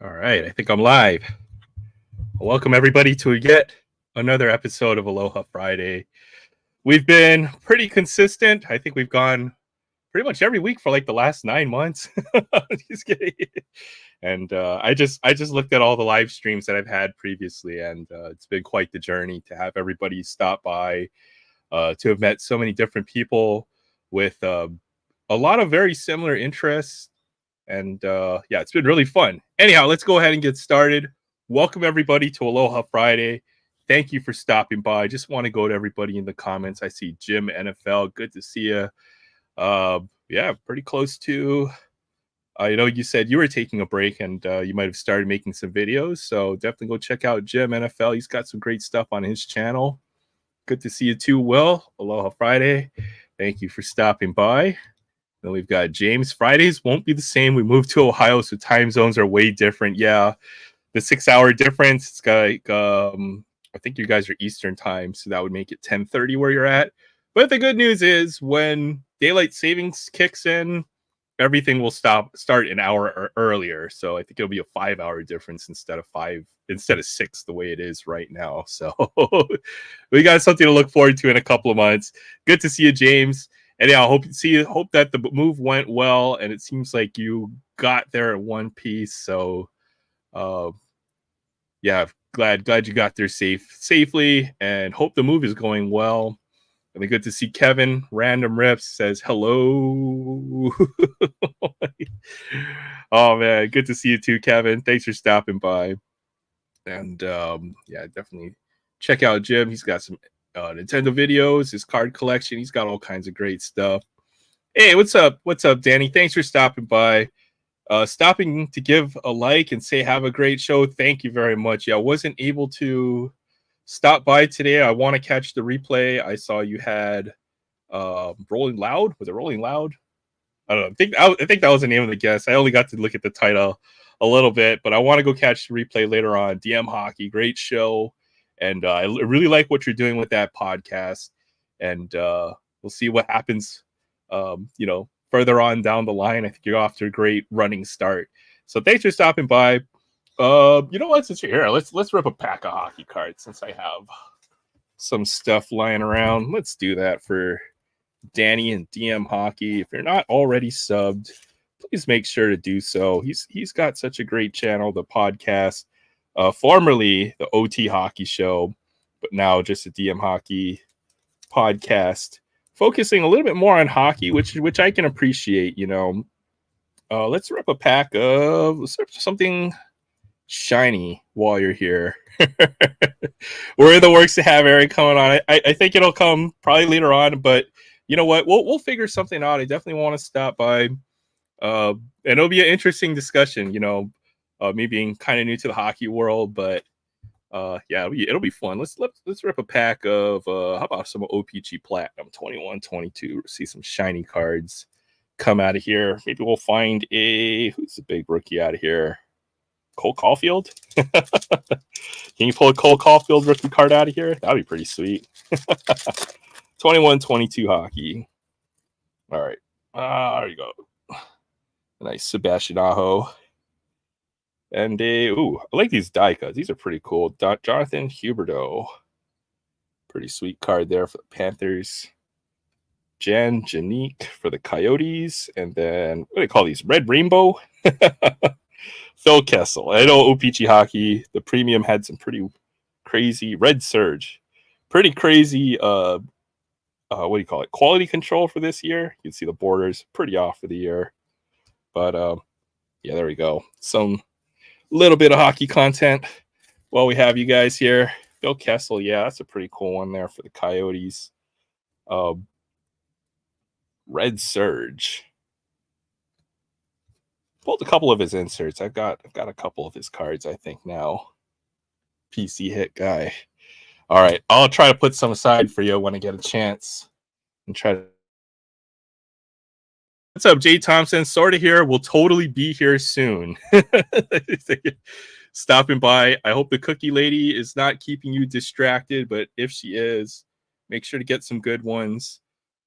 All right, I think I'm live. Welcome everybody to yet another episode of Aloha Friday. We've been pretty consistent. I think we've gone pretty much every week for like the last 9 months. Just kidding. And I just looked at all the live streams that I've had previously, and it's been quite the journey to have everybody stop by, to have met so many different people with a lot of very similar interests. And yeah, it's been really fun. Anyhow, let's go ahead and get started. Welcome everybody to Aloha Friday. Thank you for stopping by. Just want to go to everybody in the comments. I see Jim NFL. Good to see you. Yeah, pretty close to. You said you were taking a break and you might have started making some videos. So definitely go check out Jim NFL. He's got some great stuff on his channel. Good to see you too, Will. Aloha Friday. Thank you for stopping by. Then we've got James. Fridays won't be the same. We moved to Ohio, so time zones are way different. Yeah, the 6 hour difference. It's got like I think you guys are Eastern time, so that would make it 10:30 where you're at. But the good news is when daylight savings kicks in, everything will start an hour earlier. So I think it'll be a 5 hour difference instead of 6 the way it is right now. So we got something to look forward to in a couple of months. Good to see you, James. And yeah, hope that the move went well, and it seems like you got there in one piece. So, yeah, glad you got there safely, and hope the move is going well. And good to see Kevin. Random Rips says hello. Oh man, good to see you too, Kevin. Thanks for stopping by. And yeah, definitely check out Jim. He's got some Nintendo videos, his card collection. He's got all kinds of great stuff. Hey, what's up? What's up, Danny? Thanks for stopping by. Stopping to give a like and say have a great show. Thank you very much. Yeah, I wasn't able to stop by today. I want to catch the replay. I saw you had Rolling Loud. Was it Rolling Loud? I don't know. I think that was the name of the guest. I only got to look at the title a little bit, but I want to go catch the replay later on. DM Hockey, great show, and I really like what you're doing with that podcast. And we'll see what happens. Further on down the line, I think you're off to a great running start. So thanks for stopping by. You know what? Since you're here, let's rip a pack of hockey cards. Since I have some stuff lying around, let's do that for Danny and DM Hockey. If you're not already subbed, please make sure to do so. He's got such a great channel, the podcast, formerly the OT Hockey Show, but now just a DM Hockey podcast, focusing a little bit more on hockey, which I can appreciate. Let's rip a pack of something shiny while you're here. We're in the works to have Eric coming on. I think it'll come probably later on, but you know what? We'll figure something out. I definitely want to stop by. And it'll be an interesting discussion, me being kind of new to the hockey world, but yeah, it'll be fun. Let's rip a pack of how about some OPG Platinum 21, 22. See some shiny cards come out of here. Maybe we'll find who's the big rookie out of here? Cole Caulfield? Can you pull a Cole Caulfield rookie card out of here? That'd be pretty sweet. 21, 22 hockey. All right. There you go. Nice Sebastian Aho. And I like these die cuts. These are pretty cool. Jonathan Huberdeau. Pretty sweet card there for the Panthers. Jan Janique for the Coyotes. And then, what do they call these? Red Rainbow? Phil Kessel. I know OPG Hockey, the premium had some pretty crazy Red Surge. Pretty crazy, what do you call it? Quality control for this year. You can see the borders pretty off for the year. But yeah, there we go. Some little bit of hockey content while we have you guys here. Phil Kessel, yeah, that's a pretty cool one there for the Coyotes. Red Surge. Pulled a couple of his inserts. I've got a couple of his cards, I think, now. PC hit guy. All right, I'll try to put some aside for you when I get a chance and try to. What's up, Jay Thompson? Sort of here. We'll totally be here soon. Stopping by. I hope the cookie lady is not keeping you distracted, but if she is, make sure to get some good ones.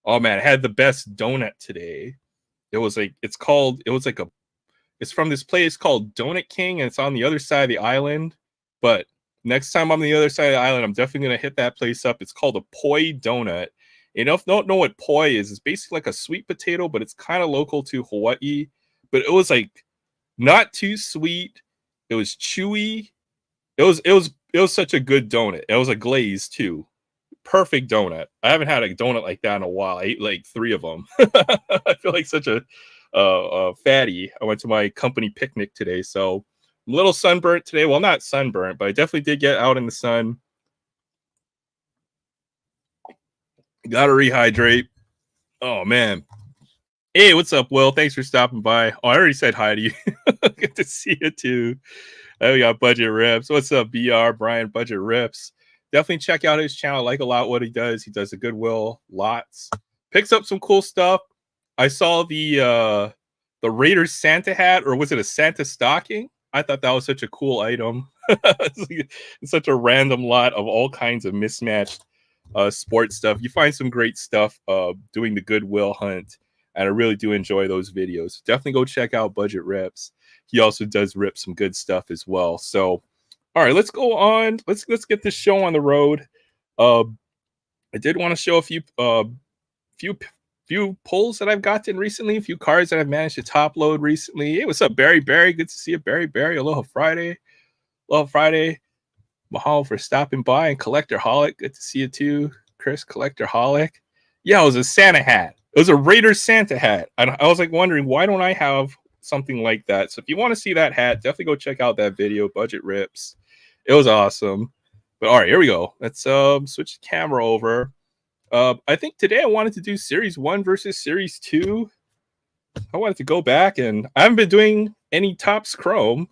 Oh man, I had the best donut today. It was like It's from this place called Donut King, and it's on the other side of the island. But next time I'm on the other side of the island, I'm definitely gonna hit that place up. It's called a poi donut. You know, if you don't know what poi is, it's basically like a sweet potato, but it's kind of local to Hawaii. But it was like not too sweet. It was chewy. It was such a good donut. It was a glaze too. Perfect donut. I haven't had a donut like that in a while. I ate like 3 of them. I feel like such a fatty. I went to my company picnic today, so I'm a little sunburnt today. Well, not sunburnt, but I definitely did get out in the sun. Gotta rehydrate. Oh man. Hey, what's up, Will? Thanks for stopping by. Oh, I already said hi to you. Good to see you too. We got Budget Rips. What's up, BR? Brian Budget Rips. Definitely check out his channel. I like a lot what he does. He does a Goodwill lots. Picks up some cool stuff. I saw the Raiders Santa hat, or was it a Santa stocking? I thought that was such a cool item. It's such a random lot of all kinds of mismatched sports stuff. You find some great stuff doing the Goodwill hunt, and I really do enjoy those videos. Definitely go check out Budget Rips. He also does rip some good stuff as well. So, all right, let's go on. Let's get this show on the road. I did want to show a few pulls that I've gotten recently, a few cards that I've managed to top load recently. Hey, what's up, Barry? Barry, good to see you, Barry. Barry, Aloha Friday. Aloha Friday. Mahalo for stopping by. And Collector Holic, good to see you too. Chris, Collector Holic. Yeah, it was a Santa hat. It was a Raiders Santa hat. I was like wondering, why don't I have something like that? So if you want to see that hat, definitely go check out that video, Budget Rips. It was awesome. But all right, here we go. Let's switch the camera over. I think today I wanted to do Series 1 versus Series 2. I wanted to go back, and I haven't been doing any Topps Chrome,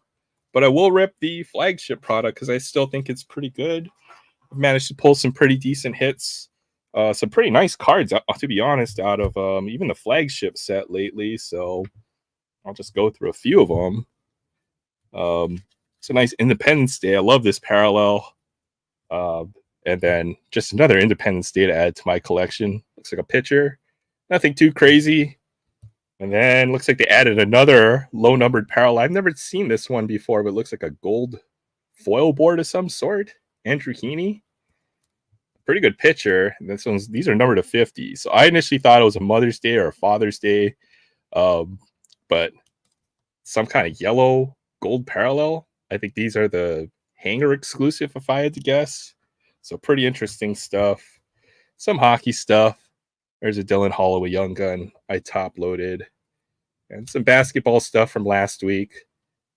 but I will rip the flagship product because I still think it's pretty good. I've managed to pull some pretty decent hits. Some pretty nice cards, to be honest, out of even the flagship set lately. So I'll just go through a few of them. It's a nice Independence Day. I love this parallel. And then just another Independence Day to add to my collection. Looks like a picture. Nothing too crazy. And then looks like they added another low-numbered parallel. I've never seen this one before, but it looks like a gold foil board of some sort. Andrew Heaney. Pretty good picture. And these are numbered to 50. So I initially thought it was a Mother's Day or a Father's Day. But some kind of yellow gold parallel. I think these are the hanger exclusive, if I had to guess. So pretty interesting stuff. Some hockey stuff. There's a Dylan Holloway Young Gun I top loaded. And some basketball stuff from last week.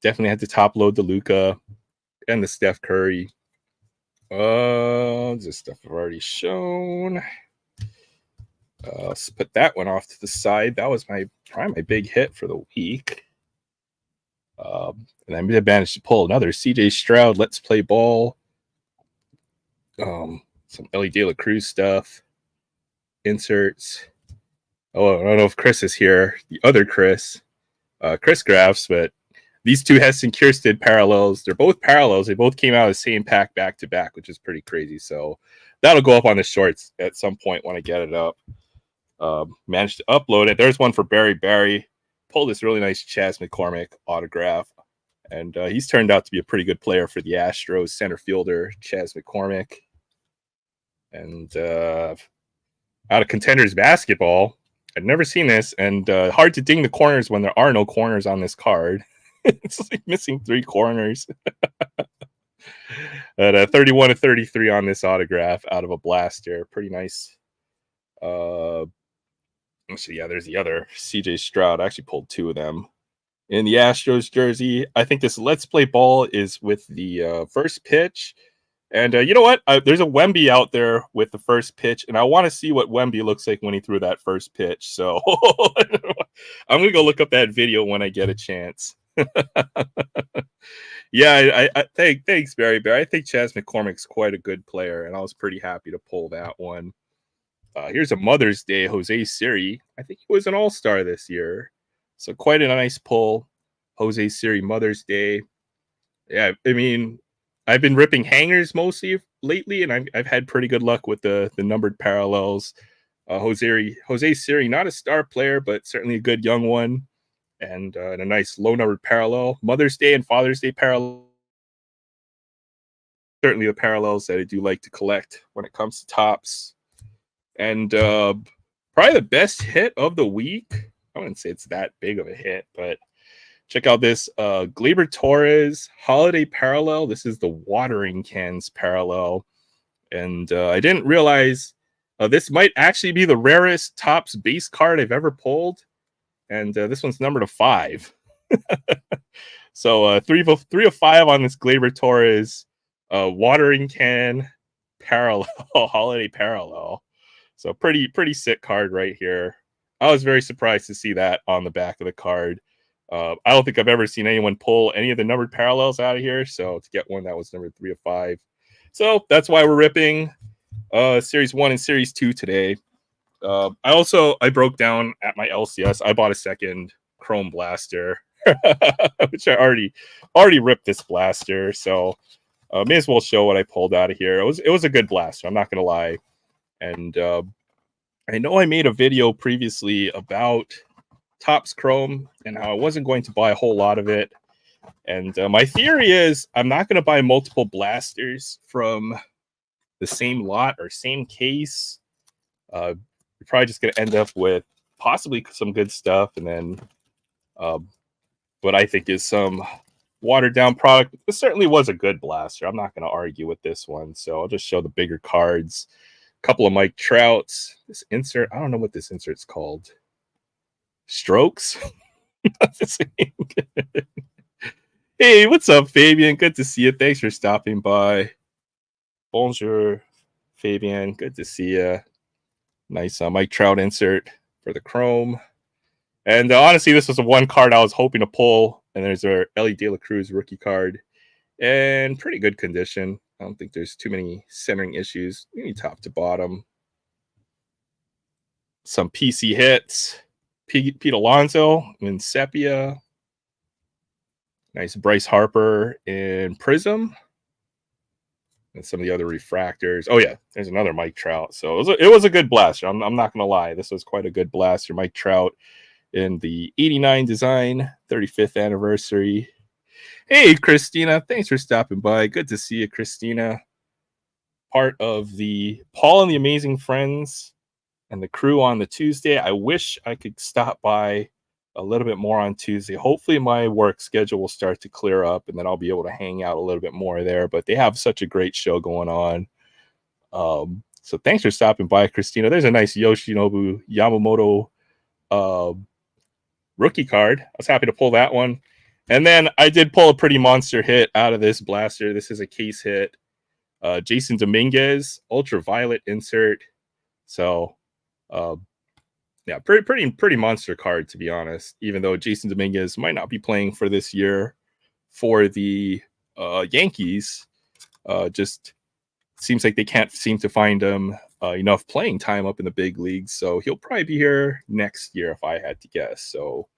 Definitely had to top load the Luka and the Steph Curry. This stuff I've already shown. Let's put that one off to the side. That was probably my big hit for the week. And I managed to pull another CJ Stroud Let's Play Ball. Some Ellie De La Cruz stuff. Inserts. Oh, I don't know if Chris is here. The other Chris. Chris Graffs, but these two Heston Kierstead parallels, they're both parallels. They both came out of the same pack back to back, which is pretty crazy. So that'll go up on the shorts at some point when I get it up. Managed to upload it. There's one for Barry. Barry pulled this really nice Chas McCormick autograph. And he's turned out to be a pretty good player for the Astros, center fielder Chas McCormick. And out of Contenders basketball, I'd never seen this. And hard to ding the corners when there are no corners on this card. It's like missing 3 corners. At 31 to 33 on this autograph out of a blaster. Pretty nice. So yeah, there's the other CJ Stroud. I actually pulled 2 of them. In the Astros jersey, I think this Let's Play Ball is with the first pitch. And you know what? There's a Wemby out there with the first pitch, and I want to see what Wemby looks like when he threw that first pitch. So I'm going to go look up that video when I get a chance. Yeah, thanks, Barry. I think Chas McCormick's quite a good player, and I was pretty happy to pull that one. Here's a Mother's Day Jose Siri. I think he was an all-star this year. So quite a nice pull. Jose Siri Mother's Day. Yeah, I mean, I've been ripping hangers mostly lately, and I've had pretty good luck with the numbered parallels. Jose Siri, not a star player, but certainly a good young one. and a nice low numbered parallel. Mother's Day and Father's Day parallel. Certainly the parallels that I do like to collect when it comes to tops. And probably the best hit of the week. I wouldn't say it's that big of a hit, but check out this Gleyber Torres holiday parallel. This is the watering cans parallel. And I didn't realize this might actually be the rarest Topps base card I've ever pulled. And this one's numbered to 5. So 3 of 5 on this Gleyber Torres watering can parallel, holiday parallel. So pretty sick card right here. I was very surprised to see that on the back of the card. I don't think I've ever seen anyone pull any of the numbered parallels out of here. So to get one that was numbered 3 of 5. So that's why we're ripping Series 1 and Series 2 today. I broke down at my LCS. I bought a second Chrome Blaster, which I already ripped this blaster. So may as well show what I pulled out of here. It was a good blaster. I'm not gonna lie. And I know I made a video previously about Topps Chrome and how I wasn't going to buy a whole lot of it. And my theory is I'm not going to buy multiple blasters from the same lot or same case. You're probably just going to end up with possibly some good stuff, and then what I think is some watered down product. This certainly was a good blaster. I'm not going to argue with this one. So I'll just show the bigger cards. A couple of Mike Trouts. This insert, I don't know what this insert's called. Strokes? Hey, what's up, Fabian? Good to see you. Thanks for stopping by. Bonjour, Fabian. Good to see you. Nice Mike Trout insert for the Chrome. And honestly, this was the one card I was hoping to pull. And there's our Ellie De La Cruz rookie card. And pretty good condition. I don't think there's too many centering issues. Maybe top to bottom. Some PC hits. Pete Alonso in Sepia. Nice Bryce Harper in Prism. And some of the other refractors. Oh, yeah, there's another Mike Trout. So it was a good blaster. I'm not going to lie. This was quite a good blaster. Mike Trout in the 89 design, 35th anniversary. Hey, Christina. Thanks for stopping by. Good to see you, Christina. Part of the Paul and the Amazing Friends and the crew on the Tuesday. I wish I could stop by a little bit more on Tuesday. Hopefully my work schedule will start to clear up and then I'll be able to hang out a little bit more there. But they have such a great show going on. So thanks for stopping by, Christina. There's a nice Yoshinobu Yamamoto rookie card. I was happy to pull that one. And then I did pull a pretty monster hit out of this blaster. This is a case hit. Jason Dominguez, ultraviolet insert. So yeah, pretty monster card, to be honest, even though Jason Dominguez might not be playing for this year for the Yankees. Just seems like they can't seem to find him enough playing time up in the big leagues. So he'll probably be here next year if I had to guess. So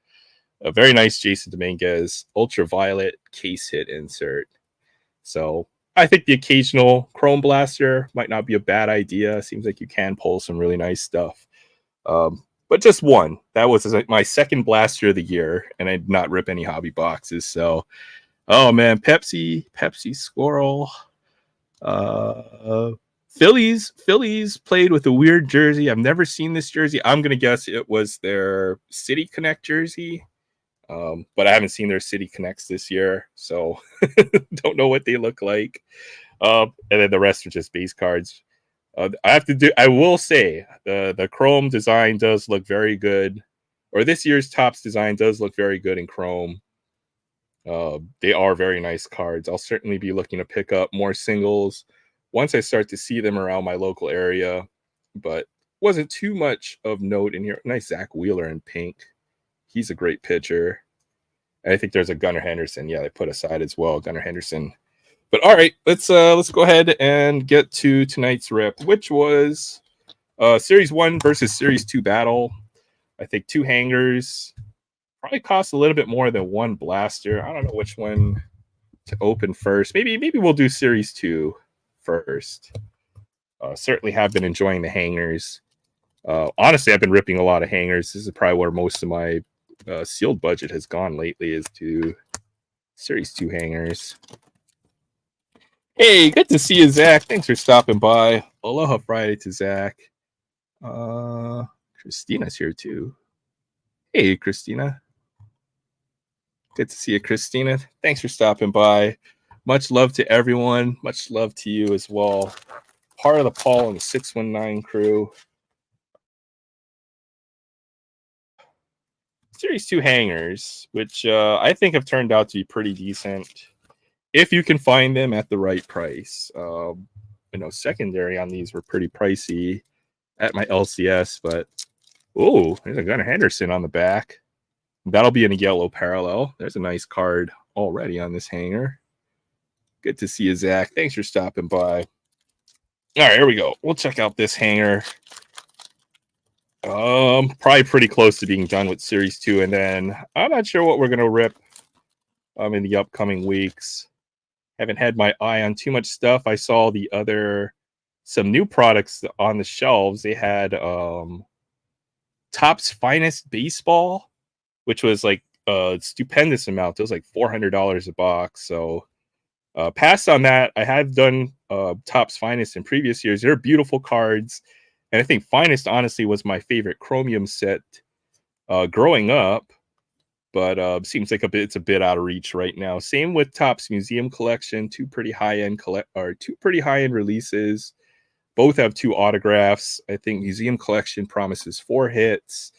a very nice Jason Dominguez ultraviolet case hit insert. So I think the occasional Chrome Blaster might not be a bad idea. Seems like you can pull some really nice stuff. But just one. That was my second blaster of the year, and I did not rip any hobby boxes. So, oh man, Pepsi Squirrel. Phillies played with a weird jersey. I've never seen this jersey. I'm gonna guess it was their City Connect jersey. But I haven't seen their City Connects this year, so don't know what they look like. And then the rest are just base cards. I will say the Chrome design does look very good, or this year's Topps design does look very good in Chrome. They are very nice cards. I'll certainly be looking to pick up more singles once I start to see them around my local area, but wasn't too much of note in here. Nice Zach Wheeler in pink. He's a great pitcher. And I think there's a Gunnar Henderson. Yeah, they put aside as well, Gunnar Henderson. But all right, let's go ahead and get to tonight's rip, which was Series 1 versus Series 2 battle. I think 2 hangers probably cost a little bit more than 1 blaster. I don't know which one to open first. Maybe we'll do Series 2 first. Certainly have been enjoying the hangers. Honestly, I've been ripping a lot of hangers. This is probably where most of my sealed budget has gone lately is to Series 2 hangers. Hey, good to see you, Zach. Thanks for stopping by. Aloha Friday to Zach. Christina's here too. Hey, Christina. Good to see you, Christina. Thanks for stopping by. Much love to everyone. Much love to you as well. Part of the Paul and the 619 crew. Series 2 hangers, which I think have turned out to be pretty decent if you can find them at the right price. Secondary on these were pretty pricey at my LCS, but oh, there's a Gunnar Henderson on the back. That'll be in a yellow parallel. There's a nice card already on this hanger. Good to see you, Zach. Thanks for stopping by. All right, here we go. We'll check out this hanger. Probably pretty close to being done with Series 2, and then I'm not sure what we're gonna rip in the upcoming weeks. Haven't had my eye on too much stuff. I saw some new products on the shelves. They had Topps Finest Baseball, which was like a stupendous amount. It was like $400 a box. So passed on that. I have done Topps Finest in previous years. They're beautiful cards. And I think Finest, honestly, was my favorite Chromium set growing up. But seems like it's a bit out of reach right now. Same with Topps Museum Collection. Two pretty high-end releases. Both have 2 autographs. I think Museum Collection promises 4 hits.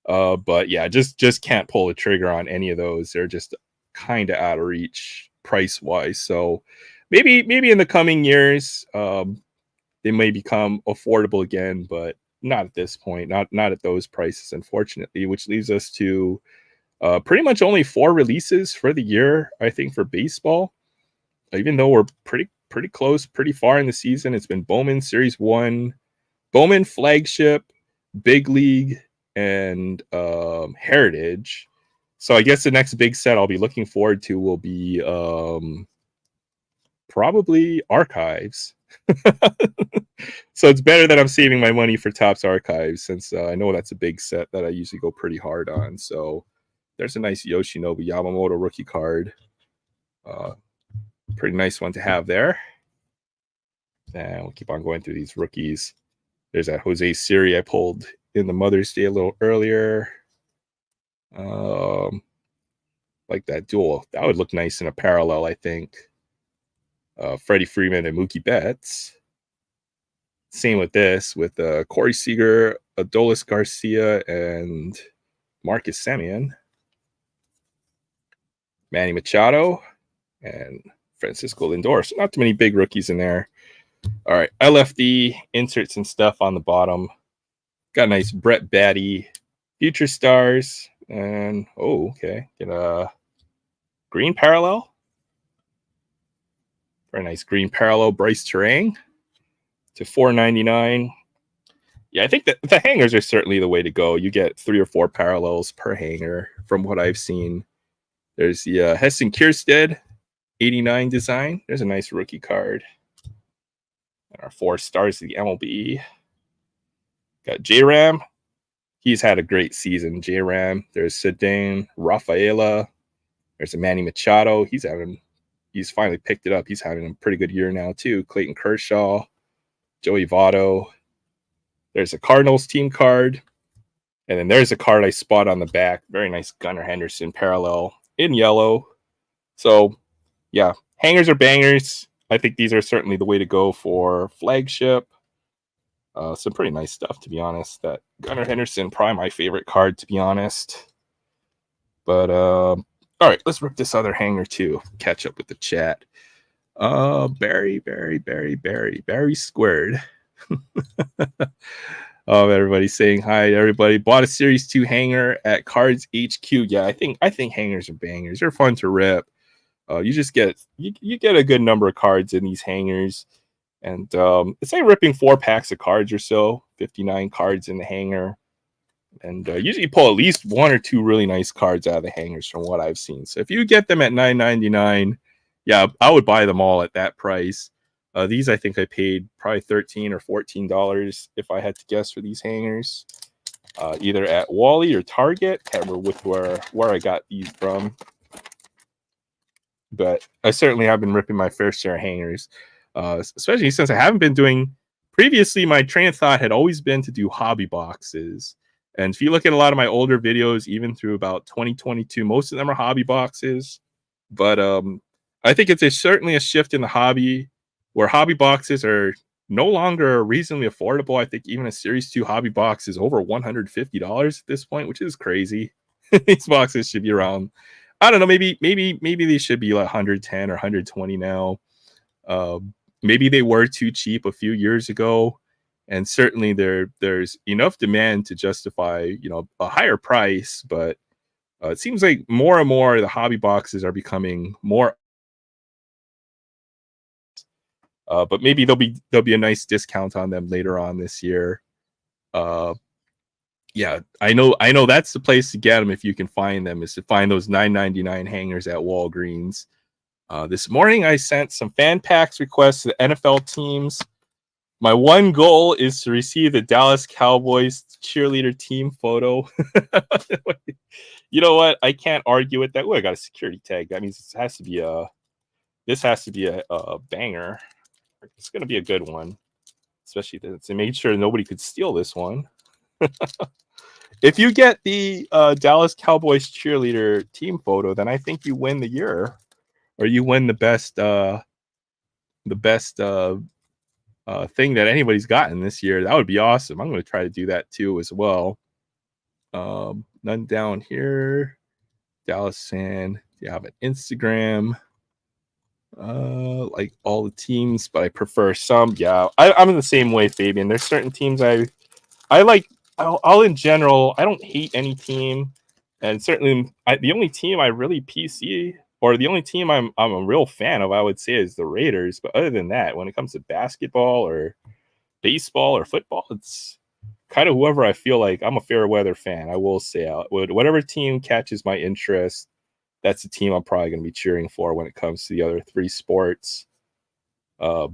But yeah, just can't pull the trigger on any of those. They're just kind of out of reach price-wise. So maybe in the coming years, they may become affordable again, but not at this point. Not at those prices, unfortunately. Which leaves us to pretty much only 4 releases for the year, I think, for baseball. Even though we're pretty close, pretty far in the season. It's been Bowman Series 1, Bowman Flagship, Big League, and Heritage. So I guess the next big set I'll be looking forward to will be probably Archives. So it's better that I'm saving my money for Topps Archives, since I know that's a big set that I usually go pretty hard on. So there's a nice Yoshinobu Yamamoto rookie card. Pretty nice one to have there. And we'll keep on going through these rookies. There's that Jose Siri I pulled in the Mother's Day a little earlier. Like that duel. That would look nice in a parallel, I think. Freddie Freeman and Mookie Betts. Same with this, with Corey Seager, Adolis Garcia, and Marcus Semien. Manny Machado, and Francisco Lindor. So not too many big rookies in there. All right, I left the inserts and stuff on the bottom. Got a nice Brett Batty Future Stars. And, okay. Get a green parallel. Very nice green parallel Bryce Terang to $4.99. Yeah, I think that the hangers are certainly the way to go. You get 3 or 4 parallels per hanger from what I've seen. There's the Heston Kjerstad 89 design. There's a nice rookie card. And our 4 stars of the MLB. Got J-Ram. He's had a great season, J-Ram. There's Cedane Rafaela. There's a Manny Machado. He's finally picked it up. He's having a pretty good year now, too. Clayton Kershaw. Joey Votto. There's a Cardinals team card. And then there's a card I spot on the back. Very nice Gunnar Henderson parallel in yellow. So, yeah, hangers are bangers. I think these are certainly the way to go for flagship. Some pretty nice stuff, to be honest. That Gunnar Henderson, probably my favorite card, to be honest. But, all right, let's rip this other hanger, too. Catch up with the chat. Barry Squared. Everybody's saying hi to everybody. Bought a Series 2 hanger at Cards HQ. Yeah, I think hangers are bangers. They're fun to rip. You just get a good number of cards in these hangers. And it's like ripping 4 packs of cards or so, 59 cards in the hanger. And usually you pull at least 1 or 2 really nice cards out of the hangers from what I've seen. So if you get them at $9.99, yeah, I would buy them all at that price. These I think I paid probably $13 or $14 if I had to guess for these hangers. either at Wally or Target. Can't remember where I got these from, but I certainly have been ripping my fair share of hangers, especially since I haven't been doing. Previously, my train of thought had always been to do hobby boxes. And if you look at a lot of my older videos, even through about 2022, most of them are hobby boxes. But I think it's certainly a shift in the hobby where hobby boxes are no longer reasonably affordable. I think even a Series 2 hobby box is over $150 at this point, which is crazy. These boxes should be around, I don't know, maybe they should be like 110 or 120 now. Maybe they were too cheap a few years ago, and certainly there's enough demand to justify a higher price. But it seems like more and more the hobby boxes are becoming more. But maybe there'll be a nice discount on them later on this year. Yeah, I know that's the place to get them if you can find them, is to find those $9.99 hangers at Walgreens. This morning I sent some fan packs requests to the NFL teams. My one goal is to receive the Dallas Cowboys cheerleader team photo. You know what? I can't argue with that. Oh, I got a security tag. That means this has to be a banger. It's going to be a good one, especially to make sure nobody could steal this one. If you get the Dallas Cowboys cheerleader team photo, then I think you win the year, or you win the best thing that anybody's gotten this year. That would be awesome. I'm going to try to do that too as well. None down here. Dallas fan. Do you have an Instagram? Like all the teams, but I prefer some. Yeah, I'm in the same way, Fabian. There's certain teams I like. I'll in general, I don't hate any team, and certainly the only team I really PC, or the only team I'm a real fan of, I would say, is the Raiders. But other than that, when it comes to basketball or baseball or football, it's kind of whoever I feel like. I'm a fair weather fan. I will say, whatever team catches my interest, that's the team I'm probably going to be cheering for when it comes to the other three sports. But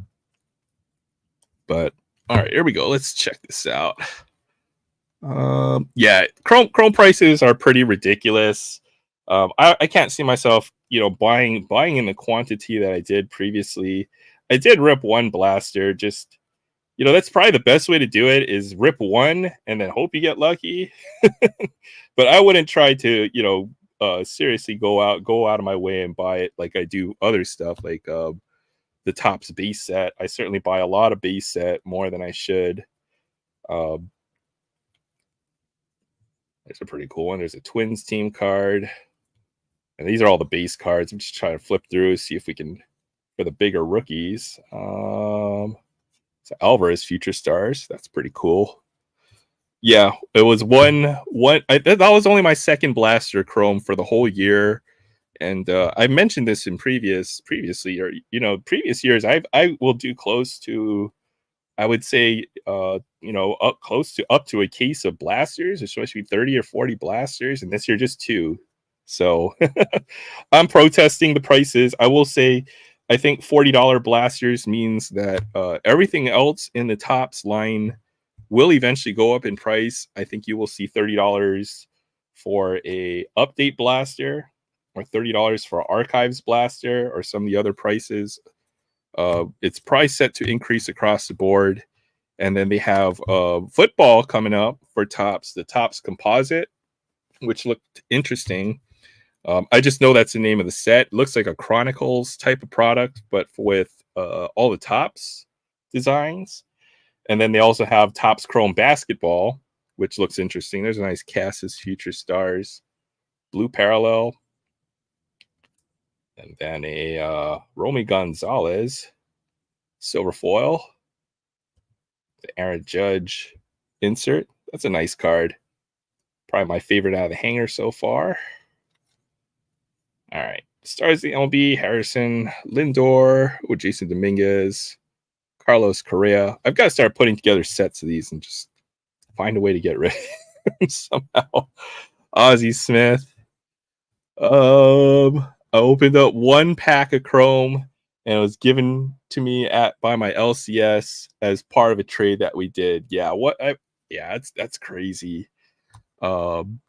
all right, here we go. Let's check this out. Yeah, Chrome prices are pretty ridiculous. I can't see myself, buying in the quantity that I did previously. I did rip one blaster. Just, that's probably the best way to do it, is rip one and then hope you get lucky. But I wouldn't try to, seriously go out of my way and buy it like I do other stuff, like the Topps base set. I certainly buy a lot of base set, more than I should. There's a pretty cool one. There's a Twins team card. And these are all the base cards. I'm just trying to flip through, see if we can, for the bigger rookies. So Alvarez Future Stars. That's pretty cool. Yeah, it was one. That was only my second blaster chrome for the whole year. And I mentioned this in previously, or previous years. I will do close to, I would say, up to a case of blasters. It's supposed to be 30 or 40 blasters, and this year just 2. So I'm protesting the prices. I will say, I think $40 blasters means that everything else in the Topps line will eventually go up in price. I think you will see $30 for a update blaster, or $30 for archives blaster, or some of the other prices. It's price set to increase across the board. And then they have football coming up for Topps, the Topps Composite, which looked interesting. I just know that's the name of the set. It looks like a Chronicles type of product, but with all the Topps designs. And then they also have Topps Chrome Basketball, which looks interesting. There's a nice Cassis Future Stars blue parallel. And then a Romy Gonzalez silver foil. The Aaron Judge insert. That's a nice card. Probably my favorite out of the hanger so far. All right. Stars the MLB, Harrison, Lindor, Jason Dominguez, Carlos Correa. I've got to start putting together sets of these and just find a way to get rid of them somehow. Ozzie Smith. I opened up one pack of Chrome, and it was given to me by my LCS as part of a trade that we did. Yeah, that's crazy. Um,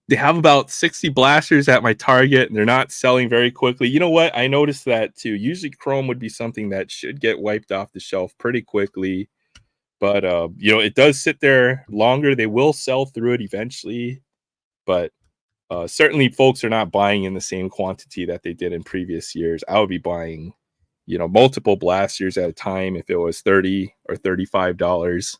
they have about 60 blasters at my Target, and they're not selling very quickly. You know what? I noticed that too. Usually, Chrome would be something that should get wiped off the shelf pretty quickly, but it does sit there longer. They will sell through it eventually, but certainly, folks are not buying in the same quantity that they did in previous years. I would be buying, multiple blasters at a time if it was $30 or $35.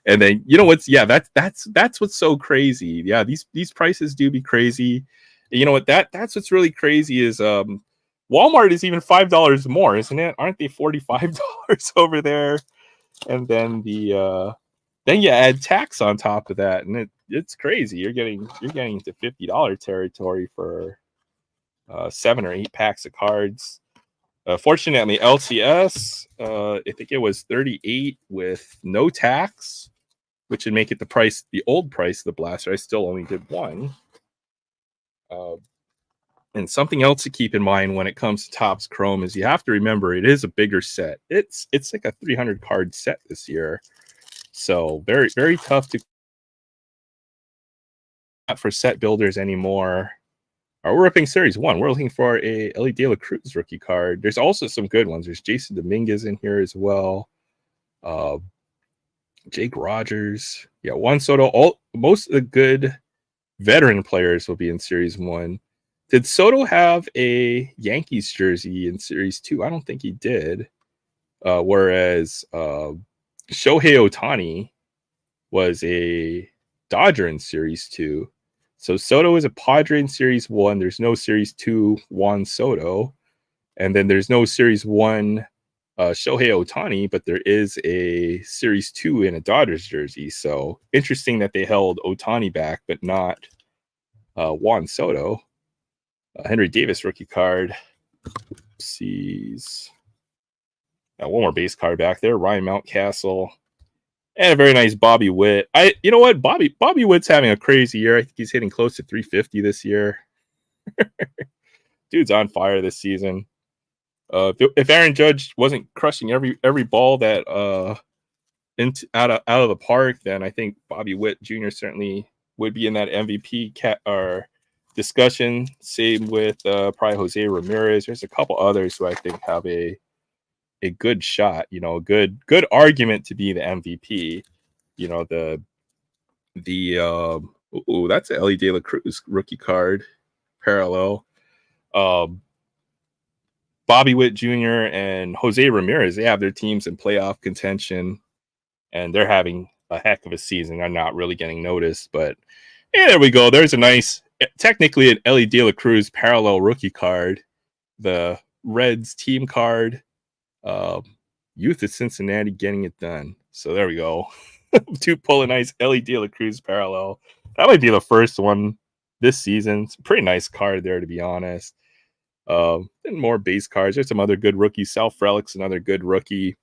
And then what's that's what's so crazy. Yeah, these prices do be crazy. You know what that's what's really crazy is Walmart is even $5 more, isn't it? Aren't they $45 over there? And then then you add tax on top of that, and it's crazy. You're getting into $50 territory for 7 or 8 packs of cards. Fortunately, LCS, I think it was 38 with no tax, which would make it the old price of the blaster. I still only did one. And something else to keep in mind when it comes to Topps Chrome is you have to remember it is a bigger set. It's like a 300 card set this year, so very very tough to for set builders anymore. We're ripping Series 1. We're looking for a Ellie De La Cruz rookie card. There's also some good ones. There's Jason Dominguez in here as well. Jake Rogers. Yeah, Juan Soto. Most of the good veteran players will be in Series 1. Did Soto have a Yankees jersey in Series 2? I don't think he did. Whereas Shohei Ohtani was a Dodger in Series 2. So Soto is a Padre in Series 1. There's no Series 2 Juan Soto. And then there's no Series 1 Shohei Ohtani, but there is a Series 2 in a Dodgers jersey. So interesting that they held Ohtani back, but not Juan Soto. Henry Davis rookie card. Oopsies. One more base card back there. Ryan Mountcastle. And a very nice Bobby Witt. You know what? Bobby Witt's having a crazy year. I think he's hitting close to 350 this year. Dude's on fire this season. If Aaron Judge wasn't crushing every ball that out of the park, then I think Bobby Witt Jr. certainly would be in that MVP discussion. Same with probably Jose Ramirez. There's a couple others who I think have a good shot, a good argument to be the MVP. That's an Ellie De La Cruz rookie card parallel. Bobby Witt Jr. and Jose Ramirez, they have their teams in playoff contention, and they're having a heck of a season. They're not really getting noticed, but there we go. There's a nice, technically an Ellie De La Cruz parallel rookie card, the Reds team card. Youth of Cincinnati getting it done. So there we go. To pull a nice Ellie De La Cruz parallel. That might be the first one this season. It's a pretty nice card there, to be honest. And more base cards. There's some other good rookies. Sal Frelick's another good rookie.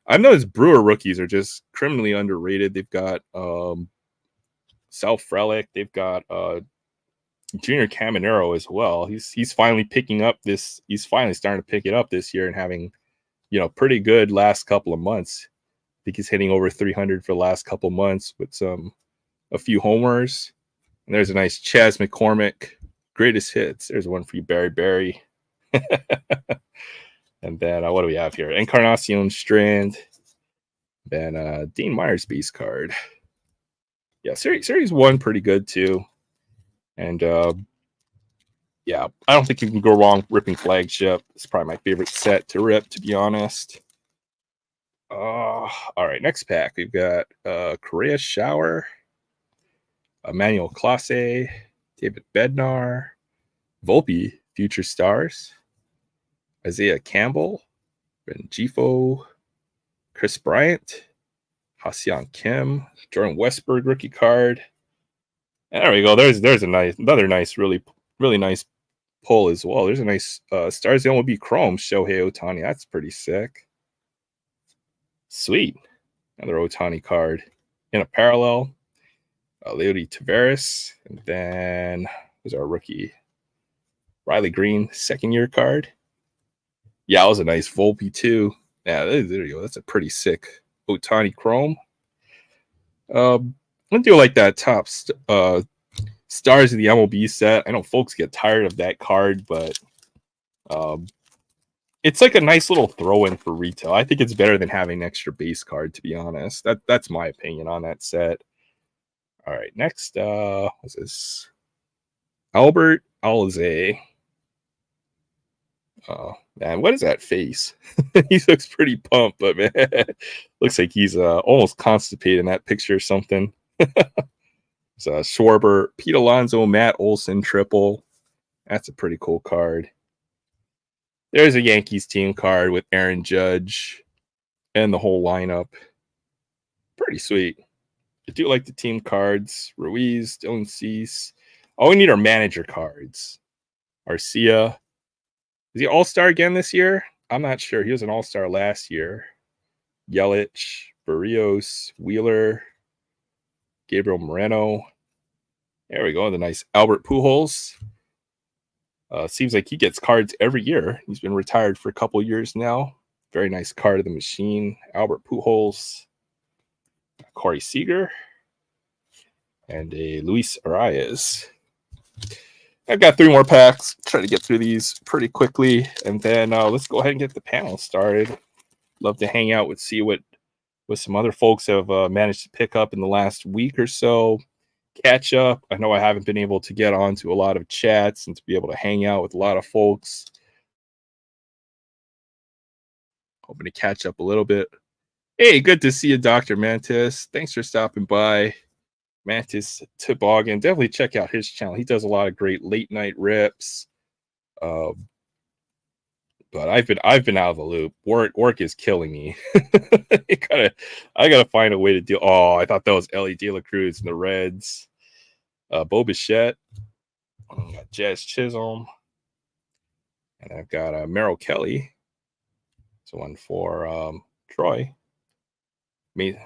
I've noticed Brewer rookies are just criminally underrated. They've got Sal Frelick. They've got Junior Caminero as well. He's finally picking up this. He's finally starting to pick it up this year and having pretty good last couple of months. I think he's hitting over 300 for the last couple of months with a few homers. And there's a nice Chas McCormick greatest hits. There's one for you, Barry. And then what do we have here? Encarnacion Strand. Then Dean Myers base card. Yeah, series 1 pretty good too. And yeah, I don't think you can go wrong ripping Flagship. It's probably my favorite set to rip, to be honest. All right, next pack. We've got Correa Shower, Emmanuel Clase, David Bednar, Volpe, Future Stars, Isaiah Campbell, Ben Gifo, Chris Bryant, Ha-Seong Kim, Jordan Westberg rookie card. And there we go. There's another nice, really nice pull as well. There's a nice Stars MLB Chrome Shohei Ohtani. That's pretty sick. Sweet. Another Ohtani card in a parallel. Leody Taveras. And then there's our rookie Riley Green second year card. Yeah, that was a nice Volpe too. Yeah, there you go. That's a pretty sick Ohtani Chrome. I do like that top stars of the MLB set. I know folks get tired of that card, but um, it's like a nice little throw-in for retail. I think it's better than having an extra base card, to be honest. That's my opinion on that set. All right, next, what's this? Albert Alze. Oh man, what is that face? He looks pretty pumped, but man, looks like he's almost constipated in that picture or something. So Schwarber, Pete Alonso, Matt Olson triple. That's a pretty cool card. There's a Yankees team card with Aaron Judge and the whole lineup. Pretty sweet. I do like the team cards. Ruiz, Dylan Cease. Oh, we need our manager cards. Arcia. Is he all-star again this year? I'm not sure. He was an all-star last year. Yelich, Barrios, Wheeler, Gabriel Moreno. There we go. The nice Albert Pujols. Seems like he gets cards every year. He's been retired for a couple years now. Very nice card of the machine. Albert Pujols. Corey Seager. And a Luis Arias. I've got 3 more packs. Try to get through these pretty quickly. And then let's go ahead and get the panel started. Love to hang out see what some other folks have managed to pick up in the last week or so. Catch up. I know I haven't been able to get on to a lot of chats and to be able to hang out with a lot of folks. Hoping to catch up a little bit. Hey, good to see you, Dr. Mantis. Thanks for stopping by. Mantis Toboggan. Definitely check out his channel. He does a lot of great late night rips. But I've been out of the loop. Work is killing me. I gotta find a way to do. Oh, I thought that was Ellie De La Cruz and the Reds. Bo Bichette. I got Jazz Chisholm, and I've got Merrill Kelly. So one for Troy. Me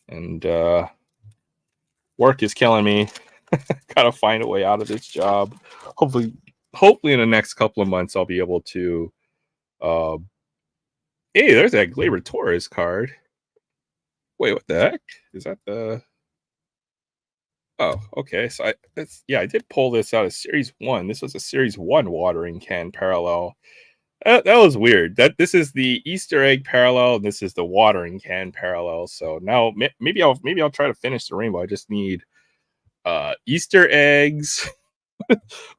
and work is killing me. Gotta find a way out of this job. Hopefully in the next couple of months I'll be able to hey, there's that Gleyber Torres card. Wait, what the heck? Is that the Oh, okay. So I did pull this out of Series 1. This was a Series 1 watering can parallel. That was weird. This is the Easter egg parallel, and this is the watering can parallel. So now maybe I'll try to finish the rainbow. I just need Easter eggs.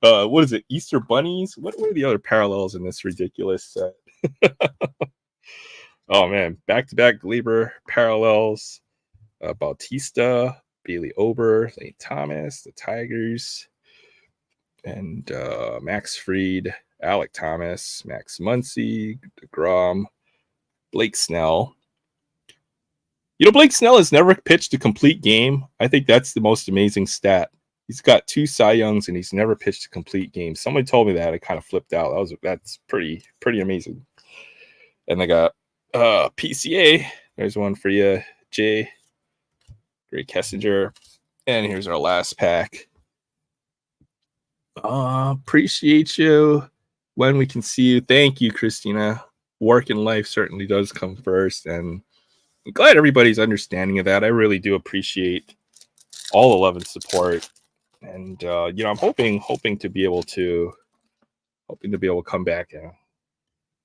What is it? Easter bunnies? What are the other parallels in this ridiculous set? Oh man, back-to-back Gleyber parallels. Bautista, Bailey Ober, Lane Thomas, the Tigers, and Max Fried, Alec Thomas, Max Muncy, DeGrom, Blake Snell. You know, Blake Snell has never pitched a complete game. I think that's the most amazing stat. He's got 2 Cy Youngs and he's never pitched a complete game. Somebody told me that. I kind of flipped out. That's pretty amazing. And they got PCA. There's one for you, Jay. Great Kessinger. And here's our last pack. Appreciate you when we can see you. Thank you, Christina. Work and life certainly does come first. And I'm glad everybody's understanding of that. I really do appreciate all the love and support. And I'm hoping to be able to come back and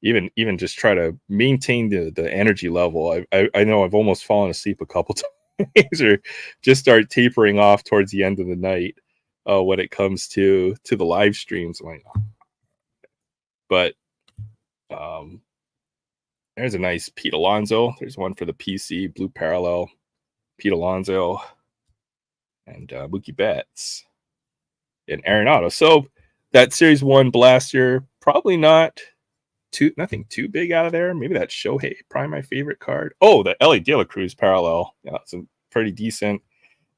even just try to maintain the energy level. I know I've almost fallen asleep a couple times or just start tapering off towards the end of the night when it comes to the live streams. But there's a nice Pete Alonso. There's one for the PC Blue Parallel, Pete Alonso, and Mookie Betts and Arenado. So that Series 1 blaster, probably nothing too big out of there. Maybe that Shohei, probably my favorite card. Oh, the Ellie De La Cruz parallel. Yeah, it's pretty decent.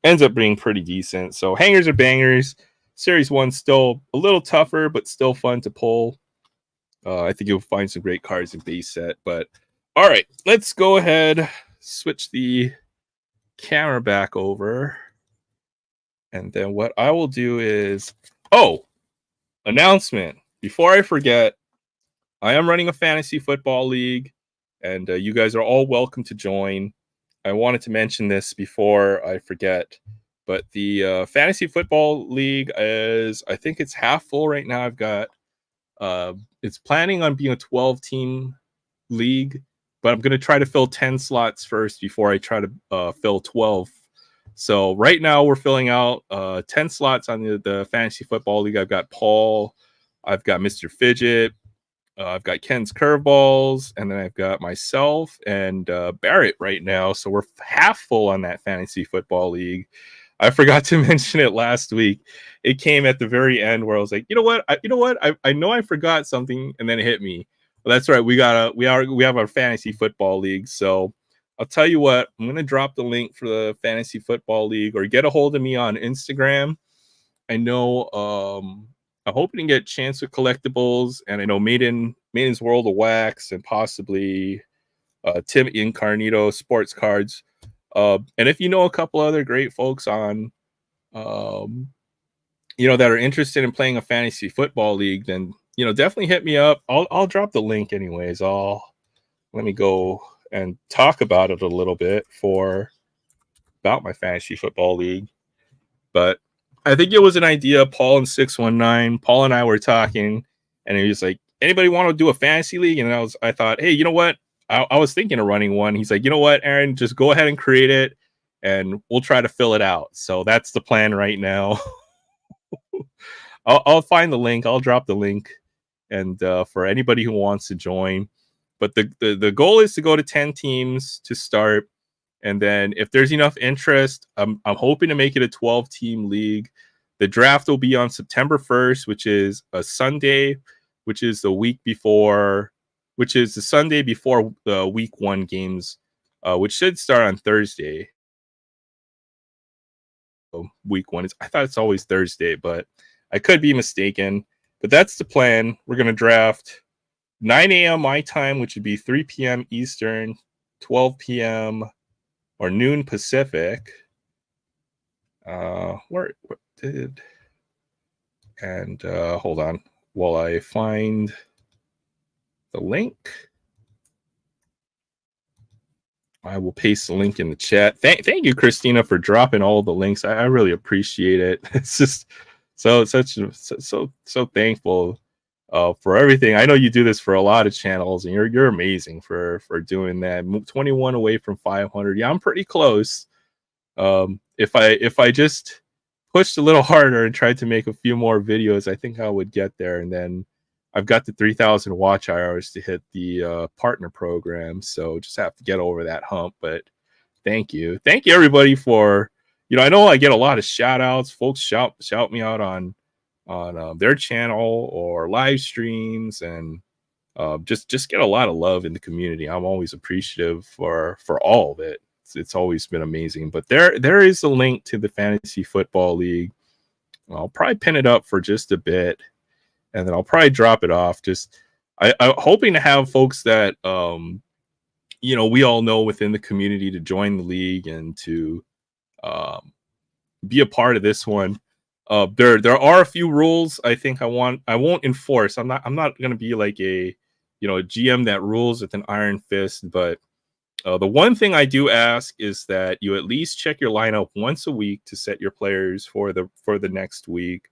Ends up being pretty decent. So hangers are bangers. Series 1 still a little tougher, but still fun to pull. I think you'll find some great cards in base set. But all right, let's go ahead, switch the camera back over. And then what I will do is, announcement. Before I forget, I am running a fantasy football league, and you guys are all welcome to join. I wanted to mention this before I forget, but the fantasy football league is, I think it's half full right now. I've got it's planning on being a 12-team league, but I'm going to try to fill 10 slots first before I try to fill 12. So right now we're filling out 10 slots on the fantasy football league. I've got Paul, I've got Mr. Fidget, I've got Ken's Curveballs, and then I've got myself and Barrett right now. So we're half full on that fantasy football league. I forgot to mention it last week. It came at the very end where I was like, you know what? I know I forgot something, and then it hit me. Well, that's right. We have our fantasy football league. So I'll tell you what. I'm gonna drop the link for the fantasy football league, or get a hold of me on Instagram. I know I'm hoping to get Chance of Collectibles, and I know Maiden's World of Wax, and possibly Tim Incarnito Sports Cards. And if you know a couple other great folks on, um, that are interested in playing a fantasy football league, then definitely hit me up. I'll drop the link anyways. Let me go and talk about it a little bit about my fantasy football league. But I think it was an idea. Paul and 619. Paul and I were talking, and he was like, "Anybody want to do a fantasy league?" And I thought, hey, you know what? I was thinking of running one. He's like, you know what, Aaron, just go ahead and create it, and we'll try to fill it out. So that's the plan right now. I'll find the link. I'll drop the link, and for anybody who wants to join. But the goal is to go to 10 teams to start. And then if there's enough interest, I'm hoping to make it a 12-team league. The draft will be on September 1st, which is a Sunday, which is the Sunday before the week 1 games, which should start on Thursday. Week 1 I thought it's always Thursday, but I could be mistaken. But that's the plan. We're going to draft 9 a.m. my time, which would be 3 p.m. Eastern, 12 p.m. or noon Pacific. Hold on while I find the link. I will paste the link in the chat. Thank you, Christina, for dropping all the links. I really appreciate it. It's just so thankful for everything. I know you do this for a lot of channels, and you're amazing for doing that. 21 away from 500. Yeah, I'm pretty close. If I just pushed a little harder and tried to make a few more videos, I think I would get there. And then I've got the 3,000 watch hours to hit the partner program, so just have to get over that hump. But thank you everybody for, I know I get a lot of shout outs. Folks shout me out on their channel or live streams, and just get a lot of love in the community. I'm always appreciative for all of it. It's always been amazing. But there is a link to the fantasy football league. I'll probably pin it up for just a bit, and then I'll probably drop it off. Just I'm hoping to have folks that we all know within the community to join the league and to be a part of this one. There are a few rules I think I won't enforce. I'm not going to be like a GM that rules with an iron fist, but the one thing I do ask is that you at least check your lineup once a week to set your players for the next week.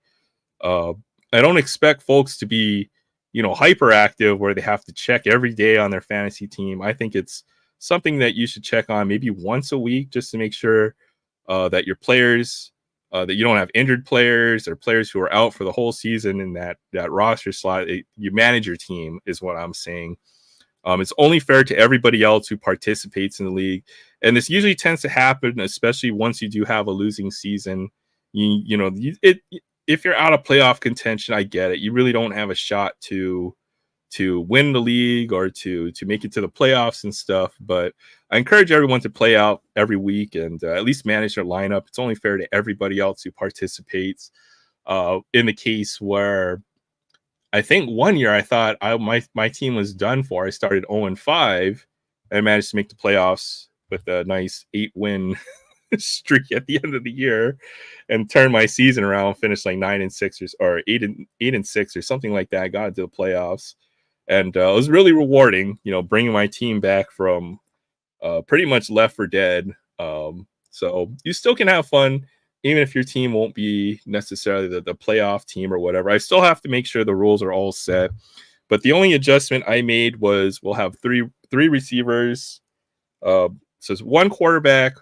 I don't expect folks to be, hyperactive where they have to check every day on their fantasy team. I think it's something that you should check on maybe once a week, just to make sure that your players, that you don't have injured players or players who are out for the whole season in that roster slot. You manage your team is what I'm saying. It's only fair to everybody else who participates in the league. And this usually tends to happen, especially once you do have a losing season. If you're out of playoff contention, I get it. You really don't have a shot to win the league or to make it to the playoffs and stuff. But I encourage everyone to play out every week and at least manage their lineup. It's only fair to everybody else who participates. In the case where I think one year I thought my team was done for. I started 0-5 and managed to make the playoffs with a nice 8-win streak at the end of the year, and turned my season around. Finished like 9-6 or 8-6 or something like that. I got into the playoffs, and it was really rewarding. Bringing my team back from pretty much left for dead. So you still can have fun, even if your team won't be necessarily the playoff team or whatever. I still have to make sure the rules are all set. But the only adjustment I made was we'll have three receivers. So it's one quarterback,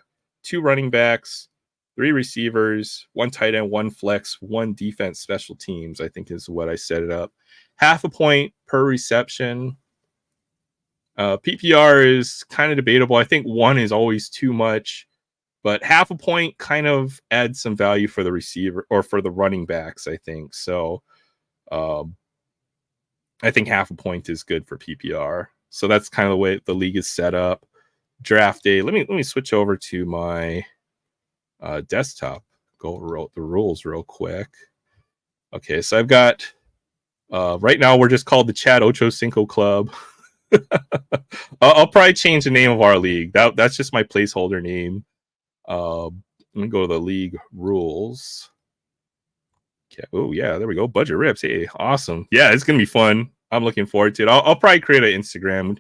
two running backs, three receivers, one tight end, one flex, one defense, special teams, I think is what I set it up. Half a point per reception. PPR is kind of debatable. I think one is always too much, but half a point kind of adds some value for the receiver or for the running backs, I think. So I think half a point is good for PPR. So that's kind of the way the league is set up. Draft day. Let me switch over to my desktop. Go over the rules real quick. Okay, so I've got right now we're just called the Chad Ocho Cinco Club. I'll probably change the name of our league. That's just my placeholder name. Let me go to the league rules. Okay. Oh yeah, there we go. Budget rips. Hey, awesome. Yeah, it's gonna be fun. I'm looking forward to it. I'll probably create an Instagram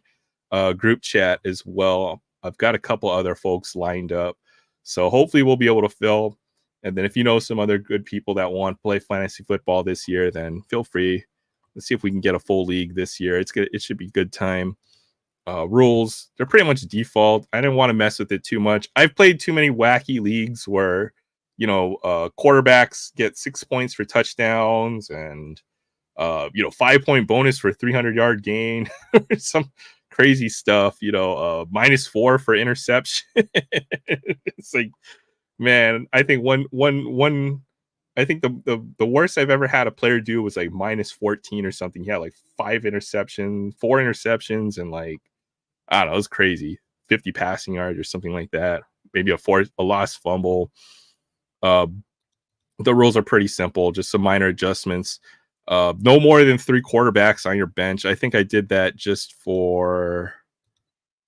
group chat as well. I've got a couple other folks lined up, so hopefully we'll be able to fill. And then if you know some other good people that want to play fantasy football this year, then feel free. Let's see if we can get a full league this year. It should be a good time. Rules, they're pretty much default. I didn't want to mess with it too much. I've played too many wacky leagues where quarterbacks get 6 points for touchdowns and 5-point bonus for 300-yard gain. Some crazy stuff. -4 for interception. It's like, man, I think one. I think the worst I've ever had a player do was like -14 or something. He had like 4 interceptions, and like, I don't know, it was crazy. 50 passing yards or something like that. Maybe a lost fumble. The rules are pretty simple, just some minor adjustments. No more than 3 quarterbacks on your bench. I think I did that just for,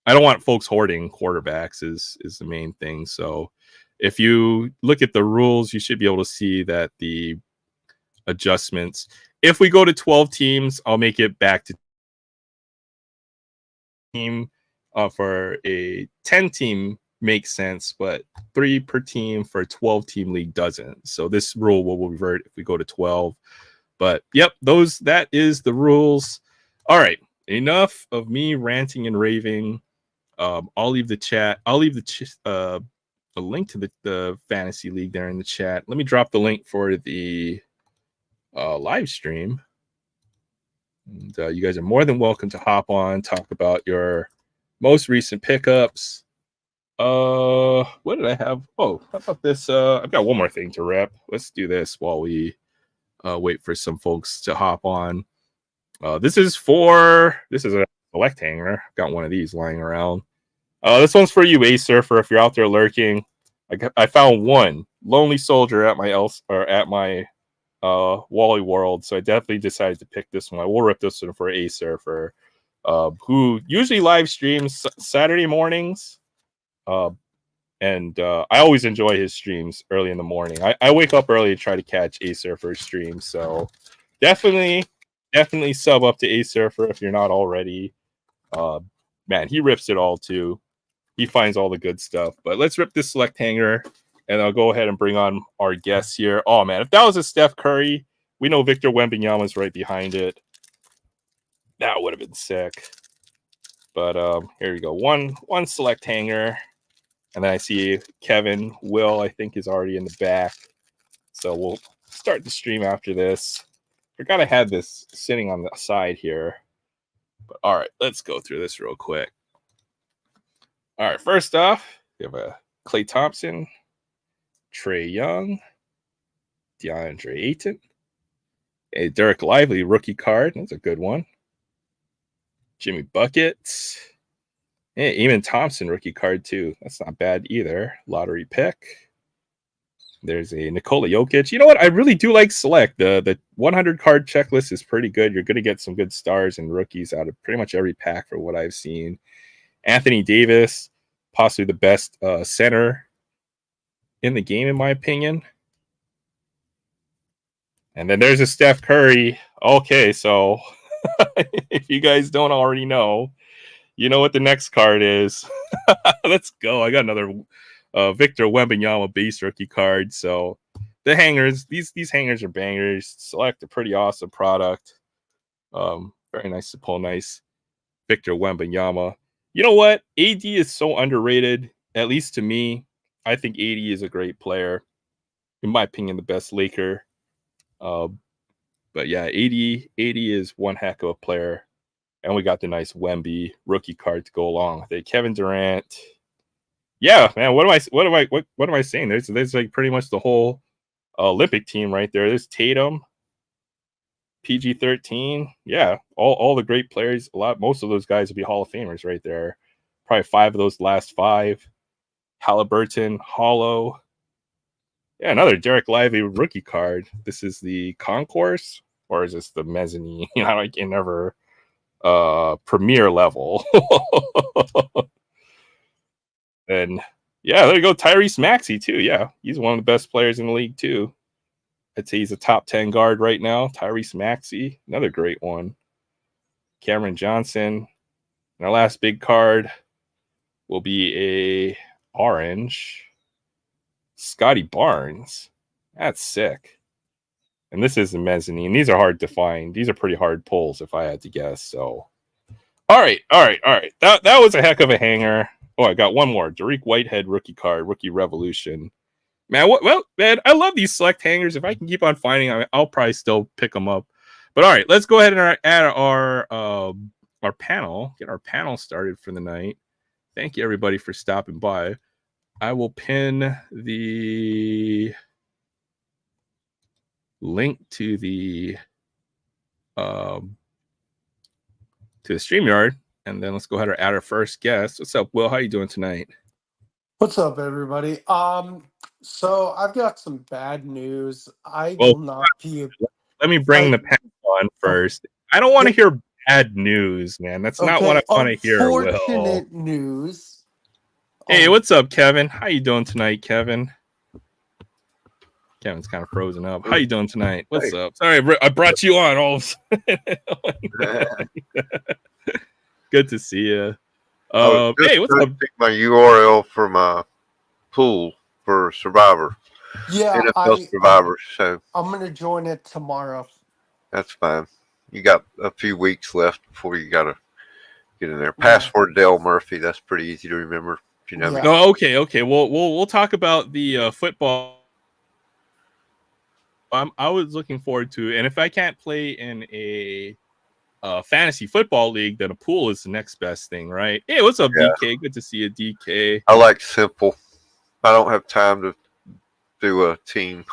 I don't want folks hoarding quarterbacks is the main thing. So if you look at the rules, you should be able to see that the adjustments. If we go to 12 teams, I'll make it back to team. For a 10 team makes sense, but 3 per team for a 12 team league doesn't. So this rule will revert if we go to 12. But yep, that is the rules. All right, enough of me ranting and raving. I'll leave the chat. I'll leave a link to the fantasy league there in the chat. Let me drop the link for the live stream. And you guys are more than welcome to hop on, talk about your most recent pickups. What did I have? Oh, how about this? I've got one more thing to rep. Let's do this while we wait for some folks to hop on. This is a select hanger. I've got one of these lying around. This one's for you, Ace Surfer. If you're out there lurking, I found one lonely soldier at my Wally World, so I definitely decided to pick this one. I will rip this one for Ace Surfer, who usually live streams Saturday mornings. And I always enjoy his streams early in the morning. I wake up early to try to catch Ace Surfer's stream. So definitely sub up to Ace Surfer if you're not already. Man, he rips it all too. He finds all the good stuff. But let's rip this select hanger, and I'll go ahead and bring on our guests here. Oh man, if that was a Steph Curry, we know Victor Wembanyama's right behind it. That would have been sick. But here we go. One select hanger. And then I see Kevin Will, I think, is already in the back. So we'll start the stream after this. Forgot I had this sitting on the side here. But all right, let's go through this real quick. All right, first off, we have a Klay Thompson, Trae Young, DeAndre Ayton, a Derek Lively rookie card. That's a good one. Jimmy Buckets. Yeah, Eamon Thompson rookie card too. That's not bad either. Lottery pick. There's a Nikola Jokic. You know what? I really do like Select. The 100 card checklist is pretty good. You're going to get some good stars and rookies out of pretty much every pack for what I've seen. Anthony Davis, possibly the best center in the game, in my opinion. And then there's a Steph Curry. Okay, so if you guys don't already know, You know what the next card is. Let's go. I got another Victor Wembanyama base rookie card. So the hangers, these hangers are bangers. Select a pretty awesome product. Very nice to pull. Nice Victor Wembanyama. You know what? AD is so underrated, at least to me. I think AD is a great player. In my opinion, the best Laker. But yeah, AD is one heck of a player. And we got the nice Wemby rookie card to go along with it. Kevin Durant. Yeah, man. What am I saying? There's like pretty much the whole Olympic team right there. There's Tatum, PG-13. Yeah, all the great players. Most of those guys would be Hall of Famers right there. Probably 5 of those last 5. Halliburton, Hollow. Yeah, another Derek Lively rookie card. This is the concourse, or is this the mezzanine? I can never premier level. And yeah, there you go. Tyrese Maxey too. Yeah, he's one of the best players in the league too. I'd say he's a top 10 guard right now. Tyrese Maxey, another great one. Cameron Johnson. And our last big card will be a orange Scotty Barnes. That's sick. And this is the mezzanine. These are hard to find. These are pretty hard pulls if I had to guess. So, all right. That was a heck of a hanger. Oh, I got one more. Dariq Whitehead rookie card, rookie revolution. Man, man, I love these select hangers. If I can keep on finding them, I'll probably still pick them up. But all right, let's go ahead and add our panel. Get our panel started for the night. Thank you everybody for stopping by. I will pin the link to the StreamYard, and then let's go ahead and add our first guest. What's up, Will? How you doing tonight? What's up, everybody? So I've got some bad news. I will not be. Let me bring the panel on first. I don't want to hear bad news, man. That's not what I want to hear, Will. Unfortunate news. Hey, what's up, Kevin? How you doing tonight, Kevin? Kevin's kind of frozen up. How you doing tonight? What's up? Sorry, I brought you on all of a sudden. Good to see you. Hey, what's up? My URL for my pool for Survivor. Yeah, NFL Survivor. So I'm gonna join it tomorrow. That's fine. You got a few weeks left before you gotta get in there. Password Dale Murphy. That's pretty easy to remember. If you know me. Oh, okay. We'll talk about the football. I was looking forward to, and if I can't play in a fantasy football league, then a pool is the next best thing, right? Hey, what's up, DK? Good to see you, DK. I like simple. I don't have time to do a team.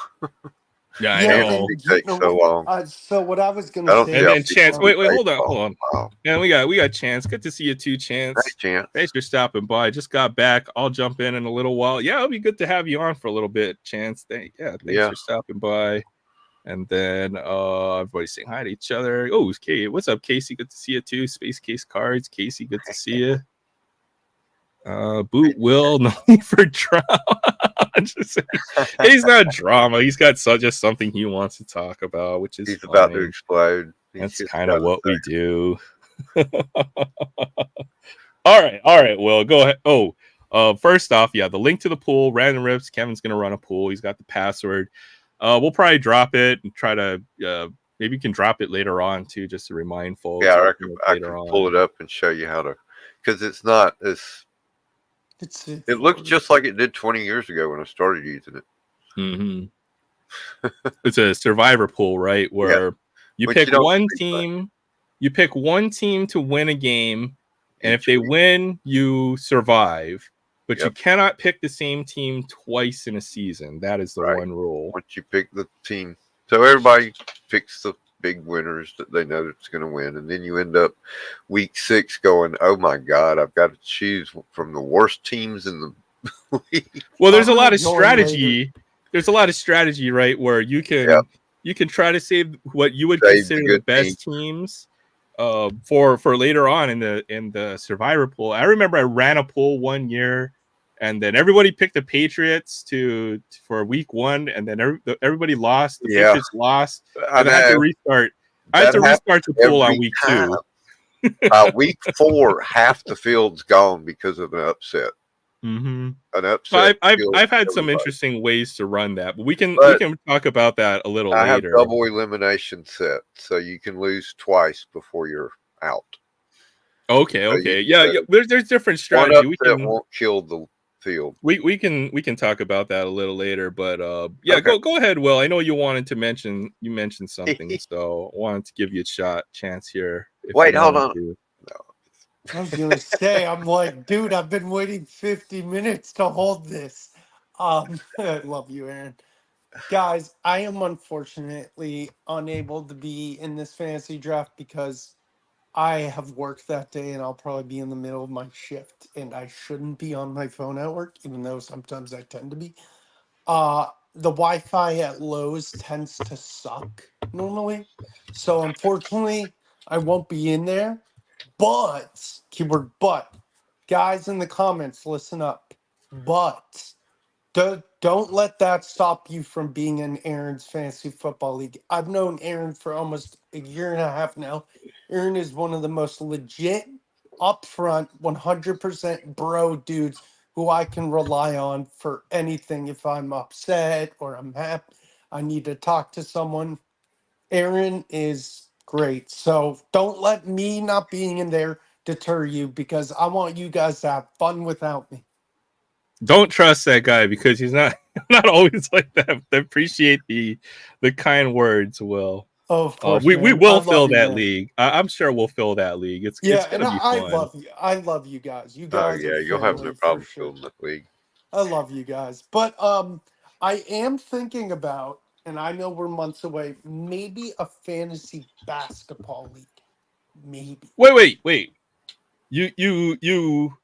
Yeah, I know. It takes so long. So what I was gonna say, and then Chance. Wait, hold on. Wow. Man, we got Chance. Good to see you too, Chance. Hey, Chance. Thanks for stopping by. Just got back. I'll jump in a little while. Yeah, it'll be good to have you on for a little bit, Chance. Thanks for stopping by. And then everybody's saying hi to each other. Oh, Kate. What's up, Casey? Good to see you too. Space Case Cards. Casey, good to see you. Boot Will, no need for drama. He's not drama. He's got just something he wants to talk about, which is he's about to explode. That's kind of what we do. All right. Will, go ahead. First off, the link to the pool, Random Rips. Kevin's gonna run a pool. He's got the password. We'll probably drop it and try to maybe you can drop it later on too, just to remind folks. Yeah, I can pull it up and show you how to, because it's not as. It looks just like it did 20 years ago when I started using it. Mm-hmm. It's a survivor pool, right? Where you pick one team. You pick one team to win a game, and if they win, you survive. But you cannot pick the same team twice in a season. That is the one rule. Once you pick the team, so everybody picks the big winners that they know that's going to win, and then you end up week 6 going, oh my God, I've got to choose from the worst teams in the league. Well, there's a lot of strategy. There's a lot of strategy, right, where you can try to save what you would consider the best teams for later on in the survivor pool. I remember I ran a pool one year, and then everybody picked the Patriots for week 1, and then everybody lost. The Patriots lost, and I had to restart. I had to restart the pool on week 2. By week 4, half the field's gone because of an upset. Mm-hmm. An So upset. I've had some everybody. interesting ways to run that, but we can But talk about that a little I have later. double elimination set, so you can lose twice before you're out. Okay, So okay, yeah. There's different one strategy. upset won't kill the field. We can talk about that a little later, but yeah, Okay. go ahead, Will. I know you mentioned something, so I wanted to give you a chance here. If Wait, you hold wanted on. to. I was gonna say, I'm like, dude, I've been waiting 50 minutes to hold this. I love you, Aaron. Guys, I am unfortunately unable to be in this fantasy draft because I have work that day and I'll probably be in the middle of my shift and I shouldn't be on my phone at work, even though sometimes I tend to be. The Wi-Fi at Lowe's tends to suck normally. So unfortunately, I won't be in there. But, keyword but, guys in the comments, listen up. But don't let that stop you from being in Aaron's fantasy football league. I've known Aaron for almost a year and a half now. Aaron is one of the most legit, upfront, 100% bro dudes who I can rely on for anything. If I'm upset or I'm happy, I need to talk to someone. Aaron is great. So don't let me not being in there deter you because I want you guys to have fun without me. Don't trust that guy because he's not not always like that. I appreciate the kind words, Will. Oh, of course, We man. I will love fill you, that man. league. I'm sure we'll fill that league. It's Yeah, and gonna be I fun. love you. I love you guys. You Oh guys are yeah, you'll have no family for problem sure. filling that league. I love you guys. But I am thinking about, and I know we're months away, maybe a fantasy basketball league. Maybe. Wait. You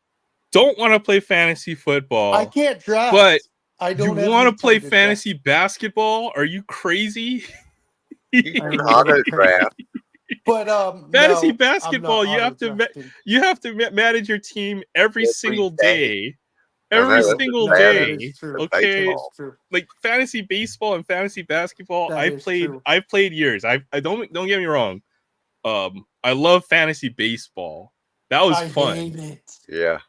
don't want to play fantasy I football, can't but draft. I you don't have want the to play time to draft. fantasy basketball? Are you crazy? You I can really am auto crazy. draft. But Fantasy no, I'm not basketball, auto drafting. you have to manage your team every Every single day. day. I know Every that's as single No, bad that as is day. true. That Okay. is baseball. true. Like fantasy baseball and fantasy basketball, That is true. I've played years. I don't get me wrong. I love fantasy baseball. That was I fun. hate it. Yeah.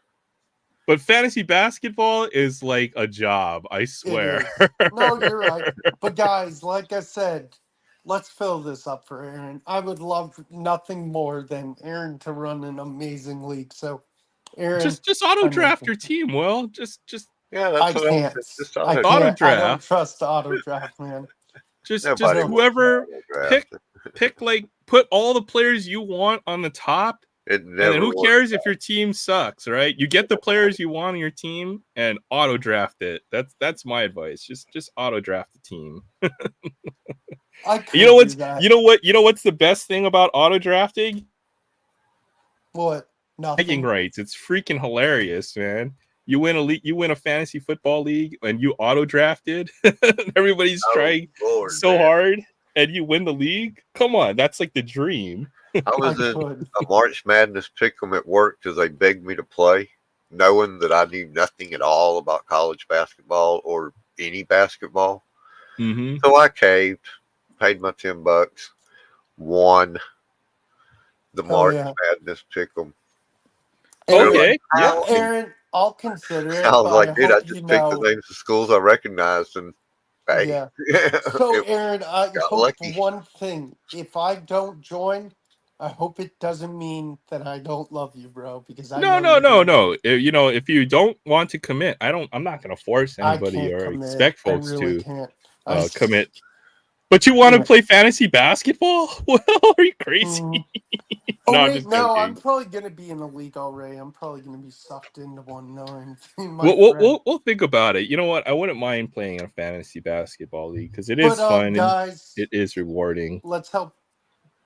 But fantasy basketball is like a job, I It swear. is. No, you're right. But guys, like I said, let's fill this up for Aaron. I would love nothing more than Aaron to run an amazing league. So, Aaron, just auto I'm draft making. your team. Well, just Yeah, I that's what I can't. said. Just I auto auto can't. draft. I don't draft. trust auto draft, man. Nobody Just No. wants to whoever auto draft. pick like put all the players you want on the top. It And then never who works. cares if your team sucks, right? You get the players you want on your team and auto draft it. That's my advice. Just auto draft the team. I You know could do what's that. you know what's the best thing about auto drafting? What? Bragging Nothing. rights. It's freaking hilarious, man. You win a fantasy football league and you auto drafted. Everybody's Oh, trying Lord, so man. hard and you win the league. Come on, that's like the dream. I I was in could. a March Madness pick'em at work because they begged me to play, knowing that I knew nothing at all about college basketball or any basketball. Mm-hmm. So I caved, paid my $10, won the Oh March yeah. Madness pick'em. They're Aaron. like, Okay. Yeah. how? Aaron, I'll consider I it, was but I like, dude, I hope you just picked the know. names of schools I recognized, and hey, Yeah. So, it Aaron, I got hope lucky. one thing. If I don't join, I hope it doesn't mean that I don't love you, bro, because I know you do. No. You know, if you don't want to commit, I'm not going to force I anybody can't or commit. expect I folks really to can't. commit. But you want to Yeah. play fantasy basketball? Well, are you crazy? Mhm. No, Oh, I'm wait, just no, I'm joking. probably going to be in a league already. I'm probably going to be sucked into one knowing my We'll, friend. we'll think about it. You know what? I wouldn't mind playing in a fantasy basketball league because it But, is fun and guys, it is rewarding. let's help.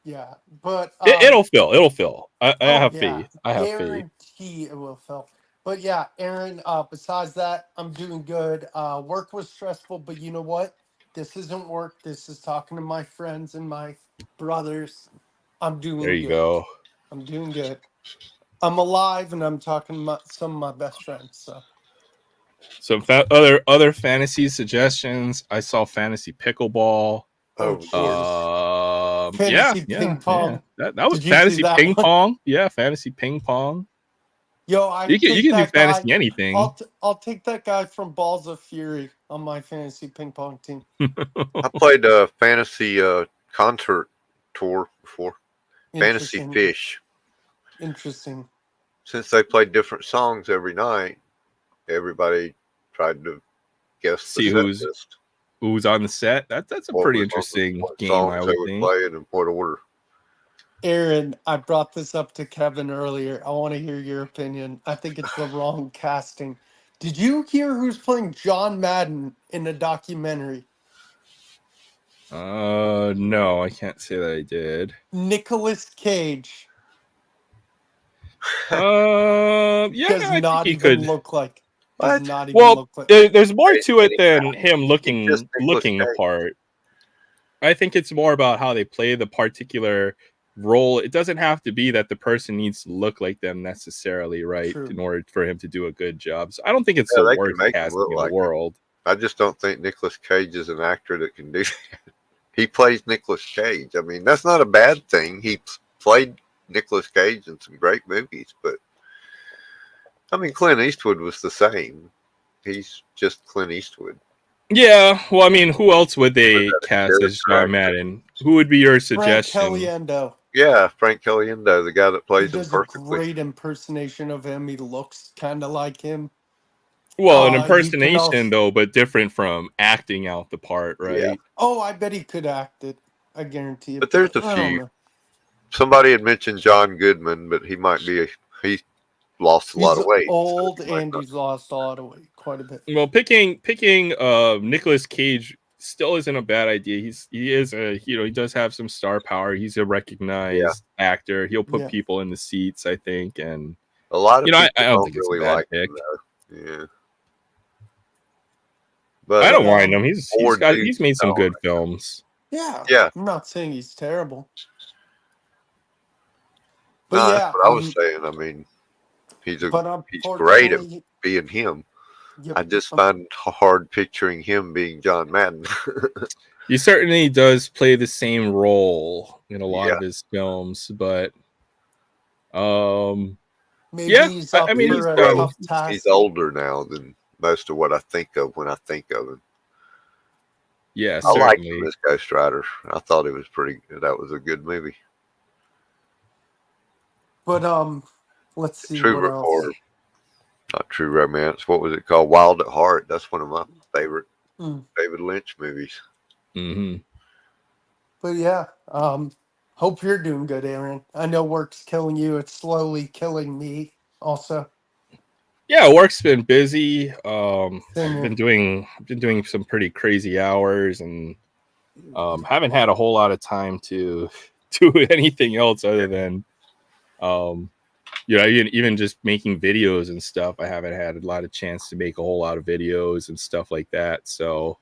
Yeah. But, It'll fill. It'll fill. I oh have yeah, faith. I have faith. guarantee it will fill. But yeah, Aaron. Besides that, I'm doing good. Work was stressful, but you know what? This isn't work. This is talking to my friends and my brothers. I'm There doing you good. go. I'm doing good. I'm alive, and I'm talking to some of my best friends. So Some other fantasy suggestions. I saw fantasy pickleball. oh Oh jeez. Lord, Fantasy ping pong. That was Did you see fantasy that ping one? pong. Yeah, fantasy ping pong. Yo, I You take can do that guy. fantasy anything. I'll take that guy from Balls of Fury on my fantasy ping pong team. I played a fantasy concert tour before. Fantasy Interesting. Fish. Interesting. Since they played different songs every night, everybody tried to guess the See set who's list. on the set. That's a What pretty was on interesting what game, I songs they would would think. play and in what order. Aaron, I brought this up to Kevin earlier. I want to hear your opinion. I think it's the wrong casting. Did you hear who's playing John Madden in the documentary? No, I can't say that I did. Nicolas Cage Yeah, does I think not he even could. look like. What? Does not even Well, look like. there's more to it Any than him He's just looking Nicolas Cage. the part. I think it's more about how they play the particular role. It doesn't have to be that the person needs to look like them necessarily, right, True. in order for him to do a good job. So I don't think it's Yeah, the they can worst make him casting look in like the it. world. I just don't think Nicolas Cage is an actor that can do that. He plays Nicolas Cage. I mean, that's not a bad thing. He played Nicolas Cage in some great movies, but I mean, Clint Eastwood was the same. He's just Clint Eastwood. Yeah, well, I mean, who else would they that cast as character John Madden? Who would be your Frank suggestion? Caliendo. Yeah, Frank Caliendo, the guy that He plays him does a perfectly. great impersonation of him. He looks kind of like him. Well, an You can impersonation also. though, but different from acting out the part, right? Yeah. Oh, I bet he could act it. I guarantee it. But there's a I don't few. know. Somebody had mentioned John Goodman, but he lost a lot He's of weight. old So he might and not. he's lost a lot of weight, quite a bit. Well, picking Nicolas Cage still isn't a bad idea. He is he does have some star power. He's a recognized actor. He'll put Yeah. people in the seats, I think, and A lot of people I don't don't think it's a really bad like pick. him, though. Yeah. But I don't mind him. He's dudes made some don't. good films. Yeah. Yeah. I'm not saying he's terrible. But No, yeah, that's what I was saying. I mean, he's great at unfortunately, being him. yep, I just find it hard picturing him being John Madden. He certainly does play the same role in a lot Yeah. of his films, but maybe yeah, he's up I mean, for he's a got, tough task. He's older now than most of what I think of when I think of him. yeah, I liked certainly. him as Ghost Rider. I thought it was pretty good. That was a good movie. But let's see True what else. Not True Romance. What was it called? Wild at Heart. That's one of my favorite Mm. David Lynch movies. Mm-hmm. But yeah, hope you're doing good, Aaron. I know work's killing you. It's slowly killing me also. Yeah, work's been busy. Same I've here. been doing some pretty crazy hours, and haven't had a whole lot of time to do anything else other than even just making videos and stuff. I haven't had a lot of chance to make a whole lot of videos and stuff like that. So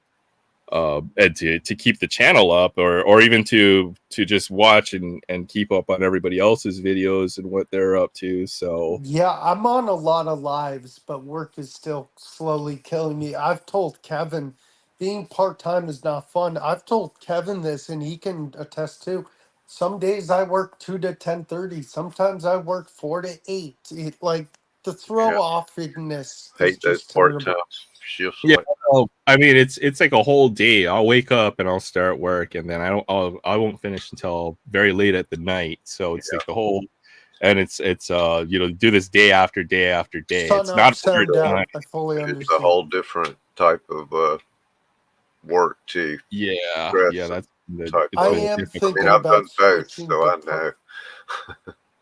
and to keep the channel up, or even to just watch and keep up on everybody else's videos and what they're up to. So Yeah, I'm on a lot of lives, but work is still slowly killing me. I've told Kevin being part time is not fun. I've told Kevin this, and he can attest too. Some days I work 2 to 10:30. Sometimes I work 4 to 8. It like the throw Yeah. offness is Hate those just part terrible. time shifts yeah, like that. well, I mean it's like a whole day. I'll wake up and I'll start work, and then I won't finish until very late at the night. So it's like the whole, and it's do this day after day after day. Sun It's up, not sun down. overtime. I fully It's a understand. whole different type of work too. Yeah, Stress yeah, that's type it's I a of- am difficult. I mean, thinking I've done about both, switching so I know.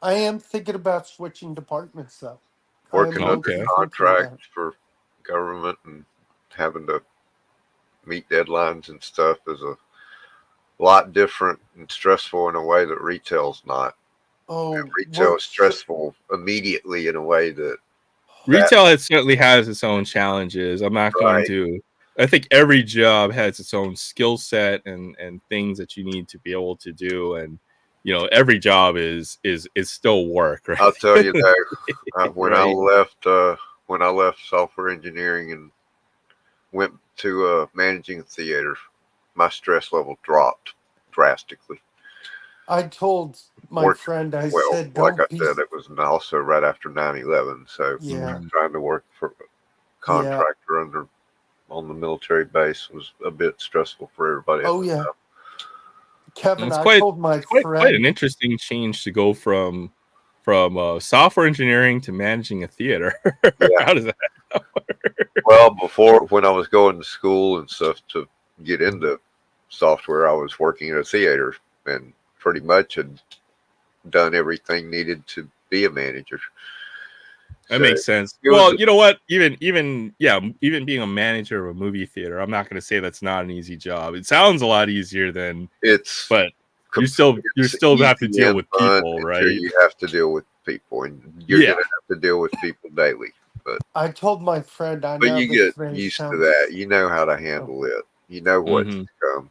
I am thinking about switching departments though. I Working am under Okay. thinking about contract for government and having to meet deadlines and stuff is a lot different and stressful in a way that retail's not. Oh, Retail work is stressful immediately in a way that Retail certainly has its own challenges. I'm not going Right. to. I think every job has its own skill set and things that you need to be able to do, and every job is still work, right? I'll tell you though, when I left software engineering and went to managing a theater, my stress level dropped drastically. I told my Work friend, I well, said, like I don't be. said, it was also right after 9/11, so Yeah, trying to work for a yeah. contractor on the military base was a bit stressful for everybody at Oh, the yeah. time. Kevin, It's I quite told my it's quite an friend, interesting change to go from software engineering to managing a theater. Yeah. How does that? Well, before when I was going to school and stuff to get into software, I was working at a theater and pretty much had done everything needed to be a manager. That So makes sense. it was Well, you know what? Even being a manager of a movie theater, I'm not going to say that's not an easy job. It sounds a lot easier than, it's but you it's still have to easy deal and with fun people, until right? you have to deal with people, and you're Yeah. gonna have to deal with people daily. But I told my friend, I but know you this get may used to that. sound. You know how to Oh, handle it. You know what's Hmm. to come.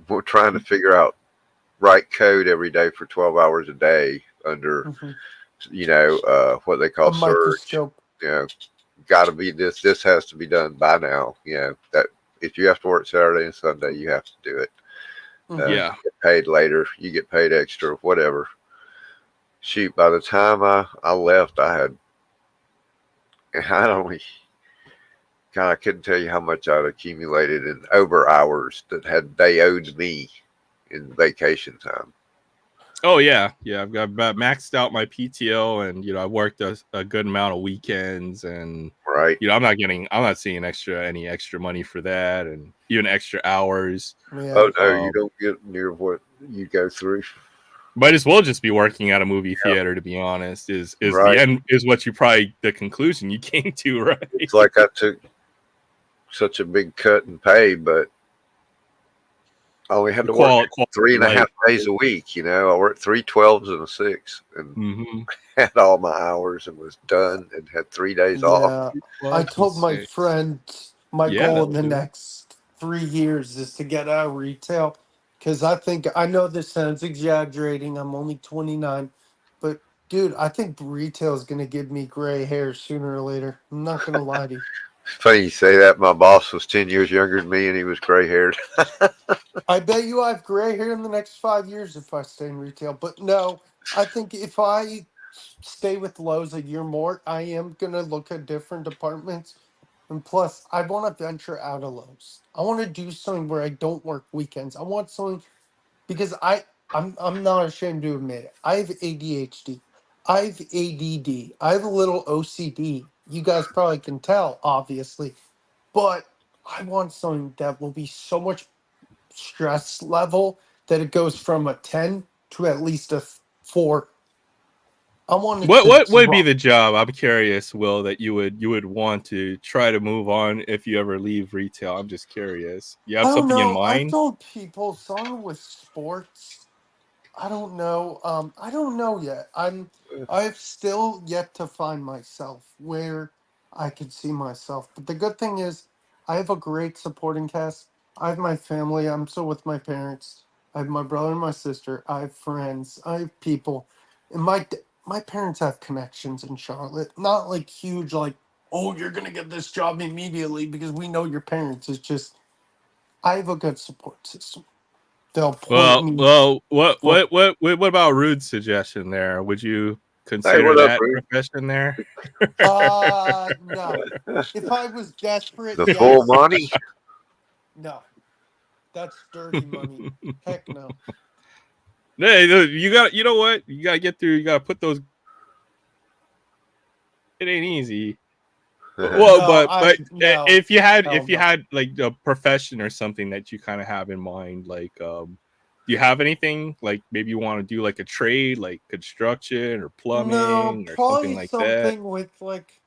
We're trying to figure out write code every day for 12 hours a day under mhm. what they A call surge. microscope. You know, got to be this has to be done by now. That if you have to work Saturday and Sunday, you have to do it. Hmm. Yeah. You get paid later, you get paid extra, whatever. Shoot, by the time I left, I only God, I couldn't tell you how much I'd accumulated in over hours that had they owed me in vacation time. Oh yeah. I've got about maxed out my PTO, and I worked a good amount of weekends, and Right? I'm not seeing any extra money for that, and even extra hours. Yeah. Oh no, you Um, don't get near what you go through. might as well just be working at a movie theater, to be honest. Is the Right? end is what you probably the conclusion you came to, It's right? like I took such a big cut in pay, but I only had The to work quality three of and a half life. days a week. I worked 3 12s and a 6, and Mm-hmm. had all my hours and was done, and had 3 days off. Yeah. I 12 and told my 6. friend my Yeah, goal in that'll the do it. next 3 years is to get out of retail. Because I know this sounds exaggerating. I'm only 29. But dude, I think retail is going to give me gray hair sooner or later. I'm not going to lie to you. Funny you say that. My boss was 10 years younger than me, and he was gray haired. I bet you I have gray hair in the next 5 years if I stay in retail. But no, I think if I stay with Lowe's a year more, I am gonna look at different departments. And plus, I want to venture out of Lowe's. I want to do something where I don't work weekends. I want something because I'm not ashamed to admit it. I have ADHD. I have ADD. I have a little OCD. You guys probably can tell, obviously, but I want something that will be so much stress level that it goes from a 10 to at least a 4. I want it to What would be drop. the job? I'm curious, Will, that you would want to try to move on if you ever leave retail. I'm just curious. You I have don't something in know. I've mind? told people something with sports. I don't know. I don't know yet. I've still yet to find myself where I could see myself. But the good thing is I have a great supporting cast. I have my family. I'm still with my parents. I have my brother and my sister. I have friends. I have people. And my parents have connections in Charlotte. Not like huge like, oh, you're gonna get this job immediately because we know your parents. It's just I have a good support system. They'll point Well, me well, what for what what what about Rude's suggestion there? Would you Hey, consider what up, that Ruth? profession there? No. If I was desperate, The full yes. Monty? No. That's dirty money. Heck no. Hey, you know what? You gotta get through. You gotta put those. It ain't easy. Well, No, but no. if you had Hell no. like a profession or something that you kind of have in mind, like do you have anything like maybe you want to do like a trade, like construction or No, plumbing or something probably like that? something with like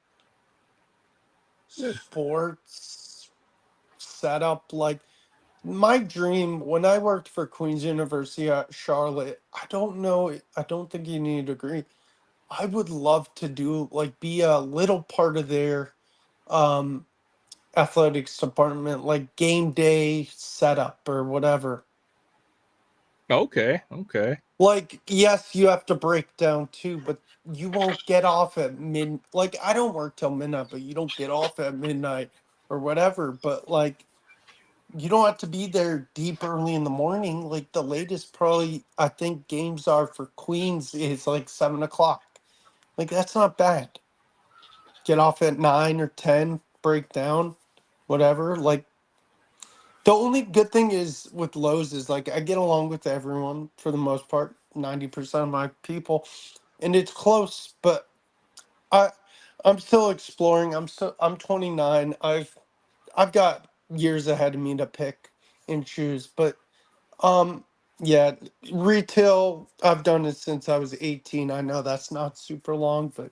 sports setup. Like my dream when I worked for Queen's University at Charlotte, I don't know, I don't think you need a degree. I would love to do like be a little part of their um athletics department, like game day setup or whatever. Okay. Like, yes, you have to break down too, but you won't get off at like I don't work till midnight, but you don't get off at midnight or whatever. But like you don't have to be there deep early in the morning. Like the latest probably I think games are for Queens is like 7 o'clock. Like that's not bad. Get off at 9 or 10, break down, whatever. Like the only good thing is with Lowe's is like I get along with everyone for the most part, 90% of my people, and it's close. But I I'm still exploring. I'm 29. I've got years ahead of me to pick and choose. But um yeah, retail I've done it since I was 18. I know that's not super long, but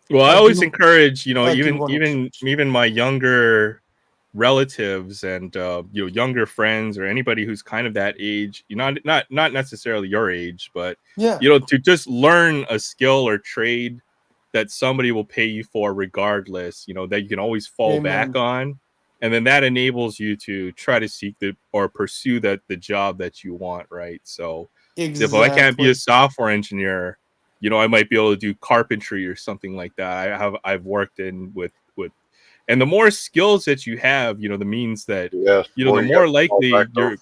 Well, I I always do encourage, I do even want to change. my younger relatives and younger friends or anybody who's kind of that age, not necessarily your age, but Yeah. to just learn a skill or trade that somebody will pay you for regardless, that you can always fall back Amen. on. And then that enables you to try to seek or pursue the job that you want, right? So if I can't be a Exactly. software engineer, I might be able to do carpentry or something like that. I've worked in with and the more skills that you have, the means that, Yes, the boy, you got more to fall back likely on.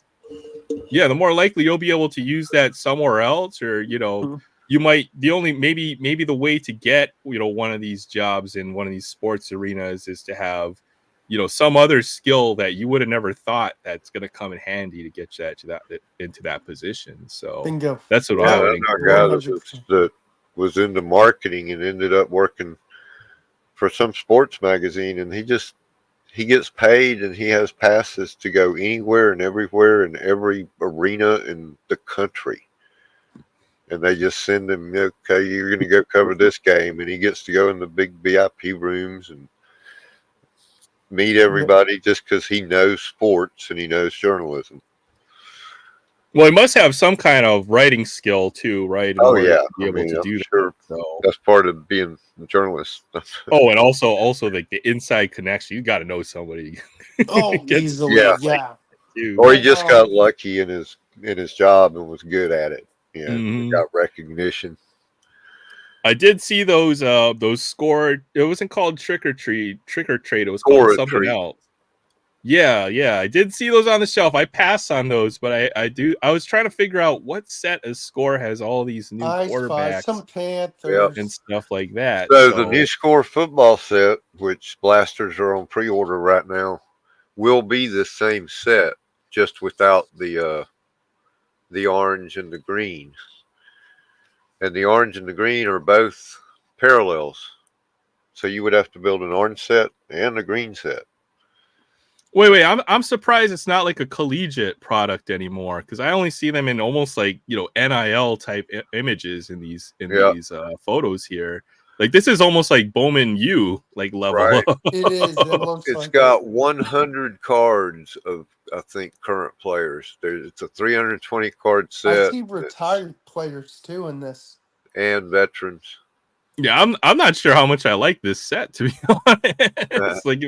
the more likely you'll be able to use that somewhere else, or, Mhm. you might, the only, maybe the way to get, one of these jobs in one of these sports arenas is to have, some other skill that you would have never thought that's going to come in handy to get you into that position. So Bingo. that's what Yeah, I No, would I know a guy encourage. 100%. that was into marketing and ended up working for some sports magazine, and he gets paid and he has passes to go anywhere and everywhere in every arena in the country. And they just send him, okay, you're going to go cover this game, and he gets to go in the big VIP rooms and meet Yeah. everybody just because he knows sports and he knows journalism. Well, he must have some kind of writing skill too, right, in Oh order yeah, to be I able mean, to I'm do that. sure So, that's part of being a journalist. oh, and also like the inside connection. You got to know somebody Oh, gets easily. Yeah, like Yeah. or too. he just got lucky in his job and was good at it. Yeah, he Hmm. got recognition. I did see those scored. It wasn't called trick or trade. It was called Or a something treat. else. Yeah, yeah. I did see those on the shelf. I passed on those, but I was trying to figure out what set of score has all these new I Spy, quarterbacks some Yeah. and Panthers. stuff like that. So the new So, score football set, which blasters are on pre-order right now, will be the same set, just without the orange and the green. And the orange and the green are both parallels. So you would have to build an orange set and a green set. wait. I'm surprised it's not like a collegiate product anymore, because I only see them in almost like, NIL type images in these Yeah, photos here. Like this is almost like Bowman U like level right. up. It is. It looks It's like it. got 100 cards of, I think, current players. It's a 320 card I set. see It's retired players too in this. and veterans. Yeah, I'm not sure how much I like this set, to be Uh, honest. Like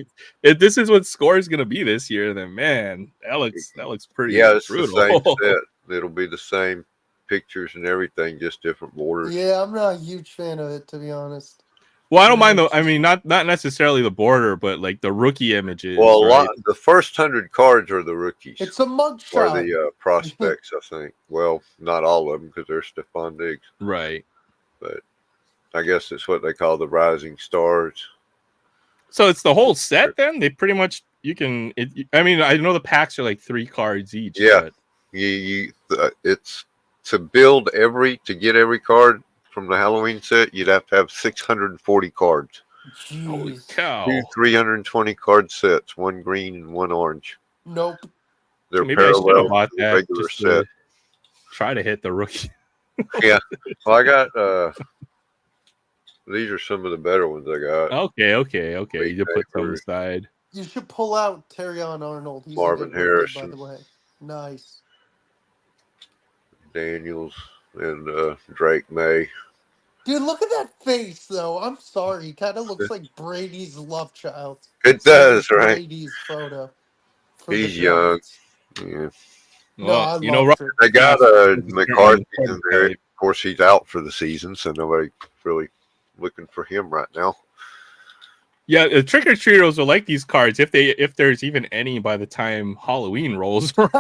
if this is what score is gonna be this year, then man, that looks yeah, pretty it's the brutal. same set. It'll be the same pictures and everything, just different borders. Yeah, I'm not a huge fan of it to be honest. Well, I don't Very mind I interesting. mean, not necessarily the border, but like the rookie Well, images, right? the first 100 cards are the rookies It's a or mugshot. the prospects, I think. Well, not all of them because there's Stephon Diggs, Right. but I guess it's what they call the rising stars. So it's the whole set then? They pretty much I mean, I know the packs are like 3 cards each, Yeah, but it's to get every card from the Halloween set. You'd have to have 640 cards. holy Jeez. Two cow. 320 card sets, one green and one orange. Nope. They're Maybe I should have parallel bought to the that regular just to set. try to hit the rookie. Yeah. Well, I got these are some of the better ones I got. Okay. Lee You put some Neighbors, aside. You should pull out Terrion Arnold. He's a Marvin good rookie, by Harrison, the way. Nice. Daniels, and Drake May. Dude, look at that face, though. I'm sorry. He kind of looks like Brady's love child. It This is does, right? Brady's photo for the He's young. Giants. Yeah. No, Well, I Robert loved it. They got Kraft is certainly McCarthy a in there. Of prototype. course, he's out for the season, so nobody really looking for him right now. Yeah, the trick or treaters will like these cards if there's even any by the time Halloween rolls around.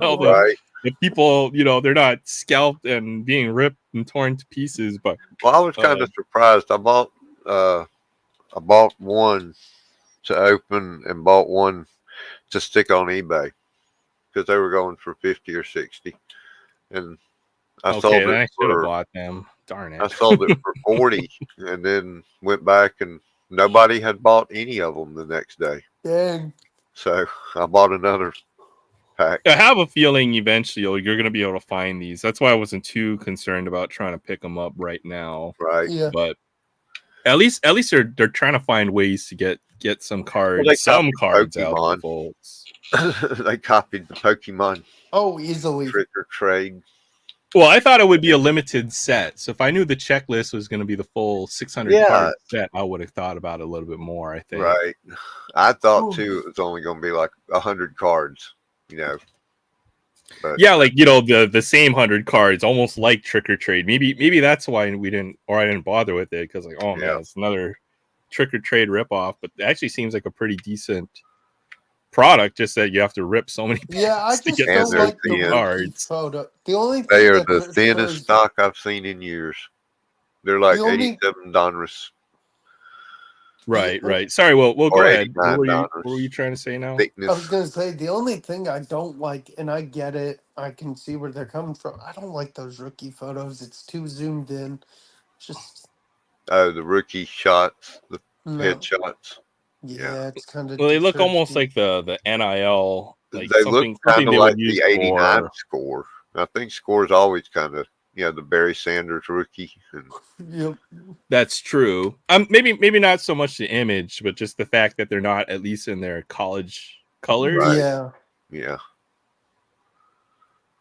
Right. The people, they're not scalped and being ripped and torn to pieces. But Well, I was kind of surprised. I bought one to open and bought one to stick on eBay because they were going for 50 or 60, and I sold then it I should have for bought them. Darn it! I sold it for 40, and then went back and nobody had bought any of them the next day. Dang. So I bought another pack. I have a feeling eventually you're going to be able to find these. That's why I wasn't too concerned about trying to pick them up right now. Right. Yeah. But at least they're trying to find ways to get some cards, they some copied cards out to Pokemon. folks. They copied the Pokemon Oh, easily. trick or trade. Well, I thought it would be a limited set. So if I knew the checklist was going to be the full 600 card set, I would have thought about it a little bit more, I think. Right. I thought Ooh. too it was only going to be like 100 cards, But Yeah, like the same 100 cards, almost like Trick or Trade. Maybe that's why I didn't bother with it, because like, oh man, it's another Trick or Trade ripoff. But it actually seems like a pretty decent product, just that you have to rip so many Yeah, I packs to just get don't they're like the thin. rookie cards. photo. The only they thing are that the Christopher's- thinnest stock I've seen in years. They're like The only- 87 Donruss. Right. Sorry, well go ahead. What $89. were you trying to say now? Thickness. I was gonna say the only thing I don't like, and I get it, I can see where they're coming from. I don't like those rookie photos. It's too zoomed in. Just Oh, the rookie shots, the no. headshots. Yeah, it's kind of. Well, they look almost like the NIL, like They something look kind of they like would use the 89 for. score. I think score is always kind of, the Barry Sanders rookie. And Yep. That's true. Maybe not so much the image, but just the fact that they're not at least in their college colors. Right. Yeah. yeah.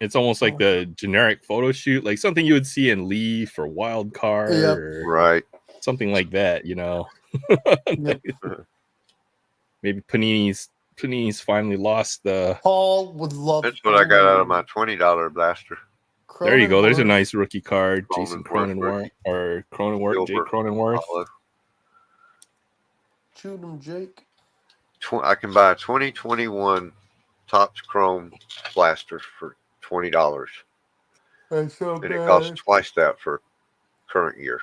It's almost like the generic photo shoot, like something you would see in Leaf or Wild Card or Right. something like that, Yep. Maybe Panini's finally lost the. Paul would love. That's what I got out of my $20 blaster. There you go. There's a Cronenworth. nice rookie card, Jason Cronenworth Cronenworth, Jake Cronenworth. Olive. Shoot him, Jake. I can buy a 2021 Topps Chrome blaster for $20, That's so and bad. it costs twice that for current year.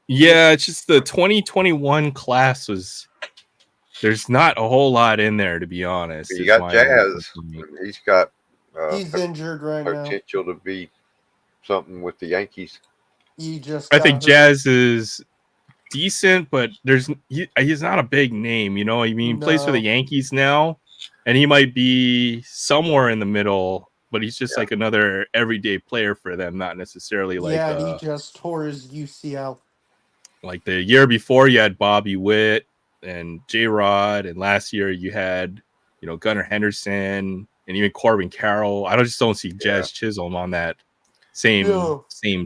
Yeah, it's just the 2021 class was. There's not a whole lot in there, to be honest. You got Jazz. And he's got He's injured right now. potential to be something with the Yankees. He just. I got think hurt. Jazz is decent, but he's not a big name. I mean, he plays for the No. Yankees now, and he might be somewhere in the middle, but he's just like another everyday player for them, not necessarily like. Yeah, he just tore his UCL. Like the year before, you had Bobby Witt and J-Rod, and last year you had, Gunnar Henderson and even Corbin Carroll. I just don't see Jazz Chisholm on that same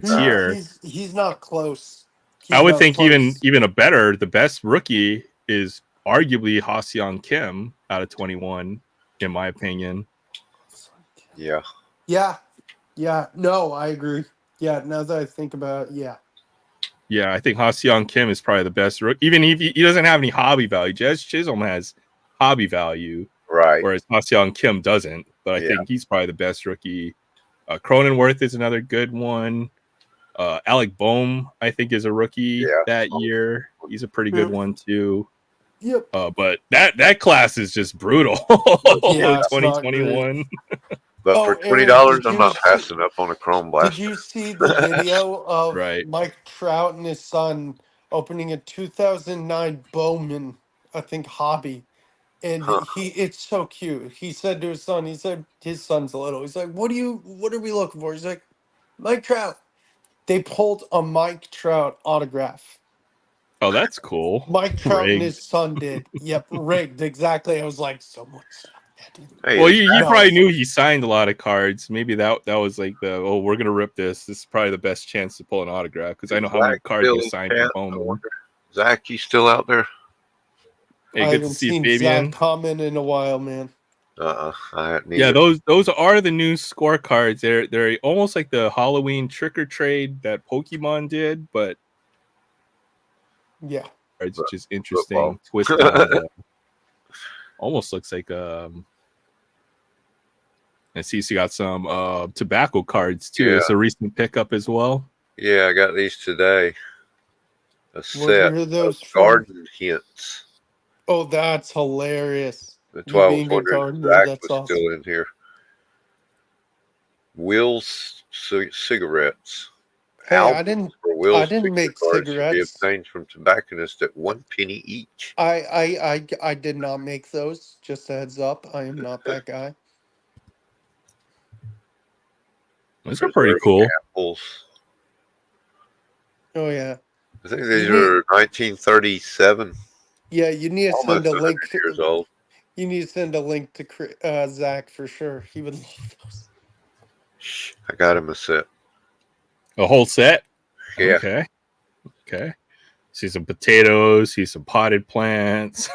tier. He's not close. I would think even the best rookie is arguably Ha-Seong Kim out of 21, in my opinion. Yeah. Yeah. No, I agree. Yeah, now that I think about it, Yeah, I think Ha-Seong Kim is probably the best rookie. Even if he doesn't have any hobby value. Jazz Chisholm has hobby value, Right. whereas Ha-Seong Kim doesn't. But I think he's probably the best rookie. Cronenworth is another good one. Alec Boehm, I think, is a rookie that year. He's a pretty good one too. Yep. But that class is just brutal. Yeah, 2021. But for $20, I'm not passing up on a Chrome Did blaster. you see the video of Right. Mike Trout and his son opening a 2009 Bowman, I think, hobby? And it's so cute. He said to his son, his son's little. He's like, what are we looking for? He's like, Mike Trout. They pulled a Mike Trout autograph. Oh, that's cool. Mike Trout and Rigged. his son did. Yep, rigged. Exactly. I was like, someone signed that, dude. Hey, Well, you No. probably knew he signed a lot of cards. Maybe that was like we're gonna rip this. This is probably the best chance to pull an autograph, because I know how many cards you signed for Bowman. Zach, you still out there? Hey, I good to haven't see you, seen Fabian. Zach comment in a while, man. I hadn't Yeah, either. those are the new scorecards. They're almost like the Halloween trick or trade that Pokemon did, but Yeah. cards, which is Football. interesting. Twist on the almost looks like I see you got some tobacco cards too. Yeah. It's a recent pickup as well. Yeah, I got these today. A What set are of those from? garden hints. Oh, that's hilarious. That's You why I was being a wondering if gardener, Zach that's was awesome. still in here. Will's cigarettes. Hey, I Albums didn't for Will's cigar make cards should be cigarettes. obtained from tobacconists at 1 penny each. I did not make those. Just a heads up. I am not that guy. Those are pretty Preserving cool. apples. Oh yeah. I think these You need, are 1937. yeah, you need to Almost send a 100 link years to old. you need to send a link to Zach for sure. He would love those. Shh, I got him a set. A whole set. Yeah. Okay. See some potatoes. See some potted plants.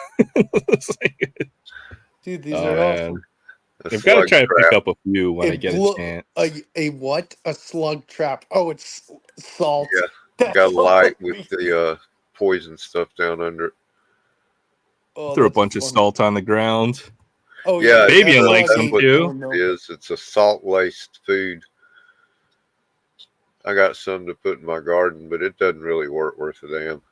Dude, these Oh are man, awesome. I've got to try to pick trap. up a few when I get a chance. A what? A slug trap. Oh, it's salt. Yeah. That's Got a light with hilarious. the poison stuff down under it. Oh, Threw a that's bunch of funny. salt on the ground. Oh Yeah, Fabian that's likes why I them hate too. corn milk. It is. It's a salt-laced food. I got some to put in my garden, but it doesn't really work worth a damn.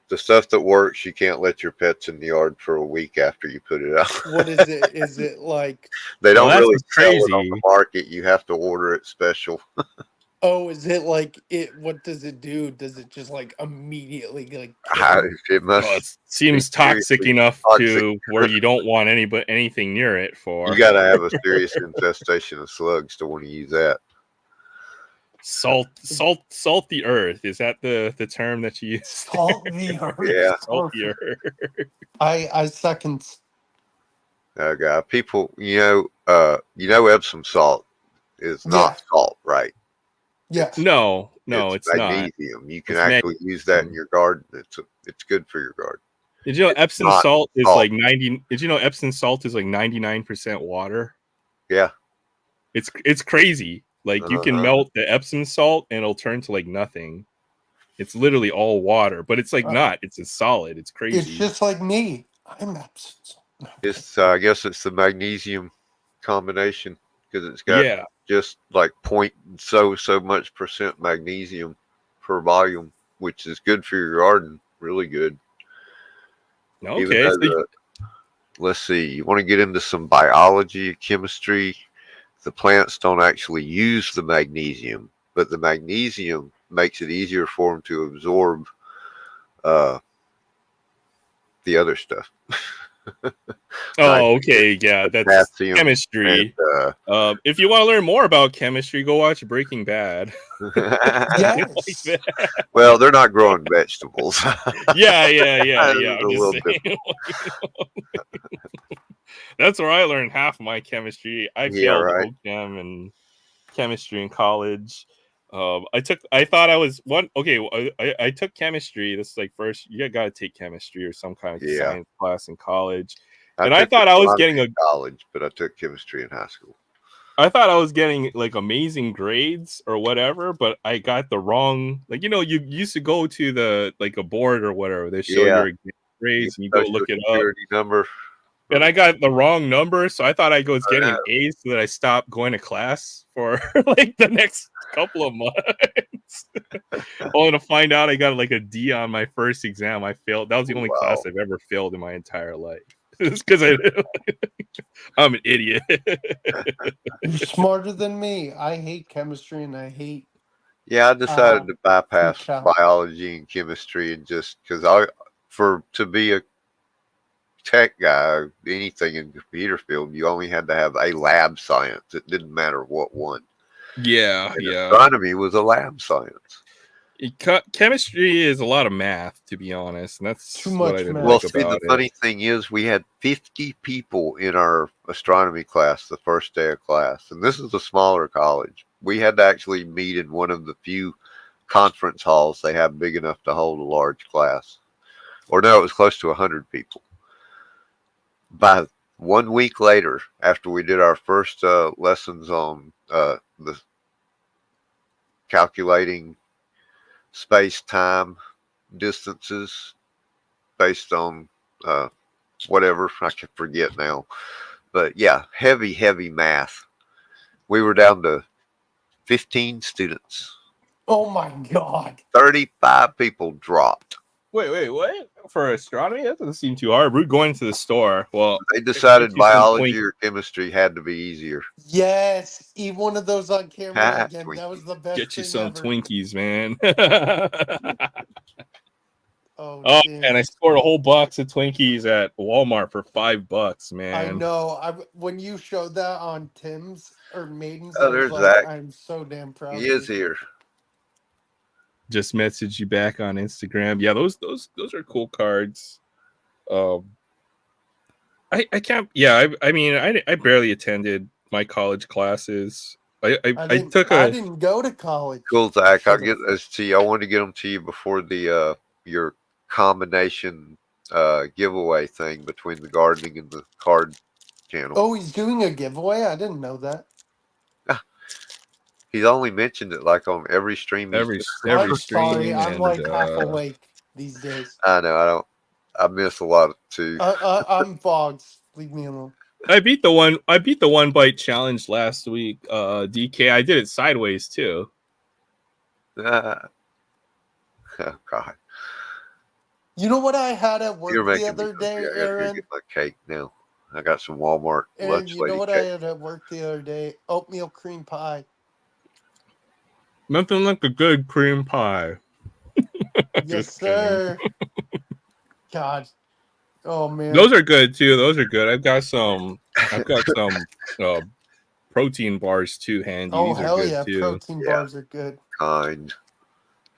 The stuff that works, you can't let your pets in the yard for a week after you put it out. What is it? Is it like? They Well, don't that's really what's sell it on crazy. the market. You have to order it special. Oh, is it like it? What does it do? Does it just like immediately like kill 'em? It must. Well, it seems be toxic seriously enough toxic. to where you don't want anything near it for. You got to have a serious infestation of slugs to want to use that. Salt the earth. Is that the term that you use? Salt the earth. Yeah. Salt the earth. I second. God, people, Epsom salt is not salt, right? Yes. No, It's it's not. magnesium. You can It's actually use that in magnesium. your garden. It's good for your garden. Did you know It's Epsom not salt is salt. like 90? Did you know Epsom salt is like 99% water? Yeah. It's crazy. Like you can melt the Epsom salt and it'll turn to like nothing. It's literally all water, but it's like not. It's a solid. It's crazy. It's just like me. I'm absent. It's I guess it's the magnesium combination because it's got just like so much percent magnesium per volume, which is good for your garden. Really good. Okay. Let's see. You want to get into some biology, chemistry. The plants don't actually use the magnesium, but the magnesium makes it easier for them to absorb the other stuff. Oh, okay. Yeah, that's chemistry. And, if you want to learn more about chemistry, go watch Breaking Bad. Yes. Well, they're not growing vegetables. Yeah. I'm just saying. That's where I learned half of my chemistry. I failed chem and chemistry in college. I thought I was one. Okay, I took chemistry. This is like first you got to take chemistry or some kind of science class in college. And I thought I was getting a college, but I took chemistry in high school. I thought I was getting like amazing grades or whatever, but I got the wrong. Like you used to go to the like a board or whatever. They show your grades and you go look it up. Number. And I got the wrong number, so I thought I was getting an A, so that I stopped going to class for like the next couple of months. Only to find out I got like a D on my first exam. I failed. That was the only class I've ever failed in my entire life. It's because I'm an idiot. You're smarter than me. I hate chemistry and I hate. Yeah, I decided to bypass biology and chemistry and just because to be a tech guy, anything in the computer field, you only had to have a lab science. It didn't matter what one. Yeah. Astronomy was a lab science. Chemistry is a lot of math, to be honest, and that's too much what I didn't Well, like see, about the funny thing is, we had 50 people in our astronomy class the first day of class, and this is a smaller college. We had to actually meet in one of the few conference halls they have big enough to hold a large class. Or no, it was close to 100 people. By 1 week later, after we did our first lessons on the calculating space-time distances based on whatever. I can forget now. But yeah, heavy math. We were down to 15 students. Oh my God. 35 people dropped. Wait, what? For astronomy? That doesn't seem too hard. We're going to the store. Well, They get decided you some biology or chemistry had to be easier. Yes, eat one of those on camera again. Twinkies. That was the best get you thing some ever. Twinkies, man. Oh, Oh damn. man, I scored a whole box of Twinkies at Walmart for $5, man. I know. When you showed that on Tim's or Maiden's, Oh, I was there's like, Zach. I'm so damn proud He of is you. here. Just messaged you back on Instagram. Yeah, those are cool cards. I can't. Yeah, I mean, I barely attended my college classes. I took I a didn't go to college. Cool, I Zach. I'll should've. get those to you. I wanted to get them to you before the your combination giveaway thing between the gardening and the card channel. Oh, he's doing a giveaway? I didn't know that. He's only mentioned it like on every stream. every I'm stream, sorry. I'm and like half awake these days. I know. I don't. I miss a lot too. I'm Fogs. Leave me alone. I beat the one bite challenge last week. DK, I did it sideways too. Oh God, You know what I had at work you're the making me other hungry. day, I gotta go Aaron? get my cake now. I got some Walmart Aaron, lunch you know lady what I cake. had at work the other day? Oatmeal cream pie. Nothing like a good cream pie. Yes, Just kidding. sir. God. Oh man. Those are good too. Those are good. I've got some uh, protein bars too handy. Oh These are hell good yeah, too. protein Yeah. bars are good. Kind.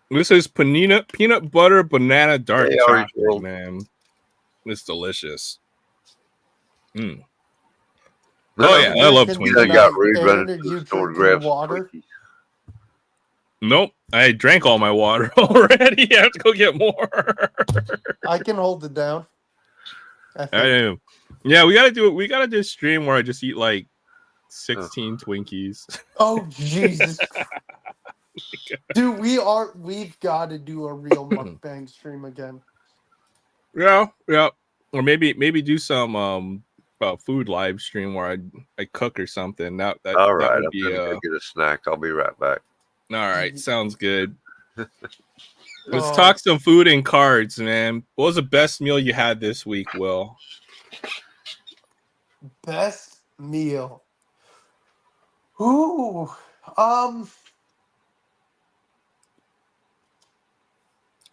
This is peanut butter banana dark Hey, Orange chocolate, World. man. It's delicious. Mm. No, Oh yeah, I love Drinking You Twinkies. done got tonight. rude Aaron, running are to the you store to drinking grab some water? Twinkies. Nope, I drank all my water already. I have to go get more. I can hold it down. I I think. know. Yeah, we gotta do it. We gotta do a stream where I just eat like 16 Twinkies. Oh Jesus. Dude, we've got to do a real mukbang stream again. Yeah. Or maybe do some food live stream where I cook or something. That All right, would I'm be gonna go get a snack. I'll be right back. all right. Sounds good. Let's Oh, talk some food and cards, man. What was the best meal you had this week, Will? best meal. Ooh.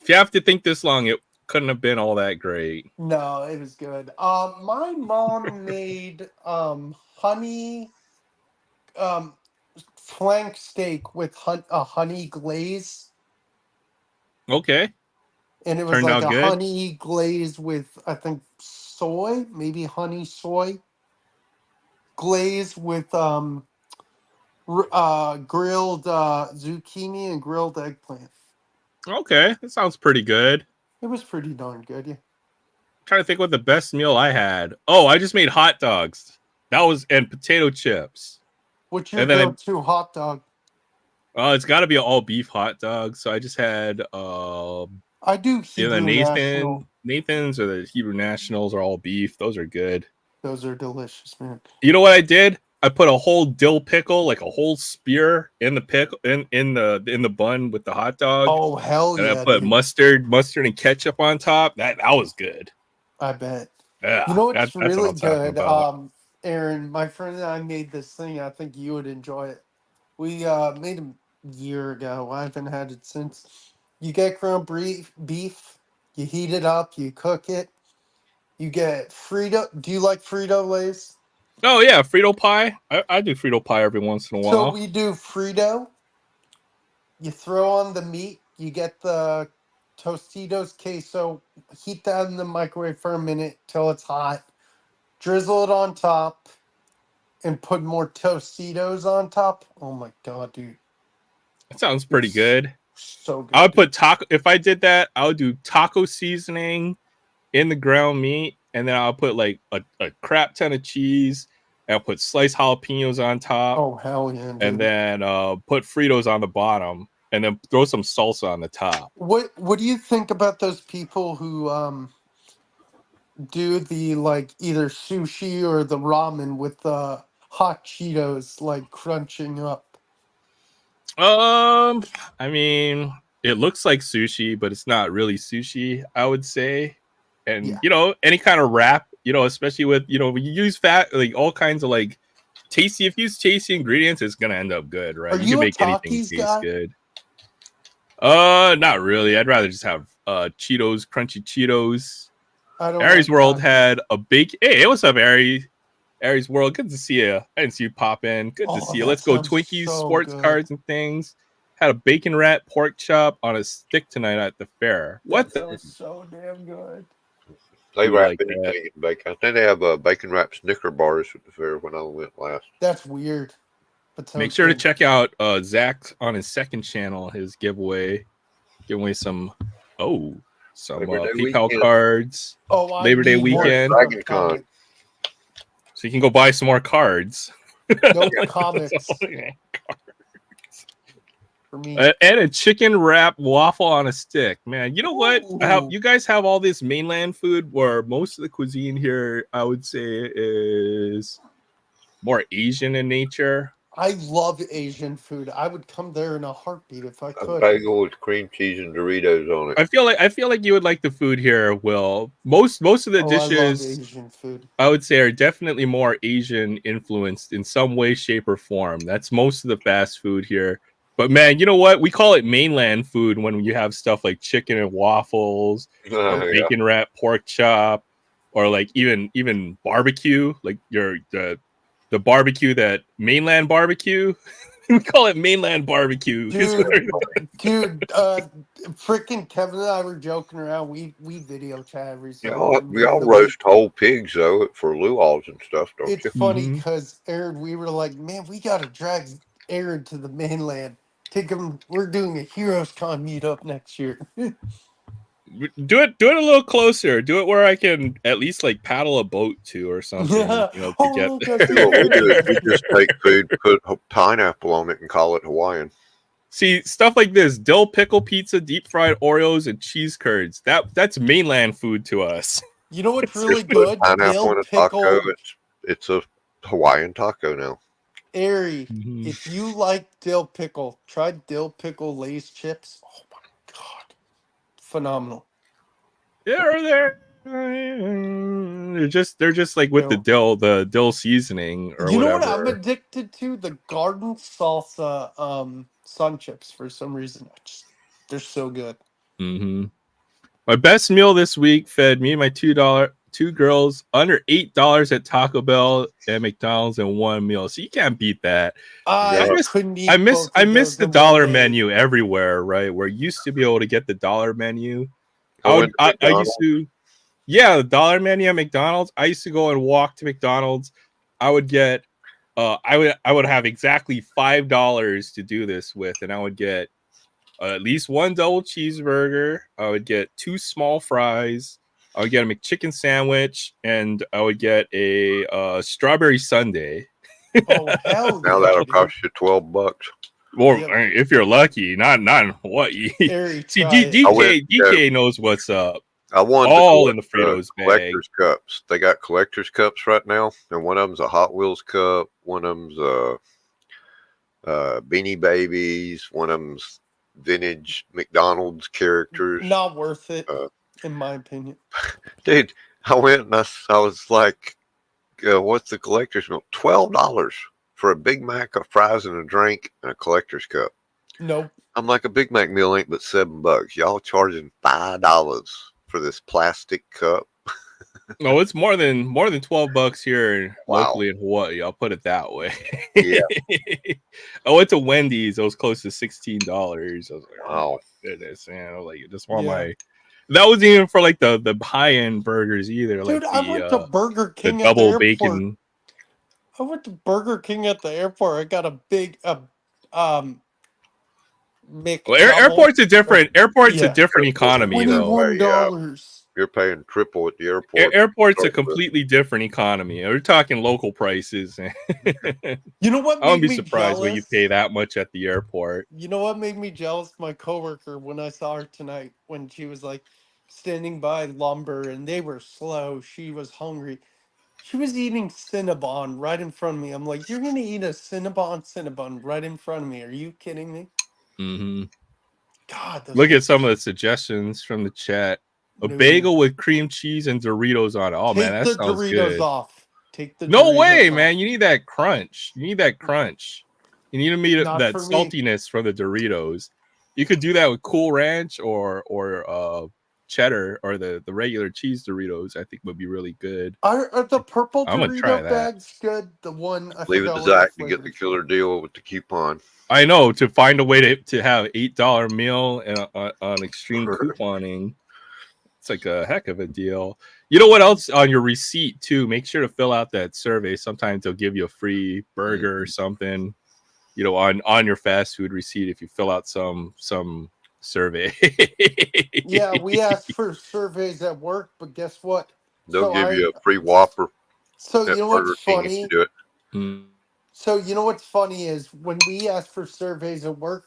If you have to think this long, it couldn't have been all that great. No, it was good. My mom made honey flank steak with a honey glaze, Okay. and it was Turned like out a good. honey glaze with I think soy, maybe honey soy glaze with grilled zucchini and grilled eggplant. Okay. That sounds pretty good. It was pretty darn good. Yeah. Trying to think what the best meal I had. Oh, I just made hot dogs. That was and potato chips. What's your And then go-to hot dog? it's got to be an all beef hot dog. So I just had I do either Hebrew National. Nathan's or the Hebrew Nationals are all beef. Those are good. Those are delicious, man. You know what I did? I put a whole dill pickle, like a whole spear, in the pickle in the bun with the hot dog, Oh hell and I yeah, put dude. mustard and ketchup on top. That was good. I bet. Yeah, You know what's that's what really I'm talking good? about. Aaron, my friend and I made this thing. I think you would enjoy it. We made it a year ago. I haven't had it since. You get ground beef, you heat it up, you cook it. You get Frito. Do you like Frito Lays? Oh yeah, Frito pie. I do Frito pie every once in a So while. we do Frito. You throw on the meat. You get the Tostitos queso. Heat that in the microwave for a minute till it's hot. Drizzle it on top, and put more Tostitos on top. Oh my god, dude! That sounds pretty good. So good. I would put taco. If I did that, I would do taco seasoning in the ground meat, and then I'll put like a crap ton of cheese. And I'll put sliced jalapenos on top, Oh hell yeah, dude. and then put Fritos on the bottom, and then throw some salsa on the top. What do you think about those people who do the like either sushi or the ramen with the hot Cheetos like crunching up? I mean, it looks like sushi, but it's not really sushi, I would say. And Yeah. any kind of wrap, especially with when you use fat, like all kinds of like tasty. If you use tasty ingredients, it's gonna end up good, right? Are You can you a make anything Takis taste guy? good. Not really. I'd rather just have Cheetos, crunchy Cheetos. I don't Aries like World Takis. had a big. Hey, what's up, Aries? Aries World, good to see you. I didn't see you pop in. Good to Oh, see you. that Let's go sounds Twinkies, so sports good. cards, and things. Had a bacon wrap pork chop on a stick tonight at the fair. That What the? sounds so damn good. They Do wrap like that? anything in bacon. I think they have bacon wrap Snicker bars at the fair when I went last. That's weird, but Make sounds sure to good. check out Zach on his second channel. His giveaway, giving away some Labor Day PayPal weekend. cards. Oh, I Labor Day need one weekend, from Dragon Con. comics. so you can go buy some more cards. No comics for me. And a chicken wrap waffle on a stick, man. You know what? Ooh. You guys have all this mainland food, where most of the cuisine here, I would say, is more Asian in nature. I love Asian food. I would come there in a heartbeat if I A could. bagel with cream cheese and Doritos on it. I feel like you would like the food here, Will. Most of the Oh, I love dishes, Asian food. I would say, are definitely more Asian influenced in some way, shape, or form. That's most of the fast food here. But man, you know what? We call it mainland food when you have stuff like chicken and waffles, or Yeah. bacon wrap pork chop, or like even barbecue, like the barbecue, that mainland barbecue. We call it mainland barbecue. Dude, freaking Kevin and I were joking around. We video chat every so often We during all the week. roast whole pigs though for luau's and stuff, don't It's you? funny Mhm. because Aaron, we were like, man, we gotta drag Aaron to the mainland. Take him. We're doing a Heroes Con meetup next year. Do it a little closer. Do it where I can at least like paddle a boat to or something, to Oh, get look, I there. see What we do is Aaron. we just take food, put a pineapple on it, and call it Hawaiian. See, stuff like this: dill pickle pizza, deep fried Oreos, and cheese curds. That's mainland food to us. You know what's really Just put good? pineapple Dill in a taco. pickle. It's a Hawaiian taco now. Airy. Mhm. If you like dill pickle, try dill pickle Lay's chips. Oh my god, phenomenal. They're they're just like with Yo. the dill seasoning or You know what I'm whatever. addicted to? The garden salsa sun chips for some reason. They're so good. Mm-hmm. My best meal this week fed me and my two girls under $8 at Taco Bell and McDonald's in one meal. So you can't beat that. I Yeah. couldn't eat both I of miss those the in one dollar day. menu everywhere, right? Where you used to be able to get the dollar menu. I went to I used McDonald's. to, yeah, the dollar menu at McDonald's. I used to go and walk to McDonald's. I would get I would have exactly $5 to do this with, and I would get at least one double cheeseburger. I would get two small fries. I would get a McChicken sandwich, and I would get a strawberry sundae. Oh hell Now yeah, that'll dude. cost you $12. Or Yep. if you're lucky, not in Hawaii. Airy, See, try it. DK knows what's up. I wanted All to in the collect Fritos bag. collector's cups. They got collector's cups right now, and one of them's a Hot Wheels cup. One of them's Beanie Babies. One of them's vintage McDonald's characters. Not worth it, Uh, in my opinion. Dude, I went and I was like, "What's the collector's milk? $12 for a Big Mac, a fries, and a drink, and a collector's cup." Nope. I'm like, a Big Mac meal ain't but $7. Y'all charging $5 for this plastic cup? No, it's more than $12 here Wow. locally in Hawaii. I'll put it that way. Yeah. I went to Wendy's. It was close to $16. I was like, oh Wow. my goodness, man! I was like, just want Yeah. my. That wasn't even for like the high end burgers either. Dude, Like I went to Burger the King at the double airport. bacon. I went to Burger King at the airport. I got a big McDouble. Well, airport's a different Yeah. economy though. $21. You're paying triple at the airport. Airport's a completely different economy. We're talking local prices. You know what I wouldn't made be me surprised when you jealous? pay that much at the airport. You know what made me jealous? My coworker when I saw her tonight when she was like, standing by lumber, and they were slow. She was hungry. She was eating Cinnabon right in front of me. I'm like, you're gonna eat a Cinnabon right in front of me? Are you kidding me? Mm-hmm. God, those Look at things some of the suggestions from the chat. A no. bagel with cream cheese and Doritos on it. Oh man, Take that the sounds Doritos good. off. Take the No Doritos way, off. man. You need that crunch. You need that crunch. You need to meet Not that for me. saltiness from the Doritos. You could do that with Cool Ranch or cheddar or the regular cheese Doritos. I think would be really good. Are the purple I'm gonna try Dorito that. bags good? The one I Leave it forgot to what the Zach to get flavor the is. killer deal with the coupon. I know, to find a way to have $8 meal and on extreme couponing. It's like a heck of a deal. You know what else on your receipt too? Make sure to fill out that survey. Sometimes they'll give you a free burger or something. You know, on your fast food receipt if you fill out some survey. Yeah, we asked for surveys at work, but guess what? They'll So give I you a free Whopper so at you know what's Burger King if you funny? do it. Mm. So you know what's funny is when we ask for surveys at work,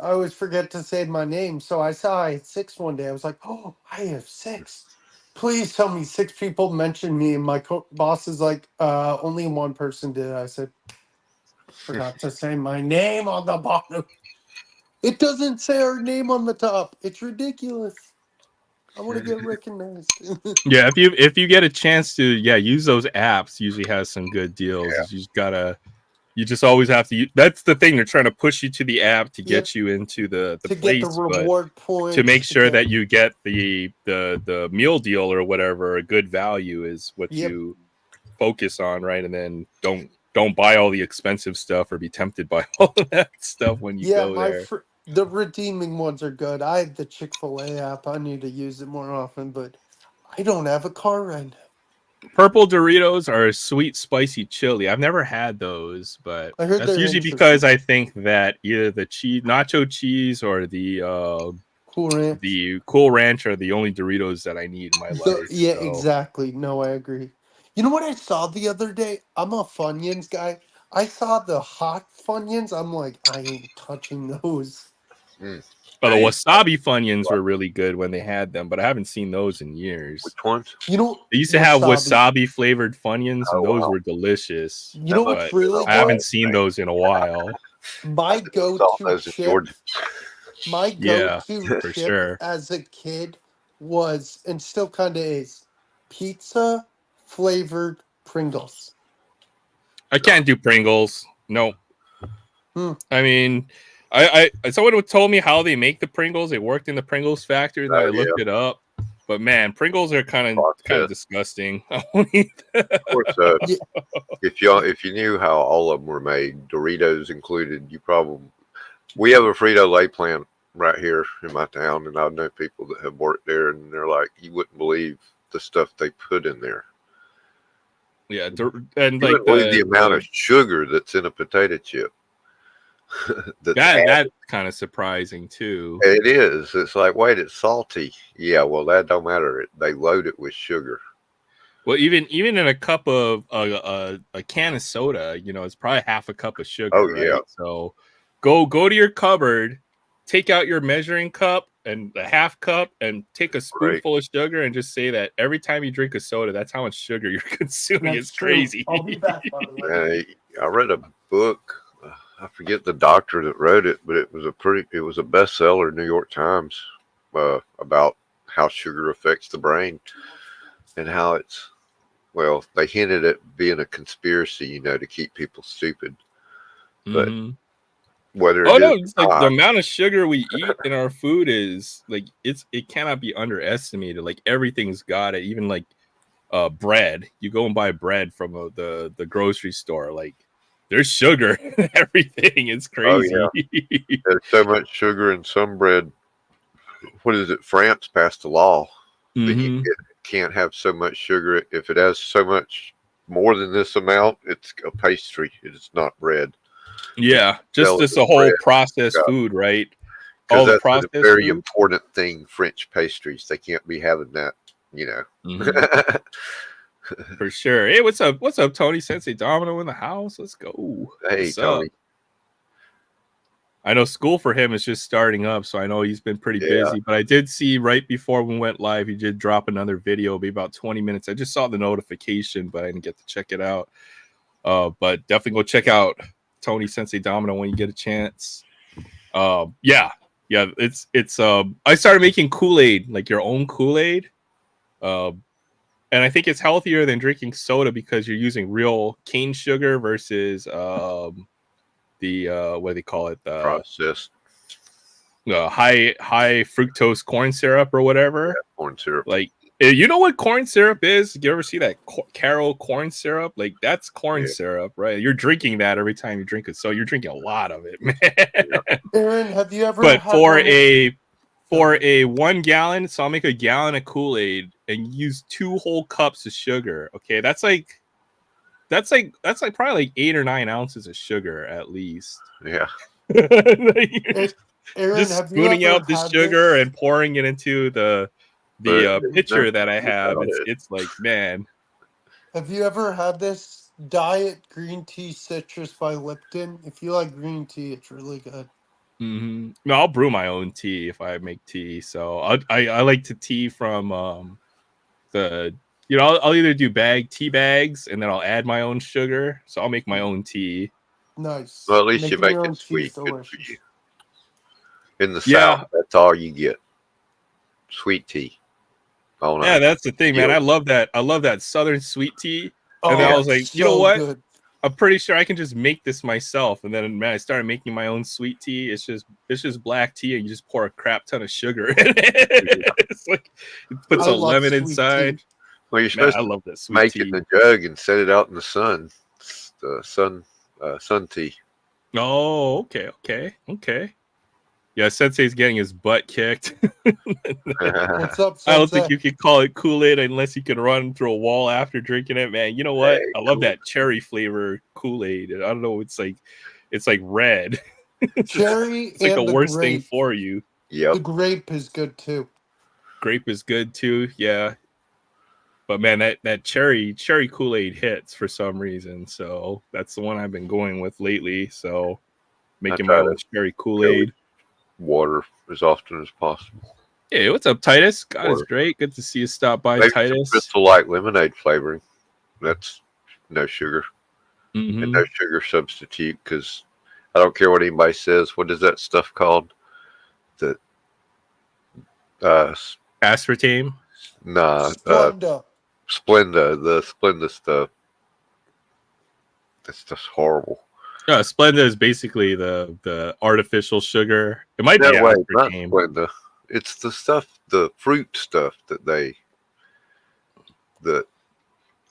I always forget to say my name. So I saw I had 6 one day. I was like, "Oh, I have 6. Please tell me 6 people mentioned me." And my boss is like, only one person did." I said, "Forgot to say my name on the bottom. It doesn't say our name on the top. It's ridiculous. I want to get recognized." Yeah, if you get a chance to use those apps, usually has some good deals. You just always have to that's the thing, they're trying to push you to the app to Yep. get you into the To get the place, but reward to make points. To sure get that you get the meal deal or whatever, a good value is what yep. you focus on, right? And then don't buy all the expensive stuff or be tempted by all of that stuff when you Yeah, go there. the redeeming ones are good. I have the Chick-fil-A app. I need to use it more often, but I don't have a car right now. Purple Doritos are sweet spicy chili. I've never had those, but I heard that's they're usually interesting. because I think that either the nacho cheese or Cool Ranch. the Cool Ranch are the only Doritos that I need in my life. Yeah, So exactly. No, I agree. You know what I saw the other day? I'm a Funyuns guy. I saw the hot Funyuns. I'm like, I ain't touching those. Mm. the Hey, wasabi Funyuns were really good when they had them, but I haven't seen those in years. which ones? You know, They used to have wasabi flavored Funyuns, and Oh those wow, were delicious. You that know must what's But have been really a I while haven't good? seen back. those in a while. I My never saw go-to those in chip, Georgia. my Yeah, go-to for chip sure. as a kid was, and still kind of is, pizza flavored Pringles. I can't do Pringles. No, Hmm. I mean, someone told me how they make the Pringles. They worked in the Pringles factory, and then I Oh yeah, looked it up. But man, Pringles are kind of process. disgusting. I won't eat Of course, Yeah, if you knew how all of them were made, Doritos included, you probably we have a Frito Lay plant right here in my town, and I know people that have worked there, and they're like, you wouldn't believe the stuff they put in there. Yeah, and You like wouldn't believe the amount the of sugar that's in a potato chip. That's that's kind of surprising too. it is. It's like, wait, it's salty. Yeah, well, that don't matter. They load it with sugar. Well, even in a cup of a can of soda, it's probably half a cup of Oh sugar, yeah, right? So go to your cupboard, take out your measuring cup and the half cup, and take a great. spoonful of sugar, and just say that every time you drink a soda, that's how much sugar you're consuming. that's It's true. crazy. I'll be back, by the way. I read a book. I forget the doctor that wrote it, but it was a bestseller, New York Times, about how sugar affects the brain and how it's well, they hinted at being a conspiracy, to keep people stupid. But hmm whether Oh it is no, or it's like the not, amount of sugar we eat in our food is like it cannot be underestimated. Like everything's got it. Even like bread. You go and buy bread from the grocery store. Like there's sugar in everything. It's oh yeah, crazy. there's so much sugar in some bread. What is it? France passed a law that hmm can't have so much sugar. If it has so much more than this amount, it's a pastry. It is not bread. They Yeah, just sell it this as a whole bread processed food, right? because All the that's a processed very food. important thing. French pastries, they can't be having that. You know. hmm For sure. Hey, what's up? What's up, Tony? Sensei Domino in the house. Let's go. Hey What's up? Tony, I know school for him is just starting up, so I know he's been pretty Yeah. busy. But I did see right before we went live, he did drop another video, be about 20 minutes. I just saw the notification, but I didn't get to check it out. But definitely go check out Tony Sensei Domino when you get a chance. Yeah, it's I started making Kool-Aid, like your own Kool-Aid. And I think it's healthier than drinking soda because you're using real cane sugar versus the what do they call it, Processed high fructose corn syrup or whatever. corn syrup. Like, you know what corn syrup is? You ever see that Caro corn syrup? Like, that's corn syrup, right? You're drinking that every time you drink it, so you're drinking a lot of it, man. Yeah. Aaron, have you ever? But had for a 1 gallon, so I'll make a gallon of Kool-Aid and use 2 whole cups of sugar. Okay, that's like probably like 8 or 9 ounces of sugar at least. Yeah. Aaron, just have you spooning ever out the had sugar this? and pouring it into the pitcher that I have. It's like, man. Have you ever had this diet green tea citrus by Lipton? If you like green tea, it's really good. Mm-hmm. No, I'll brew my own tea if I make tea. So I like to tea from the I'll either do tea bags and then I'll add my own sugar. So I'll make my own tea. Nice. Well, at least Making you make your own it tea sweet. is Good for delicious. you. In the South, that's all you get. Sweet tea. Oh, yeah, that's the thing, man. I love that Southern sweet tea. Oh, And then I was like, you know what? Good. I'm pretty sure I can just make this myself. And then, man, I started making my own sweet tea. It's just black tea, and you just pour a crap ton of sugar in it. It's like it puts a lemon inside. Tea. Well, you're supposed I love that to sweet make tea. it in a jug and set it out in the sun. The sun tea. Oh, okay. Yeah, Sensei's getting his butt kicked. What's up, Sensei? I don't think you could call it Kool-Aid unless you can run through a wall after drinking it, man. You know what? Hey, I love that cherry flavor Kool-Aid. I don't know. It's like red. Cherry it's like and the worst grape. thing for you. Yep. The grape is good too. Grape is good too. Yeah. But man, that cherry Kool-Aid hits for some reason. So that's the one I've been going with lately. So making my own cherry Kool-Aid. Water as often as possible. Hey, what's up, Titus? God, it's great. Good to see you stop by, Maybe Titus. Crystal Light lemonade flavoring. That's no sugar. Mm-hmm. And no sugar substitute, because I don't care what anybody says. What is that stuff called? The aspartame? Nah. Splenda. The Splenda stuff. That's just horrible. Splenda is basically the artificial sugar. It might be aspartame. Not aspartame. Splenda. It's the stuff, the fruit stuff that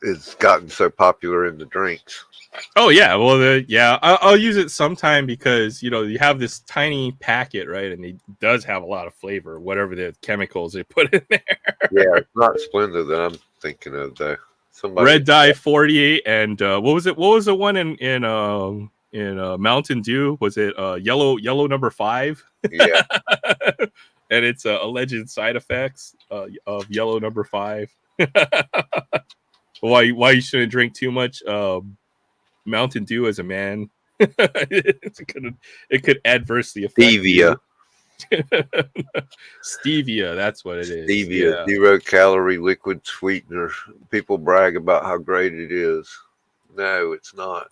is gotten so popular in the drinks. Oh yeah, well I'll use it sometime because you have this tiny packet, right, and it does have a lot of flavor, whatever the chemicals they put in there. Yeah, it's not Splenda that I'm thinking of though. Red Dye 48 and what was it? What was the one in Mountain Dew? Was it yellow number 5? Yeah. And it's alleged side effects of yellow number 5. Why you shouldn't drink too much Mountain Dew as a man. It could adversely affect Stevia. Stevia, that's what it is. Stevia, 0-calorie liquid sweetener. People brag about how great it is. No, it's not.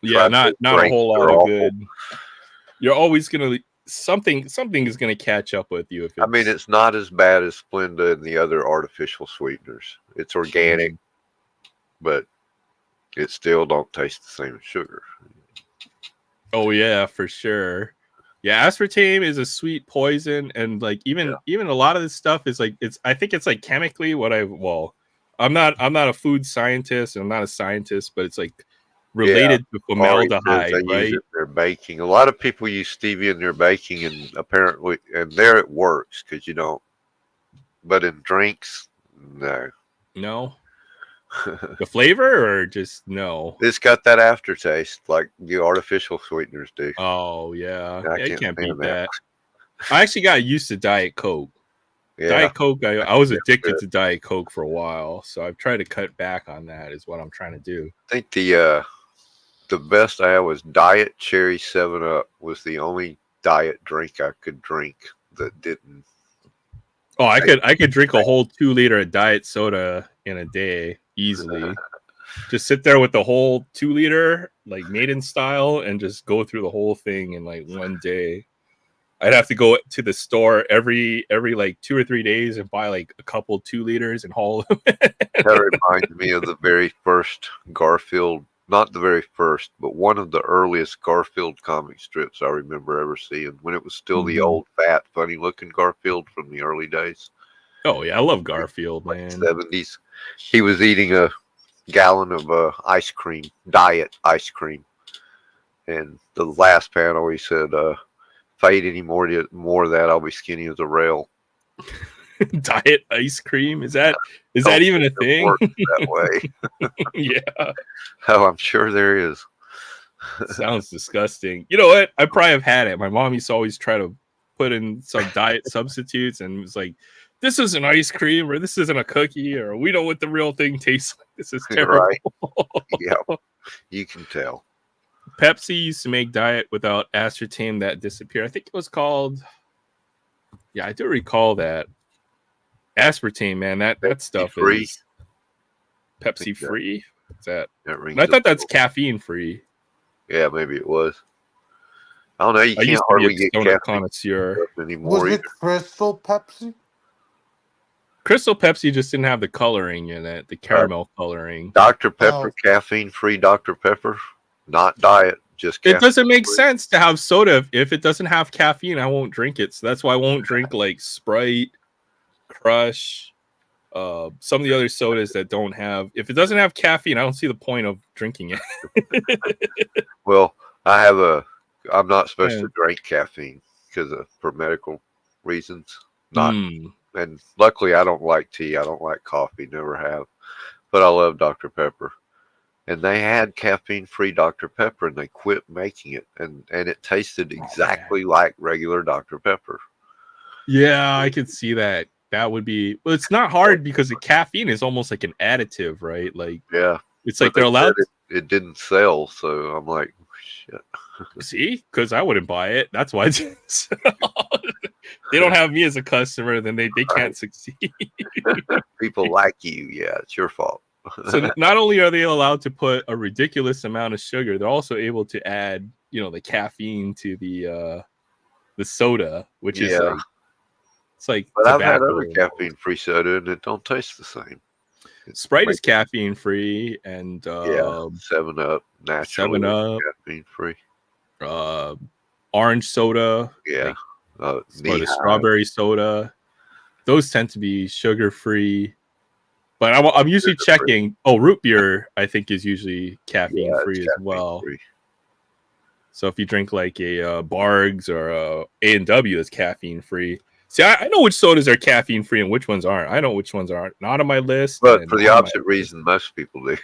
Yeah, not a whole lot of good. You're always gonna something is gonna catch up with you. I mean, it's not as bad as Splenda and the other artificial sweeteners. It's organic, but it still don't taste the same as sugar. Oh yeah, for sure. Yeah, aspartame is a sweet poison, and like even a lot of this stuff is like I think it's like chemically I'm not a food scientist and I'm not a scientist, but it's like related to formaldehyde, right? Use it in their baking. A lot of people use stevia in their baking, and apparently, there it works because you don't. But in drinks, no. No. The flavor or just no? It's got that aftertaste like the artificial sweeteners do. Oh yeah, you can't beat that. I actually got used to Diet Coke. Yeah. Diet Coke, I was addicted to Diet Coke for a while, so I've tried to cut back on that. Is what I'm trying to do. I think the best I had was Diet Cherry 7-Up. Was the only diet drink I could drink that didn't. Oh, I could drink a whole 2 liter of diet soda in a day easily. Just sit there with the whole 2 liter, like maiden style, and just go through the whole thing in like one day. I'd have to go to the store every like 2 or 3 days and buy like a couple 2 liters and haul them. That reminds me of the very first Garfield. Not the very first, but one of the earliest Garfield comic strips I remember ever seeing when it was still the Mhm. old, fat, funny-looking Garfield from the early days, Oh yeah, I love Garfield, like man. 70s. He was eating a gallon of ice cream, diet ice cream, and the last panel he said, "If I eat any more of that, I'll be skinny as a rail." Diet ice cream, is that Don't even a think it thing? works that way. Yeah, Oh, I'm sure there is. sounds disgusting. You know what? I probably have had it. My mom used to always try to put in some diet substitutes, and it was like, "This isn't ice cream, or this isn't a cookie, or we know what the real thing tastes like. This is terrible." Right? Yeah, you can tell. Pepsi used to make diet without aspartame that disappeared. I think it was called. Yeah, I do recall that aspartame. Man, that stuff Free. is Pepsi free. Is that? That rings And I a thought that's bell. caffeine free. Yeah, maybe it was. I don't know. You I can't used to be a hardly get donut caffeine connoisseur. anymore Was either. it Crystal Pepsi? Crystal Pepsi just didn't have the coloring in it, the caramel coloring. Dr. Pepper, Oh. caffeine-free Dr. Pepper, not diet, just It caffeine. doesn't make sense to have soda if it doesn't have caffeine. I won't drink it, so that's why I won't drink like Sprite, Crush, some of the other sodas that don't have. If it doesn't have caffeine, I don't see the point of drinking it. Well, I'm not supposed to drink caffeine for medical reasons. Not, and luckily I don't like tea. I don't like coffee. Never have. But I love Dr. Pepper. And they had caffeine-free Dr. Pepper, and they quit making it, and it tasted exactly like regular Dr. Pepper. Yeah, I could see that. That would be. Well, it's not hard because the caffeine is almost like an additive, right? Like, Yeah, it's like they're allowed. It didn't sell, so I'm like, shit. See, because I wouldn't buy it. That's why. They don't have me as a customer, then they can't succeed. People like you. Yeah, it's your fault. So not only are they allowed to put a ridiculous amount of sugar, they're also able to add, the caffeine to the soda, which is like, it's like But tobacco. I've had other caffeine-free soda, and it don't taste the same. Sprite is caffeine free, and 7-Up naturally 7-Up, caffeine free. Orange soda, Yeah, or the strawberry soda. Those tend to be sugar free. But I'm usually checking. Oh, root beer, I think, is usually caffeine free as well. So if you drink like a Bargs or a A&W, that's caffeine free. See, I know which sodas are caffeine free and which ones aren't. I know which ones aren't. Not on my list. But for the opposite reason, most people do.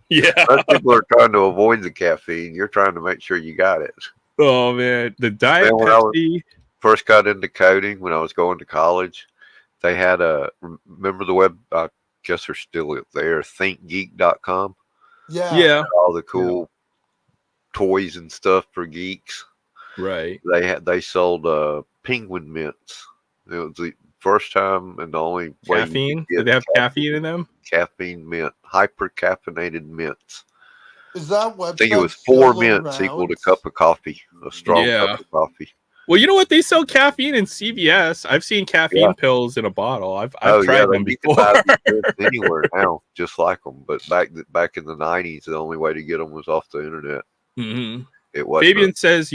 Yeah, most people are trying to avoid the caffeine. You're trying to make sure you got it. Oh man, the Diet when Pepsi. I first got into coding when I was going to college, they had remember the web, I guess they're still there, thinkgeek.com. Yeah. All the cool toys and stuff for geeks. Right. They sold penguin mints. It was the first time and the only way. Caffeine? Did they have caffeine in them? Caffeine mint, hyper caffeinated mints. Is that website? I think it was 4 mints equal to a cup of coffee, a strong cup of coffee. Well, you know what? They sell caffeine in CVS. I've seen caffeine pills in a bottle. I've tried them before. You can buy them anywhere now, just like them. But back in the 90s, the only way to get them was off the internet. Mm-hmm. It was. Fabian says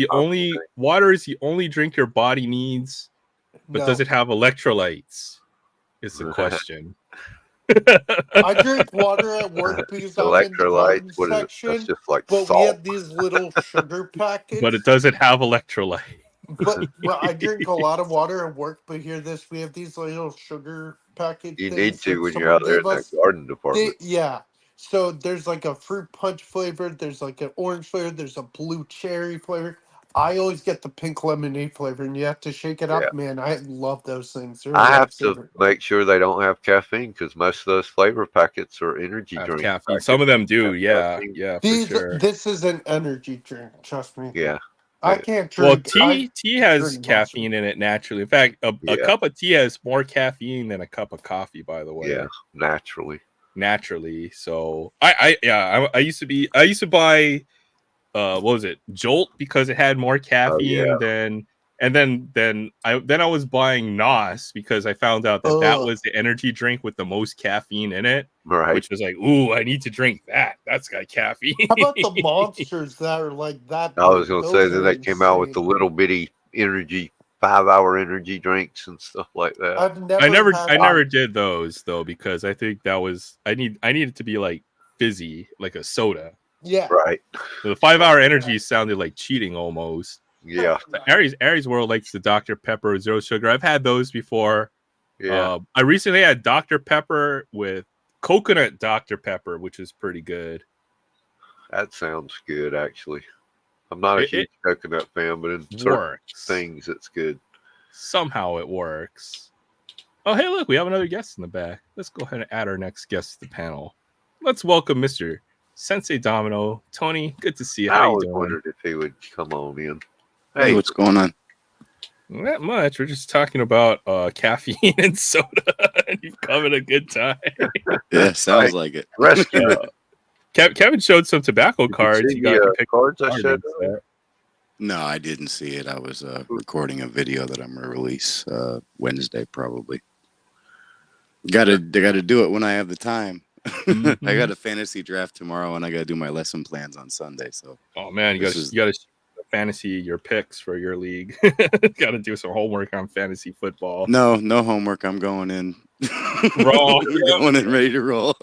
water is the only drink your body needs, but does it have electrolytes? Is the question. I drink water at work because I'm in the garden section. That's just like but salt. We have these little sugar packets. But it doesn't have electrolyte. But I drink a lot of water at work. But hear this: we have these little sugar packets. You need to when you're out there in that garden department. So there's like a fruit punch flavor. There's like an orange flavor. There's a blue cherry flavor. I always get the pink lemonade flavor, and you have to shake it Yeah. up, man. I love those things. They're a I have to lifesaver. make sure they don't have caffeine because most of those flavor packets are energy Have drink caffeine. packets. Some of them do. Have Yeah. caffeine. Yeah, for sure. This is an energy drink. Trust me. Yeah. I Yeah. can't Well, drink. tea has drink monster. caffeine in it naturally. In fact, a Yeah. cup of tea has more caffeine than a cup of coffee, by the way. Yeah. Naturally. So I used to buy what was it, Jolt, because it had more caffeine than, and then I was buying Nos because I found out that was the energy drink with the most caffeine in it. Right. Which was like, ooh, I need to drink that. That's got caffeine. How about the monsters that are like that? I was big? going to say Those that are they came out with the insane. little bitty energy 5-hour energy drinks and stuff like that. I've I never had did those though, because I think that was I needed to be like fizzy, like a soda. Yeah. Right. So the 5-hour energy sounded like cheating almost. Yeah. Aries World likes the Dr. Pepper Zero Sugar. I've had those before. Yeah. I recently had Dr. Pepper with coconut Dr. Pepper, which is pretty good. That sounds good, actually. I'm not a huge coconut fan, but in certain things, it's good. Somehow it works. Oh, hey, look, we have another guest in the back. Let's go ahead and add our next guest to the panel. Let's welcome Mr. Sensei Domino. Tony, good to see you. How you doing? I wondered if he would come on in. Hey, what's going on? Not much. We're just talking about caffeine and soda, and you've having a good time. Yeah, sounds like it. Rescue. Kevin showed some tobacco cards. You got the cards I showed there. No, I didn't see it. I was recording a video that I'm gonna release Wednesday, probably. Gotta do it when I have the time. Mm-hmm. I got a fantasy draft tomorrow, and I gotta do my lesson plans on Sunday. So, oh man, you gotta fantasy your picks for your league. Gotta do some homework on fantasy football. No homework. I'm going in. Raw. Going in ready to roll.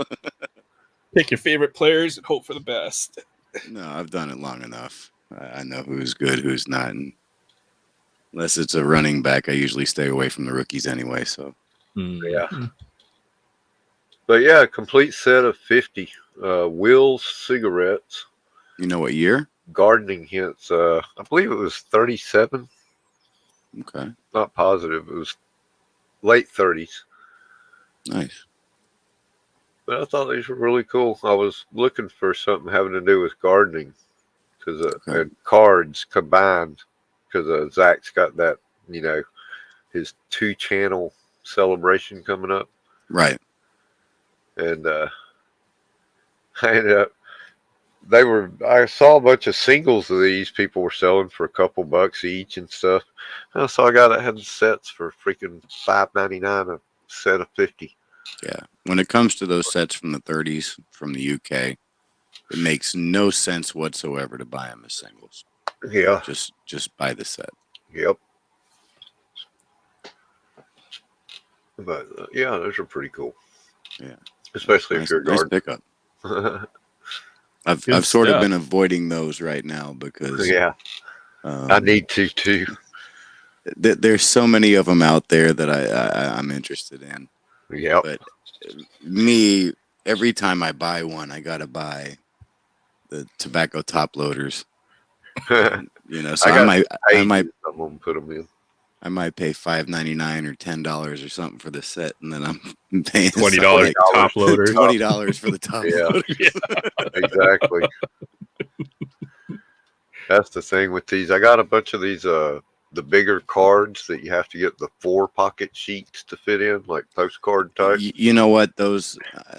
Pick your favorite players and hope for the best. No, I've done it long enough. I know who's good, who's not. And unless it's a running back, I usually stay away from the rookies anyway. So, yeah. But yeah, a complete set of 50 Will's cigarettes. You know what year? Gardening hints. I believe it was 37. Okay. Not positive. It was late 30s. Nice. But I thought these were really cool. I was looking for something having to do with gardening because and cards combined because Zach's got that, his 2-channel celebration coming up. Right. And I ended up, I saw a bunch of singles of these people were selling for a couple bucks each and stuff. And so I had sets for freaking $5.99 a set of 50. Yeah. When it comes to those sets from the 30s from the UK, it makes no sense whatsoever to buy them as singles. Yeah. Just buy the set. Yep. But yeah, those are pretty cool. Yeah. Especially if you're a gardener. Pickup. I've sort of been avoiding those right now because I need to too. There's so many of them out there that I'm interested in. Yeah. But me, every time I buy one, I gotta buy the tobacco top loaders. So I might put them in. I might pay $5.99 or $10 or something for the set, and then I'm paying $20 top loaders. $20 for the top loaders. Yeah, exactly. That's the thing with these. I got a bunch of these the bigger cards that you have to get the 4-pocket sheets to fit in, like postcard type. You know what? Those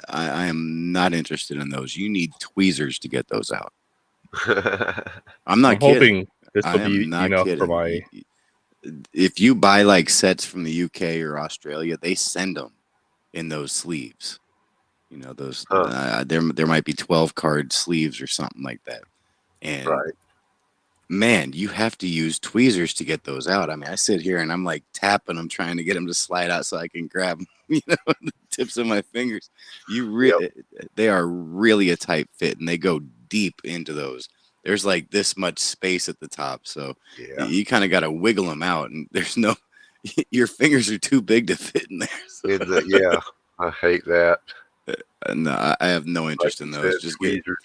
I am not interested in those. You need tweezers to get those out. I'm not kidding. Hoping this will be enough for my. If you buy like sets from the UK or Australia, they send them in those sleeves. Those there might be 12-card sleeves or something like that. And man, you have to use tweezers to get those out. I mean, I sit here and I'm like tapping them, trying to get them to slide out so I can grab them, the tips of my fingers. They are really a tight fit, and they go deep into those. There's like this much space at the top, so you kind of got to wiggle them out, and there's your fingers are too big to fit in there. So. I hate that. No, I have no interest in those. Just tweezers.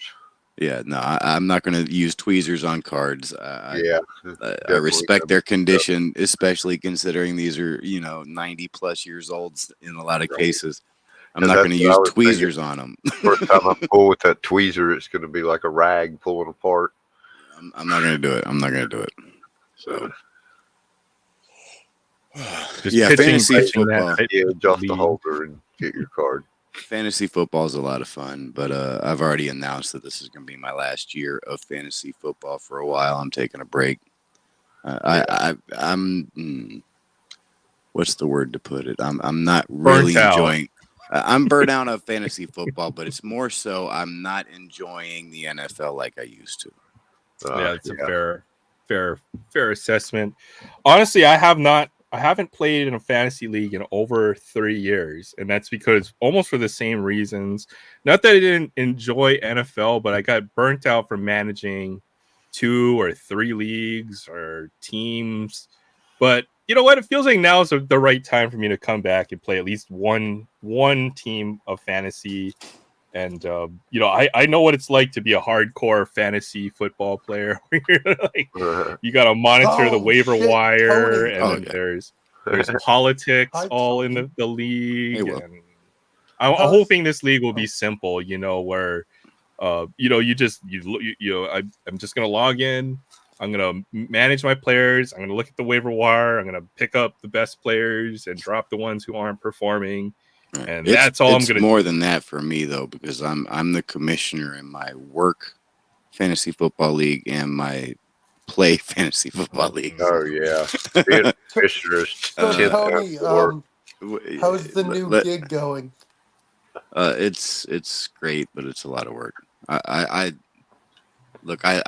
Yeah, no, I'm not going to use tweezers on cards. Yeah, I respect their condition, especially considering these are 90 plus years old in a lot of cases. I'm not going to use tweezers on them. First time I pull with that tweezer, it's going to be like a rag pulling apart. I'm not going to do it. I'm not going to do it. So, Just yeah, pitching, fantasy pitching football. that. Yeah, adjust the lead. holder and get your card. Fantasy football is a lot of fun, but I've already announced that this is going to be my last year of fantasy football for a while. I'm taking a break. I'm what's the word to put it? I'm not really enjoying. I'm burnt out of fantasy football, but it's more so I'm not enjoying the NFL like I used to. Yeah, it's a fair assessment. Honestly, I haven't played in a fantasy league in over 3 years, and that's because almost for the same reasons. Not that I didn't enjoy NFL, but I got burnt out from managing 2 or 3 leagues or teams. But you know what? It feels like now is the right time for me to come back and play at least one team of fantasy. And I know what it's like to be a hardcore fantasy football player. You got to monitor the waiver wire, and then there's politics all in the league. And I'm hoping this league will be simple. Where I'm just gonna log in. I'm gonna manage my players. I'm gonna look at the waiver wire. I'm gonna pick up the best players and drop the ones who aren't performing. And that's all I'm gonna. It's more than that for me though, because I'm the commissioner in my work fantasy football league and my play fantasy football league. Oh yeah, being a commissioner is so Tony, how's the new gig going? It's great, but it's a lot of work. I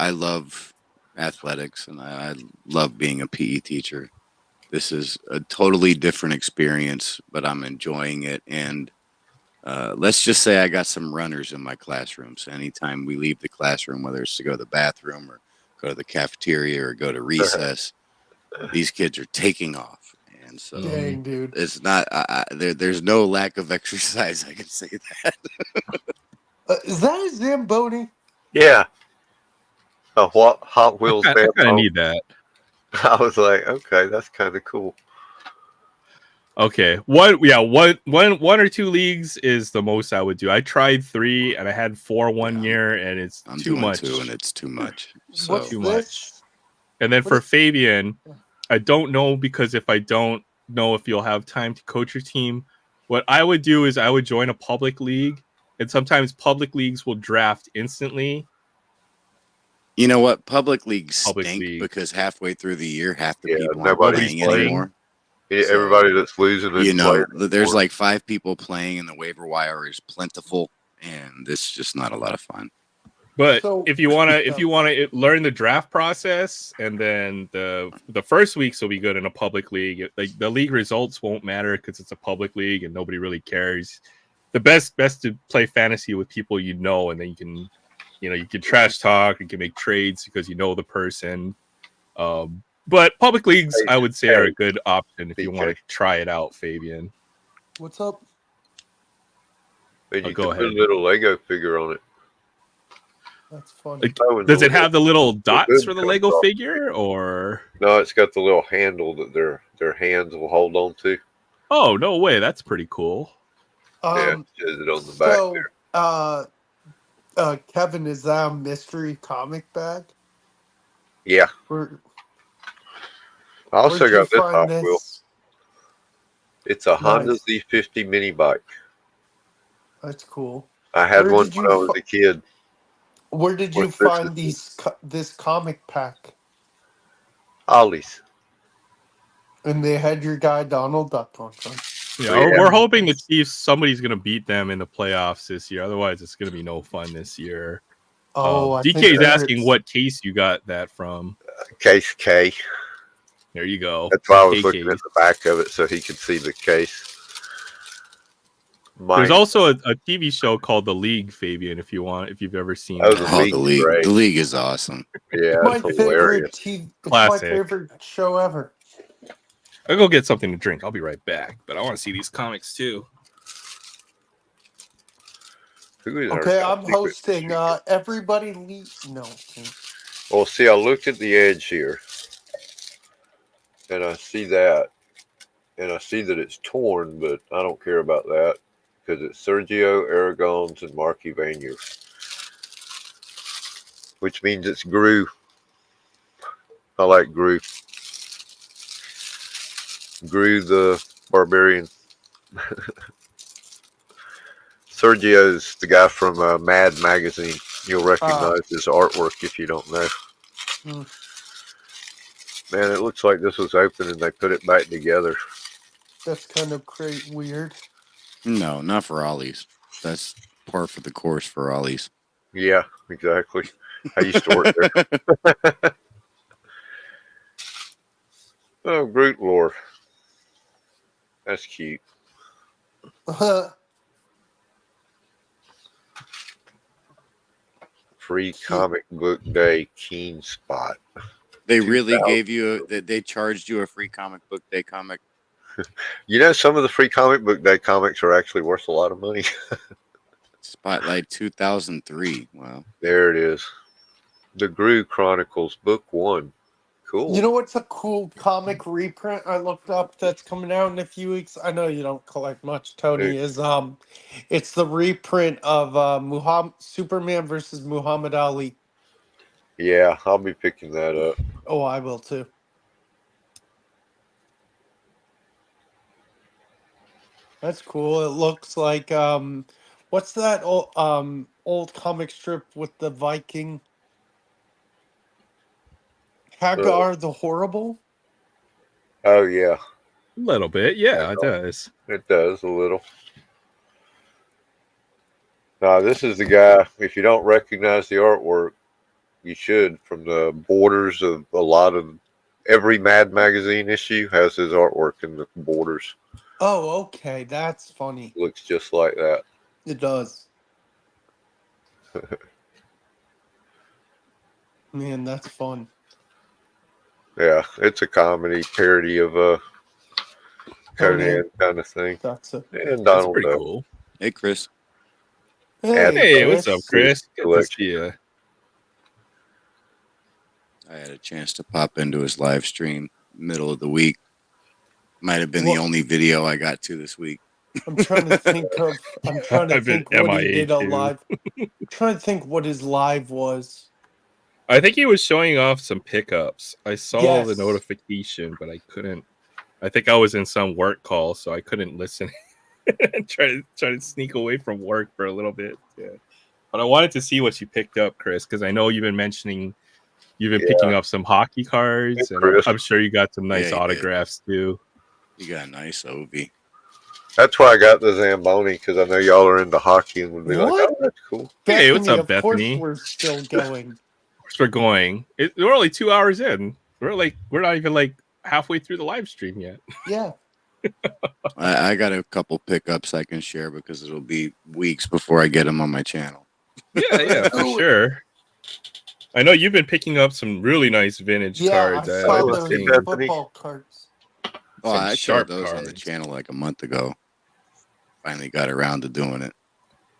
love athletics and I love being a PE teacher. This is a totally different experience, but I'm enjoying it. And let's just say I got some runners in my classroom. So anytime we leave the classroom, whether it's to go to the bathroom or go to the cafeteria or go to recess, these kids are taking off. And so dang, dude. It's not there's no lack of exercise. I can say that. Is that a Zamboni? Yeah. A Hot Wheels I kind of need that. I was like, okay, that's kind of cool. Okay, one or 2 leagues is the most I would do. I tried 3 and I had 4 one year, and it's too much. 2 and it's too much. So What's too this? much. And then for Fabian, I don't know, because if I don't know if you'll have time to coach your team, what I would do is I would join a public league, and sometimes public leagues will draft instantly. You know what? Public leagues stink because halfway through the year, half the people aren't playing anymore. Yeah, everybody that's losing, there's like 5 people playing, and the waiver wire is plentiful, and it's just not a lot of fun. But if you wanna learn the draft process, and then the first weeks will be good in a public league. Like the league results won't matter because it's a public league and nobody really cares. The best to play fantasy with people and then you can. You can trash talk, you can make trades because you know the person. But public leagues, I would say, are a good option if you want to try it out, Fabian. What's up? And you can put a little Lego figure on it. That's fun. Does it have the little dots for the Lego figure, or no? It's got the little handle that their hands will hold on to. Oh, no way! That's pretty cool. Yeah, it says it on the back there. Kevin, is that a mystery comic bag? Yeah. I also got this Hot Wheel. It's a Honda Z50 mini bike. That's cool. I had one when I was a kid. Where did you find this comic pack? Ollie's. And they had your guy Donald Duck on front. Yeah, we're hoping the Chiefs, somebody's going to beat them in the playoffs this year. Otherwise, it's going to be no fun this year. DK is asking what case you got that from. Case K. There you go. That's why I was looking at the back of it so he could see the case. There's also a TV show called The League, Fabian, if you've ever seen that. The League. The League is awesome. Yeah, it's hilarious. It's my favorite show ever. I'll go get something to drink. I'll be right back. But I want to see these comics too. Who is our Okay, top I'm secret hosting. distributor? Everybody leave. No. Well, see, I looked at the edge here, and I see that, and I see that it's torn, but I don't care about that because it's Sergio Aragon's and Marky Vanier, which means it's Gru. I like Gru. Gru the Barbarian. Sergio's the guy from Mad Magazine. You'll recognize his artwork if you don't know. Hmm. Man, it looks like this was open and they put it back together. That's kind of weird. No, not for Ollie's. That's par for the course for Ollie's. Yeah, exactly. I used to work there. Oh, Groot lore. That's cute. Free comic book day Keen Spot. They really 2000. gave you that they charged you a free comic book day comic. You know, some of the free comic book day comics are actually worth a lot of money. Spotlight 2003. Wow. There it is. The Gru Chronicles, Book 1. Cool. You know what's a cool comic reprint I looked up that's coming out in a few weeks? I know you don't collect much, Tony. Is it's the reprint of Superman versus Muhammad Ali. Yeah, I'll be picking that up. Oh, I will too. That's cool. It looks like what's that old comic strip with the Viking? Hagar the Horrible? Oh, yeah, A little bit, yeah, it does. it does a little. Now, this is the guy, if you don't recognize the artwork, you should, from the borders of a lot of every Mad Magazine issue has his artwork in the borders. Oh, okay. That's funny. Looks just like that. It does. Man, that's fun. Yeah, it's a comedy parody of Conan kind of thing. That's it. And That's Donald pretty Duck. cool. Hey, Chris. Hey, what's up, Chris? Good to Collection. see you. I had a chance to pop into his live stream middle of the week. Might have been the only video I got to this week. I'm trying to think of. I'm trying to I've been think what he MIA did a too. live. I'm trying to think what his live was. I think he was showing off some pickups. I saw the Yes. notification, but I couldn't. I think I was in some work call, so I couldn't listen. try to sneak away from work for a little bit. Yeah. But I wanted to see what you picked up, Chris, because I know you've been mentioning you've been picking up some hockey cards, Hey, and Chris. I'm sure you got some nice Yeah, you did. autographs too. You got a nice Ovi. That's why I got the Zamboni, because I know y'all are into hockey and would be like, What? oh, that's cool. Hey, what's up, Of course, Bethany? we're still going. Of course we're going. We're only 2 hours in. We're not even like halfway through the live stream yet. Yeah. I got a couple pickups I can share because it'll be weeks before I get them on my channel. Yeah, for Oh. sure. I know you've been picking up some really nice vintage Yeah, cards. I I saw haven't those seen Bethany. football cards. Oh, some I sharp showed those on the cards. channel like a month ago. Finally got around to doing it.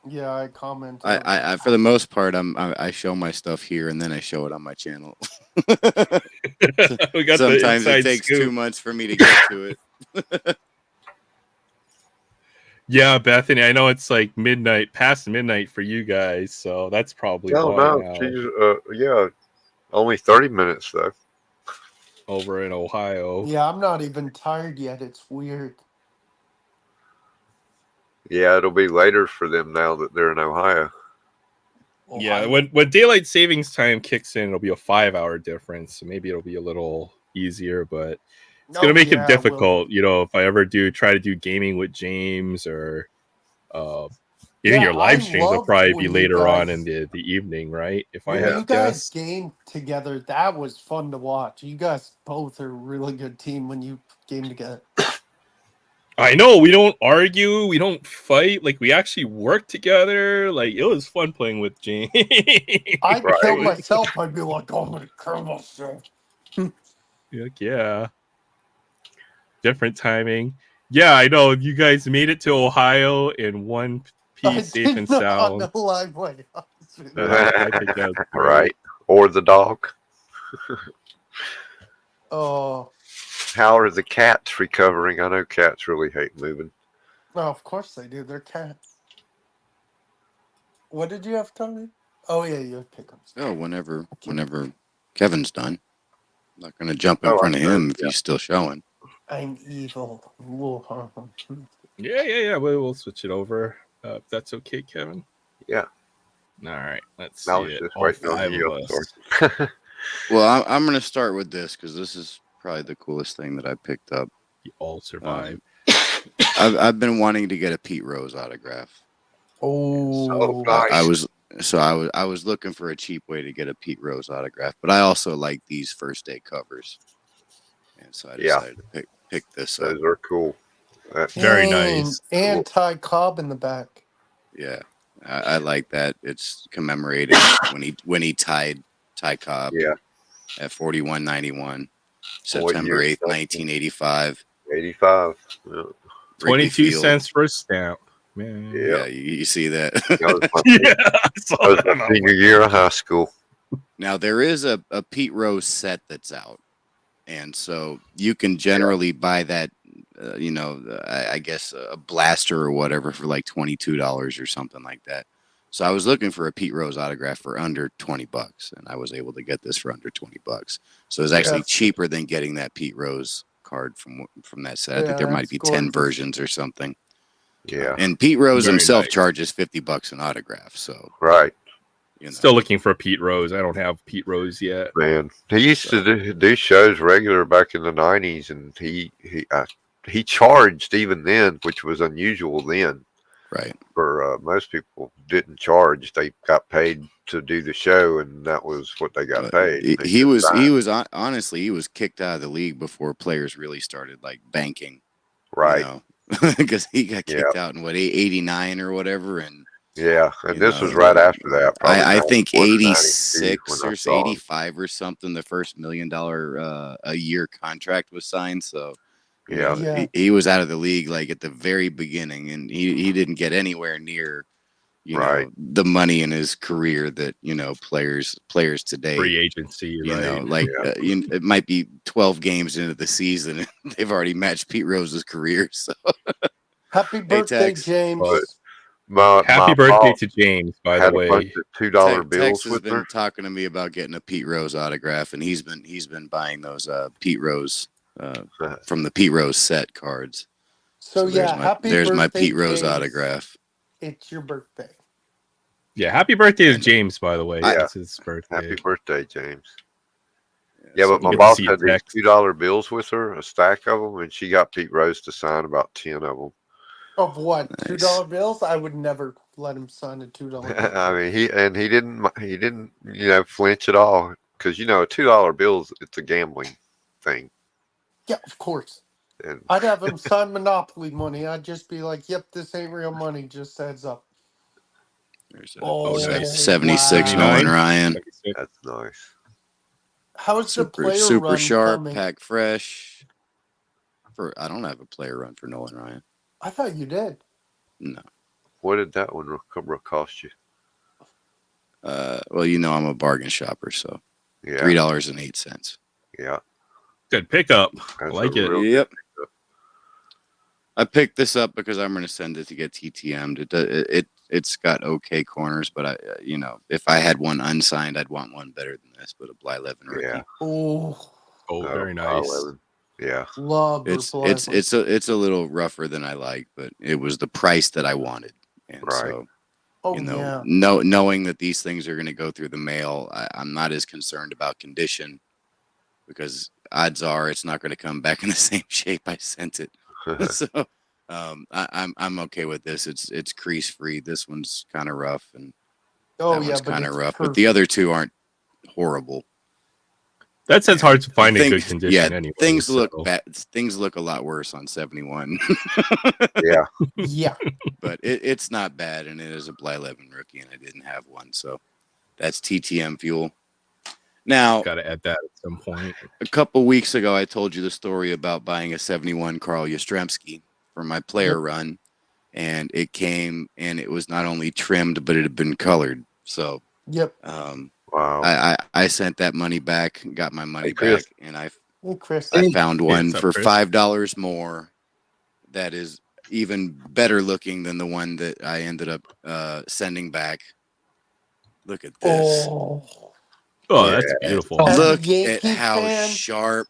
Yeah, I commented. I for the most part, I show my stuff here and then I show it on my channel. We got Sometimes the it inside takes scoop. 2 months for me to get to it. Yeah, Bethany, I know it's like midnight, past midnight for you guys, so that's probably No, why no. now She's, yeah, only 30 minutes, though. over in Ohio. Yeah, I'm not even tired yet. It's weird. Yeah, it'll be later for them now that they're in Ohio. Yeah, Ohio. when daylight savings time kicks in, it'll be a 5-hour difference. So maybe it'll be a little easier, but it's gonna make it difficult. You know, if I ever try to do gaming with James or even Yeah, your live I streams will loved probably when be you later on guys- in the evening, right? If I When had you to guys guess. game together, that was fun to watch. You guys both are a really good team when you game together. I know we don't argue, we don't fight, like we actually work together. Like it was fun playing with James. I'd Right. kill myself. I'd be like, oh, I'm going to kill myself. Like, yeah. Different timing. Yeah, I know you guys made it to Ohio in 1 I He's safe and did not sound. know live my husband. I think that's great. Right. Or the dog. Oh, How are the cats recovering? I know cats really hate moving. no, of course they do. They're cats. What did you have, Tony? Oh yeah, you have pickums. Oh, whenever Kevin's done, I'm not gonna jump in Oh, front of I know, him if yeah. he's still showing. I'm evil. Whoa. Yeah. We'll switch it over. If that's okay, Kevin. Yeah. All right. Let's I see was it. just All waiting on 5 you. of I'm us. sorry. Well, I'm gonna start with this because this is probably the coolest thing that I picked up. You all survive. I've been wanting to get a Pete Rose autograph. Oh, nice. I was looking for a cheap way to get a Pete Rose autograph, but I also like these first day covers, and so I Yeah. decided to pick this up. Those are cool. Very dang. nice. And Ty Cobb in the back. Yeah, I like that. It's commemorating when he tied Ty Cobb Yeah. at 41.91, What year September is 8th, that? 1985. 85. Yeah. Wrigley 22 Field. cents for a stamp. Man. Yeah. Yeah, you see that. That was my, Yeah. I saw that was that. my senior year of high school. Now there is a Pete Rose set that's out, and so you can generally buy that. I guess a blaster or whatever for like $22 or something like that. So I was looking for a Pete Rose autograph for under $20, and I was able to get this for under $20. So it's actually Yes. cheaper than getting that Pete Rose card from that set. I think Yeah, there might that's be 10 gorgeous. versions or something. Yeah. And Pete Rose Very himself nice. charges $50 an autograph. So Right. you know, Still looking for Pete Rose. I don't have Pete Rose yet. Man. He used to do shows regular back in the 90s, and he charged even then, which was unusual then. right. For most people didn't charge. They got paid to do the show, and that was what they got paid. They He just was signed. honestly he was kicked out of the league before players really started like banking, Right. because he got Yeah. kicked out in what 89 or whatever, and Yeah. And you this know, was right after that. Probably I think 91 or 92 86 when I or saw him. 85 or something. The first $1 million a year contract was signed, so you Yeah. know Yeah. he was out of the league like at the very beginning, and he didn't get anywhere near Right. the money in his career that players today. Free agency, right? Like Yeah. it might be 12 games into the season, and they've already matched Pete Rose's career. So Happy birthday, Tex. James. But my Happy birthday mom to James, by the had a bunch way. of $2 Tex bills has with been her. talking to me about getting a Pete Rose autograph, and he's been buying those Pete Rose from the Pete Rose set cards. So there's yeah, my happy there's my birthday, Pete Rose James. autograph. It's your birthday. Yeah, happy birthday to James, by the way. Yeah. It's his birthday. Happy birthday, James. Yeah, so but my get to boss see had a these text. $2 bills with her, a stack of them, and she got Pete Rose to sign about 10 of them. Of what? Nice. $2 bills? I would never let him sign a $2 bill. I mean, he didn't flinch at all, because a $2 bill it's a gambling thing, Yeah, of course. and I'd have him sign Monopoly money. I'd just be like, "Yep, this ain't real money. Just heads up." There's Oh, nice. 76 wow. Nolan Ryan. that's nice. How's the player Super run sharp, coming? pack fresh. I don't have a player run for Nolan Ryan. I thought you did. No. What did that one cost you? Well, I'm a bargain shopper, so Yeah, $3.08. yeah. Good pickup. I That's like a it. real- Yep. I picked this up because I'm going to send it to get TTM'd. It's got okay corners, but if I had one unsigned, I'd want one better than this. But a Blyleven rookie. Yeah. Oh, Oh, very nice. 11. Yeah, love It's Blyleven. it's a little rougher than I like, but it was the price that I wanted, and Right. so Oh yeah. knowing that these things are going to go through the mail, I'm not as concerned about condition, because odds are it's not going to come back in the same shape I sent it. So I'm okay with this. It's crease free. This one's kind of rough, and Oh that yeah, one's but kind of it's rough. But perfect. the other two aren't horrible. That says hard to find in good Things- condition yeah, anyway. things so. look bad. Things look a lot worse on 71, yeah. Yeah. but it's not bad, and it is a Blyleven rookie, and I didn't have one, so that's TTM fuel. Now, Got to add that at some point. a couple weeks ago, I told you the story about buying a 71 Carl Yastrzemski for my player run. and it came and it was not only trimmed but it had been colored. So Yep. Wow. I sent that money back, got my money Hey, Chris. back, and I Hey, Chris. found Hey, one what's up, for Chris? $5 more that is even better looking than the one that I ended up sending back. Look at this. Oh, Oh, Yeah. that's beautiful. As a Look at Yankee how fan- sharp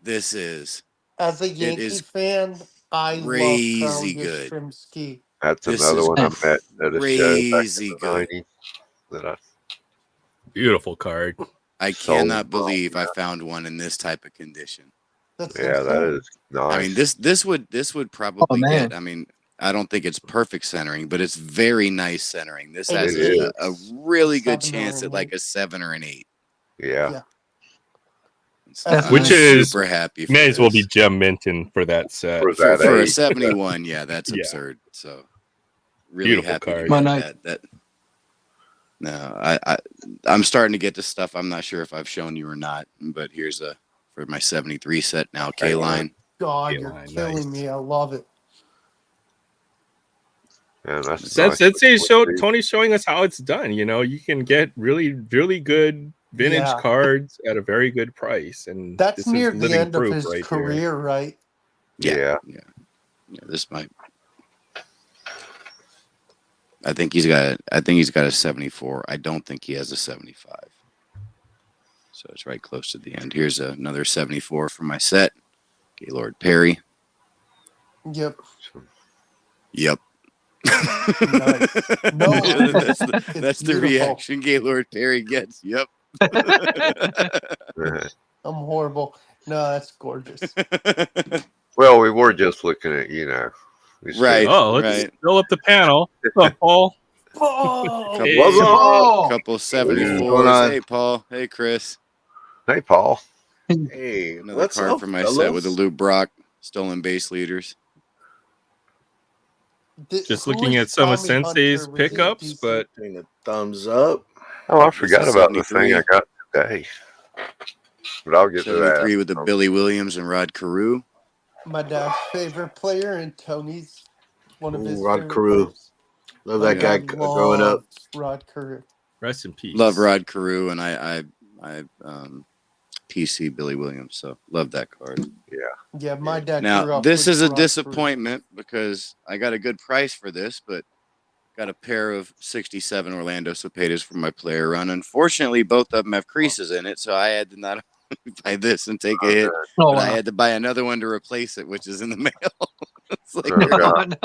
this is. as a Yankee is fan, I love Carl crazy good. Yastrzemski. That's This another is one I met at a show back in crazy the good. 90s that I Beautiful card. I sold cannot from, believe I yeah. found one in this type of condition. That's Yeah, that insane. is nice. I mean, this would probably man. get. I mean, I don't think it's perfect centering, but it's very nice centering. This It has is. a really good Seven chance or at like an a 7 or an 8. Yeah. Yeah. So That's I'm Which is- super happy. For May as well this. be gem minting for that set. For for that a age. 71. Yeah, that's Yeah. absurd. So really Beautiful happy card. to My get nice- that. No, I'm starting to get to stuff. I'm not sure if I've shown you or not, but here's for my 73 set now. K line. God, Yeah, you're nice. killing me. I love it. Man, that's Since nice. Tony's showing us how it's done. You know, you can get really, really good vintage Yeah. cards at a very good price, and That's this near is the living end of proof his right career, right? Yeah. This might. I think he's got a 74. I don't think he has a 75. So it's right close to the end. Here's another 74 from my set. Gaylord Perry. Yep. Yep. Nice. No, that's the, it's that's the beautiful. reaction Gaylord Perry gets. Yep. I'm horrible. No, that's gorgeous. Well, we were just looking at, we said- Right. there. Oh, let's right. fill up the panel. What's up, Paul? Oh, Hey. What's up? Couple What's going 74s. on? Hey, Paul. Hey, Chris. Hey, Paul. Hey, Another what's card up, for my fellas? set with the Luke Brock stolen base leaders. Just who looking is at some of Tommy Sensei's Hunter? Was he pickups, decent? but Giving a thumbs up. Oh, I This forgot is about the 73. thing I got today. But I'll get to 73 that. with the Billy Williams and Rod Carew. My dad's favorite player and Tony's one of his Ooh, Rod favorite Carew. players. Love My that guy dad growing up. loves Rod Carew. rest in peace. Love Rod Carew, and I PC Billy Williams. So love that card. Yeah, my dad grew Now up this with is a Rod disappointment because I got a good price for this, but got a pair of 67 Orlando Cepedas for my player run. Unfortunately, both of them have creases in it, so I had to not buy this and take a hit. Oh, But I wow. had to buy another one to replace it, which is in the mail. It's like, Oh, God.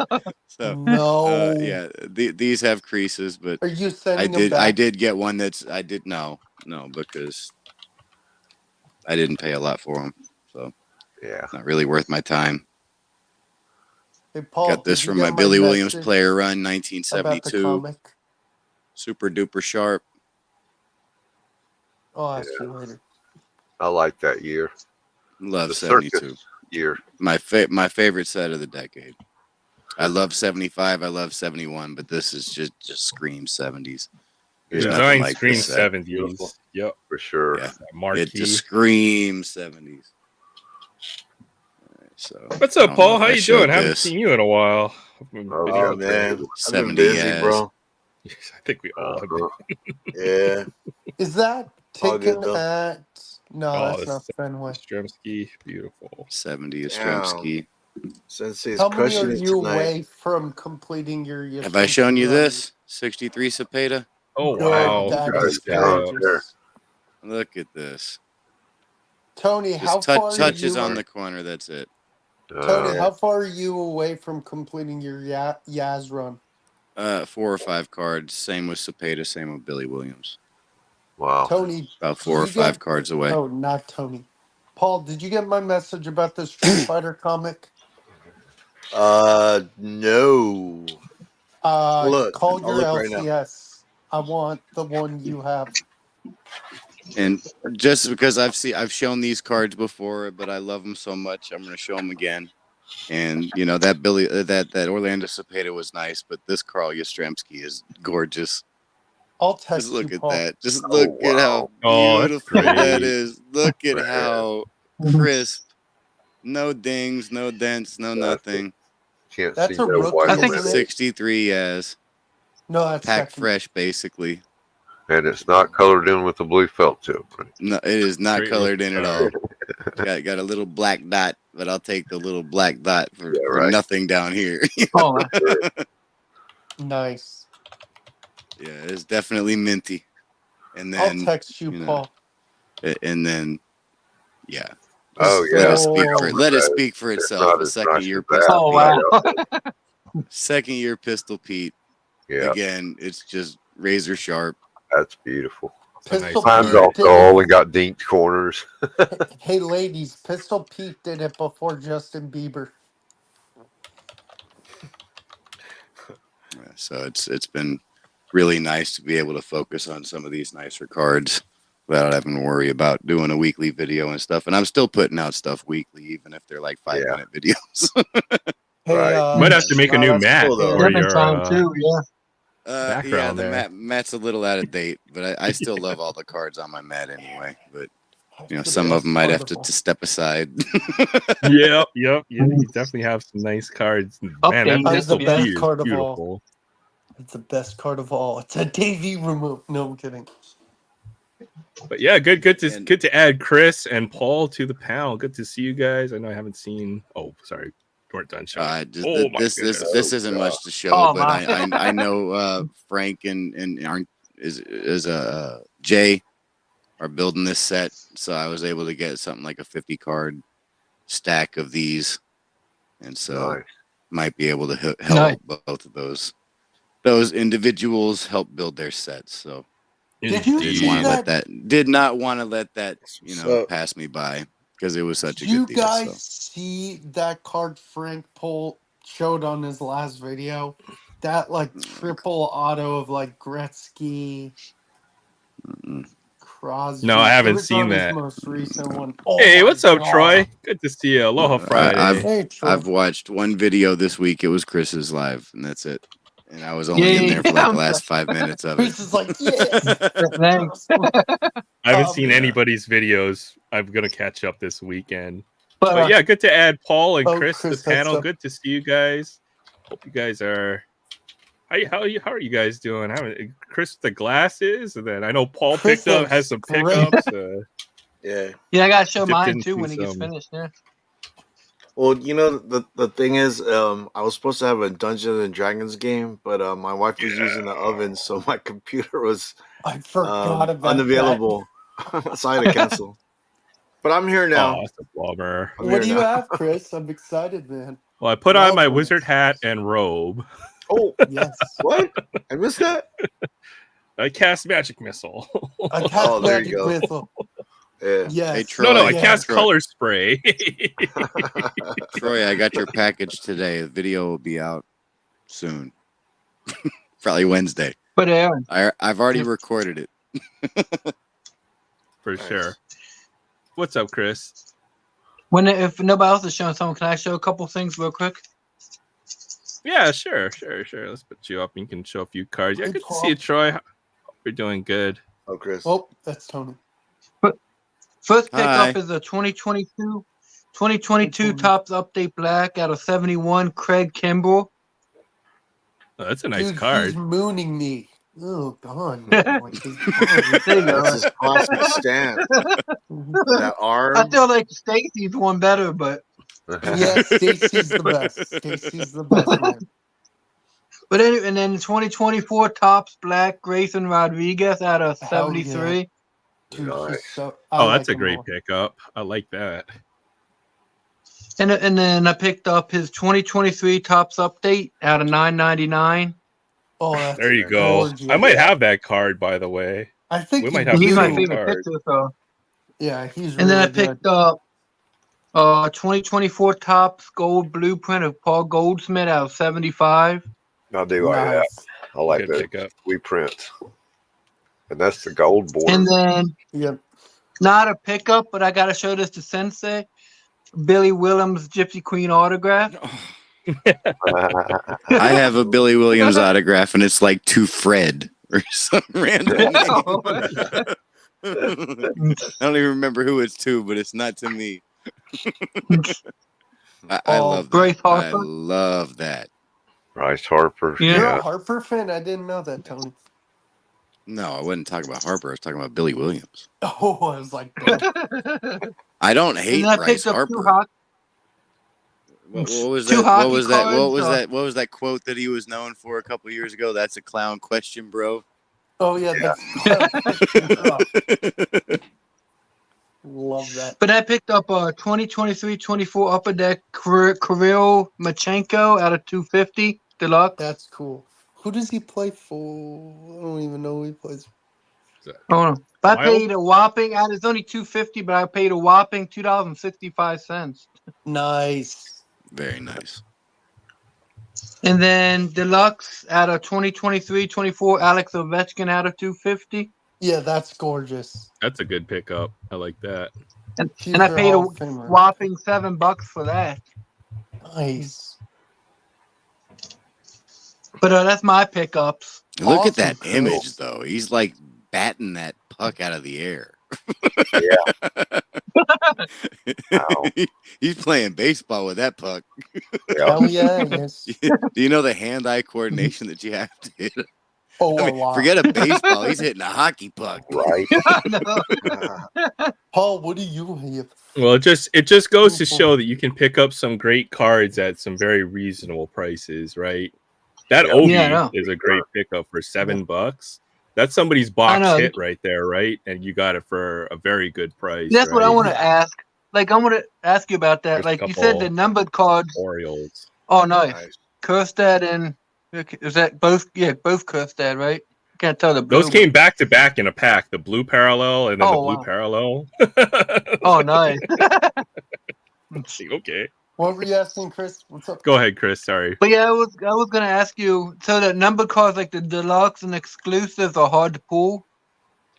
so Carew. No. yeah, these have creases, but Are you sending them I back? did get one that's no because I didn't pay a lot for them, so Yeah. not really worth my time. Hey, Paul, Got this did you from get my Billy Williams message player run, about the 1972, comic? super duper sharp. I'll ask you later. I like that year. Love The 72. circus year. My favorite set of the decade. I love 75. I love 71, but this is just screams 70s. There's Yeah. nothing Design like screen this set. 70s. Beautiful. Yep. For sure. Yeah, That marquee. it just screams 70s. So What's I up, don't know Paul? if How I you showed doing? Haven't this. seen you in a while. Oh, man. I've been 70 busy, yes. bro. I think we all have been. Uh-huh. Yeah. Is that All good, taken though. at? No, Oh, that's this not is Fenway. Stremski. Beautiful. 70 is Damn. Stremski. Sensei's How many crushing are it you tonight. away from completing your Have I shown you run? this? 63 Cepeda. Oh, No, wow. that Got is it down gorgeous. there. Look at this. Tony, how Just far are touches you? on the corner. That's it. Tony, Uh, how far are you away from completing your Yaz run? 4 or 5 cards. Same with Cepeda. Same with Billy Williams. wow. Tony, About 4 or did you 5 get- cards away. Oh, not Tony. Paul, did you get my message about the Street Fighter comic? No. Look, Call I'll your look right now. LCS. I want the one you have. And just because I've shown these cards before, but I love them so much, I'm going to show them again. And you know that that Orlando Cepeda was nice, but this Carl Yastrzemski is gorgeous. I'll text Just look you, at Paul. that. Just look at how Oh, that's beautiful that great. is. Look at Man. how crisp. No dings, no dents, no That's nothing. Can't That's see a no rookie, white I think on it. 63 as No, that's pack second. fresh, basically. And it's not colored in with the blue felt tip. Right? No, it is not Straight colored in at all. star. Got a little black dot, but I'll take the little black dot for, Yeah, for right. nothing down here. Oh, man. Nice. Yeah, it's definitely minty. And I'll then, text you, you know, Paul. and then, yeah. Oh, Let yeah. it speak for Oh. let it speak for It's itself. not A as second nice year as that. pistol Oh, Pete. wow. Second year pistol Pete. Yeah, Again, it's just razor sharp. that's beautiful. It's a nice Pistol Mine's Pete card. also did it. only got dinked corners. Hey, ladies, Pistol Pete did it before Justin Bieber. So it's been really nice to be able to focus on some of these nicer cards without having to worry about doing a weekly video and stuff. And I'm still putting out stuff weekly, even if they're like 5-minute videos. Hey, Right. You might have to make a No, new that's mat cool, though. for Lemon your time, too, yeah. Yeah, background the there. mat's a little out of date, but I still love all the cards on my mat anyway. But you know, It's the some of best them might card have of to, all. to step aside. Yep. You definitely have some nice cards. Man, that Updating That's pistol the yeah. best P is card of all. beautiful. It's the best card of all. It's a Davy remote. No, I'm kidding. But yeah, good And- to add Chris and Paul to the panel. Good to see you guys. I know I haven't seen. Oh, sorry, you weren't done showing. Oh my this goodness. this isn't much to show, Oh, but my. I know Frank and Jay are building this set, so I was able to get something like a 50 card stack of these, and so Nice. might be able to help Nice. both of those individuals help build their sets. So Did you didn't see want to let that? did not want to let that What's up? pass me by because it was such a Did you good deal. guys So see that card Frank Pohl showed on his last video? That like triple auto of like Gretzky, mm-mm. Crosby. No, I It haven't was seen on his that. most recent one. Oh Hey, my what's up, God. Troy? Good to see you. Aloha Friday. Hey, Troy. I've watched one video this week. It was Chris's live, and that's it. And I was only in Yay. there for like the last 5 minutes of it. Chris is like, yes. Thanks. I haven't seen yeah. anybody's videos. I'm gonna catch up this weekend. But But yeah, good to add Paul and Oh, Chris to the Chris, that's panel. up. Good to see you guys. Hope you guys are. How are you guys doing? Chris the glasses, and then I know Paul Chris picked up looks has some great. pickups. Yeah. yeah, I got to show Dipped mine, too, when into he gets some- finished. Yeah. Well, you know the thing is, I was supposed to have a Dungeons and Dragons game, but my wife was using the oven, so my computer was I forgot about unavailable, so I had to cancel. But I'm here now. Oh, that's a bummer. that. I'm What do here you now. have, Chris? I'm excited, man. Well, I put on my Lovely. wizard hat and robe. Oh, Yes. what? I missed that. I cast magic missile. I cast Oh, there you magic go. missile. Yeah. Yes. Hey, Troy. No, I Yeah. cast Troy. color spray. Troy, I got your package today. The video will be out soon. Probably Wednesday. But Aaron, I've already recorded it. For Nice. sure. What's up, Chris? if nobody else is showing something, can I show a couple things real quick? Yeah, sure. Let's put you up. You can show a few cards. Yeah, Hey, good to Paul. see you, Troy. Hope you're doing good. Oh, Chris. Oh, that's Tony. First Hi. pickup is a 2022 Topps Update Black out of 71, Craig Kimbrell. Oh, that's a nice Dude, card. he's mooning me. Oh, God. There you go. That's his classic stamp. That arm. I still like Stacy's one better, but Yeah, Stacy's the best. Stacy's the best, man. but anyway, and then 2024 Topps Black Grayson Rodriguez out of Hell 73. Dude, Nice. he's so. Oh, that's a great pickup. I like that. And then I picked up his 2023 Topps Update out of 9.99. Oh, that's There you go. gorgeous. I might have that card, by the way. I think we might you have He's the my same do. favorite card. pitcher, so. Yeah, he's And then I really good. picked up 2024 Topps Gold Blueprint of Paul Goldsmith out of 75. I do like that. Nice. I like Good that. pickup. We print. And that's the gold border. And then Yep. not a pickup, but I gotta show this to Sensei. Billy Williams Gypsy Queen autograph. I have a Billy Williams autograph, and it's like to Fred or some random name. I don't even remember who it's to, but it's not to me. I love Bryce that. I Harper. love that. Bryce Harper. Yeah. You're Yeah. a Harper fan? I didn't know that, Tony. No, I wasn't talking about Harper. I was talking about Billy Williams. Oh, I was like, duh. I don't And hate then I Bryce picked up Harper. What was that? What was that? What was that? What was that quote that he was known for a couple years ago? That's a clown question, bro. Oh yeah, that's love that. But I picked up a 2023-24 Upper Deck Kirill Machenko out of 250 deluxe. That's cool. Who does he play for? I don't even know who he plays. Oh, I Wild? paid a whopping, and it's only 250, but I paid a whopping $2.65. Nice. Very nice. And then deluxe out of 2023-24 Alex Ovechkin out of 250. Yeah, that's gorgeous. That's a good pickup. I like that. And I Future paid a Hall of Famer. whopping $7 for that. Nice. But that's my pickups. Look Awesome, at that Chris. image, though. He's like batting that puck out of the air. Wow. He's playing baseball with that puck. Hell yeah, yes. Do you know the hand-eye coordination that you have to hit? Oh, I a mean, lot. forget a baseball. He's hitting a hockey puck. Right. Paul, what do you have? Well, it just goes to show that you can pick up some great cards at some very reasonable prices, right? That Yeah. Ovi Yeah, I know. is a great pickup for $7. That's somebody's box know. hit right there, right? And you got it for a very good price. That's what I right? want to ask. Like, I want to ask you about that. There's a Like, you said the couple numbered cards. Orioles. Oh, nice. Nice. Kerstad and is that both? Yeah, both Kerstad, right? Can't tell the blue. Those came back to back in a pack. The blue parallel and then Oh, the blue wow. parallel. Oh, nice. Okay. What were you asking, Chris? What's up? Go ahead, Chris. Sorry. But yeah, I was gonna ask you. So the number cards like the deluxe and exclusives are hard to pull.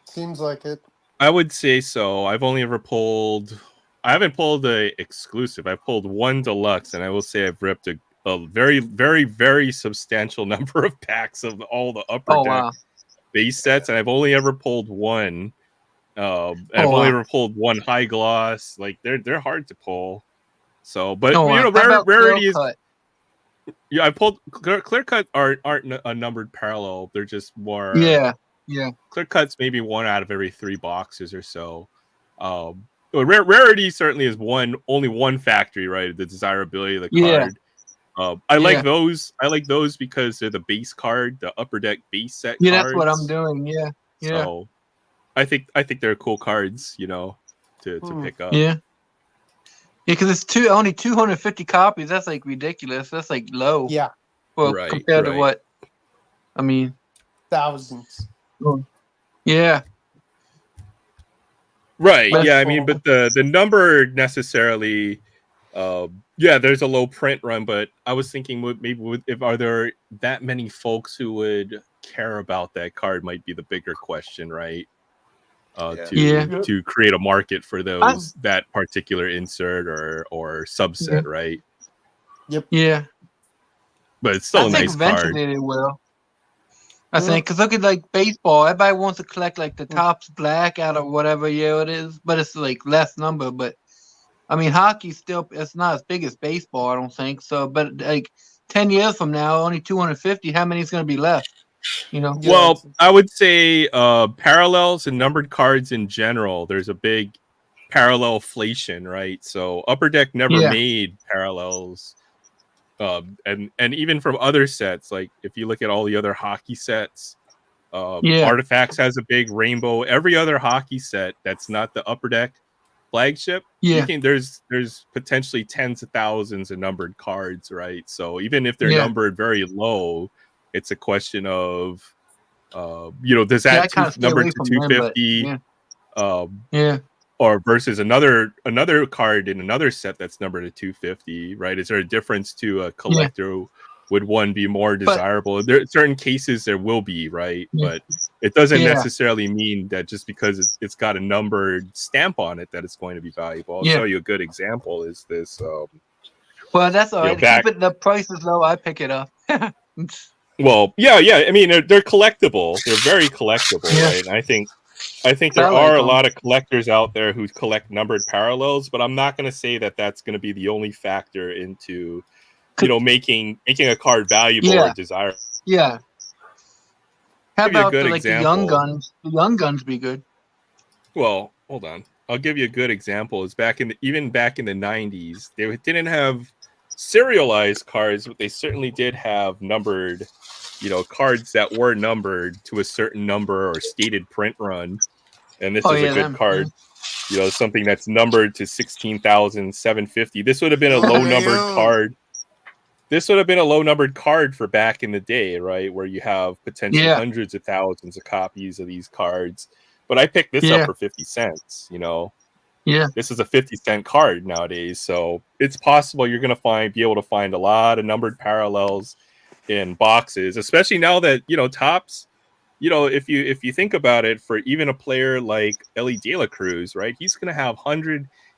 Seems like it. I would say so. I've only ever pulled. I haven't pulled the exclusive. I've pulled one deluxe, and I will say I've ripped a very, very, very substantial number of packs of all the upper Oh deck wow. base sets, and I've only ever pulled one. I've only ever pulled one high gloss. Like they're hard to pull. So, but Oh, you know, wow. How about rarity is. Clear Cut? Yeah, I pulled clear cut aren't a numbered parallel. They're just more. Yeah. Clear cuts maybe one out of every 3 boxes or so. But rarity certainly is only one factory, right? The desirability of the Yeah. card. I like Yeah. those. I like those because they're the base card, the upper deck base set. Yeah, cards. that's what I'm doing. Yeah. Yeah. So I think they're cool cards, you know, to pick up. Yeah. Yeah, because it's only 250 copies. That's like ridiculous. That's like low. Yeah, Well, Right, compared to right. what? I mean, thousands. yeah. Right. That's Yeah. I mean, cool. but the number necessarily, yeah, there's a low print run, but I was thinking if are there that many folks who would care about that card might be the bigger question, right? Yeah. To create a market for that particular insert or subset, right? Yeah. But it's still I a think nice card. eventually they will. I think because look at like baseball, everybody wants to collect like the Topps black out of whatever year it is, but it's like less number. But I mean, hockey still it's not as big as baseball, I don't think so. But like 10 years from now, only 250. How many is going to be left? You know? Yeah, Well, it's- I would say parallels and numbered cards in general. There's a big parallelflation, right? So Upper Deck never Yeah. made parallels, and even from other sets, like if you look at all the other hockey sets, Yeah. Artifacts has a big rainbow. Every other hockey set that's not the Upper Deck flagship, Yeah. there's potentially tens of thousands of numbered cards, right? So even if they're Yeah. numbered very low, it's a question of does Yeah, I that kinda stay number away to from them, but 250 yeah. or versus another card in another set that's numbered to 250, right? Is there a difference to a collector? Would one be more desirable? There are certain cases there will be, right? Yeah. But it doesn't Yeah. necessarily mean that just because it's got a numbered stamp on it that it's going to be valuable. I'll Yeah. show you a good example is this. Well, that's all You know, right. back- Keep it the price is low. I pick it up. Well, yeah. I mean, they're collectible. They're very collectible, Yeah. right? And I think I think there I like are a 'em. lot of collectors out there who collect numbered parallels, but I'm not going to say that that's going to be the only factor into, making a card valuable or Yeah. desirable. Yeah. How Give you a about good the young example. guns? The young guns be good. Well, hold on. I'll give you a good example. Is even back in the 90s, they didn't have serialized cards, but they certainly did have numbered, cards that were numbered to a certain number or stated print run. And this Oh is a yeah, good them. card. Something that's numbered to 16,750. This would have been a Oh, low numbered man. card. This would have been a low numbered card for back in the day, right? Where you have potentially Yeah. hundreds of thousands of copies of these cards. But I picked this up Yeah. for 50 cents, Yeah. This is a 50-cent card nowadays. So it's possible you're going to be able to find a lot of numbered parallels in boxes, especially now that, Topps, if you think about it, for even a player like Ellie De La Cruz, right? He's going to have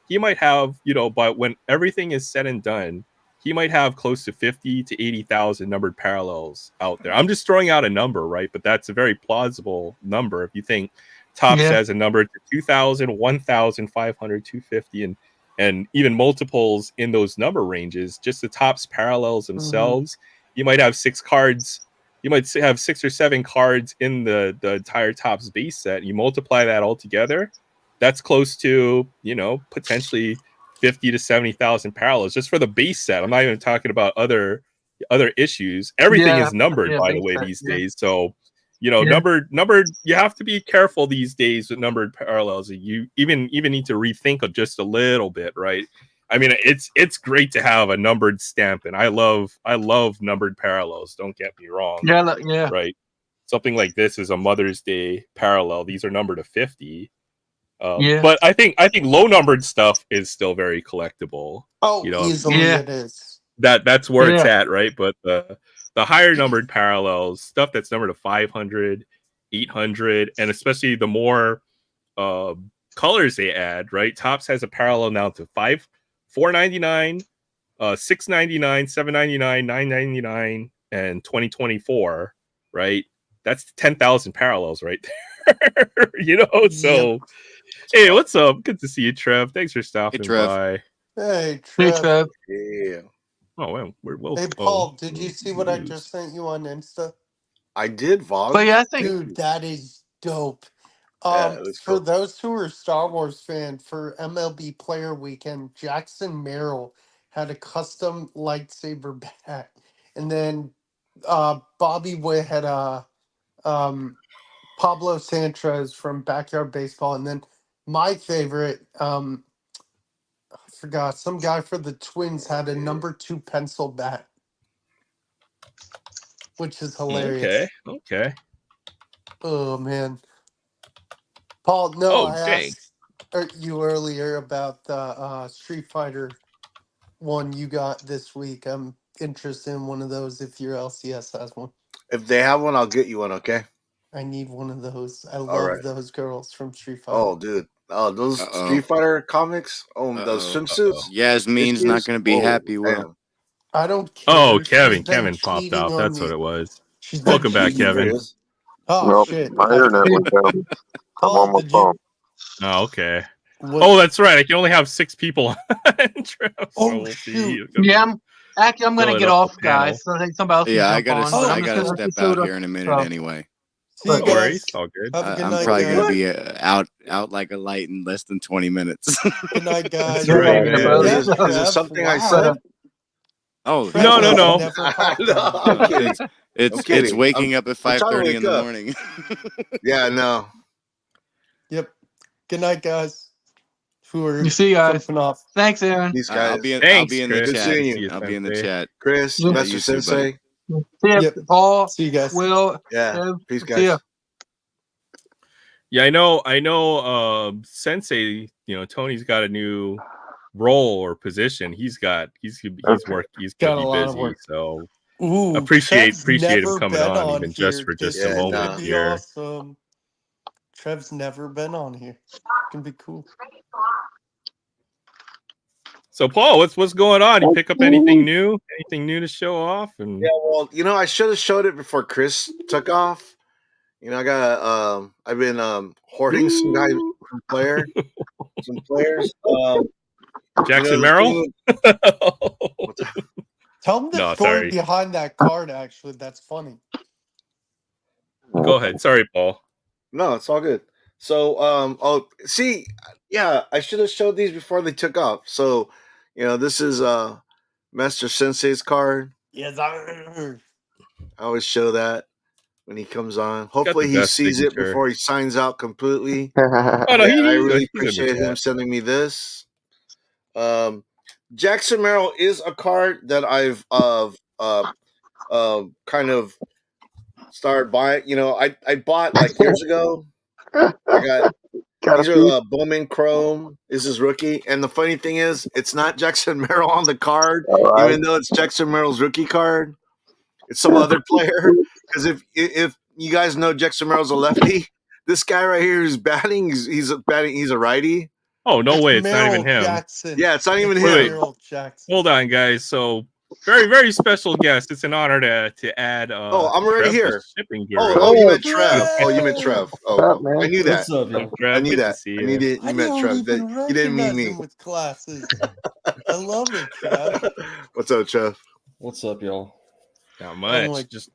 he might have, but when everything is said and done, he might have close to 50 to 80,000 numbered parallels out there. I'm just throwing out a number, right? But that's a very plausible number. If you think Topps Yeah. has a number to 2,000, 1,500, 250, and even multiples in those number ranges, just the Topps parallels themselves, you might have 6 cards. You might have 6 or 7 cards in the entire Topps base set. You multiply that all together, that's close to, potentially 50 to 70,000 parallels just for the base set. I'm not even talking about other issues. Everything Yeah. is numbered, Yeah, by the base way, set, these yeah. days. So, Yeah. numbered. You have to be careful these days with numbered parallels. You even need to rethink it just a little bit, right? I mean, it's great to have a numbered stamp, and I love numbered parallels. Don't get me wrong, Yeah. Yeah. right? Something like this is a Mother's Day parallel. These are numbered to 50. Yeah. But I think low numbered stuff is still very collectible. Oh, easily Yeah. it is. That's where it's Yeah. at, right? But the higher numbered parallels, stuff that's numbered to 500, 800, and especially the more colors they add, right? Topps has a parallel now to 499, 699, 799, 999, and 2024, right? That's 10,000 parallels right there. So hey, what's up? Good to see you, Trev. Thanks for stopping Trev. by. Hey, Hey, Trev. Trev. Yeah, Oh, well, Hey, Paul, did you see what I just sent you on Insta? I did, Vog. But yeah, I think Dude, that is dope. Yeah, let's For go. those who are Star Wars fan, for MLB Player Weekend, Jackson Merrill had a custom lightsaber bat, and then Bobby Witt had a Pablo Sanchez from Backyard Baseball, and then my favorite, I forgot, some guy for the Twins had a number 2 pencil bat, which is hilarious. Okay. Oh man, Paul. No, Oh, I dang. asked you earlier about the Street Fighter one you got this week. I'm interested in one of those if your LCS has one. If they have one, I'll get you one. Okay. I need one of those. I All love right. those girls from Street Fighter. Oh, dude. Oh, those Uh-oh. Street Fighter comics. Oh, those swimsuits. Yasmin's not going to be happy, Will. Damn. I don't care. Oh, She's Kevin been popped cheating out. on That's me. what it was. She's been Welcome back, cheating on Kevin. There it me. is. Oh Well, shit! my internet went down. I'm Paul, almost did you? home. Oh, okay. What? Oh, that's right. I can only have 6 people on Trev, so Oh, we'll shoot. see. yeah, I'm gonna Filling get up off, the panel. guys. So I think somebody else can Yeah, I jump gotta on. but I'm I just gotta gonna step shoot out up, here in a minute so. anyway. See you No guys. worries. All good. Have a good I'm night, probably guys. gonna be out like a light in less than 20 minutes. Good night, guys. That's right, Yeah, man. bro. Yes, Is it Trev. something I Wow. said? Oh, Trev No, no, has no. never popped No, on. I'm kidding. it's kidding. waking up at I'm trying to 5:30 wake in the up. morning. Yeah, no. Yep. Good night, guys. Who are You see, guys. jumping off? Thanks, Aaron. These I'll guys. be in Thanks, the Chris. Good chat. seeing See you. you, I'll be in the Sensei. chat. Chris, Yeah, Master you too, buddy. Sensei. See ya, Yep. Paul, See you guys. Will, Yeah. Kev. Peace, See guys. ya. Yeah, I know. Sensei. Tony's got a new role or position. He's Okay. gonna Got a be lot of busy. work. So Ooh, appreciate Trev's him never coming been on, on even here. just for This just a is Yeah, moment gonna be here. awesome. Trev's never been on here. It's gonna be cool. So Paul, what's going on? You pick up anything new? Anything new to show off? And Yeah, well, I should have showed it before Chris took off. I got I've been hoarding some guys, some players. Jackson the Merrill? thing with- Tell them the No, story sorry. behind that card. Actually, that's funny. Go ahead. Sorry, Paul. No, it's all good. So, see, yeah, I should have showed these before they took off. So, this is Master Sensei's card. Yes, I always show that when he comes on. Got Hopefully, the he best sees it signature. before he signs out completely. Oh no, I really he's in the appreciate him chat. sending me this. Jackson Merrill is a card that I've kind of started buying. I bought like years ago. I got these are Bowman Chrome. This is rookie, and the funny thing is, it's not Jackson Merrill on the card, even though it's Jackson Merrill's rookie card. It's some other player. Because if you guys know Jackson Merrill's a lefty, this guy right here who's batting, he's batting. He's a righty. Oh no way, it's not even Merrill him. Jackson. Yeah, it's not even It's him. Wait. Merrill Jackson. Hold on, guys. So very, very special guest. It's an honor to add. Oh, I'm already Trev, the here. shipping guru. Oh, you meant Trev! Trev. Oh, you meant Trev. Oh, I knew that. What's up, y'all? Trev, I knew good that. to see I you. knew that I you meant don't Trev. even You didn't mean recognize me. him with glasses. I love it, Trev. What's up, Trev? What's up, y'all? Not much. like- Just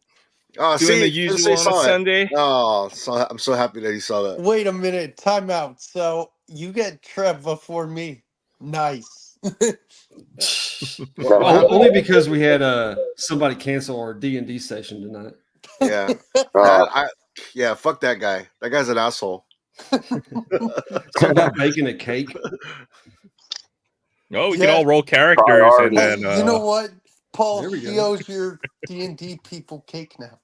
Oh, doing see, the usual on a saw it. Sunday. Oh, I'm so happy that he saw that. Wait a minute, time out. So you get Trev before me. Nice. Only because we had somebody cancel our D&D session tonight. Yeah, fuck that guy. That guy's an asshole. Some guy baking a cake. Oh, we Yeah. can all roll characters and Hey, then you know what, Paul? There we He go. owes your D&D people cake now.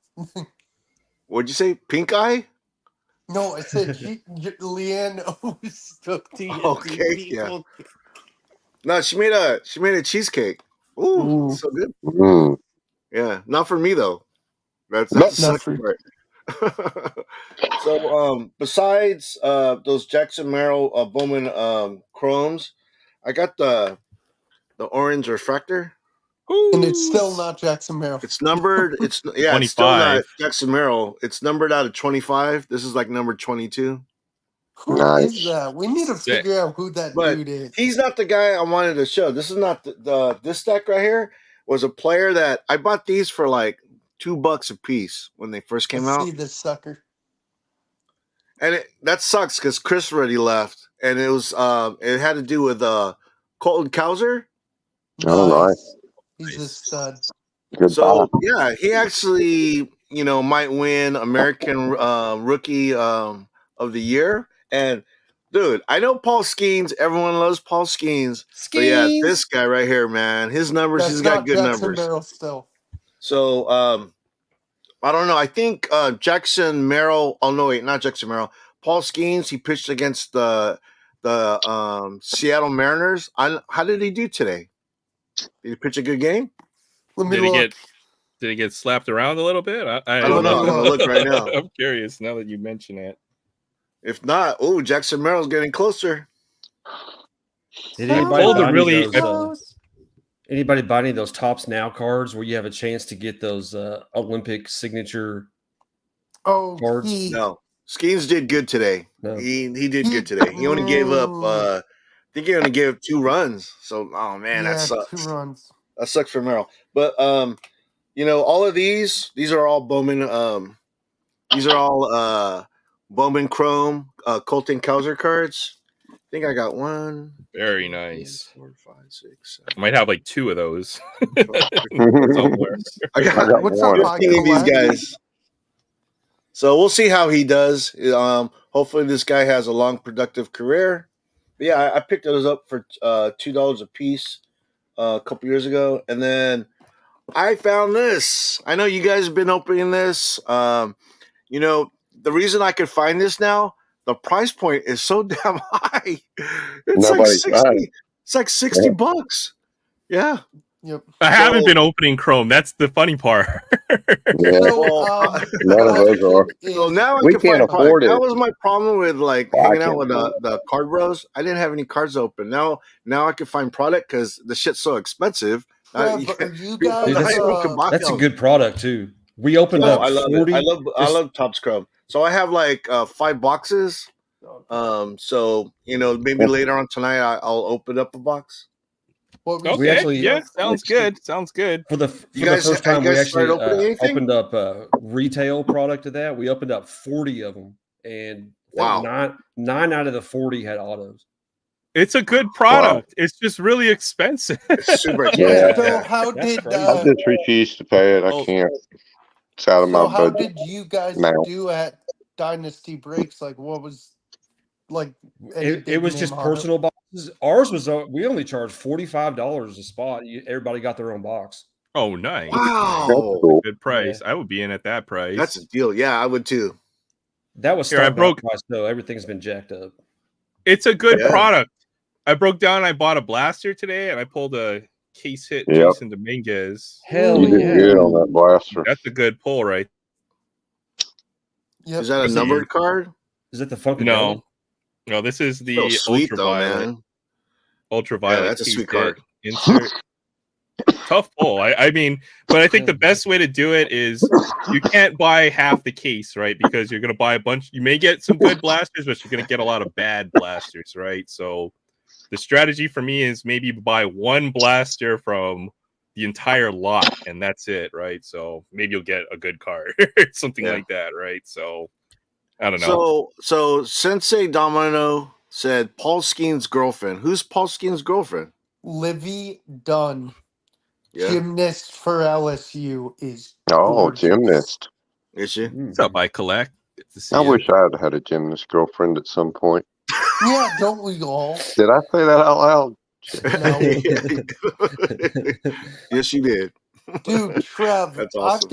What'd you say? Pink eye? No, I said Leanne owes the D&D Okay, people cake. No, she made a cheesecake. Ooh, Ooh. so good. Mm. Yeah, not for me though. That's No, the second part. So besides those Jackson Merrill Bowman Chromes, I got the orange refractor. And it's still not Jackson Merrill. It's numbered. It's still not 25. Jackson Merrill. It's numbered out of 25. This is like number 22. Who Nice. is that? We need to figure out who that But dude is. he's not the guy I wanted to show. This is not this deck right here was a player that I bought these for like $2 a piece when they first came Let's out. see this sucker. And that sucks because Chris already left, and it was it had to do with Colton Cowser. Oh, nice. He's a stud. Good So buy. yeah, he actually might win American Rookie of the Year. And dude, I know Paul Skeens. Everyone loves Paul Skeens. But yeah, this guy right here, man, his numbers. That's He's got not good Jackson numbers. Merrill still. So I don't know. I think Jackson Merrill. Oh no, wait, not Jackson Merrill. Paul Skeens. He pitched against the Seattle Mariners. How did he do today? Did he pitch a good game? Let me Did he look. get slapped around a little bit? I don't know. I'm gonna look right now. I'm curious now that you mention it. If not, Jackson Merrill's getting closer. Did anybody Told buy to any really- of those? Anybody buy any of those Tops Now cards where you have a chance to get those Olympic signature Oh, cards? No, Skeens did good today. No. He did good today. He only gave up. I think he only gave up 2 runs. So, oh man, that sucks. 2 runs. That sucks for Merrill. But all of these are all Bowman. These are all Bowman Chrome Colton Cowser cards. I think I got 1. Very nice. 4, 5, 6, I might have like 2 of those. 7. Somewhere. I got What's up, 15 of these guys. So we'll see how he does. Hopefully this guy has a long, productive career. But yeah, I picked those up for $2 a piece a couple years ago, and then I found this. I know you guys have been opening this. The reason I could find this now, the price point is so damn high. It's Nobody's like buying 60. It's like $60. Yeah. Yep. I haven't been opening Chrome. That's the funny part. Yeah, So, none of those are. So now I We can can't find afford product. it. That was my problem with like Well, I hanging out can't with afford the card bros. I didn't have any cards open. Now I can find product because the shit's so expensive. Trev, are you People guys? Dude, not able to buy That's a them. good product too. We opened No, up I love 40. it. I love Topps Chrome. So I have like 5 boxes. So maybe later on tonight I'll open up a box. What were Okay, actually- yeah, sounds good. Sounds good. For the You guys- first time, you we guys actually started opening anything? opened up a retail product of that. We opened up 40 of them, and I think Wow. nine out of the 40 had autos. It's a good product. It's just really expensive. It's super Yeah. expensive. So how That's did crazy. I just refuse to pay it. I Oh. can't. It's out of so my how budget. did you guys now. do at Dynasty Breaks? Like, what was like any It big was name just auto? personal boxes. Ours was we only charged $45 a spot. Everybody got their own box. Oh, nice. That's Wow. cool. Good price. I would be in at that price. That's a deal. Yeah, I would too. That was Here, I start broke- price though. Everything's been jacked up. It's a good Yeah. product. I broke down. I bought a blaster today, and I pulled a case hit Yep. Jason Dominguez. Hell You did yeah! good on that blaster. That's a good pull, right? Yep. Is that a Was it numbered you? card? Is it the Funkadelic? No, this is the So sweet though, ultraviolet. man. Ultraviolet. Yeah, that's a case sweet hit card. Insert. Tough pull. I mean, but I think the best way to do it is you can't buy half the case, right? Because you're going to buy a bunch. You may get some good blasters, but you're going to get a lot of bad blasters, right? So the strategy for me is maybe buy one blaster from the entire lot, and that's it, right? So maybe you'll get a good card, something Yeah. like that, right? So I don't know. So Sensei Domino said Paul Skeen's girlfriend. Who's Paul Skeen's girlfriend? Livy Dunn, Yeah. gymnast for LSU, is Oh, gorgeous. gymnast. Is she? What's up, I collect? Good to see I you. wish I had had a gymnast girlfriend at some point. Yeah, don't we all? Did I say that out loud? No. Yes, you did. Dude, Trev, That's awesome.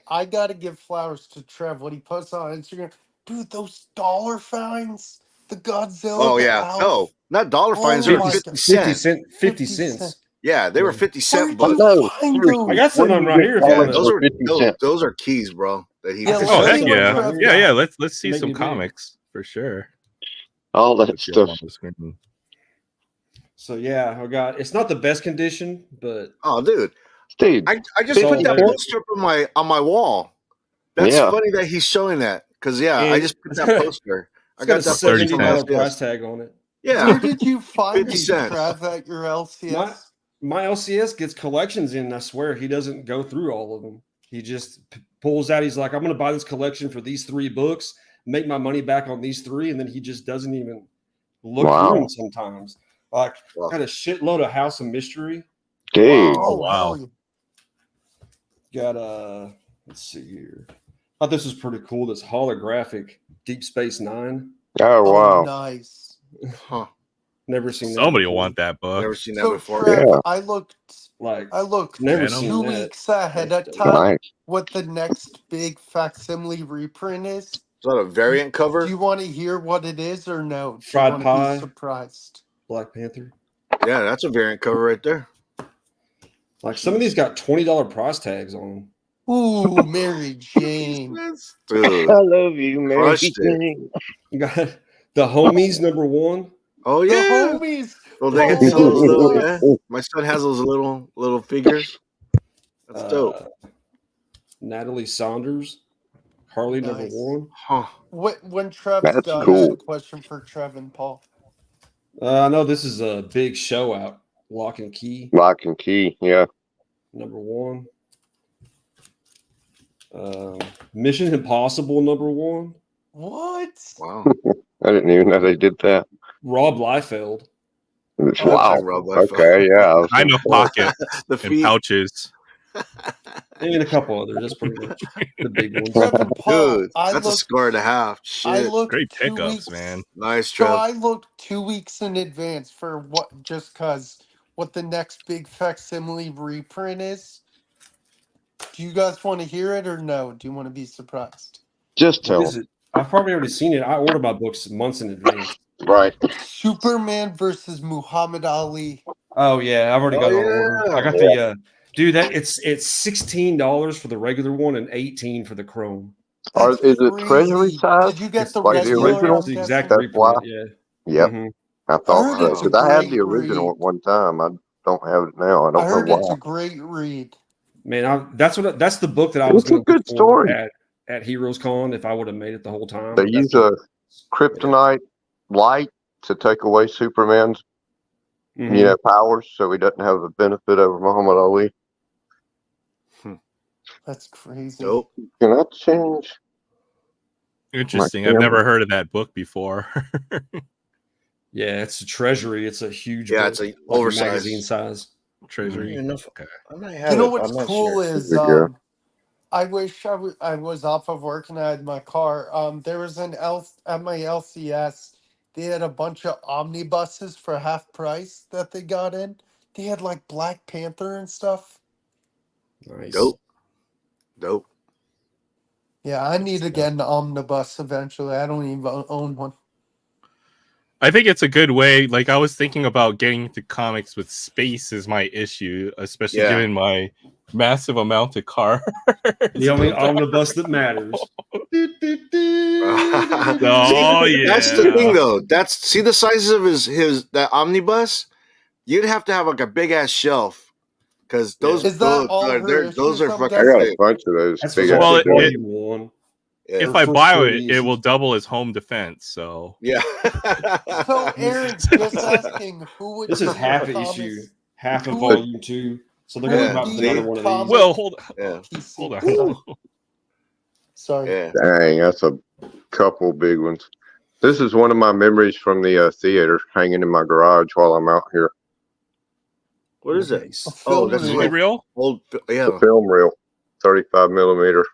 I gotta give flowers to Trev when he posts on Instagram. Dude, those dollar signs, the Godzilla. Oh the yeah. Alf, No, not dollar Oh fines. They were my 50 God. 50 cents. 50 50 cents. Yeah, they were Yeah. 50 cent Where'd books. you No, find seriously. those? I got some Where of them do you right get here. If you Yeah, want those to, are 50 cents? those are keys, bro. That he Yeah, has. let's Oh, heck see what yeah. Trev Yeah, yeah. got. Let's see Make some me big. comics for sure. All that Let's get them stuff. on the screen. so yeah, I got. It's not the best condition, but Oh, dude. Dude, I just So put that there- poster up on my wall. That's Yeah. funny that he's showing that. Because I And just put it's that got a- poster. I it's got a got that poster from $70 LCS. price tag on it. Yeah. Where did you find 50 these, cents. Trev, at your LCS? My LCS gets collections in. I swear he doesn't go through all of them. He just pulls out. He's like, I'm going to buy this collection for these 3 books, make my money back on these 3, and then he just doesn't even look Wow. through them sometimes. Like, Wow. got a shitload of House of Mystery. Dude. Oh, wow. hell yeah. Got let's see here. Thought this was pretty cool. This holographic Deep Space Nine. Oh, wow. Nice. Huh. Never seen that. Somebody will before. want that book. Never seen that So, before. Trev, Yeah. I looked Like, two never Venom. seen that. weeks ahead of That's time Nice. what the next big facsimile reprint is. Is that a variant cover? Do you want to hear what it is or no? Do you Fried want to pie. be surprised? Black Panther. Yeah, that's a variant cover right there. Like some of these got $20 price tags on them. Ooh, Mary Jane. Dude. I love you, Mary Crushed it. Jane. You got the Homies #1. Oh The yeah. homies. Well, they get Oh, those little. nice. Yeah. My son has those little figures. That's dope. Natalie Saunders. Harley Nice. #1. Huh. When Trev's That's done, I have cool. a question for Trev and Paul. I know this is a big show out. Lock and Key Lock and key. Yeah. #1. Mission Impossible #1. What? Wow. I didn't even know they did that. Rob Liefeld. It's Oh, wow. Rob Liefeld. Okay. Yeah. I was Kind of gonna say. pockets The and feet. pouches. And a couple others. That's pretty much the big ones. Trev and Paul, Dude, that's a score and a half. I Shit. looked Great 2 pickups, weeks, man. Nice, So Trev. I looked 2 weeks in advance for what the next big facsimile reprint is. Do you guys want to hear it or no? Do you want to be surprised? Just What tell is them. it? I've probably already seen it. I order my books months in advance. Right. Superman versus Muhammad Ali. Oh yeah, I've already got Oh, it on order. yeah. I got the dude. That it's $16 for the regular one and $18 for the Chrome. Is it crazy. treasury size? Did you get It's the like the regular? original? It's the I'm exact guessing? That's why. reprint. Yeah. Yep. Mhm. I I thought heard so. it's a Because I had great the original read. at one time. I don't have it now. I I don't heard know it's a why. great read. Man, that's the book that I It's was a going to good story. at at Heroes Con if I would have made it the whole time. They but that's use a kryptonite light to take away Superman's Mhm. powers, so he doesn't have the benefit over Muhammad Ali. That's crazy. Nope. Can I change? Interesting. My I've never camera. heard of that book before. Yeah, it's a treasury. It's a huge Yeah, book, it's a like oversized. magazine size. Treasury. Enough. Okay. I might You have know it. what's I'm not cool sure. is There you go. I wish I was off of work and I had my car. There was at my LCS. They had a bunch of omnibuses for half price that they got in. They had like Black Panther and stuff. Nice. Dope. Yeah, I need to get an omnibus eventually. I don't even own one. I think it's a good way. Like, I was thinking about getting into comics with space is my issue, especially Yeah. given my massive amount of cars. The only omnibus that matters. Oh, That's the thing, yeah. though. See the sizes of his that omnibus. You'd have to have like a big ass shelf because those Is that all her those issues, are I'm fucking I got a thick. bunch of those That's big what's Well, ass on it- shelves. volume one. Yeah. If Or I first buy 40 it, it issues. will double as home defense. So Yeah. So Aaron, just asking, who would This be is your half an Thomas? issue, half of Who would- volume 2. So they're Who gonna Yeah, come out would with be another your one of these. comic well, hold Yeah. PC? on. Sorry. Yeah. Dang, that's a couple big ones. This is one of my memories from the theater, hanging in my garage while I'm out here. What is it? Nice. A Oh, film that's Movie like reel? old. The Yeah. film reel, 35 millimeter.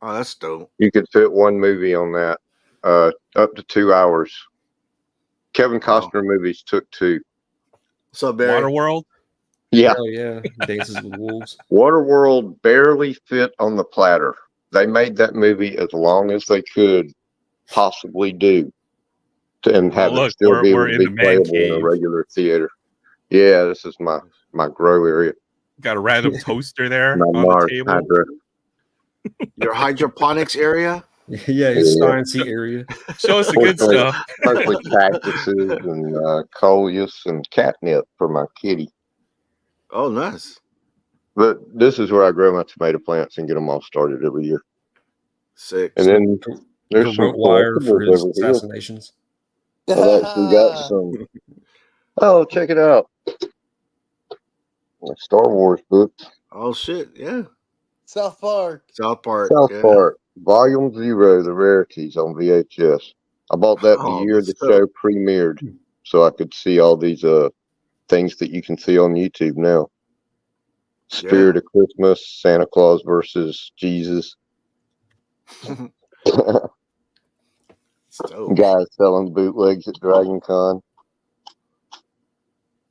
Oh, that's dope. You could fit one movie on that, up to 2 hours. Kevin Costner movies took 2. What's up, Barry? Waterworld? Yeah, Oh yeah, Dances with Wolves. Waterworld barely fit on the platter. They made that movie as long as they could possibly do, and have Well, it look, still be able we're to in be the man playable in a cave. regular theater. Yeah, this is my grow area, Got a random toaster there my on the Mars table. hydra. Your hydroponics area? Yeah, his sciencey area. Show us the good Mostly- stuff. Mostly cactuses and coleus and catnip for my kitty. Oh, nice. But this is where I grow my tomato plants and get them all started every year. Sick. And then there's some Wrote wire for collectibles his over here. assassinations. I've actually got some. Oh, check it out. A Star Wars book. Oh shit! Yeah. South Park. South Park. South yeah. Park, Volume 0, the rarities on VHS. I bought that the Oh, year the so- show premiered, so I could see all these things that you can see on YouTube now. Spirit of Christmas, Santa Claus versus Jesus. It's dope. Guys selling bootlegs at Dragon Con.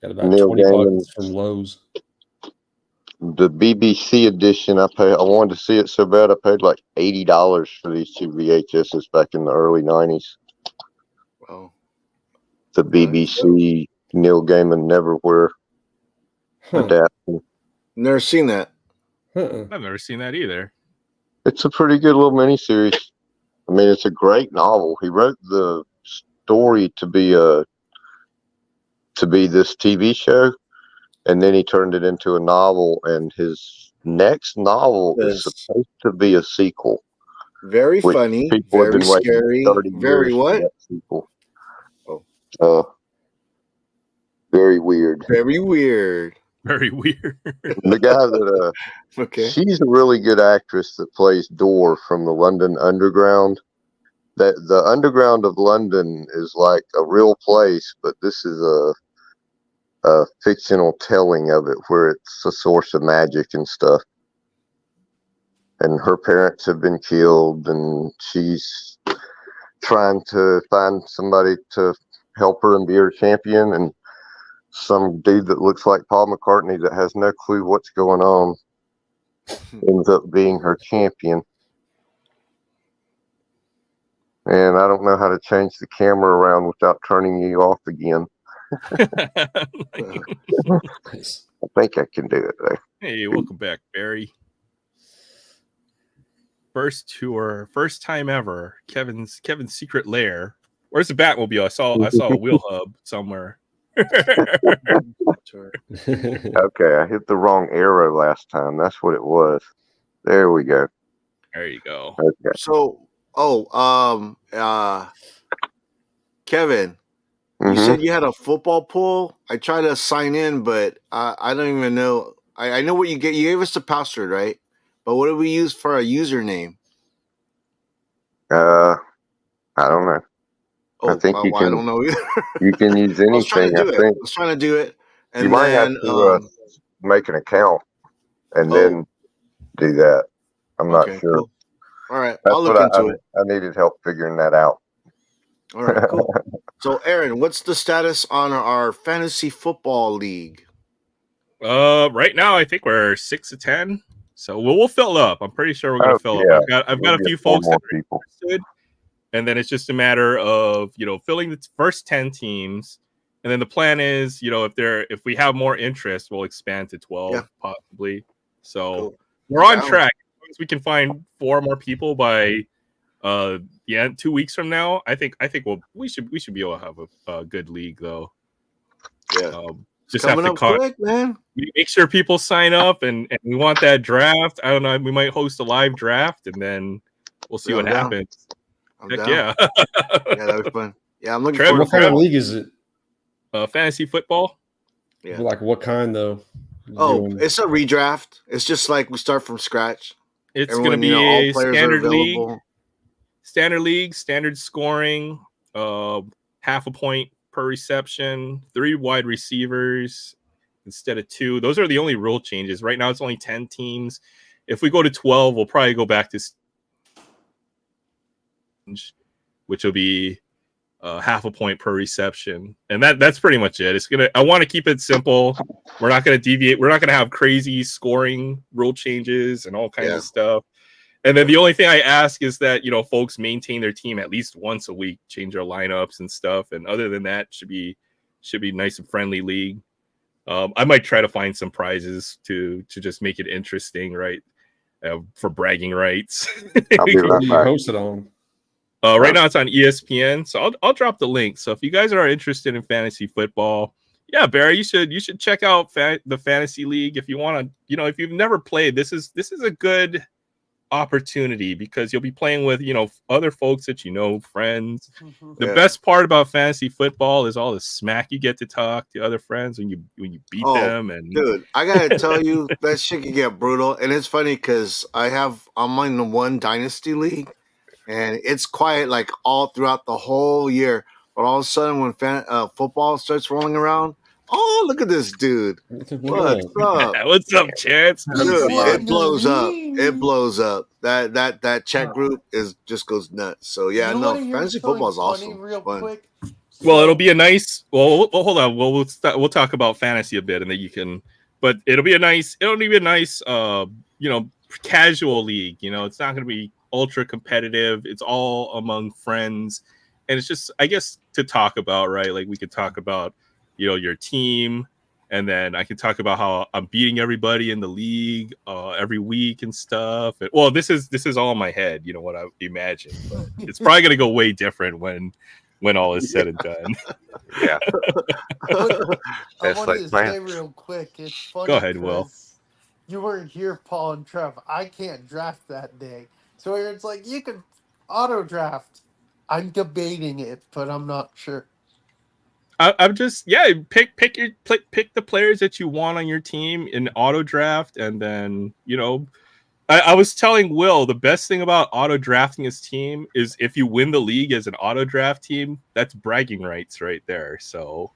Got about Neil 20 Gaiman. bucks from Lowe's. The BBC edition, I wanted to see it so bad, I paid like $80 for these 2 VHSs back in the early 90s. Wow. The BBC Neil Gaiman Neverwhere adaptation. Never seen that. I've never seen that either. It's a pretty good little miniseries. I mean, it's a great novel. He wrote the story to be this TV show, and then he turned it into a novel. And his next novel is Yes. supposed to be a sequel. Very Which funny. people have Very been waiting scary. 30 Very years for what? that sequel. Very weird. Very weird. Very weird. The guy that Okay. she's a really good actress that plays Dor from the London Underground. That the Underground of London is like a real place, but this is a fictional telling of it where it's a source of magic and stuff. And her parents have been killed, and she's trying to find somebody to help her and be her champion. And some dude that looks like Paul McCartney that has no clue what's going on ends up being her champion. And I don't know how to change the camera around without turning you off again. Nice. I think I can do it though. Hey, welcome back, Barry. First tour, first time ever. Kevin's secret lair. Where's the Batmobile? I saw a wheel hub somewhere. Okay, I hit the wrong arrow last time. That's what it was. There we go. There you go. Okay. So, Kevin, you Mhm. said you had a football pool. I tried to sign in, but I don't even know. I know what you get. You gave us the password, right? But what did we use for a username? I don't know. I Oh, think you well, I can don't know either. you can use I was trying to anything. I do it. I think was trying to do it, you and might have then to make an account and oh, then do that. I'm not okay, sure. cool. All right, I'll That's look what into it. I needed help figuring that out. All right, cool. So, Aaron, what's the status on our fantasy football league? Right now I think we're 6 to 10. So we'll fill up. I'm pretty sure we're gonna Oh fill yeah, up. I've we'll got a get few four folks more that are people. interested, and then it's just a matter of filling the first 10 teams, and then the plan is if we have more interest, we'll expand to 12 Yeah. possibly. So Cool. we're on Down. track. As long as we can find 4 more people by 2 weeks from now, I think we should be able to have a good league though. Yeah, Just coming have to up quick, man. make sure people sign up, and we want that draft. I don't know. We might host a live draft, and then we'll see Yeah, what I'm down. happens. I'm Heck down. yeah. Yeah, that'd be fun. Yeah, I'm looking Trev, forward What to kind of football. league is it? Fantasy football. Yeah. Like what kind though? Oh, Doing- it's a redraft. It's just like we start from scratch. It's Everyone, going to be all a players are standard league. available. Standard scoring, half a point per reception, 3 wide receivers instead of 2. Those are the only rule changes. Right now, it's only 10 teams. If we go to 12, we'll probably go back to which will be half a point per reception, and that's pretty much it. I want to keep it simple. We're not going to deviate. We're not going to have crazy scoring rule changes and all kinds of stuff. And then the only thing I ask is that folks maintain their team at least once a week, change their lineups and stuff. And other than that, should be nice and friendly league. I might try to find some prizes to just make it interesting, right? For bragging rights. I'll be What right do you back. host it on? Right now it's on ESPN, so I'll drop the link. So if you guys are interested in fantasy football, yeah, Barry, you should check out the fantasy league if you want to. If you've never played, this is a good opportunity because you'll be playing with other folks that friends. The best part about fantasy football is all the smack you get to talk to other friends when you beat them. And dude, I gotta tell you, that shit can get brutal. And it's funny because I'm in the one dynasty league, and it's quiet like all throughout the whole year. But all of a sudden, when football starts rolling around, oh, look at this dude! What's up? What's up, Chance? Dude, it blows up. It blows up. That chat group just goes nuts. So yeah, You no, wanna hear fantasy something football is funny awesome. real It's fun. quick? Well, it'll be a nice. Well, hold on. We'll talk about fantasy a bit, and then you can. But it'll be a nice. Casual league. It's not going to be ultra competitive. It's all among friends, and it's just, I guess, to talk about, right? Like we could talk about, your team, and then I can talk about how I'm beating everybody in the league every week and stuff. Well, this is all in my head. What I imagine, but it's probably going to go way different when all is said and done. Yeah. I That's wanted like to plan. say real quick. It's funny. Go ahead, Will. 'cause you weren't here, Paul and Trev. I can't draft that day, so it's like you could auto draft. I'm debating it, but I'm not sure. I'm just pick the players that you want on your team in auto draft, and then I was telling Will the best thing about auto drafting his team is if you win the league as an auto draft team, that's bragging rights right there. So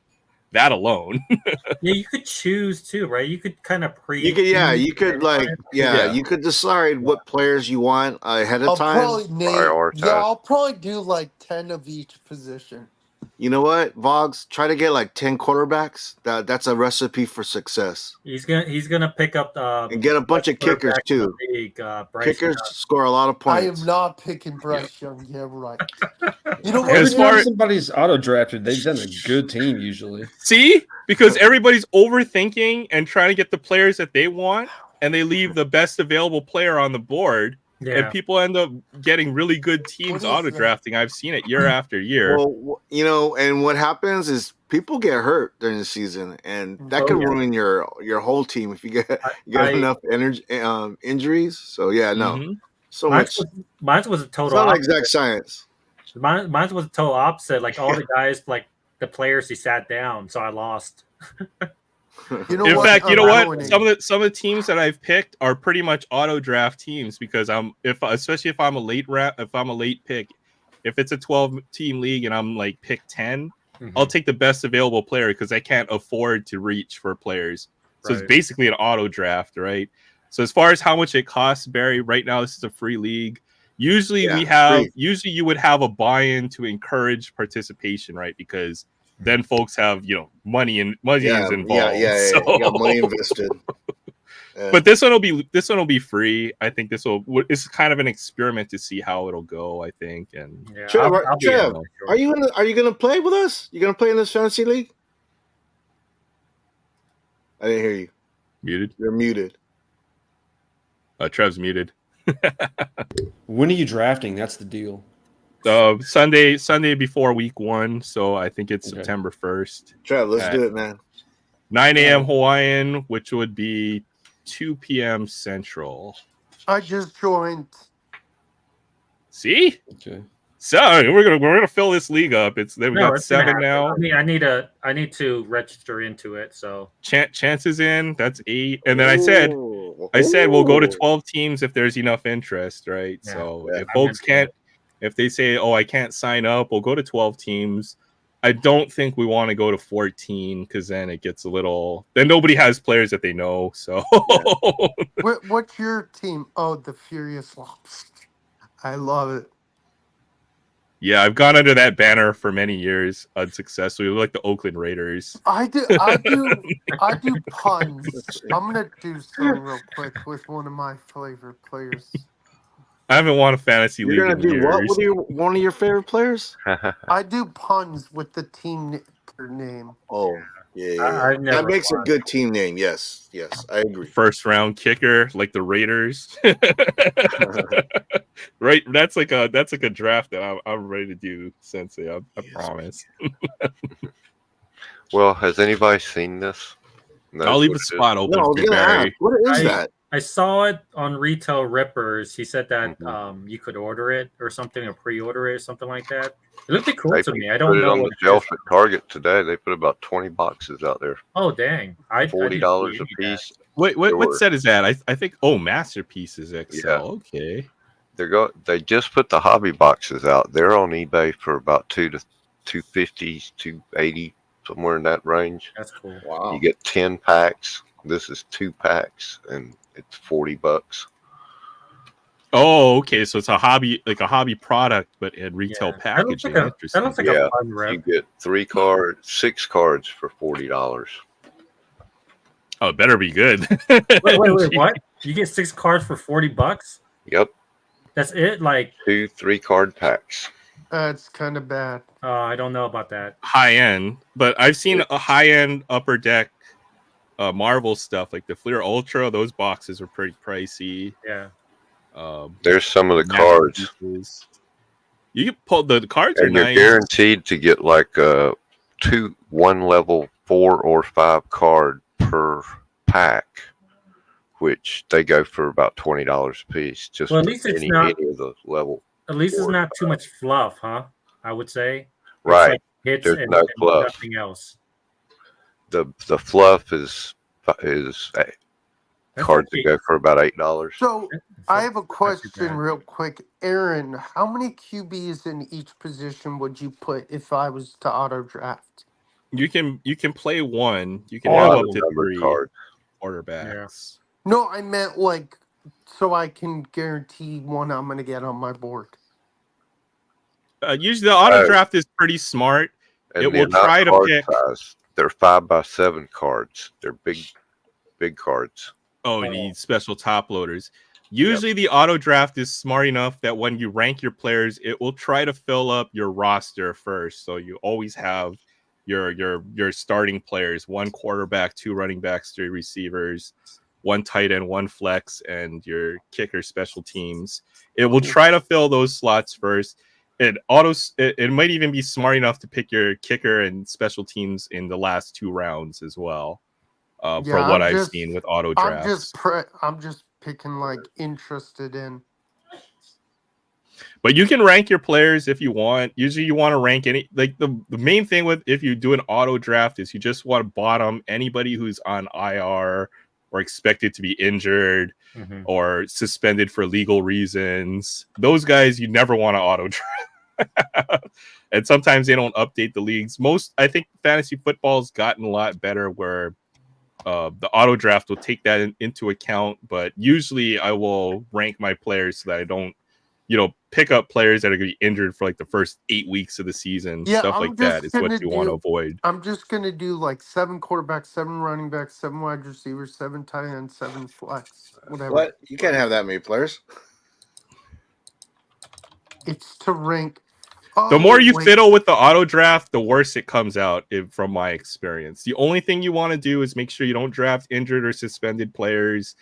that alone. Yeah, you could choose too, right? You could kind of you could you could decide what players you want ahead of I'll time. probably I'll probably do like 10 of each position. You know what, Vogs? Try to get like 10 quarterbacks. That's a recipe for success. He's gonna pick up and get a bunch of kickers too. Kickers score a lot of points. I am not picking Bryce Young. Yeah, right. You know what? Every time somebody's auto drafted, they've done a good team usually. See, because everybody's overthinking and trying to get the players that they want, and they leave the best available player on the board. Yeah. And people end up getting really good teams auto drafting. I've seen it year after year. Well, and what happens is people get hurt during the season, and that could ruin your whole team if you get enough energy injuries. So yeah, no. So Mine much. was a It's total not like opposite. exact science. Mine was a total opposite. Like all the guys, like the players, he sat down, so I lost. You know In what? fact, you I'm know what? joining. Some of the teams that I've picked are pretty much auto draft teams because especially if I'm a late pick, if it's a 12 team league and I'm like pick 10, I'll take the best available player because I can't afford to reach for players. So it's Right. basically an auto draft, right? So as far as how much it costs, Barry, right now this is a free league. Usually usually you would have a buy-in to encourage participation, right? Because then folks have money is involved. So. You got money invested. But this one will be free. I think it's kind of an experiment to see how it'll go. I think. And Yeah, Trev, I'll be Trev, in for sure. are you gonna play with us? You gonna play in this fantasy league? I didn't hear you. Muted. You're muted. Trev's muted. When are you drafting? That's the deal. Sunday before week 1, so I think it's September 1st. Trev, let's do it, man. 9 a.m. Hawaiian, which would be 2 p.m. Central. I just joined. See? Okay. So we're gonna fill this league up. We've got it's gonna 7 happen. now. I need to register into it. So Chances in, that's 8, and then I said we'll go to 12 teams if there's enough interest, right? Yeah. So Yeah. if folks can't, if they say, "Oh, I can't sign up," we'll go to 12 teams. I don't think we want to go to 14 because then it gets a little. Then nobody has players that they know. So What's your team? Oh, the Furious Lobster. I love it. yeah, I've gone under that banner for many years unsuccessfully. We look like the Oakland Raiders. I do puns. I'm gonna do something real quick with one of my favorite players. I haven't won a fantasy league You're gonna in do years. what with one of your favorite players? I do puns with the team name. Oh, yeah. I've never That makes a won. good team name. Yes, I agree. First round kicker like the Raiders. Right, that's like a draft that I'm ready to do, Sensei. I promise. Well, has anybody seen this? I'll leave a spot open No, I was for gonna Barry. ask, what is that? I saw it on Retail Rippers. He said that you could order it or something, or pre-order it or something like that. It looked cool They to me. I put don't it know on what the shelf at Target today. They put about 20 boxes out there. Oh dang! $40 a piece. Wait, what set is that? I think Masterpieces XL. Yeah. Okay. They just put the hobby boxes out. They're on eBay for about $2 to $250, $280, somewhere in that range. That's cool. Wow. You get 10 packs. This is 2 packs, and it's $40. Oh, okay. So it's a hobby product, but in retail packaging. That looks like a fun You rep. get 6 cards for $40. Oh, it better be good. Wait, what? You get 6 cards for $40? Yep. That's it? Like 2 3-card packs. That's kind of bad. I don't know about that. High end, but I've seen a high end upper deck Marvel stuff like the Fleer Ultra. Those boxes are pretty pricey. Yeah. There's some of the cards. You can pull the cards, and are you're nice. guaranteed to get like 1 level 4 or 5 card per pack, which they go for about $20 a piece. Just Well, at least it's not. any of the level. At least it's 4 not too much fluff, huh? I would say. It's Right. like hits There's and no fluff. nothing else. The fluff is cards that okay. go for about $8. So I have a Not too question bad. real quick. Aaron, how many QBs in each position would you put if I was to auto draft? You can play one. You can All have of up the to numbered 3 cards. quarterbacks. No, I meant like so I can guarantee one I'm gonna get on my board. Usually the auto draft is pretty smart. And It they're will not try to card pick. size. They're 5x7 cards. They're big cards. Oh, you need special top loaders. Usually the auto draft is smart enough that when you rank your players, it will try to fill up your roster first. So you always have your starting players, 1 quarterback, 2 running backs, 3 receivers, 1 tight end, 1 flex, and your kicker special teams. It will try to fill those slots first. It might even be smart enough to pick your kicker and special teams in the last 2 rounds as well. From what I've seen with auto drafts. I'm just picking like interested in. But you can rank your players if you want. Usually you want to rank any, like the main thing with if you do an auto draft is you just want to bottom anybody who's on IR or expected to be injured or suspended for legal reasons. Those guys you never want to auto draft. And sometimes they don't update the leagues. I think fantasy football's gotten a lot better where the auto draft will take that into account, but usually I will rank my players so that I don't, pick up players that are going to be injured for like the first 8 weeks of the season. Yeah, Stuff I'm like that just is what gonna you want to do. avoid. I'm just gonna do like 7 quarterbacks, 7 running backs, 7 wide receivers, 7 tight ends, 7 flex, whatever. What? You can't have that many players. It's to rank. The more you wait. fiddle with the auto draft, the worse it comes out, from my experience. The only thing you want to do is make sure you don't draft injured or suspended players.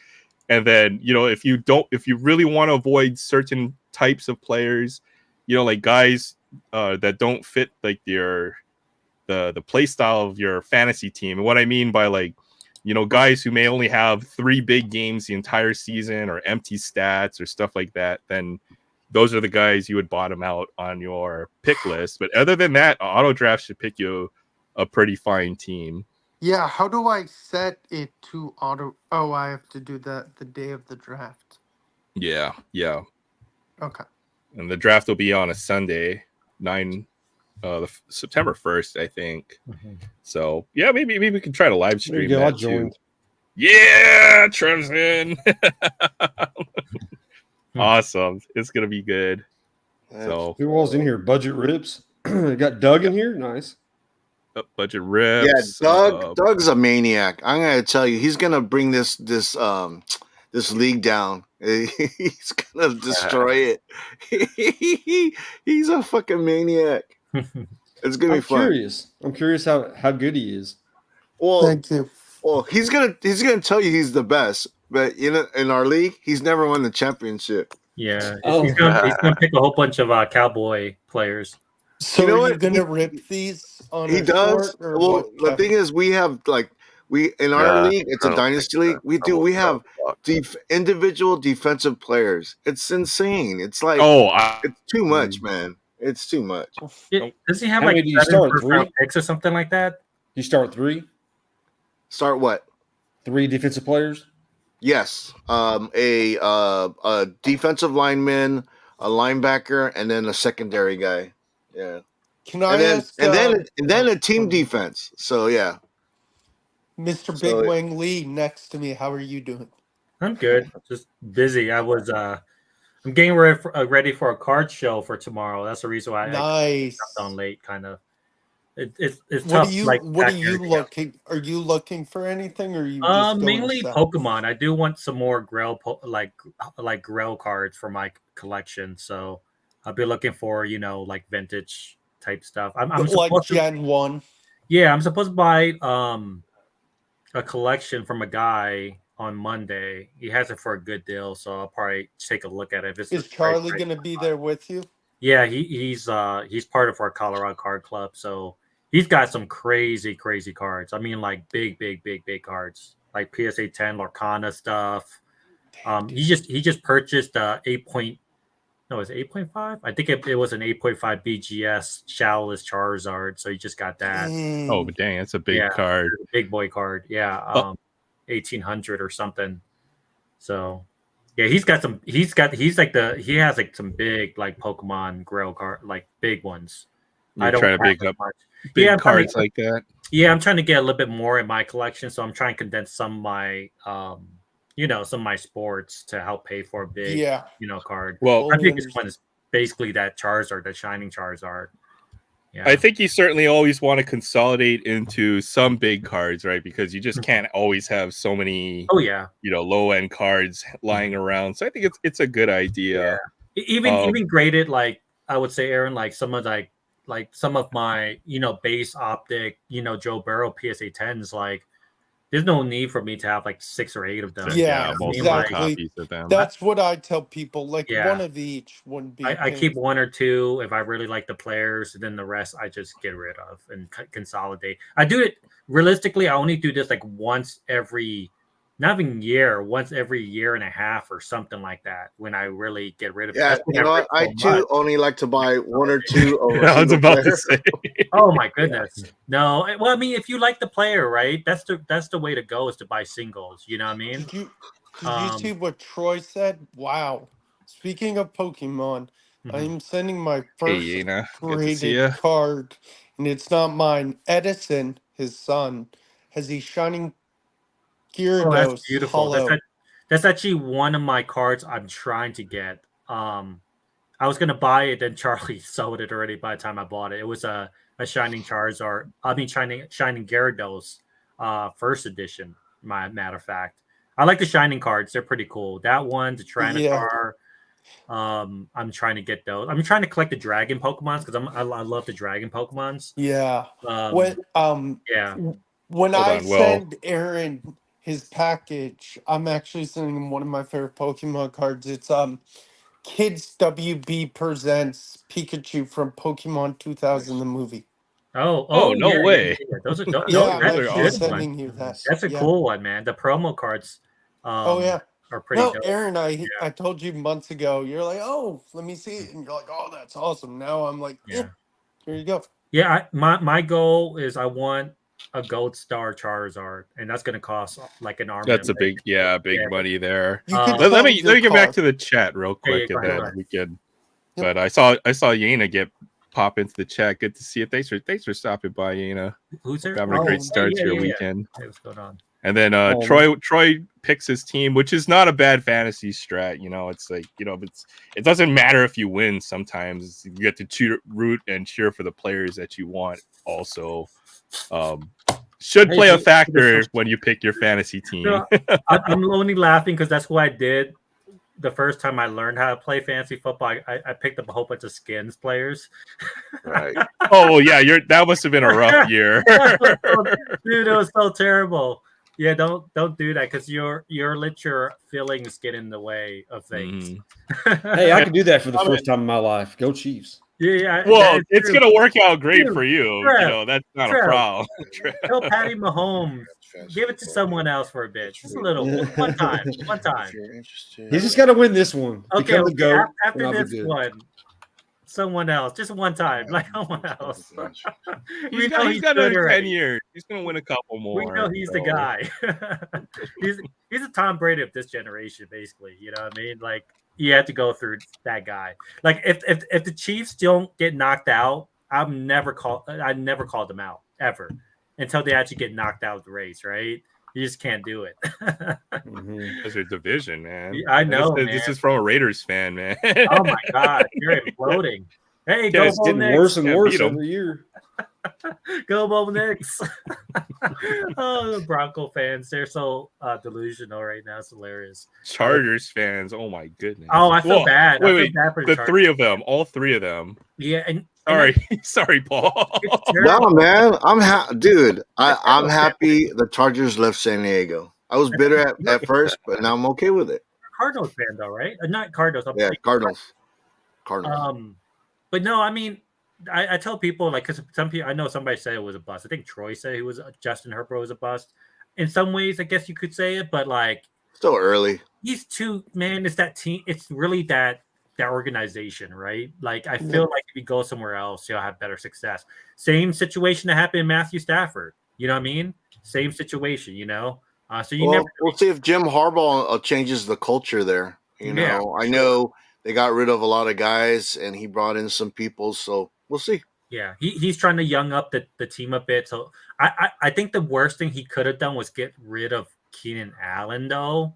And then, if you really want to avoid certain types of players, like guys that don't fit like the play style of your fantasy team. And what I mean by like, guys who may only have 3 big games the entire season or empty stats or stuff like that, then those are the guys you would bottom out on your pick list. But other than that, auto draft should pick you a pretty fine team. Yeah, how do I set it to auto? Oh, I have to do that the day of the draft. Yeah. Okay. And the draft will be on a Sunday, September 1st, I think. So yeah, maybe we can try to live stream that too. Yeah, Trev's in. Awesome. It's gonna be good. So who all's in here? Budget Ribs. Got Doug in here. Nice. Budget Ribs. Yeah, Doug's a maniac. I'm gonna tell you, he's gonna bring this league down. He's gonna destroy it. He's a fucking maniac. It's gonna be fun. I'm curious how good he is. Well, thank you. Well, he's gonna tell you he's the best, but in our league, he's never won the championship. Yeah, he's gonna pick a whole bunch of Cowboy players. So are you gonna rip these on? He does. Well, the thing is, we have in our league, it's a dynasty league. We have individual defensive players. It's insane. It's like it's too much, man. It's too much. Does he have like 7 first-round picks or something like that? You start 3. Start what? 3 defensive players. Yes, a defensive lineman, a linebacker, and then a secondary guy. Yeah. Can I ask? And then a team defense. So yeah. Mr. Big Wang Lee next to me. How are you doing? I'm good. Just busy. I'm getting ready for a card show for tomorrow. That's the reason why I jumped on late. Kind of. It's what tough. What are you looking? Are you looking for anything, or are you just mainly Pokemon? I do want some more Grail like Grail cards for my collection. So I'll be looking for like vintage type stuff. I'm like Gen 1. Yeah, I'm supposed to buy a collection from a guy on Monday. He has it for a good deal, so I'll probably take a look at it. Is Charlie going to be there with you? Yeah, he's part of our Colorado Card Club, so he's got some crazy cards. I mean, like big cards, like PSA 10 Lorcana stuff. He just purchased 8.5. I think it was an 8.5 BGS Shadowless Charizard, so he just got that. Oh, but dang, that's a big card, big boy card. Yeah, 1800 or something. So. Yeah, he has like some big like Pokemon Grail card, like big ones. I don't try to pick up big cards like that. Yeah, I'm trying to get a little bit more in my collection, so I'm trying to condense some of my some of my sports to help pay for a big card. Well, my biggest one is basically that Charizard, the Shining Charizard. Yeah. I think you certainly always want to consolidate into some big cards, right? Because you just can't always have so many, low end cards lying around. So I think it's a good idea. Yeah. Even graded, like I would say, Aaron, like some of some of my base optic, Joe Burrow PSA 10s, like there's no need for me to have like 6 or 8 of them. Yeah, exactly. Of them. That's what I tell people. Like one of each wouldn't be. I keep 1 or 2 if I really like the players, and then the rest I just get rid of and consolidate. I do it realistically. I only do this like once every not even year, once every year and a half or something like that. When I really get rid of it. Yeah, That's when you know rip what? I so too much. only like to buy one or two of a I was single about to player. say. Oh my goodness. No, well, I mean, if you like the player, right? That's the way to go is to buy singles. You know what I mean? Did you see what Troy said? Wow. Speaking of Pokemon, Mhm. I'm sending my Hey, first Yana, good to see graded you. card, and it's not mine. Edison, his son, has a shining Oh, that's Gyarados beautiful. hollow. That's actually one of my cards I'm trying to get. I was gonna buy it, then Charlie sold it already by the time I bought it. It was a Shining Charizard. I mean, Shining Gyarados, first edition. Matter of fact, I like the Shining cards. They're pretty cool. That one, the Yeah, Tyranitar. I'm trying to get those. I'm trying to collect the Dragon Pokemons because I love the Dragon Pokemons. yeah. Um, When yeah. when Hold I on. Well, send Aaron his package, I'm actually sending him one of my favorite Pokemon cards. It's Kids WB presents Pikachu from Pokemon 2000 the movie. oh, Yeah, no yeah, way. yeah. Those are no, Yeah, I'm Those that's are a actually good awesome. one. sending you that. Nice. That's a Yeah. cool one, man. The promo cards, Oh yeah. are pretty No, dope. Aaron, I Yeah. told you months ago. You're like, oh, let me see it, and you're like, oh, that's awesome. Now I'm like, yeah, Yeah. here you go. Yeah, my goal is I want a gold star Charizard, and that's gonna cost like an arm and That's a a leg. big, Yeah. big money there. You can Let tell me your get back car. to the chat real Yeah, quick, go and ahead, go then ahead. we can. Yep. But I saw Yana get pop into the chat. Good to see you. Thanks for stopping by, Yana. Who's there? Having a great Oh, start yeah, to your yeah, yeah. weekend. Hey, what's going on? And then Troy picks his team, which is not a bad fantasy strat. You know, it's like, you know, it doesn't matter if you win. Sometimes you get to root and cheer for the players that you want. Also, should Hey, play a for the factor first, when you pick your fantasy team. No, I'm only laughing because that's what I did the first time I learned how to play fantasy football. I picked up a whole bunch of skins players. Right. Oh well, yeah, that must have been a rough year. Dude, it was so terrible. Yeah, don't do that because your let your feelings get in the way of things. hey, I could do that for the first time in my life. Go Chiefs. Yeah, Well, that is it's true. gonna work out great Dude, for you. Trev, You know, that's not a Trev, problem. tell Patty Mahomes, give it to someone else for a bit, just a little, one time. If you're interested, He's just got to win this one. Okay, Become the GOAT. after and I'll be this good. one, someone else, just one time, like someone else. He's we know got he's another good 10 already. years. He's gonna win a couple more. We know he's the so. guy. he's a Tom Brady of this generation, basically. You know what I mean? Like you have to go through that guy. Like if the Chiefs don't get knocked out, I never called them out ever until they actually get knocked out of the race. Right? You just can't do it. That's your division, man. I know, This is from a Raiders fan, man. Oh my God, you're imploding. Hey, go Yes, Bo Getting Nix. worse and Yeah, worse beat 'em. every year. Go Bo Nix. Oh, the Bronco fans, they're so delusional right now. It's hilarious. Chargers fans. Oh my goodness. Oh, I feel bad. I feel bad for The Chargers. three of them, all three of them. Yeah, and Sorry, sorry, Paul. it's no, terrible. man, I'm happy the Chargers left San Diego. I was bitter at first, but now I'm okay with it. Cardinals fan though, right? Not Cardinals. I'm Yeah, thinking- Cardinals. But no, I mean, I tell people like because some people I know somebody said it was a bust. I think Troy said he was Justin Herbert was a bust. In some ways, I guess you could say it, but like Still early. he's too man. It's that team. It's really that organization, right? Like I feel like if you go somewhere else, you'll have better success. Same situation that happened in Matthew Stafford. You know what I mean? Same situation. You know. So you never. We'll see if Jim Harbaugh changes the culture there. You know, Yeah, I know they got rid of a lot of guys, and he brought in some people, so we'll see. Yeah, he's trying to young up the team a bit. So I think the worst thing he could have done was get rid of Keenan Allen, though.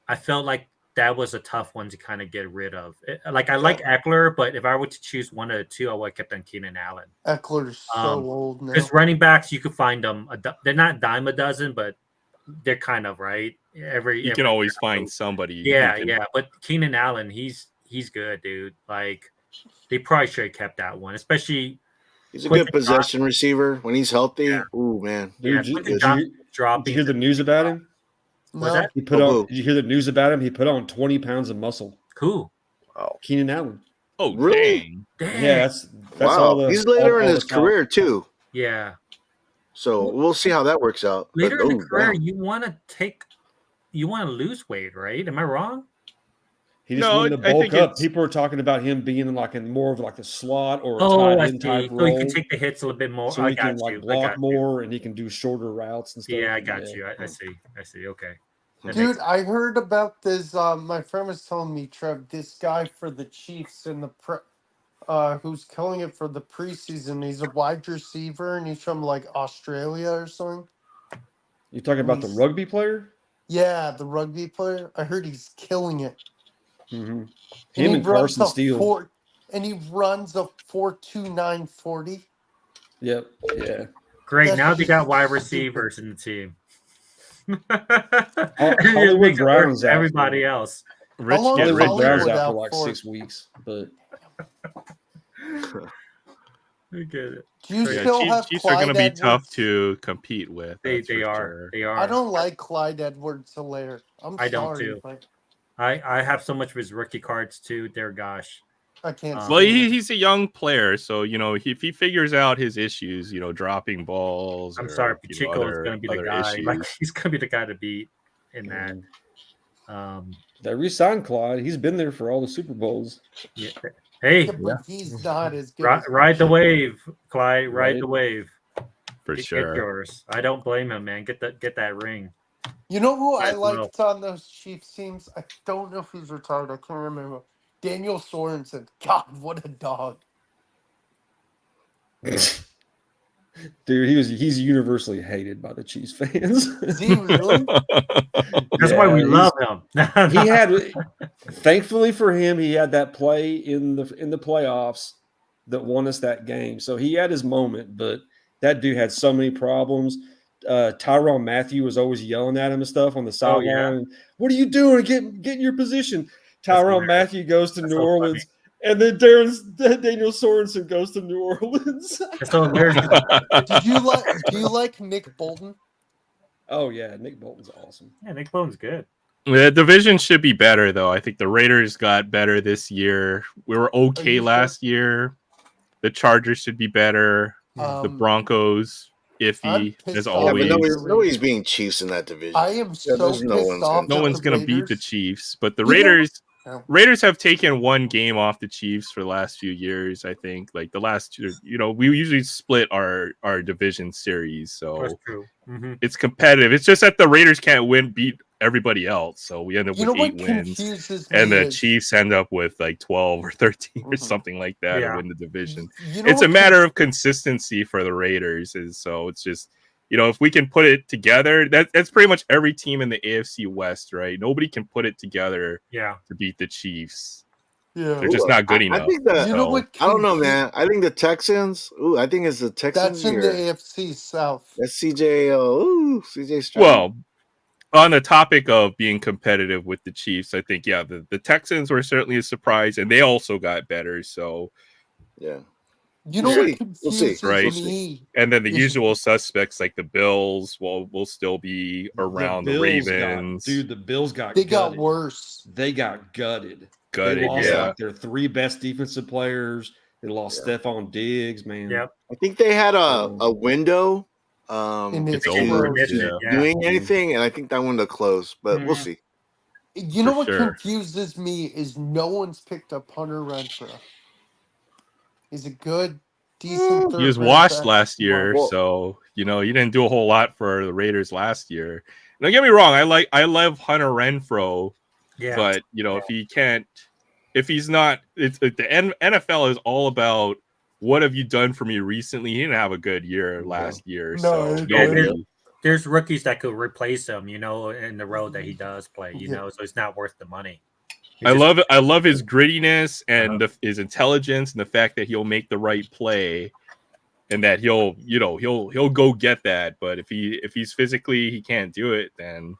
I felt like that was a tough one to kind of get rid of. Like I like Eckler, but if I were to choose one of the two, I would have kept on Keenan Allen. Eckler's so old now. Because running backs, you could find them. They're not dime a dozen, but they're kind of right. You can always find somebody. Yeah. But Keenan Allen, he's good, dude. Like they probably should have kept that one, especially. He's a good possession receiver when he's healthy. Yeah. Ooh, man. Dude, did you hear the news about him? Was that? He put on. Did you hear the news about him? He put on 20 pounds of muscle. Cool. Wow. Keenan Allen. Oh, really? Dang. Yeah, that's wow. He's later in his career too. Yeah. So we'll see how that works out. Later in the career, you want to take you want to lose weight, right? Am I wrong? He just No, wanted to I bulk think up. it's People are talking about him being like in more of like a slot or a Oh, tight I end type see. So you can role, take the hits a little bit more. so I he can got like you. I got block you. more and he can do shorter routes and stuff. Yeah, I And got you. I see. I see. Okay. That makes Dude, I heard about this. My friend was telling me, Trev, this guy for the Chiefs in the who's killing it for the preseason. He's a wide receiver and he's from like Australia or something. You're talking about the He's- rugby player? Yeah, the rugby player. I heard he's killing it. Mm-hmm. And Him he and runs Carson a Steele. and he runs a 4.2940. Yep. Yeah. great. That's Now they got just wide stupid. receivers in the team. Hollywood It makes it worse Brown's for out everybody for else. Rich long get is Hollywood Brown's Hollywood out for out like for? 6 weeks, but I get it. Do you Yeah, still have Chiefs are going to Clyde be tough Edwards? to compete with. They That's they for are. sure. They I are. don't like Clyde Edwards-Helaire. I'm I don't sorry, too. but I have so much of his rookie cards too. Dear gosh. I can't Well, Well, stand him. he's a young player, so if he figures out his issues, dropping balls I'm or sorry, Pacheco is going to be the other guy. issues. Like he's going to be the guy to beat in that. they re-signed Clyde. He's been there for all the Super Bowls. Yeah. Hey, Yeah, but he's not as good. ride, As ride the wave, Clyde. Ride Right. the wave. For Get sure. yours. I don't blame him, man. Get that ring. You know who I Might as well. liked on those Chiefs teams? I don't know if he's retired. I can't remember. Daniel Sorensen. God, what a dog. Dude, he's universally hated by the Chiefs fans. Is he really? That's why we Yeah, love him. he had, thankfully for him, he had that play in the playoffs that won us that game. So he had his moment, but that dude had so many problems. Tyrann Mathieu was always yelling at him and stuff on the Oh, yeah. sideline. What are you doing? Get in your position. That's Tyrann hilarious. Mathieu goes to That's New so Orleans, and then Daniel Sorensen goes to New Orleans. That's so hilarious. Do you like Nick Bolton? Oh yeah, Nick Bolton's awesome. Yeah, Nick Bone's good. The division should be better, though. I think the Raiders got better this year. We were okay you last year. The Chargers should be better. The Broncos, I'm iffy pissed as off Yeah, but always. nobody's being Chiefs in that division. I am so there's no pissed one's off. gonna- No at one's the going to beat the Raiders. Chiefs, but the You know- Raiders. Oh. Raiders have taken one game off the Chiefs for the last few years. I think, like the last two, we usually split our division series, so That's true. Mm-hmm. it's competitive. It's just that the Raiders can't beat everybody else, so we end up You know with what 8 wins, confuses me and the is- Chiefs end up with like 12 or 13 or Mhm. something like that Yeah. to win the division. You know It's a what matter of consistency for the Raiders, so it's just. If we can put it together, that's pretty much every team in the AFC West, right? Nobody can put it together Yeah. to beat the Chiefs. Yeah. They're just not good enough. I think that You know what? I don't know, man. I think the Texans. Ooh, I think it's the Texans. That's in the AFC South. That's CJ. CJ Stroud. Well, on the topic of being competitive with the Chiefs, I think the Texans were certainly a surprise, and they also got better. So yeah. You know We'll what see. confuses Right. me? and then the Is- usual suspects like the Bills will still be around. The Bills Ravens, the Bills got They got gutted. worse. They got gutted. gutted, They lost yeah. like their 3 best defensive players. They lost Stephon Diggs, man. Yep. I think they had a window. And It's it's over. closed. Yeah. Doing anything, and I think that window closed. But we'll Mhm. see. You know For what sure. confuses me is no one's picked up Hunter Renfro. He's a good, decent. He was third-round washed back. last year, Well- so he didn't do a whole lot for the Raiders last year. Don't get me wrong, I love Hunter Renfro, Yeah. but if he's not, the NFL is all about what have you done for me recently. He didn't have a good year last year, No, so he Yeah, nobody- there's rookies that could replace him, in the road that he does play, Yeah. so it's not worth the money. He I just- love it. I love his grittiness and Uh-huh. his intelligence and the fact that he'll make the right play, and that he'll go get that. But if he's physically he can't do it, then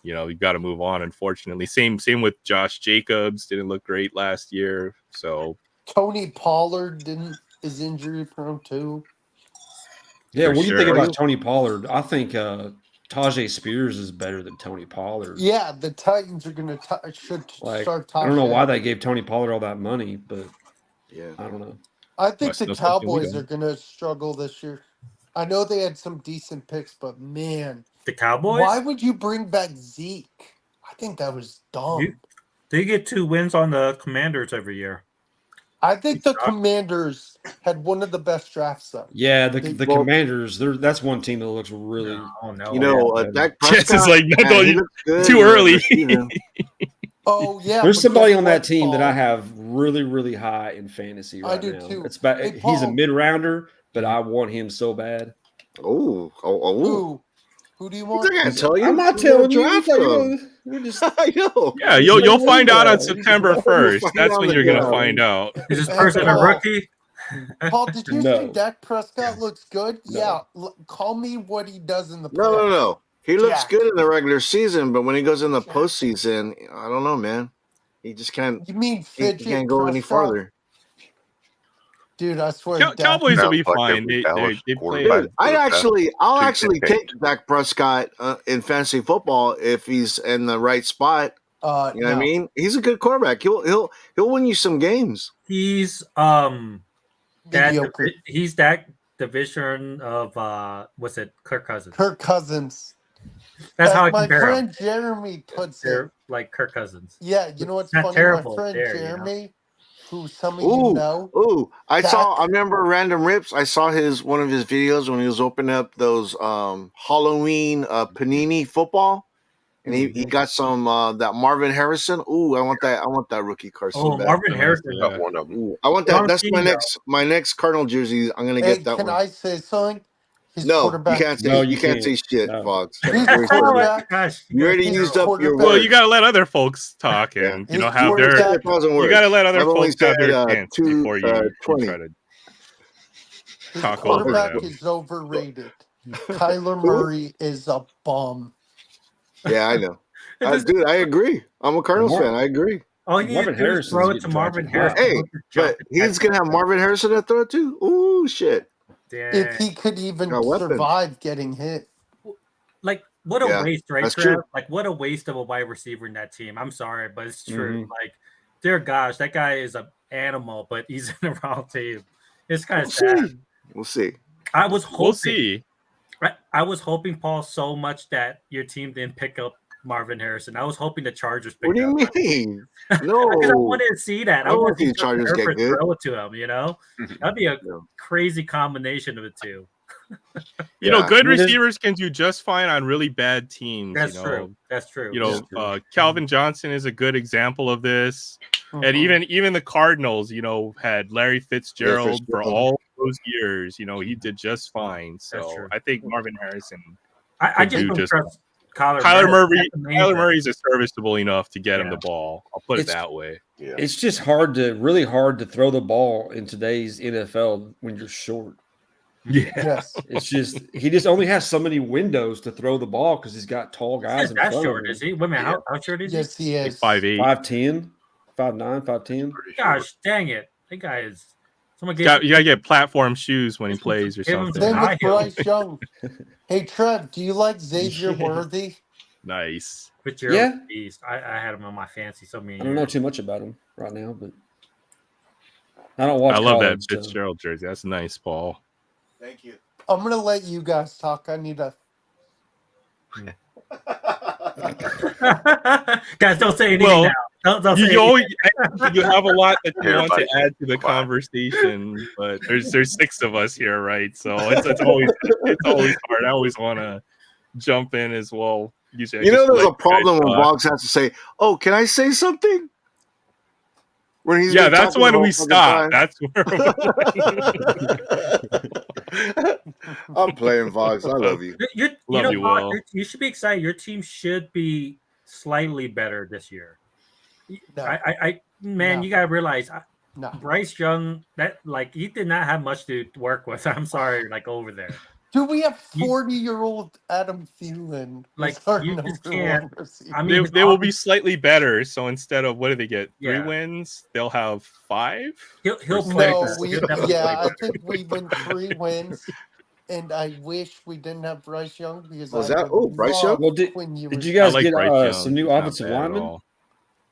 you've got to move on. Unfortunately, same with Josh Jacobs. Didn't look great last year. So Tony Pollard is injury prone too. Yeah, For what do you think sure. about Tony Pollard? I think Tajay Spears is better than Tony Pollard. Yeah, the Titans are gonna should Like, start. I don't know why top they gave Tony Pollard all that money, but Yeah. I don't know. I think Must the know something we Cowboys don't. are gonna struggle this year. I know they had some decent picks, but man, The Cowboys. Why would you bring back Zeke? I think that was dumb. They get 2 wins on the Commanders every year. I think the Commanders had one of the best drafts though. Yeah, the Well- Commanders. That's one team that looks really. Oh no! You know, Yeah, Dak Jess Prescott. is like, no, man, don't he you- looks good too in the early. season. Oh yeah. There's but somebody guess on that what, team that I Paul? have really, really high in fantasy right I do now. too. It's about, Hey, he's a Paul. mid rounder, but I want him so bad. Oh. Who do you I want? can't tell you. I'm not You gotta telling you. draft You them. know, we're just I know. Yeah, Just you'll letting find you out on know. September You'll 1st. find That's out when the you're gonna draft. find out. Is this Hey, person a Paul. rookie? Paul, did you No. say Dak Prescott looks good? No. Yeah. Call me what he does in the No. playoffs. He looks Jack. good in the regular season, but when he goes in the Jack. postseason, I don't know, man. He just can't. You mean He Fidget can't go any Prescott? farther. Dude, I swear, Dak. Cowboys will be Sounds like fine. every They Dallas play. quarterback. Dude, I'll two actually decades. take Dak Prescott in fantasy football if he's in the right spot. You know what I No. mean? He's a good quarterback. He'll win you some games. He's Mediocre. he's that division of what's it? Kirk Cousins. Kirk Cousins. That's how I my compare friend them. Jeremy puts it. They're like Kirk Cousins. Yeah, you know what's Not funny? terrible My friend there, you know? Jeremy, who some of you know, I Dak- remember Random Rips. I saw one of his videos when he was opening up those Halloween Panini football. And he got some that Marvin Harrison. Ooh, I want that rookie card so Oh, bad. Marvin Harrison. Got one of them. Ooh, I want that. That's Marquinhos. my next Cardinal jersey. I'm gonna hey, get that can one. I say something? His No, you quarterback. can't say No, you you can't say can't. shit, No. Fox. His Very Oh my quarterback. gosh! You already His used up your quarterback- Well, word. you gotta let other folks talk and His have their. quarterback- 1,000 words. You gotta let other I've only folks have their said, chance two, before you 20. try to His talk over quarterback them. is overrated. Kyler Murray is a bum. Yeah, I know. It Dude, I agree. I'm a Cardinals fan. I agree. All you need Marvin to do is Harrison's throw it getting to Marvin drafted Harrison. high. Hey, but he's gonna have Marvin Harrison to throw to. Ooh, shit. If he could even Got weapons. survive getting hit. Like what a Yeah, waste, right, that's Trev? true. Like what a waste of a wide receiver in that team. I'm sorry, but it's true. Mhm. Like, dear gosh, that guy is an animal, but he's in the wrong team. It's kind of We'll sad. see. We'll see. I was hoping. We'll see. I was hoping, Paul, so much that your team didn't pick up Marvin Harrison. I was hoping the Chargers picked What do you up. mean? No. Because I wanted to see that. I I don't wanted to think see Chargers Justin get Herbert good. throw it to him. You know, that'd be a No. crazy combination of the two. You know, Yeah. good I mean, there's- receivers can do just fine on really bad teams. That's you know, true. That's true. You know, That's true. Calvin Johnson is a good example of this. Mm-hmm. And even the Cardinals, you know, had Larry Fitzgerald for all those years. You know, he did just fine. So true. I think Marvin Harrison, I could just do don't just trust Kyler Murray. That's the main Kyler thing. Murray's is serviceable enough to get him Yeah. the ball. I'll put it It's- that way. Yeah. It's just really hard to throw the ball in today's NFL when you're short. Yeah. Yes. It's just he just only has so many windows to throw the ball because he's got tall guys He's in that front short, of him. is he? Wait a minute, how short is Yes, he Like is. 5'8". 5'10", 5'9", 5'10". he? Gosh, dang it! That guy is. Someone You gave gotta get platform shoes when he Give him plays or some- something. Same High with heels. Bryce Young. Hey, Trev, do you like Xavier Yeah. Worthy? Nice. Fitzgerald Yeah. beast. I had him on my fancy so many I don't know years. too much about him right now, but I don't watch. I love that college, so- Fitzgerald jersey. That's nice, Paul. Thank you. I'm gonna let you guys talk. I need a. Guys, don't say anything Well, now. Don't say You anything. always you have a lot that you want to Everybody add to the quiet. conversation, but there's 6 of us here, right? So it's always hard. I always want to jump in as well. Usually I You know, just there's let a you guys problem when talk. Boggs has to say, "Oh, can I say something?" When he's Yeah, been that's talking when the we whole stop. fucking time. I'm playing Boggs. I love you. You Love know you, what? Will. You should be excited. Your team should be slightly better this year. No. Man, No. you gotta realize No. Bryce Young, that like he did not have much to work with. I'm sorry, like over there. Do we have You- 40-year-old Adam Thielen? Like, as our you number just can't- one receiver? I mean, they will be slightly better. So instead of what do they get? 3 Yeah. wins, they'll have 5. he'll or play. No, six. He'll definitely yeah, play I better. think we win 3 wins, and I wish we didn't have Bryce Young because Was I that- would Bryce Young? love Well, did Quinn you Ewers. I guys like get Bryce Young. some new He's not offensive bad at linemen? all.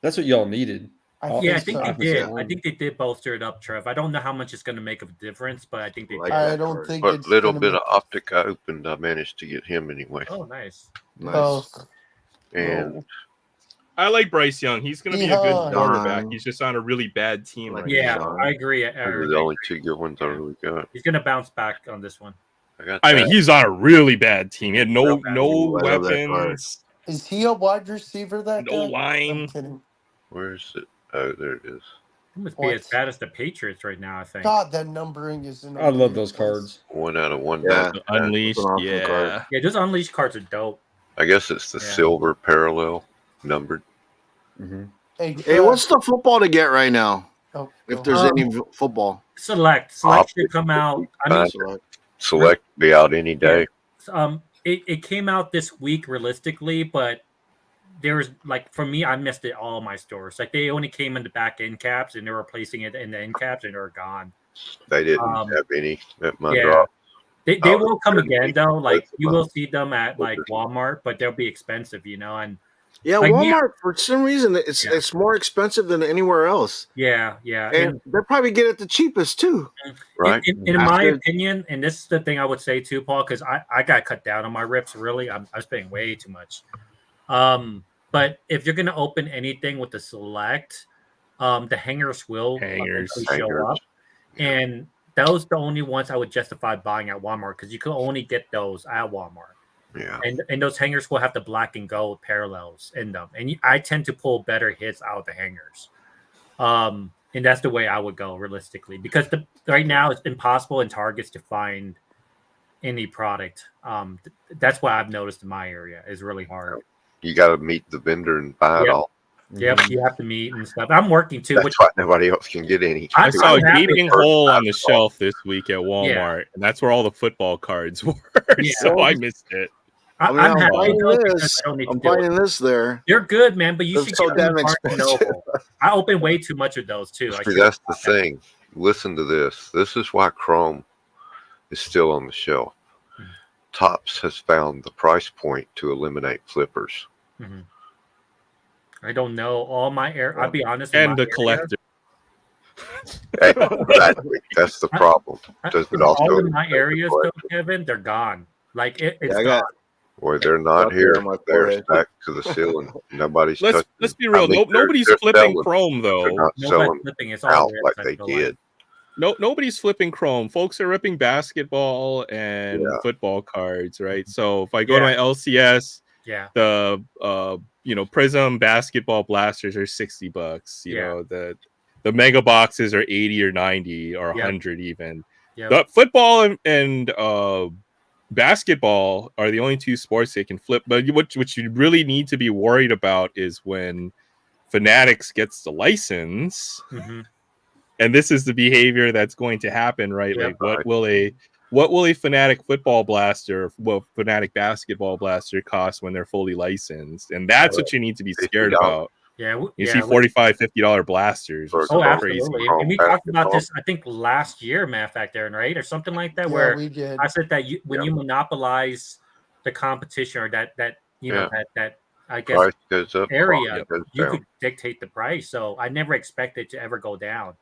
That's what y'all needed. Yeah, I think think so. they Opposite did. I line. think they did bolster it up, Trev. I don't know how much it's going to make of a difference, but I think they Like did. I that don't card. think What it's little gonna bit make of optic I opened, I managed to get him anyway. Oh, nice. Nice. Oh, And no. I like Bryce Young. He's going to be a good Behind. quarterback. He's just on a really bad team Like right Yeah, now. I agree, those Aaron. are the only two good ones I Yeah. really got. He's going to bounce back on this one. I got I that. mean, he's on a really bad team. He had Real no bad. no Ooh, I love that card. weapons, Is he a wide receiver? That no guy? I'm line. kidding. Where's it? Oh, there it is. It must be as What? bad as the Patriots right now, I think. God, that numbering is in. a I love weird those place. cards. 1 out of 1. Yeah. The Unleashed, That's an awesome card. yeah. Yeah, those Unleashed cards are dope. I guess it's the Yeah. silver parallel numbered. Mm-hmm. Hey, Hey, Trev. what's the football to get right now? Oh, If go there's ahead. any football. Select should come out. I mean, Select be out any day. it came out this week realistically, but there's like for me, I missed it all my stores. Like they only came in the back end caps and they were placing it in the end caps and they're gone. They didn't Um, have any at my yeah. drop. They Oh, will come they're again big. though. Like Both of you them. will see them at like Walmart, but they'll be expensive, and Yeah, like me- Walmart for some reason it's more expensive than anywhere else, yeah. and they probably get it the cheapest too. Right? In That's my good. opinion, and this is the thing I would say too, Paul, because I got cut down on my rips. Really, I was paying way too much. But if you're gonna open anything with the select, the hangers will eventually show Hangers. up, and those the only ones I would justify buying at Walmart because you can only get those at Walmart. Yeah. And those hangers will have the black and gold parallels in them, and I tend to pull better hits out of the hangers. And that's the way I would go realistically because right now it's impossible in Targets to find any product. That's what I've noticed in my area is really hard. You got to meet the vendor and buy it Yep. all. Yep, you have to meet and stuff. I'm working too. That's why nobody else can get any. I saw a happy gaping with it. hole on the shelf this week at Walmart, and that's where all the football cards were. Yeah. So I missed it. I mean, I'm I'm happy buying though because this. I don't need to I'm deal with buying this there. They're good, man, but you They're should so get them damn at Barnes and expensive. Noble. I open way too much of those too. I See, should that's the stop that. thing. Listen to this. This is why Chrome is still on the shelf. Mhm. Topps has found the price point to eliminate flippers. Mhm. I don't know all my air. I'll be honest. And in the my area, collector. Exactly. That's the problem. Does it also all in my eliminate the areas though, collector? Kevin? They're gone. Like it's Yeah, I gone. got Boy, they're not Up there here. on my They're forehead. stacked to the ceiling. Nobody's Let's touching. be real. I mean, Nobody's they're flipping selling. Chrome They're though. not Nobody's selling flipping. It's all out rips, like I they feel did. Nobody's flipping Chrome. Folks are ripping basketball and Yeah. football cards, right? So if I go to Yeah. my LCS, Yeah. the Prism basketball blasters are $60. You Yeah. know, the mega boxes are 80 or 90 or Yep. 100 even. Yep. The football and basketball are the only two sports they can flip. But what you really need to be worried about is when Fanatics gets the license, Mhm. and this is the behavior that's going to happen, right? Yep. Like what will a Fanatic football blaster, Fanatic basketball blaster cost when they're fully licensed? And that's what you need to be scared $50. about. Yeah. You yeah, see $45-$50 blasters. For Or a Oh, something crazy. absolutely. Chrome And we talked about basketball. this, I think, last year, matter of fact, Aaron, right? Or something like that, Yeah, where we did. I said that when Yeah. you monopolize the competition or that Yeah. that I guess Price goes up. area, quality goes you down. could dictate the price. So I never expected to ever go down.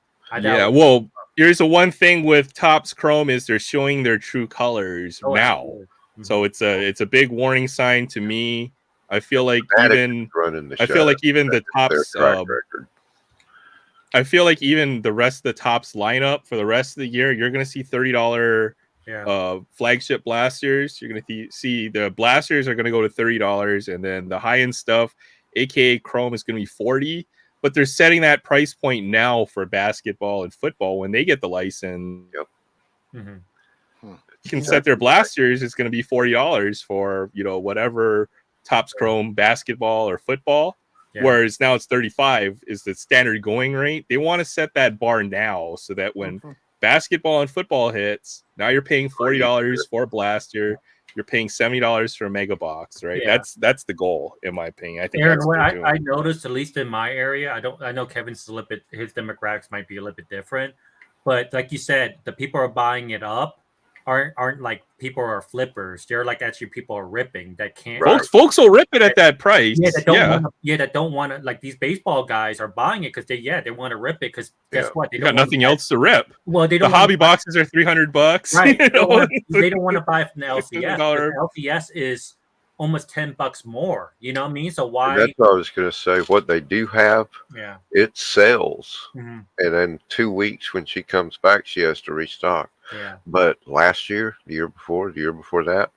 Yeah, well, here's the one thing with Topps Chrome is they're showing their true colors now. absolutely. Mhm. So it's a big warning sign to me. I feel like Fanatics even is running the I feel show. like even the Their Topps track record. I feel like even the rest of the Topps lineup for the rest of the year, you're going to see $30 Yeah. flagship blasters. You're going to see the blasters are going to go to $30, and then the high end stuff, aka Chrome, is going to be $40. But they're setting that price point now for basketball and football when they get the license. Yep. Mhm. You can set their blasters. It's going to be $40 for whatever Topps Chrome basketball or football. Yeah. Whereas now it's 35 is the standard going rate. They want to set that bar now so that when basketball and football hits, now you're paying $40 for a blaster. You're paying $70 for a mega box, right? Yeah. That's the goal, in my opinion. I think Aaron, that's what what they're I doing. noticed, at least in my area, I know Kevin's a little bit, his demographics might be a little bit different, but like you said, the people are buying it up. aren't like people are flippers. They're like actually people are ripping that can't. Right. Folks will rip it at that price. Yeah, that don't want to. Like these baseball guys are buying it because they want to rip it because guess Yeah. what? They You got nothing else to rip. Well, they The don't. hobby boxes are $300. Right. You know? They don't want to buy from the It's LCS. $1. The LCS is almost $10 more. You know what I mean? So And why? that's what I was going to say. What they do have, Yeah. it sells. Mhm. And then 2 weeks when she comes back, she has to restock. Yeah. But last year, the year before that,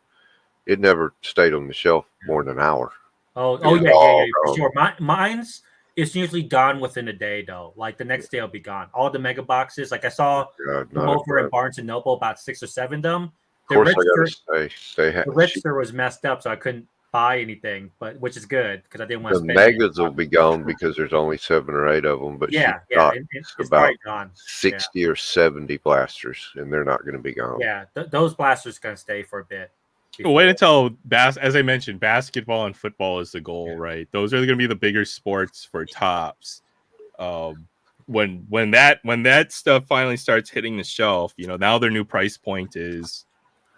it never stayed on the shelf more than an hour. Oh, It's yeah, all for gone. sure. Mine's is usually gone within a day though. Like the next day, it'll be gone. All the mega boxes. Like I saw God, them not over in bad. Barnes and Noble, about 6 or 7 of them. Of course, I got to say, The register was messed up, so I couldn't buy anything. But which is good because I didn't want to the spend. any megas will money. be gone because there's only 7 or 8 of them. But Yeah, she got it's about probably gone. 60 or 70 blasters, and they're not going to be gone. Yeah, those blasters gonna stay for a bit. Wait until as I mentioned, basketball and football is the goal, right? Those are going to be the bigger sports for tops. When that stuff finally starts hitting the shelf, you know, now their new price point is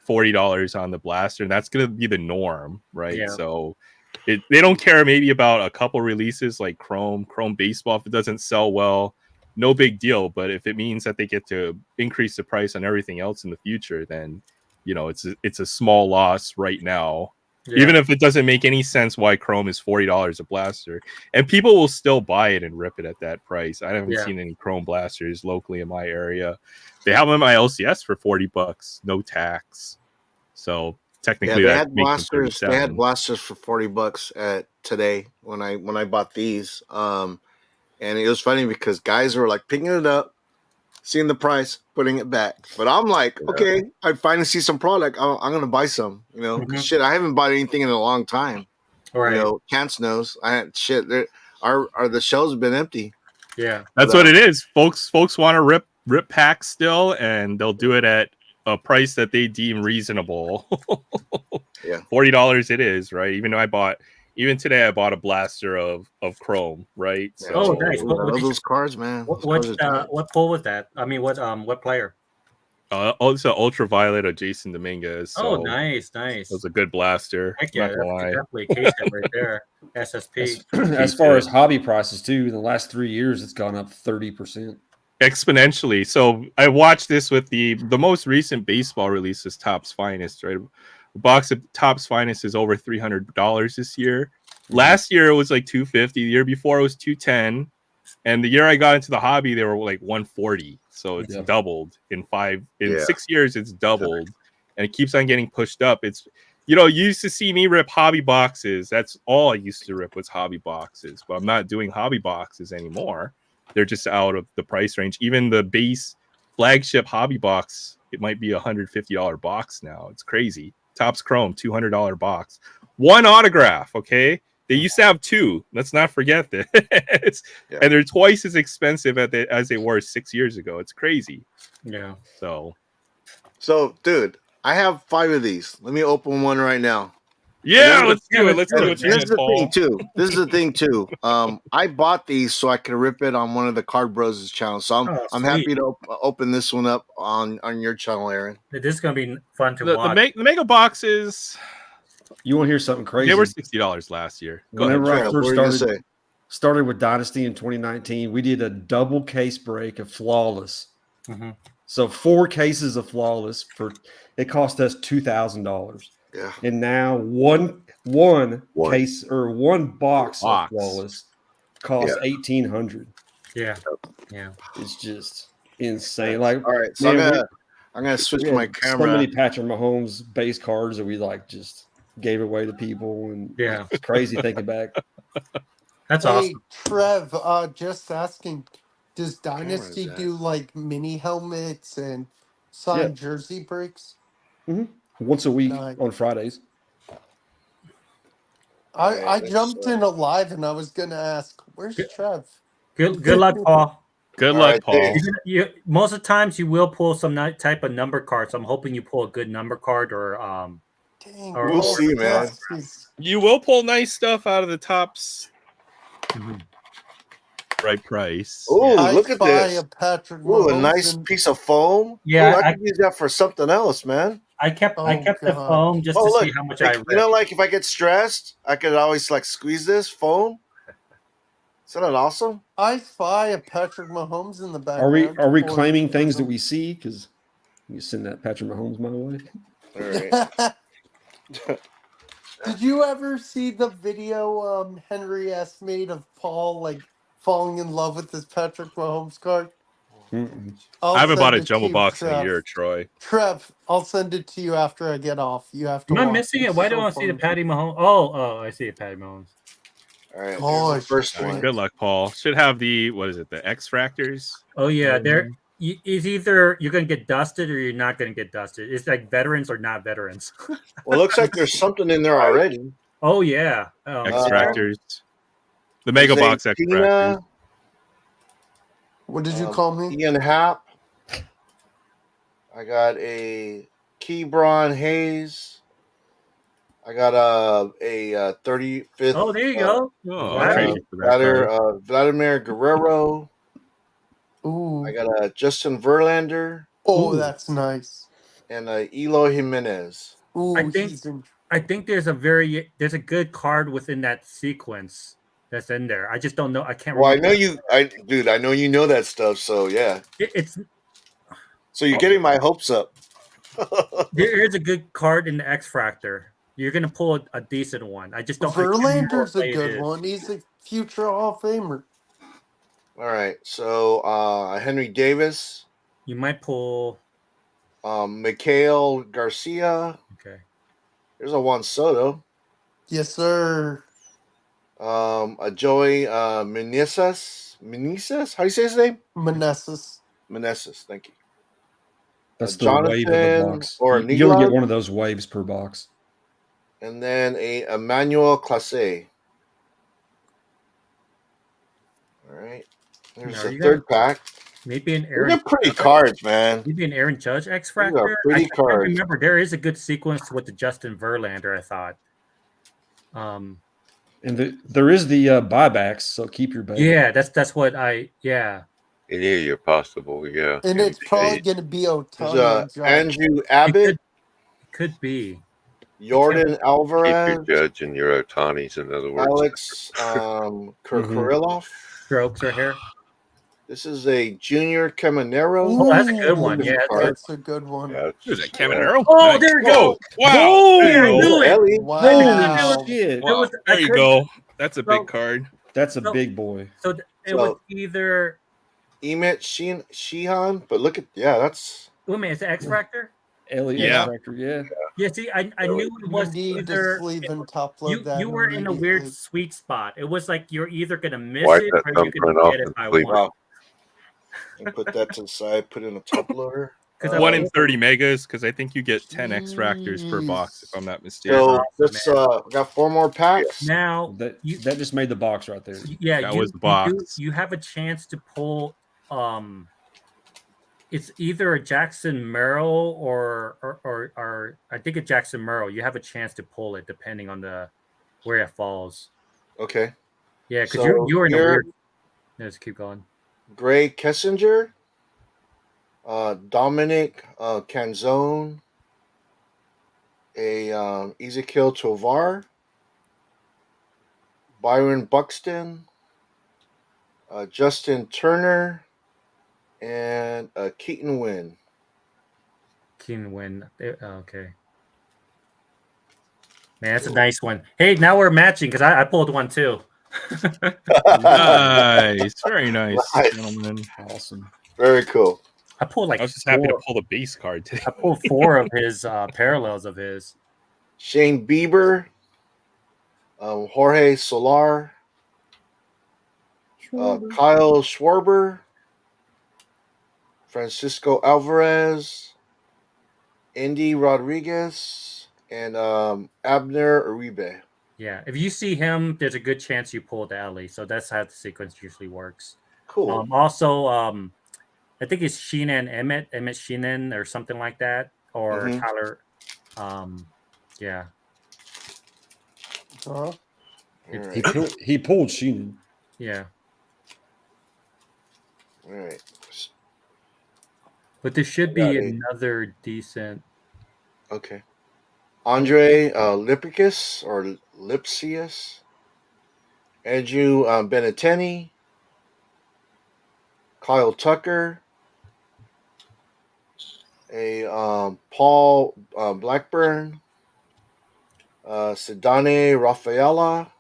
$40 on the blaster, and that's going to be the norm, right? Yeah. So they don't care maybe about a couple releases like Chrome baseball. If it doesn't sell well, no big deal. But if it means that they get to increase the price on everything else in the future, then you know it's a small loss right now. Yeah. Even if it doesn't make any sense why Chrome is $40 a blaster, and people will still buy it and rip it at that price. I haven't seen any Chrome blasters locally in my area. They have them in my LCS for $40, no tax. So technically, they that had makes them blasters. They had 37. blasters for $40 at today when I bought these. And it was funny because guys were like picking it up, seeing the price, putting it back. But I'm like, okay, I finally see some product. I'm gonna buy some. You know, 'cause shit, I haven't bought anything in a long time. Right. You know, Cants knows. I had shit. Our the shelves have been empty. Yeah, that's what it is. Folks want to rip packs still, and they'll do it at a price that they deem reasonable. Yeah, $40 it is, right? Even today I bought a blaster of Chrome, right? Yeah. So Oh, nice. I love those cards, man. Those cards are tight. What poll was that? I mean, what player? it's an ultraviolet of Jason Dominguez. So Oh, nice. it was a good blaster. Heck yeah, Not gonna lie. definitely a case right there. SSP. As far as hobby prices too, in the last 3 years, it's gone up 30%. Exponentially. So I watched this with the most recent baseball release is Topps Finest, right? A box of Topps Finest is over $300 this year. Last year it was like $250. The year before it was $210, and the year I got into the hobby they were like $140. So it's doubled in 6 years. It's doubled, and it keeps on getting pushed up. It's you used to see me rip hobby boxes. That's all I used to rip was hobby boxes, but I'm not doing hobby boxes anymore. They're just out of the price range. Even the base flagship hobby box, it might be $150 box now. It's crazy. Topps Chrome, $200 box. One autograph, okay? They used to have 2. Let's not forget this. And they're twice as expensive as they were 6 years ago. It's crazy. Yeah. So, dude, I have 5 of these. Let me open one right now. Yeah, let's do it. Let's do it. This is the thing too. I bought these so I could rip it on one of the Card Bros' channels. So I'm happy to open this one up on your channel, Aaron. This is gonna be fun to The watch. mega boxes. You want to hear something crazy? They were $60 last year. Whenever I What first started with Dynasty in 2019, we did a double case break of Flawless. So 4 cases of Flawless it cost us $2,000. Yeah. And now one case or one box of Flawless costs $1,800. Yeah. It's just insane. Like, all right, so I'm gonna switch my camera. So many Patrick Mahomes base cards that we just gave away to people, and it's crazy thinking back. That's awesome. Trev, just asking, does Dynasty do like mini helmets and signed jersey breaks? Once a week on Fridays. I jumped in alive and I was gonna ask, where's Trev? Good luck, Paul. Good luck, Paul. Most of the times you will pull some type of number card. So I'm hoping you pull a good number card or Dang, we'll see, man. You will pull nice stuff out of the Topps. right price. Ooh, I look at spy this. a Patrick Ooh, a Mahomes nice and piece of foam. Yeah, Ooh, I could use that for something else, man. I kept Oh, the God. foam just Oh, to look. see how much Like, I you know, ripped. like if I get stressed, I could always like squeeze this foam. Isn't that awesome? I spy a Patrick Mahomes in the Are we background. claiming things that we see? Because you send that Patrick Mahomes my way. All right. Did you ever see the video Henry S made of Paul like falling in love with this Patrick Mahomes card? Mm-mm. I'll I haven't bought send a it to jumbo you, box in a year, Trev. Troy. Trev, I'll send it to you after I get off. You have to Am I watch missing it. it? Why So don't I see the funny. Patty Mahomes? Oh, I see it, Patty Mahomes. All right. Here's the Gosh, first All right, one. good luck, Paul. Should have the what is it? The X Fractors. Oh yeah, is either you're gonna get dusted or you're not gonna get dusted. It's like veterans or not veterans. Well, looks like there's something in there Right. already. Oh yeah, X is there? Fractors. The Mega There's a Box X Fractors. Tina, what did you call me? Ian Happ. I got a Kebron Hayes. I got a 35th. Oh, there you go. Oh, I'll trade Wow. you for that card. Vladimir Guerrero. Ooh. I got a Justin Verlander Oh, Ooh. that's nice. and a Elo Jimenez. Ooh, I think he's in. I think there's a good card within that sequence that's in there. I just don't know. I can't Well, I remember. know you, dude. I know you know that stuff. So yeah. It's So you're getting my hopes up. there is a good card in the X Fractor. You're gonna pull a decent one. I just don't. I can't remember what Verlander's a play it good is. one. He's a future Hall of Famer. All right. So Henry Davis, You might pull. Mikhail Garcia. Okay. There's a Juan Soto. Yes, sir. A Joey Meneses. How do you say his name? Manessis. Meneses. Thank you. That's the wave of the Jonathan box. or You only get Niglard, one of those waves per box. and then a Emmanuel Classe. All right. There's Now, the you third pack. Maybe an These Aaron. are pretty cards, man. Maybe an Aaron Judge X These are Fractor. pretty I cards. remember there is a good sequence with the Justin Verlander. I thought. And there is the buybacks, so keep your bag. Yeah, that's what I. Yeah. Any of your possible, yeah. And it's probably MVPs. going to be There's Otani and Judge. Andrew It Abbott, could be. Jordan Keep Alvarez, your Judge and your Otanis, in other words. Alex Kirilloff. Strokes right here. This is a Junior Caminero. Oh, that's a good one. Ooh, Yeah, that's a good that's a good one. Yeah, it's Who's that? just, Caminero? Oh, Nice. there we Whoa. go. Wow. There I you go. knew it. Ellie. Wow. Shit. Wow. There you go. That's a big card. That's a So- big boy. So it was either. Emet Sheehan, but look at that's Wait a minute, is it X Fractor? Elliot Yeah. Factor, yeah. Yeah, see, I knew it You was need to either. sleeve and top load that You were in a weird immediately. sweet spot. It was like you're either gonna miss Wipe it that or you're thumbprint gonna off get it and by sleep. one. wow. And put that to the side. Put in a top loader. 'Cause I 1 was- in 30 megas, because I think you get 10 X Fractors per box, if I'm not mistaken. So awesome, let's man. we got 4 more packs. Now, That just made the box right there. yeah, That you, was the you do- box. you have a chance to pull. It's either a Jackson Merrill or I think a Jackson Merrill. You have a chance to pull it depending on where it falls. Okay. Yeah, because So you were in a here- weird. Let's keep going. Gray Kessinger, Dominic Canzone, a Ezekiel Tovar, Byron Buxton, Justin Turner, and Keaton Wynn. Keen win. Okay. Man, that's a nice one. Hey, now we're matching because I pulled one too. Nice. Very nice, Nice. gentlemen. Awesome. Very cool. I pulled like I was just happy to four. pull the base card today. I pulled 4 of his parallels of his. Shane Bieber, Jorge Solar, Kyle Schwarber, Francisco Alvarez, Indy Rodriguez, and Abner Uribe. Yeah, if you see him, there's a good chance you pulled the alley. So that's how the sequence usually works. Cool. Also, I think it's Sheenan Emmett Sheenan or something like that, or Mhm. Tyler. Yeah. Huh? All right. He pulled Sheenan. Yeah. All right. But there should Got be it. another decent. Okay. Andre Lipicus or Lipsius. Andrew Benettini. Kyle Tucker. A Paul Blackburn. Sidane Rafaela.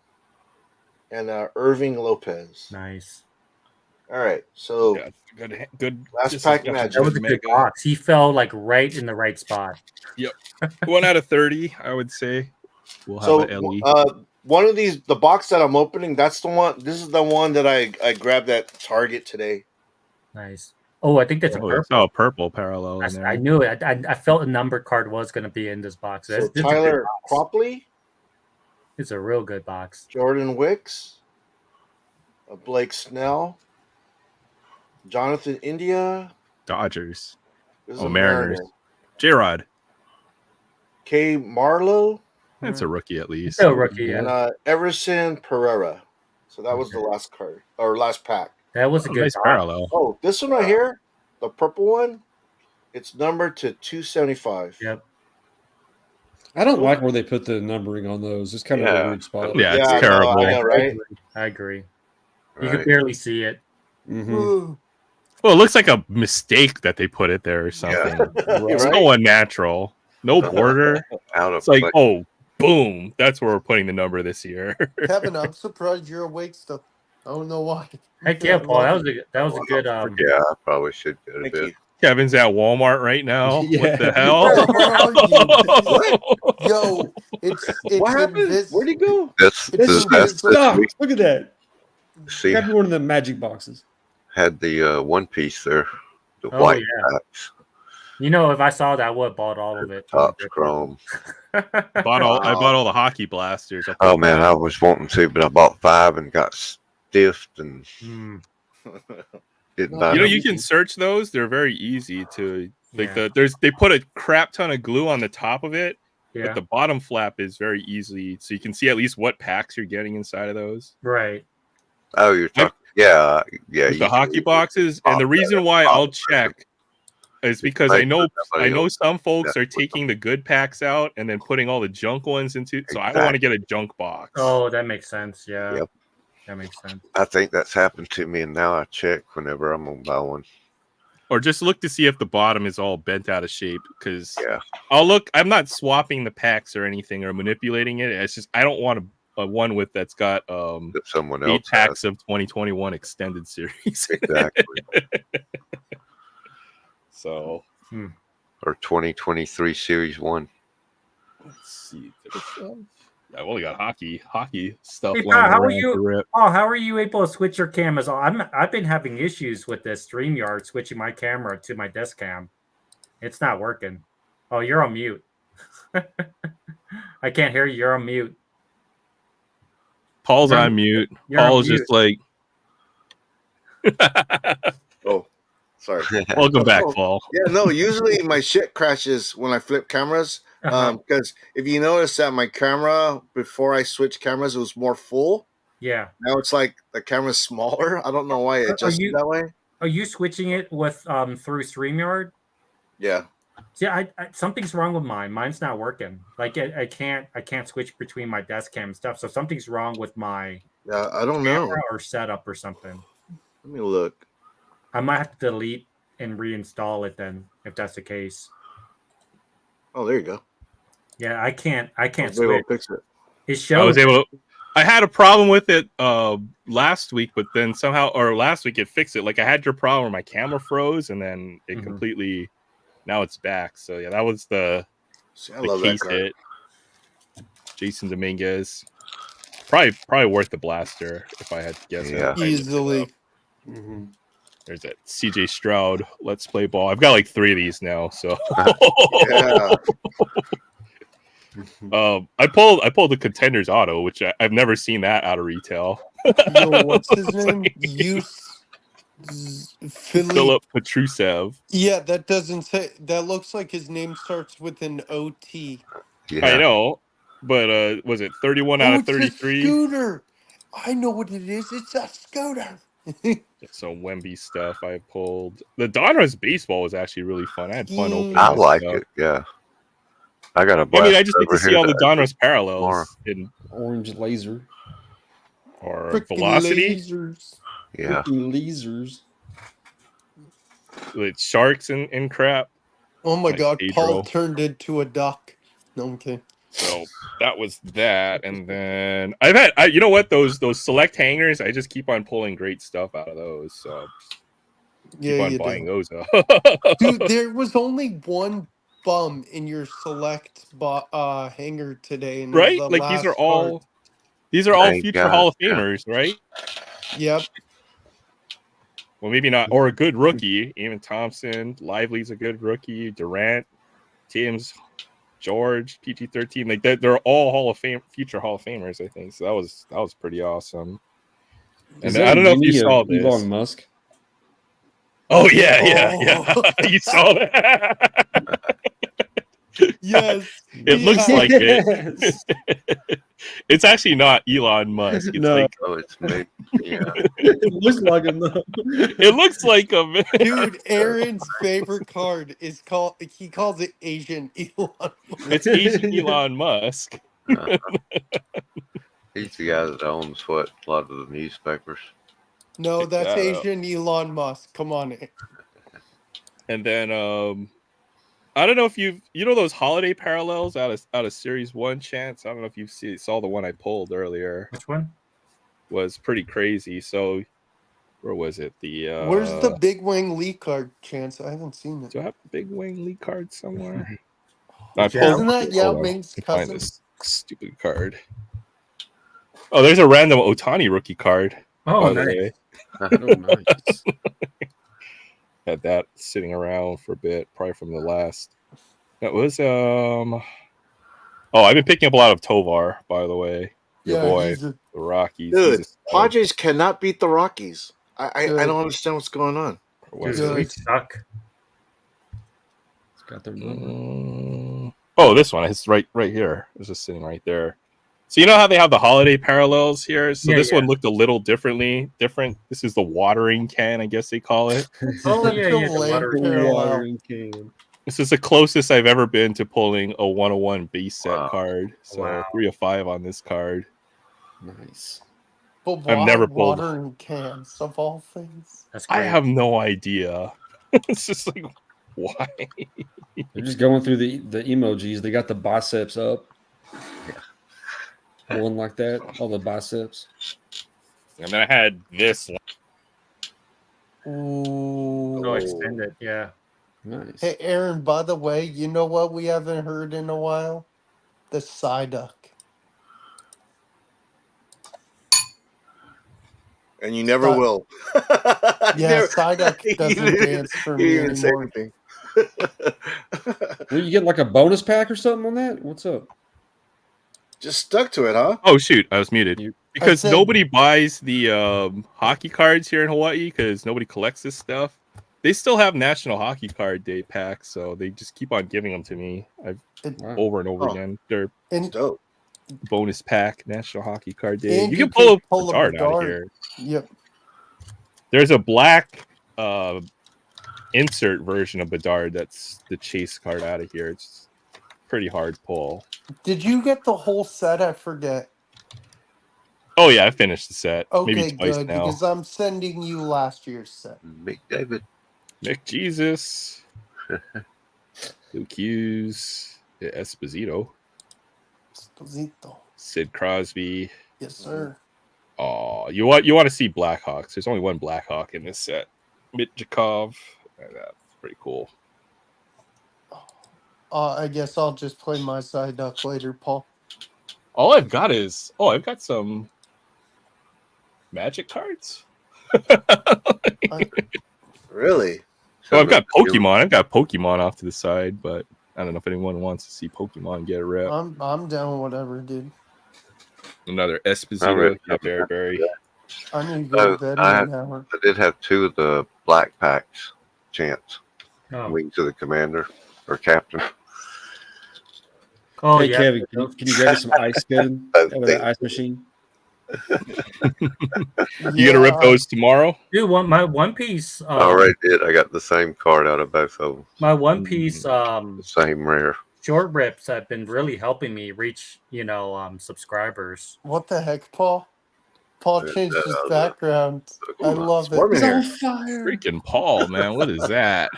And Irving Lopez. Nice. All right. So Yeah, good. last This is pack definitely magic. That was a good mega. box. He fell like right in the right spot. Yep. 1 out of 30, I would say. We'll have So a LE. one of these, the box that I'm opening, that's the one. This is the one that I grabbed at Target today. Nice. Oh, I think that's a Oh, purple. it's all purple parallel in there. I knew it. I felt a number card was going to be in this box. So This Tyler is a good box. Cropley, It's a real good box. Jordan Wicks, Blake Snell, Jonathan India, Dodgers. this is Oh, a Mariners. Mariner. J-Rod. K. Marlowe, That's a rookie at least. Still a rookie, and yeah. Everson Pereira. So that was the last card or last pack. That was a Oh, good nice box. parallel. Oh, this one right here, the purple one, it's numbered to 275. Yep. I don't like where they put the numbering on those. It's kind of a Yeah. weird spot. Yeah, it's I know, terrible. I know, right? I agree. You Right. could barely see it. Mhm. Well, it looks like a mistake that they put it there or something. It's Right? so unnatural. No border. Out of It's like, place. oh, boom. That's where we're putting the number this year. Kevin, I'm surprised you're awake still. I don't know why. Heck yeah, I Paul. love That was a good. Yeah, I probably should get a Thank bit. you. Kevin's at Walmart right now. Yeah. What the hell? Where are you? Yo, it's What happened? Where'd he go? That's It's this, in that's his this Stop! week. Look at that. See, Grab me one of the magic boxes. had the one piece there, the Oh, white yeah. packs, You know, if I saw that, I would have bought all of it. tops chrome. I bought all the hockey blasters. I'll Oh put man, that. I was wanting to, but I bought 5 and got stiffed and Mm, didn't buy You know, them. you can search those. They're very easy to like. yeah. They put a crap ton of glue on the top of it, Yeah. but the bottom flap is very easy, so you can see at least what packs you're getting inside of those. Right. Oh, you're talking. Yeah. With the hockey can boxes, and the pop reason that why pop I'll that. check is because Make I know somebody else some folks that are with them. taking the good packs out and then putting all the junk ones into. So I don't want to get a junk box. Oh, that makes sense. Yeah. Yep. That makes sense. I think that's happened to me, and now I check whenever I'm gonna buy one. Or just look to see if the bottom is all bent out of shape. Because Yeah. I'll look. I'm not swapping the packs or anything or manipulating it. It's just I don't want a one with that's got That someone 8 else packs of 2021 extended series. has. Exactly. So Or 2023 Series 1. let's see. I've only got hockey stuff. Hey, lying Pat, how are around you? to rip. Oh, how are you able to switch your cameras on? I've been having issues with this StreamYard switching my camera to my desk cam. It's not working. Oh, you're on mute. I can't hear you. You're on mute. Paul's You're on mute. you're on Paul's mute. just like, Oh, sorry. welcome back, Paul. Yeah, no, usually my shit crashes when I flip cameras. Uh-huh. Because if you notice that my camera, before I switched cameras, it was more full. Yeah. Now it's like the camera's smaller. I don't know why it adjusted that way. Are you switching it with through StreamYard? Yeah. See, I something's wrong with mine. Mine's not working. Like I can't switch between my desk cam and stuff. So something's wrong with my Yeah, I don't know. camera or setup or something. Let me look. I might have to delete and reinstall it then, if that's the case. Oh, there you go. Yeah, I can't I was able switch. to fix it. It I shows. was able. I had a problem with it last week, but then last week it fixed it. Like I had your problem where my camera froze, and then it Mhm. completely. Now it's back. So yeah, that was the See, I love that case card. hit. Jason Dominguez, probably worth the blaster if I had to guess. Yeah. Easily. Mm-hmm. There's that CJ Stroud. Let's play ball. I've got like 3 of these now. So Yeah. I pulled the Contenders auto, which I've never seen that out of retail. Yo, what's his name? Philip Petrusev. Yeah, that doesn't say. That looks like his name starts with an OT. Yeah. I know, but was it 31 out of it's a 33? scooter. I know what it is. It's a scooter. So Wemby stuff I pulled. The Donruss baseball was actually really fun. I had fun opening I this like stuff. it. Yeah, I got a I blast mean, I just like over to see here all the to open Donruss tomorrow. parallels in Orange laser. or Freaking velocity lasers. Yeah, Freaking lasers. with sharks and crap. Oh my Like god, Paul Pedro. turned into a duck. No, I'm kidding. So that was that, and then I've had you know what, those select hangers. I just keep on pulling great stuff out of those. So Yeah, keep on you buying do. those up. Dude, there was only one bum in your select hanger today, and it was Right? the Like last card. these are all thank future God. Hall of Yeah. Famers, right? Yep. Well, maybe not, or a good rookie. Eamon Thompson, Lively's a good rookie. Durant, James, George, PG-13, like that. They're all Hall of Fame, future Hall of Famers, I think. So that was pretty awesome. Is And that I a don't know if you mini of saw this. Elon Musk? Oh yeah, Oh. you saw that. Yes. It he looks had- like it. Yes. It's actually not Elon Musk. It's No. like Oh, it's me. Yeah. It looks like him though. it looks like him. Dude, Aaron's favorite card is he calls it Asian Elon Musk. It's Asian Elon Musk. Uh, he's the guy that owns what a lot of the newspapers. No, Check that's that out. Asian Elon Musk. Come on. And then I don't know if you know those holiday parallels out of Series 1 Chance. I don't know if you saw the one I pulled earlier. Which one? Was pretty crazy. So where was it? Where's the Big Wing Lee card, Chance? I haven't seen it. Do I have a Big Wing Lee card somewhere? Yeah. I pulled. Isn't that Yao hold on, Ming's let me find cousin? this stupid card. Oh, there's a random Otani rookie card. Oh, by the nice. way. Oh, nice. Had that sitting around for a bit, probably from the last. That was Oh, I've been picking up a lot of Tovar, by the way. Your boy, he's the Rockies. Dude, He's a stud. Padres cannot beat the Rockies. I Good. don't understand what's going on. Where Dude, is Good. we it? suck. It's got their number. Oh, this one. It's right here. It's just sitting right there. So you know how they have the holiday parallels here? So Yeah, this yeah. one looked a little different. This is the watering can, I guess they call it. Oh, Such yeah, a yeah. The lame water. parallel. Watering can. This is the closest I've ever been to pulling a 101 base set Wow. card. So Wow. 3 of 5 on this card. Nice. But I've why never pulled- watering cans of all things? That's I great. have no idea. It's just like, why? They're just going through the emojis. They got the biceps up. One like that. All the biceps. And then I had this one. Ooh. Oh, extended. Yeah. Nice. Hey, Aaron, by the way, you know what we haven't heard in a while? The Psyduck. And you never Stop. will. Yeah, Psyduck doesn't You dance for you me didn't even say anymore. anything. Well, you get like a bonus pack or something on that? What's up? Just stuck to it, huh? Oh, shoot. I was muted. You- Because said- nobody buys the hockey cards here in Hawaii because nobody collects this stuff. They still have National Hockey Card Day packs, so they just keep on giving them to me. Wow. Over and over Oh. again. They're And, Dope. bonus pack National Hockey Card Day. and You can pull a a dart out of Bedard. here. Yep. There's a black insert version of Bedard that's the chase card out of here. It's pretty hard pull. Did you get the whole set? I forget. Oh yeah, I finished the set. Okay, Maybe twice good, now. because I'm sending you last year's set. McDavid. Nick Jesus, Luke Hughes, Esposito, Esposito. Sid Crosby. Yes, sir. Oh, you want to see Blackhawks? There's only one Blackhawk in this set. Mitchikov. That's pretty cool. I guess I'll just play my Psyduck later, Paul. All I've got is I've got some Magic cards. Really? Oh, I've got Pokemon. I've got Pokemon off to the side, but I don't know if anyone wants to see Pokemon get a rip. I'm down whatever, dude. Another I Esposito, read yeah, Bear. I need to go to bed in an hour. I did have 2 of the black packs. Chance. Oh, Wings of the Commander or Captain. oh Hey, yeah. Kevin, can you grab me some ice, Kevin? I Over think- the ice machine. You gonna rip those tomorrow? Dude, my One Piece. I already did. I got the same card out of both of them. My One Piece The same rare. short rips have been really helping me reach, subscribers. What the heck, Paul? Paul changed his background. I love it. Swarming He's hair. on fire. Freaking Paul, man. What is that?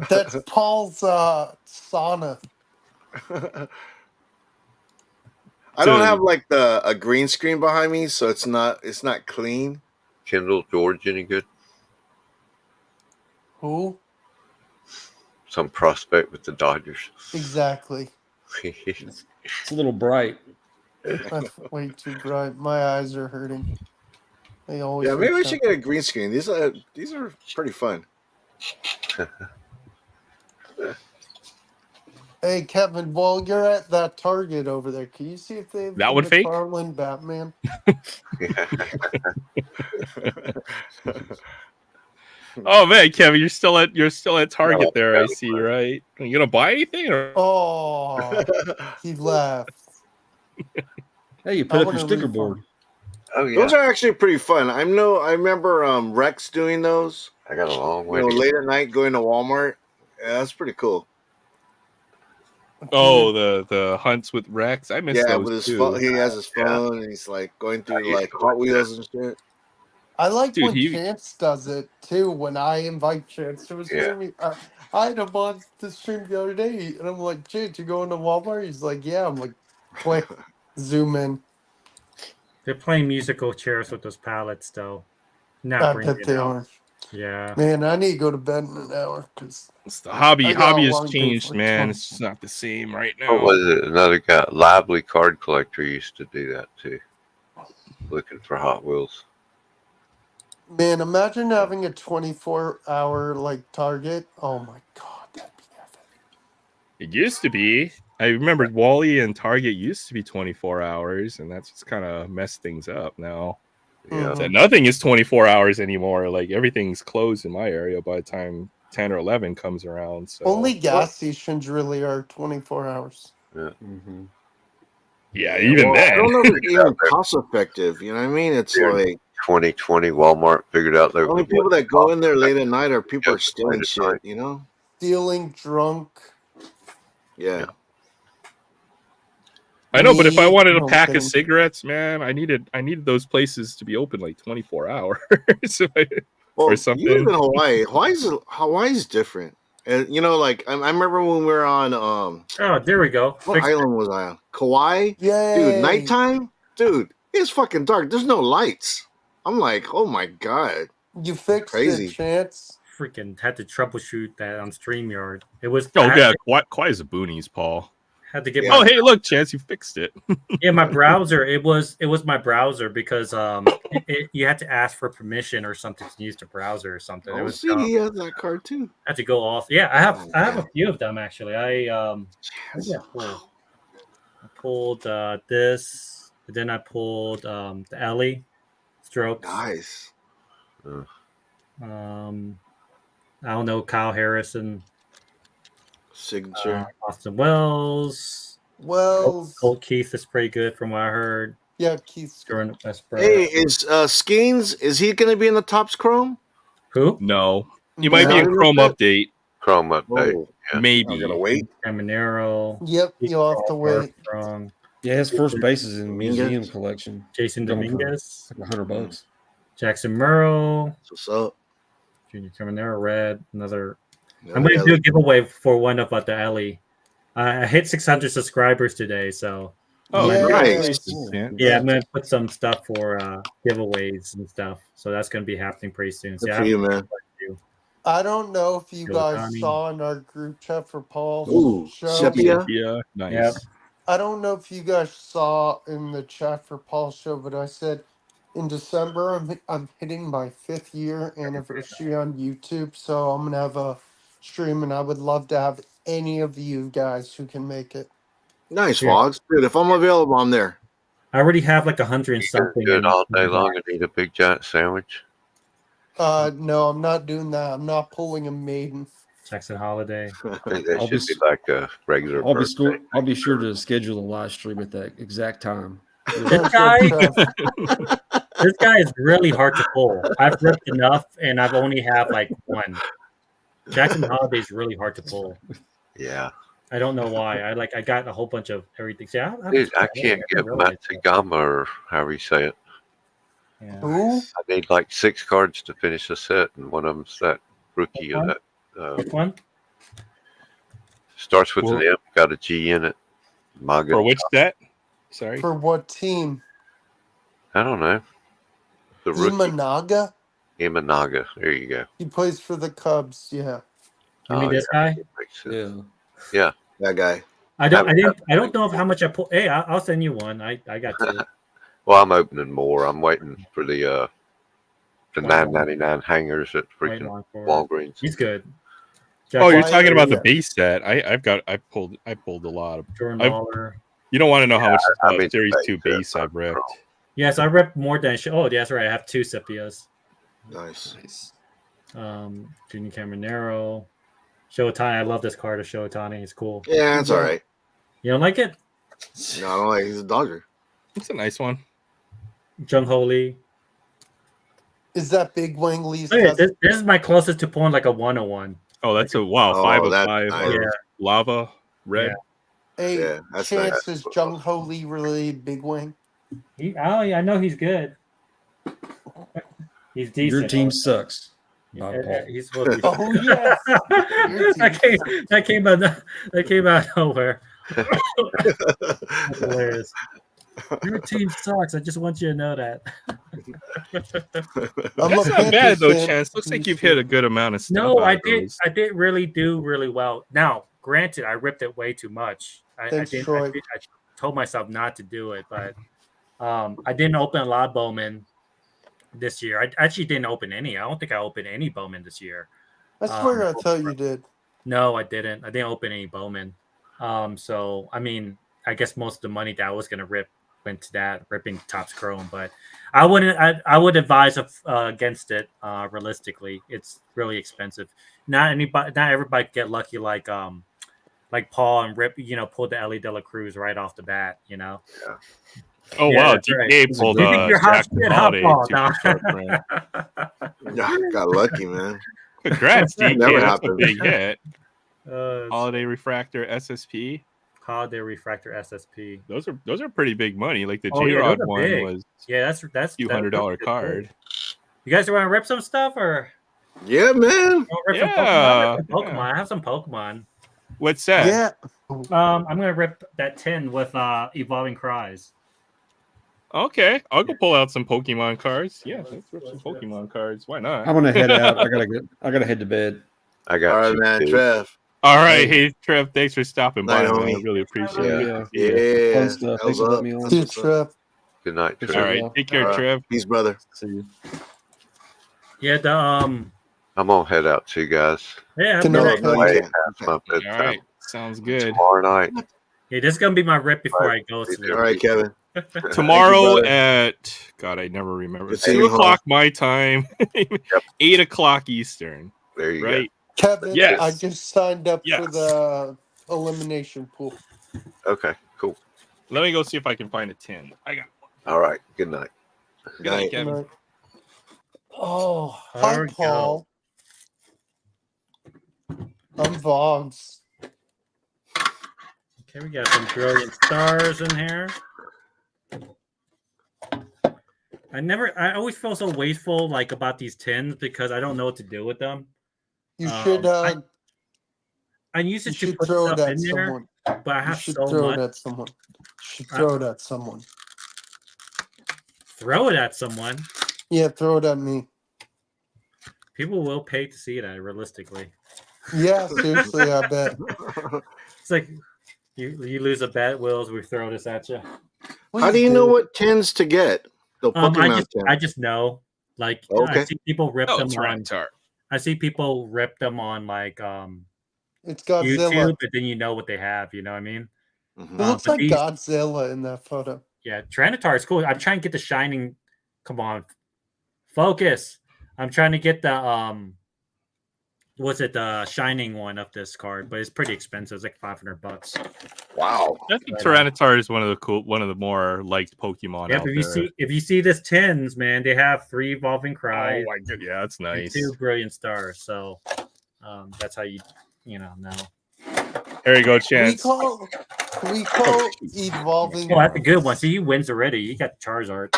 That's Paul's sauna. I don't have like a green screen behind me, so it's not clean. Kendall George, any good? Who? Some prospect with the Dodgers. Exactly. It's a little bright. That's way too bright. My eyes are hurting. They always. Yeah, maybe hurt we should get a green screen. These are pretty fun. Hey Kevin, while you're at that Target over there, can you see if they have That the one fake? McFarlane Batman? Oh man, Kevin, you're still at Target there. I see, right? Are you gonna buy anything? Or? Oh, he left. Hey, you I put up wanna your sticker refund. board. Oh yeah, Those are actually pretty fun. I remember Rex doing those. I got a long way. Late at night going to Walmart. Yeah, that's pretty cool. Oh, the hunts with Rex. I miss those with his too. phone. He has his phone, and he's like going through like Hot Wheels and shit. I like Dude, when Chance does it too. When I invite Chance to his stream, I had him on the stream the other day, and I'm like, Chance, you going to Walmart? He's like, yeah. I'm like, quick, zoom in. They're playing musical chairs with those pallets, though. I Not bringing bet it they out. are. Yeah. Man, I need to go to bed in an hour because the hobby I got a has long day changed, for man. 20. It's just not the same right What now. was it? Another guy, Lively Card Collector, used to do that too. Looking for Hot Wheels. Man, imagine having a 24-hour like Target. Oh my god, that'd be epic. It used to be. I remember Wally and Target used to be 24 hours, and that's just kind of messed things up now. Yeah. So nothing is 24 hours anymore. Like everything's closed in my area by the time 10 or 11 comes around. So Only gas stations really are 24 hours. Yeah. yeah, even then. I don't know if it's even cost effective. You know what I mean? It's like 2020 Walmart figured out the only people that go in there late at night are people who are stealing shit. You know? Stealing, drunk. Yeah. I know, but if I wanted a No pack kidding. of cigarettes, man, I needed those places to be open like 24 hours Well, or something. you live in Hawaii. Hawaii's different. And like I remember when we were on Oh, there we go. what island was I on? Kauai? Yay. Dude, nighttime? Dude, it's fucking dark. There's no lights. I'm like, oh my god. You fixed Crazy. it, Chance. Freaking had to troubleshoot that on StreamYard. It was. Oh I had yeah, to- quite as a boonies, Paul. Had to get Oh hey, look, Chance, you fixed it. yeah, my browser. It was my browser because you had to ask for permission or something to use the browser or something. It Oh, was see, he has that card too. I had to go off. Yeah, I have a few of them actually. I pulled this, and then I pulled the Ellie strokes. Nice. I don't know, Kyle Harrison, Signature. Austin Wells. Colt Keith is pretty good from what I heard. Yeah, Keith's During the best Hey, is Skeens, is he gonna be in the Topps Chrome? Who? No, you might be No. a Chrome update. Chrome update. Oh, Yeah. Maybe. I gotta wait. Caminero. Yep, you'll have to wait. Strong. Yeah, his first base is in Dominguez. museum collection. Jason Going for Dominguez. like $100. Jackson Murrow. What's up? Junior Caminero. Red. Another. Yeah, I'm going to do a giveaway for one of the Ellie. I hit 600 subscribers today, so Oh, Yeah. congratulations, man. yeah, I'm going to put some stuff for giveaways and stuff. So that's going to be happening pretty soon. So Good yeah, for you, man. I don't know if you guys Giovanni. saw in our group chat for Paul's Ooh, show. sepia. Yeah, nice. Yep. I don't know if you guys saw in the chat for Paul's show, but I said in December I'm hitting my 5th year anniversary on YouTube, so I'm gonna have a stream, and I would love to have any of you guys who can make it. Nice, Yeah. Fogs. Dude, if I'm available, I'm there. I already have like 100 and You can something. do it in- all day long and eat a big giant sandwich. No, I'm not doing that. I'm not pulling a maiden. Jackson Holiday. I think that I'll should be be like a regular I'll birthday. be sure to schedule a live stream at that exact time. This guy, this guy is really hard to pull. I've ripped enough, and I've only have like one. Jackson Holiday is really hard to pull. Yeah. I don't know why. I got a whole bunch of everything. See, Dude, I can't get Matsugama or however you say it. Yeah. Who? I need like 6 cards to finish a set, and one of them's that rookie of that. Which one? Starts with an M, got a G in it. Maga. For which set? Sorry. For what team? I don't know. The rookie. Imanaga? Imanaga. There you go. He plays for the Cubs. Yeah. You mean this guy? Yeah. Yeah. That guy. I don't know how much I pull. Hey, I'll send you one. I got two. Well, I'm opening more. I'm waiting for the $9.99 hangers at freaking Walgreens. He's good. Oh, you're talking about the base set. I pulled a lot of Jordan Waller. You don't want to know how much Series 2 base I've ripped. Yes, I ripped more than I should. Oh, yeah, that's right. I have 2 Sepias. Nice. Junior Caminero. Shohei, I love this card of Shohei. It's cool. Yeah, it's all right. You don't like it? No, I don't like it. He's a Dodger. It's a nice one. Jung Ho Lee. Is that Big Wang Lee's Oh, yeah, cousin? this is my closest to pulling like a 101. Oh, that's a wow. Oh, 5 of that's 5. nice. Yeah. Lava red. Hey, Yeah, that's Chance, nice. is Jung Ho Lee really Big Wang? Oh, yeah, I know he's good. He's decent. Your team sucks. Yeah, Not Paul. he's supposed to be. Oh yes. Your team that came out of nowhere. That's hilarious. Your team sucks. I just want you to know that. I'm That's a not bad though, Panthers fan. Chance. Looks like you've hit a good amount of stuff. No, out I of did. those. I did really do really well. Now, granted, I ripped it way too much. I Thanks, Troy. told myself not to do it, but I didn't open a lot of Bowman this year. I actually didn't open any. I don't think I opened any Bowman this year. I swear I thought you did. No, I didn't. I didn't open any Bowman. So I mean, I guess most of the money that I was gonna rip went to that ripping Topps Chrome, but I wouldn't. I would advise against it. Realistically, it's really expensive. Not everybody can get lucky like Paul and rip. Pulled the Ellie De La Cruz right off the bat. Yeah. Oh Yeah, wow, that's right. DK pulled You think you're hot Jackson shit, huh, Holiday Paul? Superstar print. Yeah, got lucky, man. Congrats, DK. Never That's a happened. big hit. Holiday Holiday Refractor SSP. Refractor SSP. Those are pretty big money. Like the Oh, yeah, J-Rod those are one big. was Yeah, that's a few $100 card. You guys want to rip some stuff or Yeah, man. rip some Yeah, Pokemon? yeah. I have some Pokemon. What's that? Yeah. I'm gonna rip that tin with Evolving Cries. Okay, I'll go pull out some Pokemon cards. Yeah, let's rip some Pokemon cards. Why not? I'm gonna head out. I gotta head to bed. I got All right, you, man. dude. Trev. All right, hey Trev, thanks for stopping by. Night, Man. I homie. really appreciate it. Yeah. Fun stuff. Thanks for letting me on. That's See you, what's up. Trev. Good night, Trev. All right, take care, All right. Trev. Peace, brother. See you. Yeah, the I'm gonna head out too, guys. yeah, Good No, night. no, you Way can't. past my All bedtime. right, sounds good. Tomorrow night. yeah, this is gonna be my rip before I go sleep. All right, Kevin. Tomorrow brother. at I never remember. Good seeing 2 you, o'clock my time, 8 o'clock Eastern. There you Right? Kevin, Yes. I just signed up Yes. for the elimination pool. go. Okay, cool. Let me go see if I can find a 10. I got one. All right. Good night. Good night, Night. Kevin. Oh, There hi, we go. Paul. I'm Voggs. Okay, we got some brilliant stars in here. I always feel so wasteful like about these tins because I don't know what to do with them. You should I used you to should put throw it stuff at in there, someone. but I You have should so throw much. it at someone. You should throw it at someone. Throw it at someone. Yeah, throw it at me. People will pay to see that realistically. Yeah, seriously, I bet. It's like you lose a bet, Wills, we throw this at you. How do you know what tens to get? The I Pokemon just ten. know. Like I Okay. see people rip Oh, them it's on. Rattata. I see people rip them on like It's Godzilla. YouTube, but then you know what they have. You know what I mean? It Mhm. looks but like these- Godzilla in that photo. Yeah, Tyranitar is cool. I'm trying to get the Shining. Come on, focus. I'm trying to get the was it the shining one of this card, but it's pretty expensive. It's like $500. Wow. I think But, Tyranitar is one of the more liked Pokemon Yep, out if there. you see this tins, man, they have 3 evolving cries Oh my god, yeah, that's and nice. 2 brilliant stars. So that's how you know. There you go, Chance. Recall evolving. Oh, that's a good one. See, you wins already. You got the Charizard.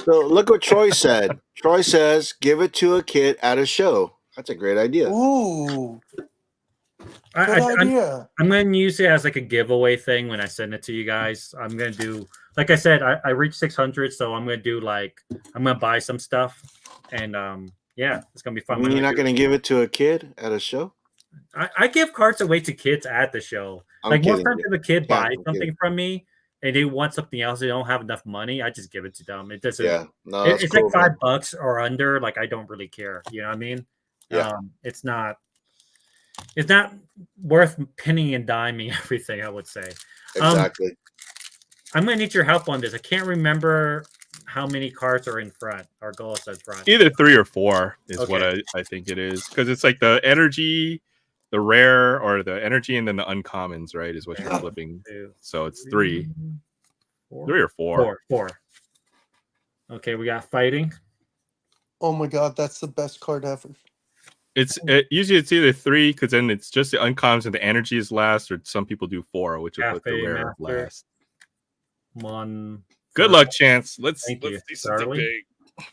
So look what Troy said. Troy says, "Give it to a kid at a show." That's a great idea. Ooh, good I'm idea. going to use it as like a giveaway thing when I send it to you guys. I'm going to do, like I said, I reached 600, so I'm going to do I'm going to buy some stuff, and yeah, it's going to be fun. I mean, you're not going to give it to a kid at a show? I give cards away to kids at the show. I'm Like most kidding, times, dude. if a kid Yeah, buys I'm something kidding. from me and they want something else, they don't have enough money, I just give it to them. It doesn't. Yeah, no, that's It's cool, like man. $5 or under. Like I don't really care. You know what I mean? Yeah. It's not worth penny and diming everything, I would say. Exactly. I'm gonna need your help on this. I can't remember how many cards are in front. Our goal is in front. Either 3 or 4 is Okay. what I think it is, because it's like the energy, the rare, or the energy, and then the uncommons, right? Is what you're flipping. 2, So it's 3, 4. 3 or 4. 4. Okay, we got fighting. Oh my god, that's the best card ever. Usually it's either 3, because then it's just the uncommons and the energy is last, or some people do 4, which will put the Cafe rare Master. last. One. Good luck, Chance. Let's Thank you. do something Charlie? big.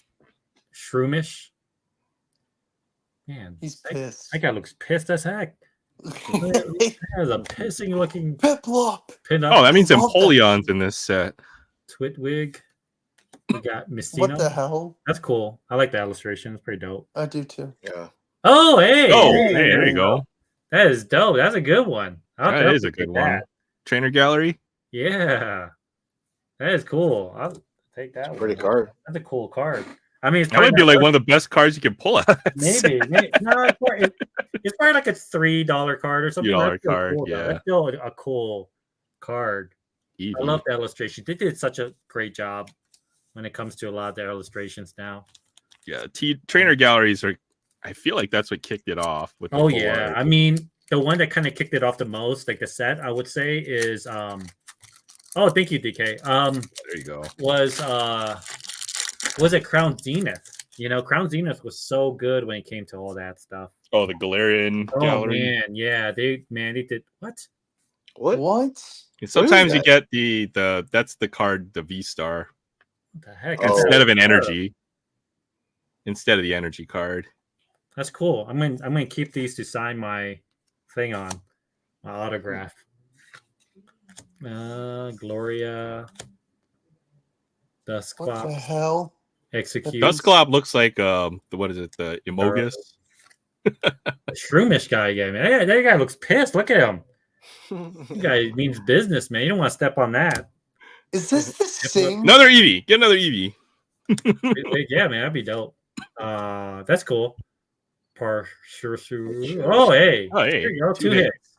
Shroomish. Man, He's pissed. that guy looks pissed as heck. That is a pissing looking Piplup. pin-up. Oh, that means love that. Empoleon's in this set. Twitwig. We got Mistino. What the hell? That's cool. I like that illustration. It's pretty dope. I do too. Yeah. Oh, hey. Oh, hey, there you go. That is dope. That's a good one. I'll That is a definitely good take one. that. Trainer Gallery. Yeah. That is cool. I'll take that one. Pretty card. That's a cool card. I mean, it's That might probably be not like one of the best cards you can pull out. maybe. No, it's probably like a $3 card or something. $3 That's still card, cool, though. yeah. That's still a cool card. Eevee. I love the illustration. They did such a great job when it comes to a lot of their illustrations now. Yeah, Trainer Galleries are. I feel like that's what kicked it off. With the Oh full yeah, art. I mean the one that kind of kicked it off the most, like the set, I would say is oh, thank you, DK. There you go. Was it Crown Zenith? You know, Crown Zenith was so good when it came to all that stuff. Oh, the Galarian Oh Gallery. man, yeah, they did what? What? And sometimes you that? get that's the card, the V Star, What the heck? Oh. instead of an energy. Instead of the energy card. That's cool. I'm gonna keep these to sign my thing on my autograph. Gloria, What the Dusclops, hell? Execute. Dusclops looks like what is it? The Emogus. Shroomish guy again, man. That guy looks pissed. Look at him. That guy means business, man. You don't want to step on that. Is this the same? Another Eevee. Get another Eevee. Yeah, man, that'd be dope. That's cool. Oh, hey. Oh, hey. There you go. 2 2 hits. hits.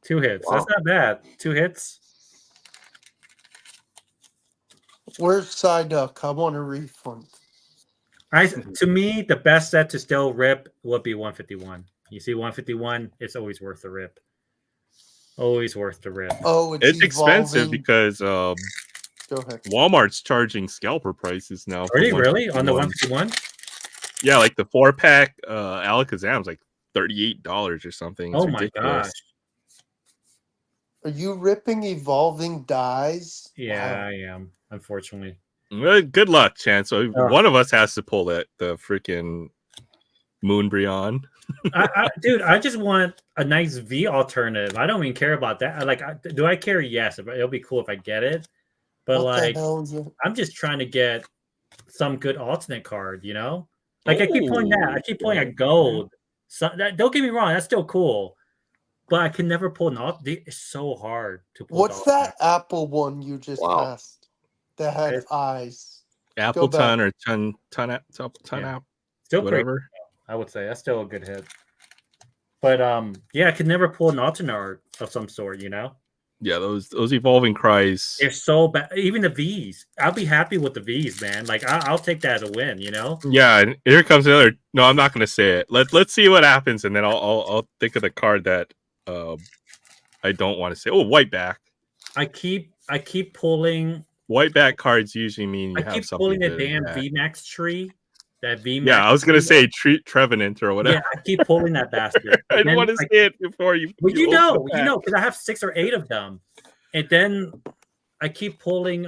2 hits. Wow. That's not bad. 2 hits. Where's Psyduck? I want a refund. To me, the best set to still rip would be 151. You see 151, it's always worth the rip. Always worth the rip. Oh, It's expensive evolving. because Go ahead. Walmart's charging scalper prices now. Are you really on the 151. 151? Yeah, like the 4-pack Alakazam's like $38 or something. It's Oh my ridiculous. gosh. Are you ripping evolving dies? Yeah, Wow. I am, unfortunately. Well, good luck, Chance. So Oh. one of us has to pull the freaking Moonbreon. Dude, I just want a nice V alternative. I don't even care about that. Do I care? Yes. It'll be cool if I get it. But What like, the hell is it? I'm just trying to get some good alternate card, you know? Like, I keep pulling that. I keep pulling a gold. So don't get me wrong. That's still cool. But I can never pull an alternate. It's so hard to pull. What's that Apple one you just Wow. passed? That had eyes. Appleton or Ton Yeah. App, Still pretty whatever. I would say that's still a good hit. But yeah, I could never pull an alternate art of some sort, you know? Yeah, those evolving cries. They're so bad. Even the V's. I'll be happy with the V's, man. Like I'll take that as a win. You know. Yeah, and here comes another. No, I'm not going to say it. Let's see what happens, and then I'll think of the card that I don't want to say. Oh, white back. I keep pulling. White back cards usually mean you I have keep something pulling the good in damn that. VMAX tree. That VMAX. Yeah, I was going to say Trevenant or whatever. Yeah, I keep pulling that bastard. I didn't want to say it before you. Well, you know, open the pack. because I have 6 or 8 of them, and then I keep pulling.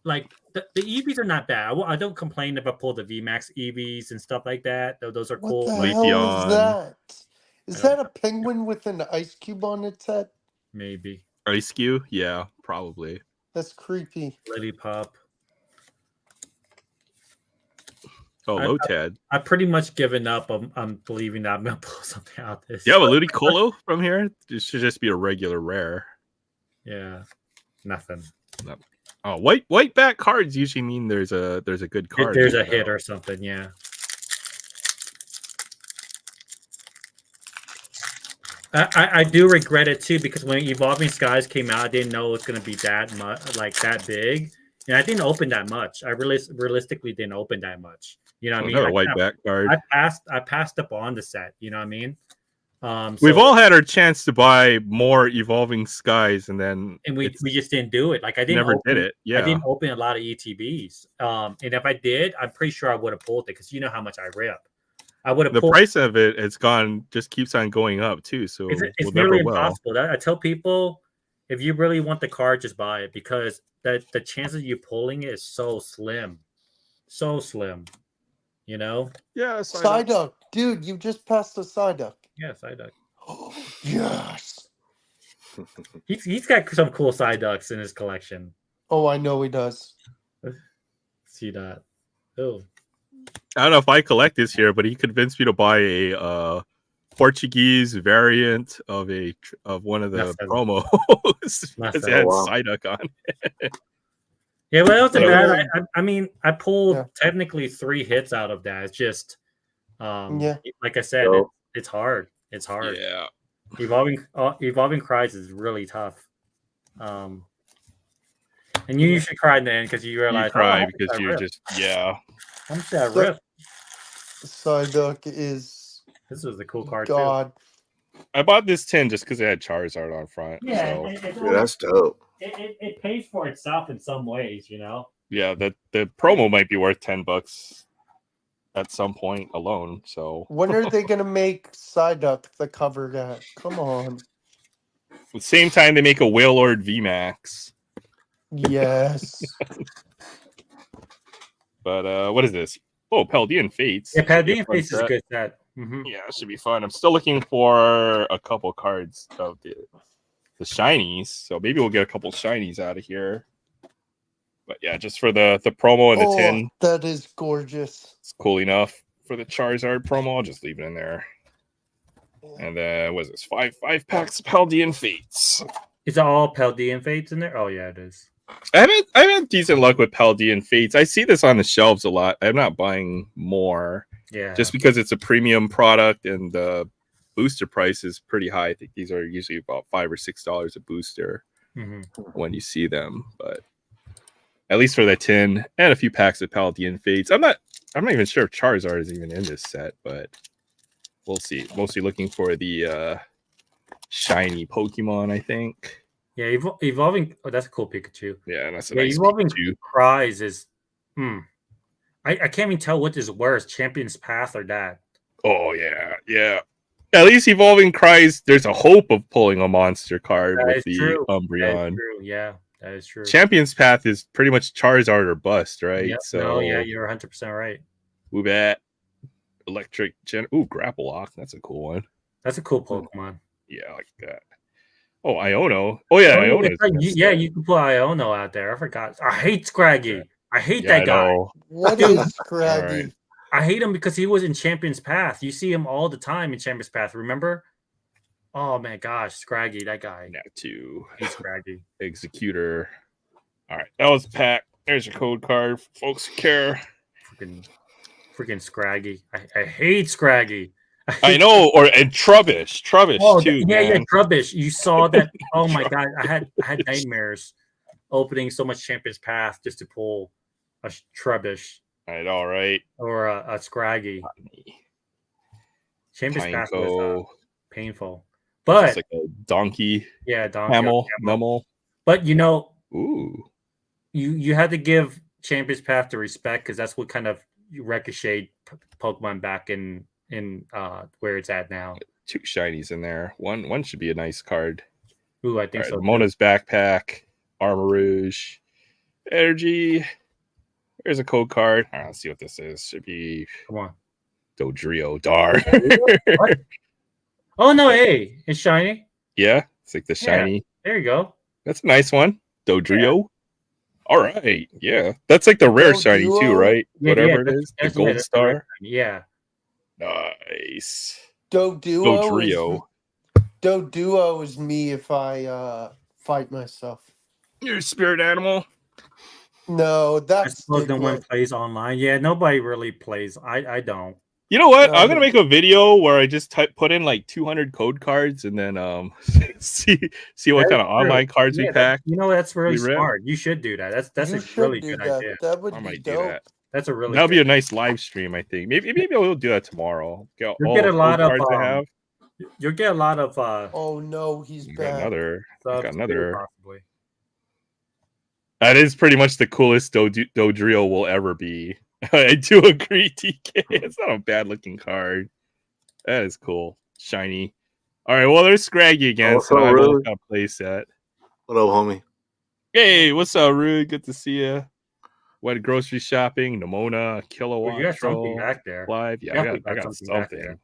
Like the EVs are not bad. I don't complain if I pull the VMAX EVs and stuff like that. Those are cool. What the hell is Leafeon. that? Is that a penguin with an ice cube on its head? Maybe Ice Cube? Yeah, probably. That's creepy. Lily Pop. Oh, Lotad. I've pretty much given up on believing that I'm gonna pull something out this. You have a Ludicolo from here? This should just be a regular rare. Yeah, nothing. No. Oh, white back cards usually mean there's a good card. There's a hit or something. Yeah. I do regret it too, because when Evolving Skies came out, I didn't know it was gonna be that much, like that big, and I didn't open that much. I realistically didn't open that much. You know what I mean? Another white back card. I passed up on the set. You know what I mean? We've all had our chance to buy more Evolving Skies, and then we just didn't do it. Like I didn't never did it. Yeah, I didn't open a lot of ETBs. And if I did, I'm pretty sure I would have pulled it, because you know how much I rip. I would have. The price of it's gone, just keeps on going up too. So it's nearly impossible. I tell people, if you really want the card, just buy it, because the chances of you pulling it is so slim, so slim. You know? Yeah, Psyduck, dude, you just passed a Psyduck. Yeah, Psyduck. Oh, yes. He's got some cool Psyducks in his collection. Oh, I know he does. See that? Oh. I don't know if I collect this here, but he convinced me to buy a Portuguese variant of one of the promos. It had Psyduck on it. Yeah, well, it wasn't bad. I mean, I pulled technically 3 hits out of that. It's just, like I said, it's hard. It's hard. Yeah. Evolving Cries is really tough. And you usually cry in the end because you realize you cry because you're just I'm just that riff. Psyduck is. This was a cool card too. I bought this tin just because it had Charizard on front. Yeah, so. That's dope. It pays for itself in some ways, you know. Yeah, the promo might be worth $10 at some point alone. So when are they gonna make Psyduck the cover guy? Come on. At the same time, they make a Wailord VMAX. Yes. But what is this? Oh, Paldean Fates. Yeah, Paldean Fates is a good set. Mm-hmm. Yeah, it should be fun. I'm still looking for a couple cards of the shinies, so maybe we'll get a couple shinies out of here. But yeah, just for the promo and the tin. That is gorgeous. It's cool enough for the Charizard promo. I'll just leave it in there. And then what is this? Five packs of Paldean Fates. Is it all Paldean Fates in there? Oh yeah, it is. I've had decent luck with Paldean Fates. I see this on the shelves a lot. I'm not buying more. Yeah. Just because it's a premium product and the booster price is pretty high. I think these are usually about $5 or $6 a booster when you see them. But at least for the tin and a few packs of Paldean Fates. I'm not even sure if Charizard is even in this set, but we'll see. Mostly looking for the shiny Pokemon, I think. Yeah, evolving. Oh, that's a cool Pikachu. Yeah, that's a nice evolving Pikachu. Cries is. I can't even tell what is worse, Champion's Path or that. Oh yeah. At least Evolving Cries, there's a hope of pulling a monster card with the Umbreon. That is true. Yeah, that is true. Champion's Path is pretty much Charizard or bust, right? Yep. So you're 100% right. Woobat, Electric Grapple Lock. That's a cool one. That's a cool Pokemon. Yeah, I like that. Oh, Iono. Oh yeah, Iono. You can put Iono out there. I forgot. I hate Scraggy. I hate that guy. What is Scraggy? Right. I hate him because he was in Champion's Path. You see him all the time in Champion's Path. Remember? Oh man, gosh, Scraggy, that guy. Natu. He's Scraggy. Executor. All right, that was packed. There's your code card for folks who care. Freaking Scraggy. I hate Scraggy. I know, and Trubbish too, yeah, man. Trubbish. You saw that? Oh my Trubbish. god, I had nightmares opening so much Champions Path just to pull a Trubbish I know, right? or a Scraggy. Champions Path was Pineco, painful, just but like a donkey, yeah, donkey or camel. Nummel. But you know, Ooh, you had to give Champions Path the respect because that's what kind of ricocheted Pokemon back in where it's at now. 2 shinies in there. One should be a nice card. Ooh, I think so. Mona's backpack, Armor Rouge, Energy. There's a code card. All right, let's see what this is. Should be Come on. Dodrio Dar. What? Oh no, hey, it's shiny. Yeah, it's like the shiny. There you go. That's a nice one. Dodrio. All right. Yeah. That's like the rare shiny too, right? Whatever it is. The gold star. Yeah. Nice. Doduo is me if I fight myself. You're a spirit animal. No, I that's suppose no one plays online. Yeah, nobody really plays. I don't. You know what? I'm gonna make a video where I just put in like 200 code cards and then see what kind of online cards we pack. You know, that's really smart. You should do that. That's a really good idea. That would be dope. That's a really that'll be a nice live stream. I think maybe we'll do that tomorrow. You'll get a lot of cards I have. You'll get a lot of. Oh no, he's back. Got another. Possibly. That is pretty much the coolest Dodrio will ever be. I do agree, TK. It's not a bad looking card. That is cool. Shiny. All right, well, there's Scraggy again. So I will got a play set. What up, homie? Hey, what's up, Rude? Good to see you. Went grocery shopping, Nimona, Kilowatt. You got something back there. Live. Yeah, I got something.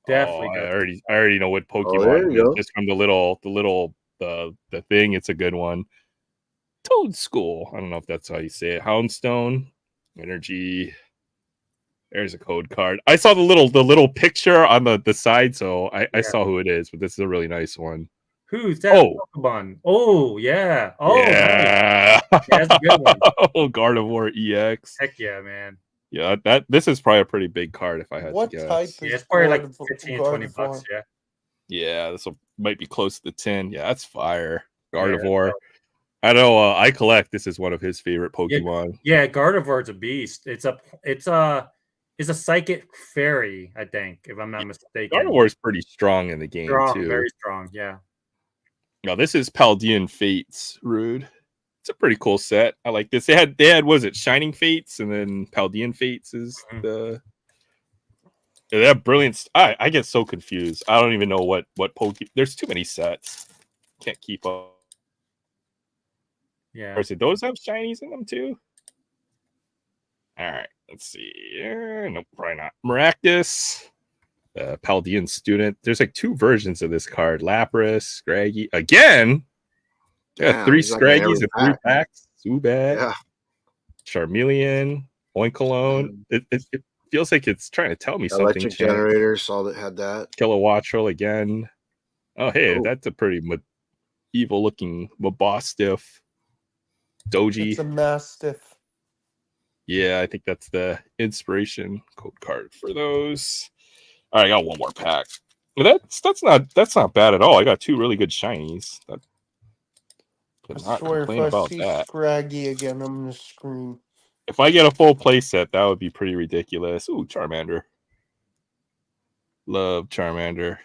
Definitely. I already know what Pokemon it is. Just from the thing. It's a good one. Toad School. I don't know if that's how you say it. Houndstone. Energy. There's a code card. I saw the little picture on the side, so I saw who it is, but this is a really nice one. Who's that? Pokemon. Oh yeah. Oh yeah. Nice. Yeah, that's a good one. Oh, Gardevoir EX. Heck yeah, man. Yeah, this is probably a pretty big card if I had to guess. What type is it's probably like 15, 20 bucks, yeah. Yeah, this might be close to the 10. Yeah, that's fire. Gardevoir. I know I collect. This is one of his favorite Pokemon. Yeah, Gardevoir's a beast. It's a psychic fairy, I think, if I'm not mistaken. Gardevoir is pretty strong in the game too. Very strong, yeah. No, this is Paldean Fates, Rude. It's a pretty cool set. I like this. They had was it Shining Fates and then Paldean Fates is the. Yeah, they have brilliant. I get so confused. I don't even know what Pokemon. There's too many sets. Can't keep up. Yeah. Or did those have shinies in them too? All right, let's see. Nope, probably not. Maractus, Paldean Student. There's like 2 versions of this card. Lapras, Scraggy. Again, yeah, 3 Scraggies and 3 packs. Zubat. Yeah. Charmeleon, Oinkalone. It feels like it's trying to tell me something. Electric Generator, saw that had that. Kilowattrel again. Oh, hey, that's a pretty evil looking Mabostiff. Doji. It's a Mastiff. Yeah, I think that's the inspiration code card for those. All right, I got one more pack. That's not bad at all. I got 2 really good shinies. I swear, if I see Scraggy again, I'm gonna scream. If I get a full playset, that would be pretty ridiculous. Ooh, Charmander. Love Charmander.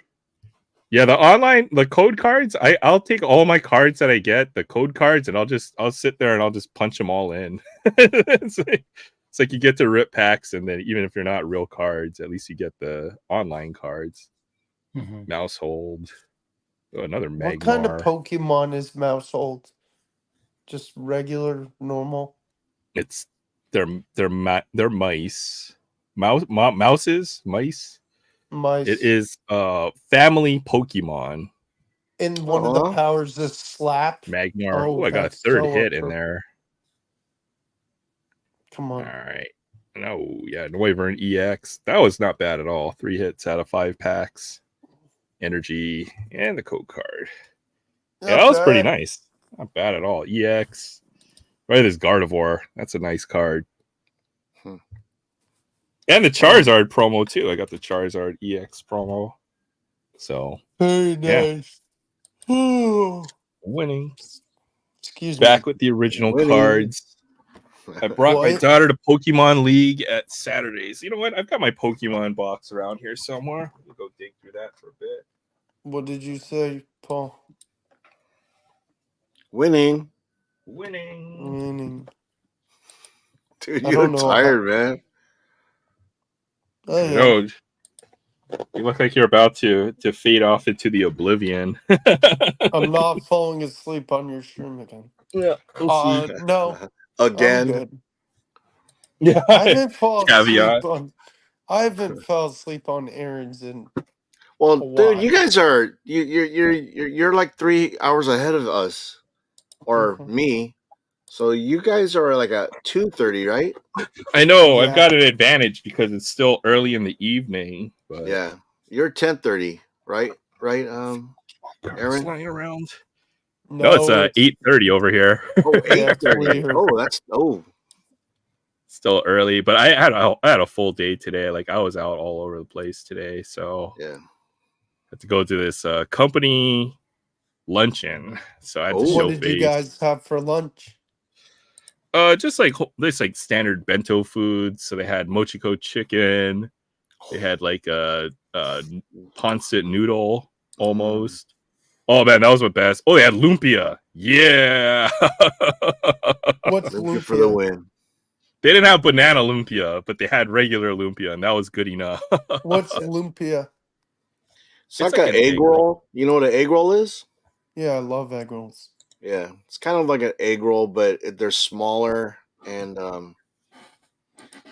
Yeah, the code cards. I'll take all my cards that I get, the code cards, and I'll sit there and I'll just punch them all in. It's like you get to rip packs, and then even if you're not real cards, at least you get the online cards. Mm-hmm. Mousehold. Oh, another Magmar. What kind of Pokemon is Mousehold? Just regular, normal. It's they're mice. Mice. Mice. It is family Pokemon. And one of the powers is slap. Magmar. Oh, I got a 3rd hit in there. Come on. All right. No, yeah, Noivern EX. That was not bad at all. 3 hits out of 5 packs. Energy and the code card. Yeah, that was pretty nice. Not bad at all. EX. Right, this Gardevoir. That's a nice card. And the Charizard promo too. I got the Charizard EX promo. So Very yeah, nice. Oh, winning. excuse Back me. with the original Winning. cards. I brought my What? daughter to Pokemon League at Saturdays. You know what? I've got my Pokemon box around here somewhere. Let me go dig through that for a bit. What did you say, Paul? Winning. Winning. Winning. Dude, I you don't look know tired, man. I am. No, you look like you're about to fade off into the oblivion. I'm not falling asleep on your stream again. Yeah, we'll see. No, Again. I'm good. Yeah, I haven't fallen caveat. asleep on. I haven't fell asleep on errands in. Well, a dude, while. you guys are you're like 3 hours ahead of us, or Mhm. me. So you guys are like at 2:30, right? I know I've Yeah. got an advantage because it's still early in the evening. But Yeah, you're 10:30, right? Right, Aaron. flying around. No, No, it's 8:30 over here. Oh, Yeah, it's 8:30. weird. Oh, that's Still early, but I had a full day today. Like I was out all over the place today, so yeah. had to go to this company luncheon. So I had to Oh. What show did you face. guys have for lunch? Just like this like standard bento foods. So they had mochiko chicken. They had like a pancit noodle almost. Oh man, that was the best. Oh, they had lumpia. Yeah. What's Looking for the lumpia? win. They didn't have banana lumpia, but they had regular lumpia, and that was good enough. What's lumpia? It's It's like like an an egg egg roll. You know what an egg roll is? Yeah, I love egg rolls. Yeah, it's kind of like an egg roll, but they're smaller and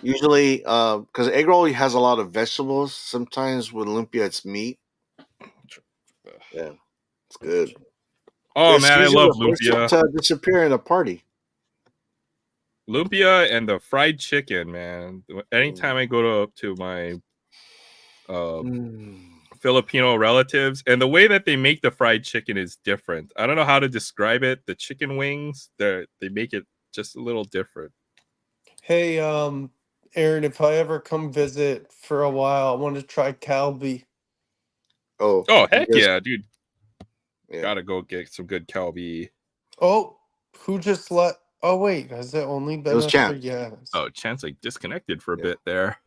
usually because egg roll has a lot of vegetables. Sometimes with lumpia, it's meat. Yeah, it's good. Oh It's man, I usually love the first lumpia. to disappear in a party. Lumpia and the fried chicken, man. Anytime I go to my Filipino relatives, and the way that they make the fried chicken is different. I don't know how to describe it. The chicken wings, they make it just a little different. Hey, Aaron, if I ever come visit for a while, I want to try Calbee. Oh, Heck yes. yeah, dude. Yeah. Gotta go get some good Calbee. Oh, who just let? Oh wait, has it only been was us for Champ. yes? Oh, Chance like disconnected for a bit there.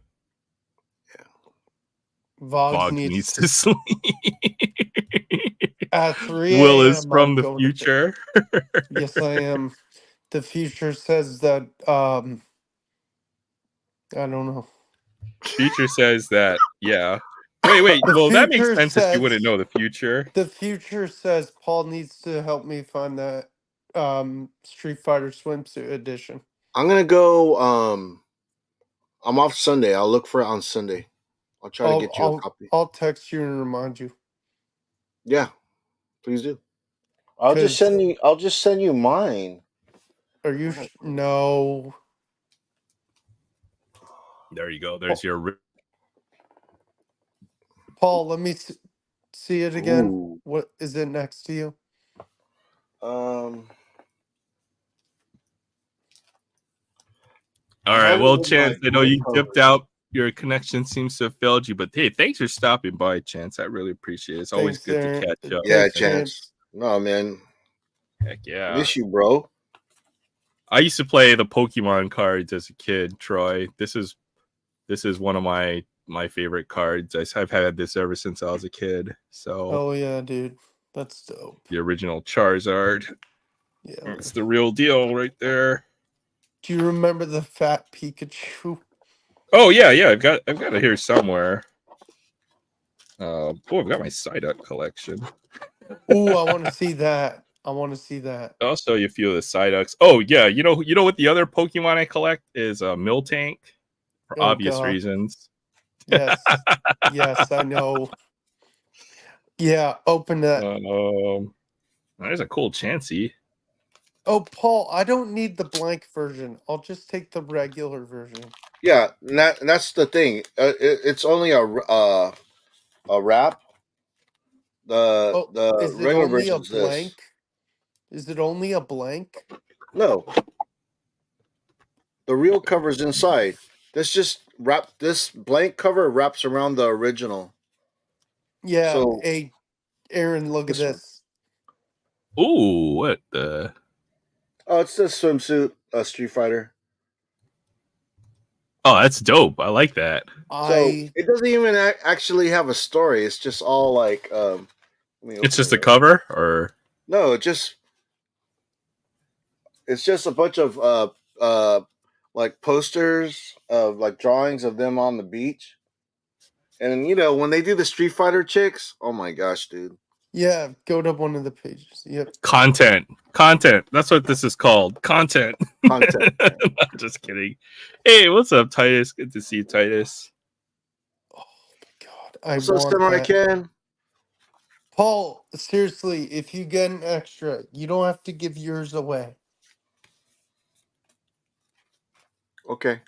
Vogs Vogs needs needs to sleep. at 3 Will is a.m. from I'm the going to bed. future. Yes, I am. The future says that I don't know. Future says that, yeah. Wait. The Well, that makes future sense if you says- wouldn't know the future. The future says Paul needs to help me find that Street Fighter swimsuit edition. I'm gonna go. I'm off Sunday. I'll look for it on Sunday. I'll try to get you a copy. I'll text you and remind you. Yeah, please do. I'll just send you mine. Are you no? There you go. There's your. Paul, let me see it again. Ooh. What is it next to you? All right. Well, Chance, I know you dipped out. Your connection seems to have failed you, but hey, thanks for stopping by, Chance. I really appreciate it. It's always Thanks, good Aaron. to catch up. Yeah, Thanks, Chance. No, man. Heck yeah. Miss you, bro. I used to play the Pokemon cards as a kid, Troy. This is one of my favorite cards. I've had this ever since I was a kid. So Oh yeah, dude. That's dope. the original Charizard. Yeah. It's the real deal right there. Do you remember the fat Pikachu? Oh yeah. I've got it here somewhere. I've got my Psyduck collection. Ooh, I want to see that. I'll show you a few of the Psyducks. Oh yeah, you know what the other Pokemon I collect is a Miltank for obvious reasons. Yes. Yes, I know. Yeah, open that. There's a cool Chansey. Oh, Paul, I don't need the blank version. I'll just take the regular version. Yeah, that's the thing. It's only a wrap. The is it regular only a version is this. blank? Is it only a blank? No. The real cover's inside. This blank cover wraps around the original. Yeah. So Hey, Aaron, look at this one. this. Ooh, what the? Oh, it's the swimsuit Street Fighter. Oh, that's dope. I like that. So I it doesn't even actually have a story. It's just all like let me It's open just it a up. cover, or No, it's just a bunch of like posters of like drawings of them on the beach. And when they do the Street Fighter chicks, oh my gosh, dude. yeah. Go to one of the pages. Yep. content. Content. That's what this is called. Content. Content. I'm just kidding. Hey, what's up, Titus? Good to see you, Titus. Oh God, I What's up, want Samurai that. Ken? Paul, seriously, if you get an extra, you don't have to give yours away. Okay.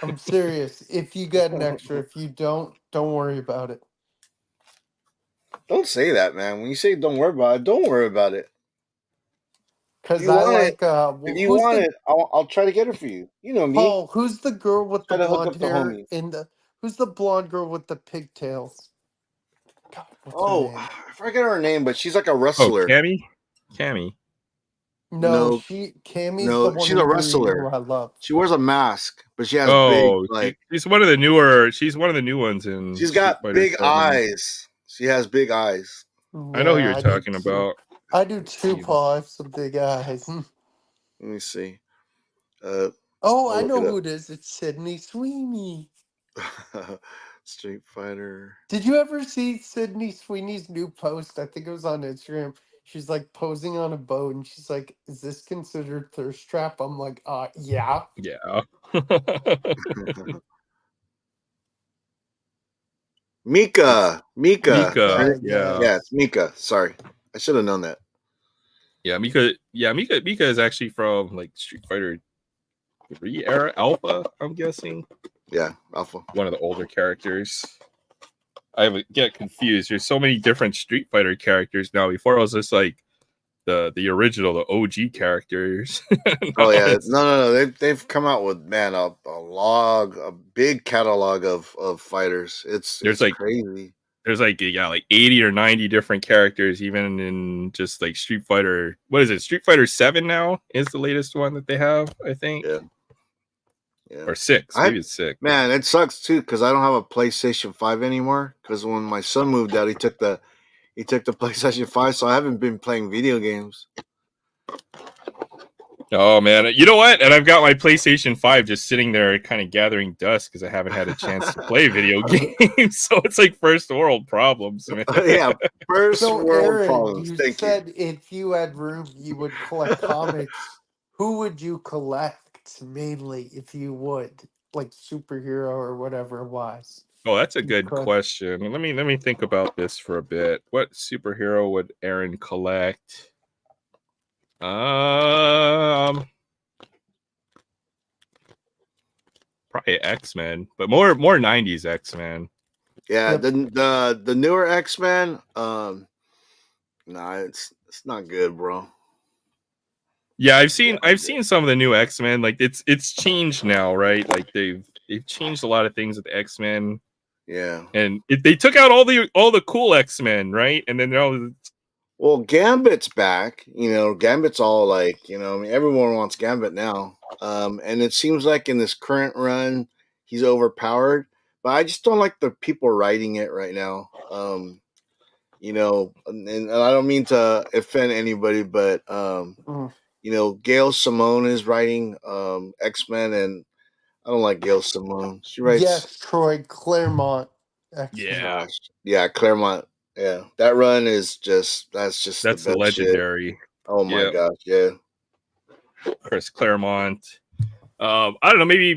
I'm serious. If you get an extra, if you don't worry about it. Don't say that, man. When you say don't worry about it, don't worry about it. If Cause you I want it, like who's the I'll try to get it for you. You know me. Paul, who's the girl with the Try to hook blonde up the hair homies. in the who's the blonde girl with the pigtails? God, what's her Oh, name? I forget her name, but she's like a Oh, wrestler. Cammy. No, No, Cammy's the no, one she's a in Yu Yu wrestler. who I love. She wears a mask, but she has big Oh, like she's one of the newer. She's one of the new ones in she's Street got Fighter big 7. eyes. She has big eyes. I know who Yeah, you're I do talking too. about. I do Let's too, see. Paul. I have some big eyes. Let me see. Uh, Oh, I'll I look know it who it is. It's Sydney Sweeney. up. Street Fighter. Did you ever see Sydney Sweeney's new post? I think it was on Instagram. She's like posing on a boat and she's like, "Is this considered thirst trap?" I'm like, yeah. Yeah. Mika. Mika. Mika. Mika, Yeah. Yeah, yes. it's Mika. Sorry, I should have known that. Yeah. Mika. Yeah. Mika is actually from like Street Fighter 3 era Alpha. I'm guessing Yeah, Alpha. one of the older characters. I would get confused. There's so many different Street Fighter characters now. Before it was just like the original, the OG characters. Oh Now yeah, it's no. They've come out with a big catalog of fighters. there's It's like crazy. there's like yeah like 80 or 90 different characters even in just like Street Fighter. What is it? Street Fighter 7 now is the latest one that they have, I think. Yeah, yeah. Or 6. I Maybe it's 6. Man, it sucks too because I don't have a PlayStation 5 anymore. Because when my son moved out, he took the PlayStation 5, so I haven't been playing video games. Oh man, you know what? And I've got my PlayStation 5 just sitting there kind of gathering dust because I haven't had a chance to play video games. So it's like first world problems, man. Yeah, first So, world Aaron, problems. you Thank you. said if you had room, you would collect comics. Who would you collect mainly if you would? Like superhero or whatever it was. Oh, that's a You good collect. question. Let me think about this for a bit. What superhero would Aaron collect? Probably X-Men, but more 90s X-Men. Yeah, Yep. the newer X-Men, nah, it's not good, bro. Yeah, I've seen some of the new X-Men. Like it's changed now, right? Like they've changed a lot of things with the X-Men. Yeah. And they took out all the cool X-Men, right? And then now Well, Gambit's back. Gambit's all like, I mean, everyone wants Gambit now. And it seems like in this current run, he's overpowered. But I just don't like the people writing it right now. And I don't mean to offend anybody, but Mm. Gail Simone is writing X-Men, and I don't like Gail Simone. She writes Yes, Troy Claremont. Excellent. yeah, gosh, yeah, Claremont. Yeah, that run is that's just the that's the best shit. legendary. Oh my Yeah, gosh, yeah. Chris Claremont. I don't know, maybe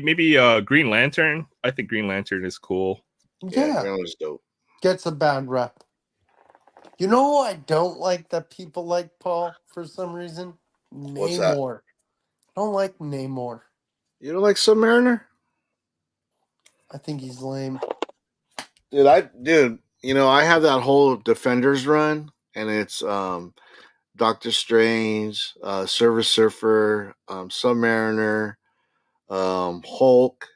Green Lantern. I think Green Lantern is cool. Yeah, Yeah, Grandma's dope. gets a bad rep. You know who I don't like that people like, Paul, for some reason? What's that? Namor. I don't like Namor. You don't like Submariner? I think he's lame. Dude, I have that whole Defenders run, and it's Doctor Strange, Silver Surfer, Submariner, Hulk.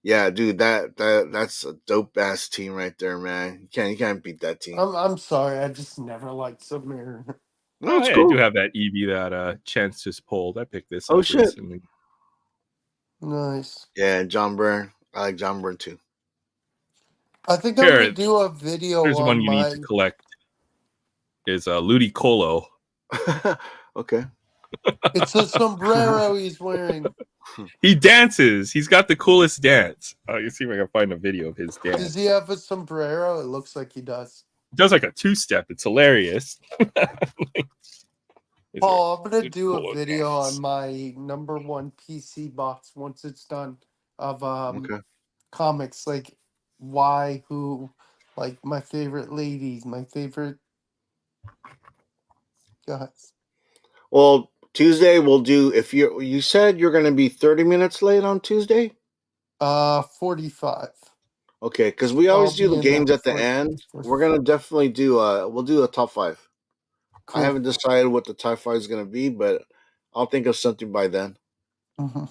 Yeah, dude, that's a dope ass team right there, man. You can't beat that team. I'm sorry, I just never liked Submariner. No, Oh, it's hey, I cool. do have that Eevee that Chance just pulled. I picked this Oh, up shit. recently. Nice. Yeah, John Byrne. I like John Byrne too. I think I'm Here, gonna do a video here's on one you need to my. collect. Is Ludicolo. Okay. It's a sombrero he's wearing. He dances. He's got the coolest dance. You see if I can find a video of his dance. Does he have a sombrero? It looks like he does. He does like a two-step. It's hilarious. Paul, I'm gonna do cool a video dance. on my number one PC box once it's done of Okay. comics, like why, who, like my favorite ladies, my favorite guys. Well, Tuesday we'll do. If you said you're going to be 30 minutes late on Tuesday. 45. Okay, because we I'll always do be the in there games at the for end. We're gonna definitely do. We'll do a top 5. Cool. I haven't decided what the top 5 is gonna be, but I'll think of something by then. Mm-hmm.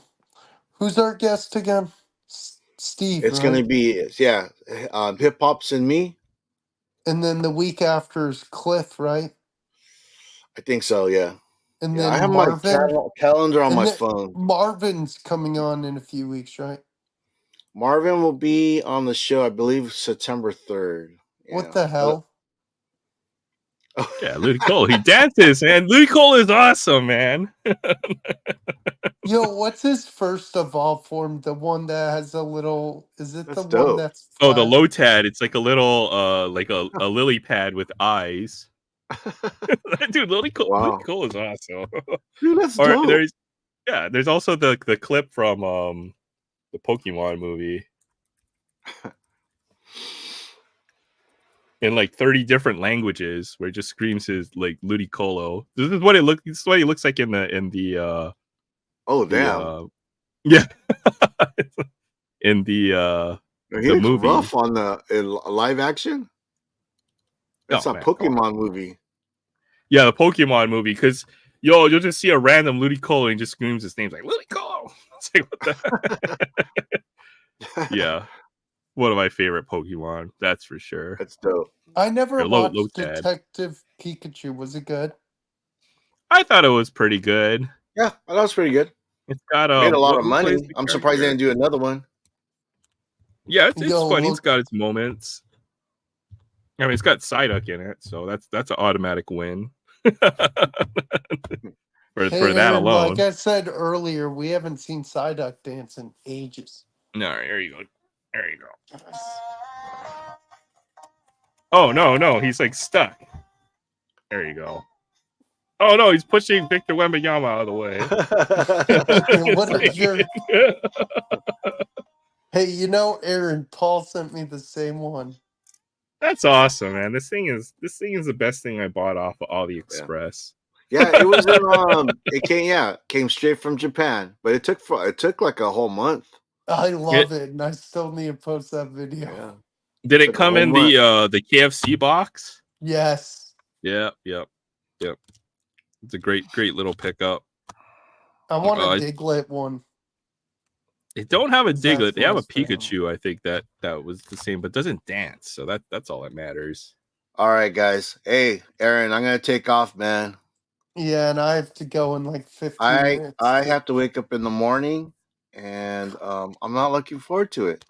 Who's our guest again? Steve, It's right? gonna be Hip Hop's and me. And then the week after is Cliff, right? I think so. Yeah. And Yeah, then I have Marvin. my calendar on And my then phone. Marvin's coming on in a few weeks, right? Marvin will be on the show, I believe, September 3rd. What the hell? Yeah, Ludicolo. He dances, man. Ludicolo is awesome, man. Yo, what's his first evolved form? The one that has a little. Is it That's the one dope. that's Oh, the flat? Lotad. It's like a little, like a lily pad with eyes. Dude, Wow. Ludicolo is awesome. Dude, that's Or dope. there's also the clip from the Pokemon movie. In like 30 different languages, where it just screams his like Ludicolo. This is what it looks. This is what he looks like in the. Oh damn! Yeah, in the He looks movie. rough on the live action. That's a Pokemon movie. Yeah, the Pokemon movie. Because you'll just see a random Ludicolo and just screams his name like Ludicolo. It's like what the. Yeah. One of my favorite Pokemon, that's for sure. That's dope. I never watched Lotad. Detective Pikachu. Was it good? I thought it was pretty good. Yeah, I thought it was pretty good. It's got Made a lot of who plays money. the I'm surprised they character? didn't do another one. Yeah, it's Yo, funny. look- It's got its moments. I mean, it's got Psyduck in it, so that's an automatic win. for Hey, that Aaron, alone. like I said earlier, we haven't seen Psyduck dance in ages. No, there you go. There you go. Oh no, he's like stuck. There you go. Oh no, he's pushing Victor Wembanyama out of the way. What a jerk. Hey, you know, Aaron, Paul sent me the same one. That's awesome, man. This thing is the best thing I bought off of AliExpress. Yeah, it was in, came straight from Japan, but it took like a whole month. I love it, and I still need to post that video. Yeah. Did it Took a come whole in month. the KFC box? Yes. Yep. It's a great little pickup. I want a Diglett one. They don't have a Is that Diglett. They have a first round? Pikachu. I think that was the same, but doesn't dance. So that's all that matters. All right, guys. Hey, Aaron, I'm gonna take off, man. Yeah, and I have to go in like 15 minutes. I have to wake up in the morning, and I'm not looking forward to it.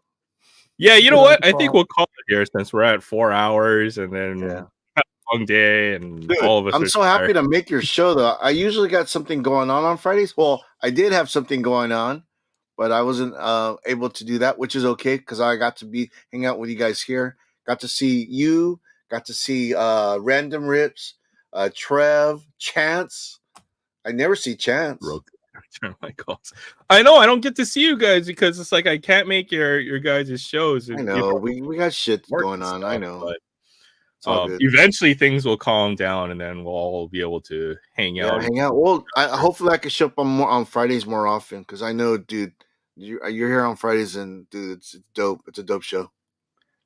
Yeah, you know Good what? I call. think we'll call it here since we're at 4 hours and then have a long day and Dude, all of us I'm are so happy tired. to make your show, though. I usually got something going on Fridays. Well, I did have something going on, but I wasn't able to do that, which is okay because I got to hang out with you guys here. Got to see you. Got to see Random Rips, Trev, Chance. I never see Chance. Turn my calls. I know I don't get to see you guys because it's like I can't make your guys' shows. I know we got shit going on. I know. But it's all good. Eventually things will calm down and then we'll all be able to hang out. Hang out. Well, hopefully I can show up on Fridays more often because I know, dude, you're here on Fridays and dude, it's dope. It's a dope show.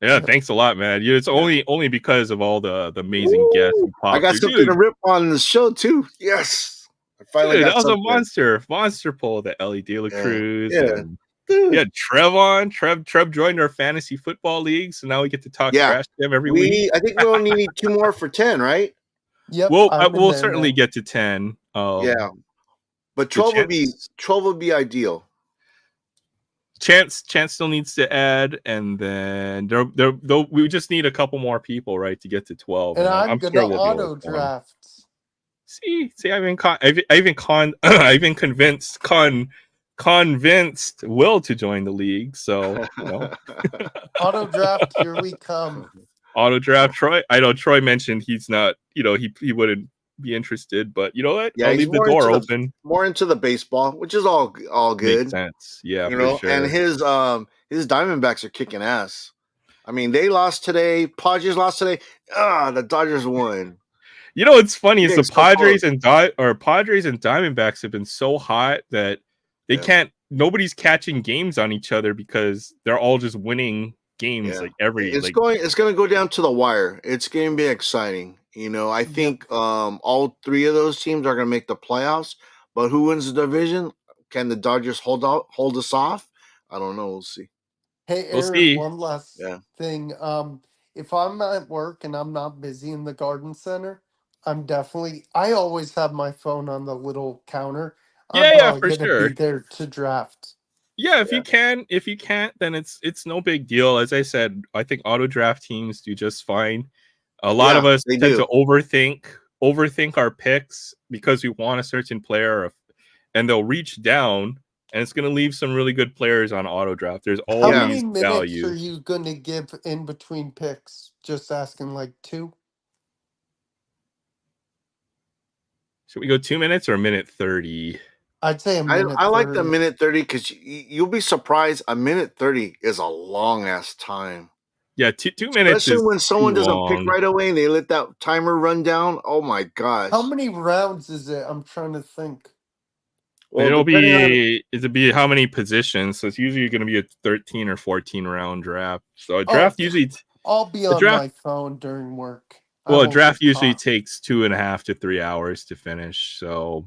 Yeah, thanks a lot, man. It's only because of all the amazing guests. I got something to rip on the show too. Yes, finally Dude, got that was a something. monster pull, the Ellie De La Yeah. Cruz. Yeah. And Dude. yeah, Trev on. Trev joined our fantasy football league, so now we get to talk Yeah. trash to him every week. I think we only need 2 more for 10, right? Yep, I'm in We'll there certainly now. get to 10. Yeah. But the 12 would be ideal. Chance still needs to add, and then we just need a couple more people, right, to get to 12. And And I'm I'm gonna sure we'll be able auto to fill 'em. drafts. See, I even convinced Will to join the league. So Auto draft, here we come. auto draft Troy. I know Troy mentioned he's not, he wouldn't be interested, but you know what? Yeah, I'll he's leave the door open. more into the baseball, which is all good. Makes sense. Yeah, You for know, sure. and his Diamondbacks are kicking ass. I mean, they lost today. Padres lost today. The Dodgers won. You know what's funny is Getting the so Padres close. Padres and Diamondbacks have been so hot that they can't. Nobody's catching games on each other because they're all just winning games like every. It's going to go down to the wire. It's going to be exciting. You know, I think all 3 of those teams are going to make the playoffs. But who wins the division? Can the Dodgers hold us off? I don't know. We'll see. Hey, We'll Aaron, see. one last thing. If I'm at work and I'm not busy in the garden center, I always have my phone on the little counter. I'm Yeah, probably for gonna be sure. there to draft. Yeah, if you can, if you can't, then it's no big deal. As I said, I think auto draft teams do just fine. A lot of us they tend do. to overthink our picks because we want a certain player, and they'll reach down, and it's going to leave some really good players on auto draft. There's How many always minutes value. are you gonna give in between picks? Just asking, like 2. Should we go 2 minutes or a minute 30? I'd say a minute. I like the 30. minute 30 because you'll be surprised. A minute 30 is a long ass time. Yeah, 2 minutes Especially is when someone doesn't long. pick right away and they let that timer run down. Oh my gosh! How many rounds is it? I'm trying to think. Well, it'll depending be how many positions. So it's usually going to be a 13 or 14 round draft. So a Oh, draft usually I'll be the on draft my phone during work. well, a won't draft get usually caught. takes 2.5 to 3 hours to finish. So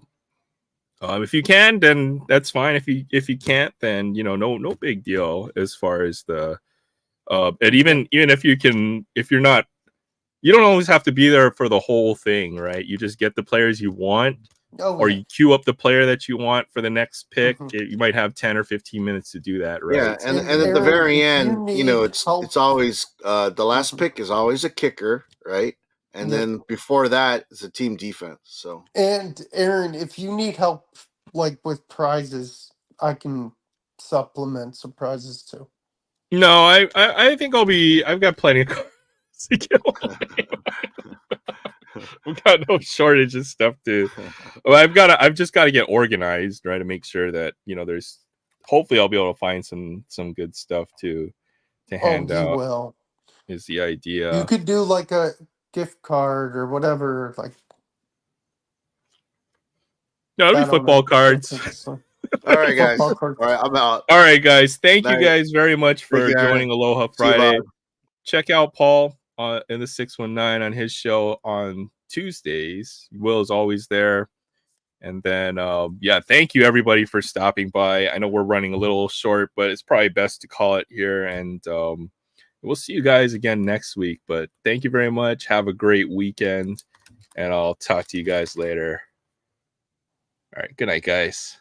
if you can, then that's fine. If you can't, then no big deal as far as the and even if you can, if you're not, you don't always have to be there for the whole thing, right? You just get the players you want, or you queue up the player that you want for the next pick. You might have 10 or 15 minutes to do that, right? Yeah, and And at the Aaron, very if you end, need it's help- always the last pick is always a kicker, right? And Yep. then before that is a team defense. So And Aaron, if you need help, like with prizes, I can supplement some prizes too. No, I think I've got plenty of cards to give away. We've got no shortage of stuff to. Well, I've just got to get organized, right, to make sure that there's. Hopefully, I'll be able to find some good stuff to hand you out. will. Is the idea? You could do like a gift card or whatever, like. No, it'll be football cards. All right, guys. All right, I'm out. All right, guys. Thank you Night. guys very much for Thank you, Aaron. joining Aloha See you, Friday. Bob. Check out Paul in the 619 on his show on Tuesdays. Will is always there. And then, thank you everybody for stopping by. I know we're running a little short, but it's probably best to call it here. And we'll see you guys again next week. But thank you very much. Have a great weekend. And I'll talk to you guys later. All right. Good night, guys.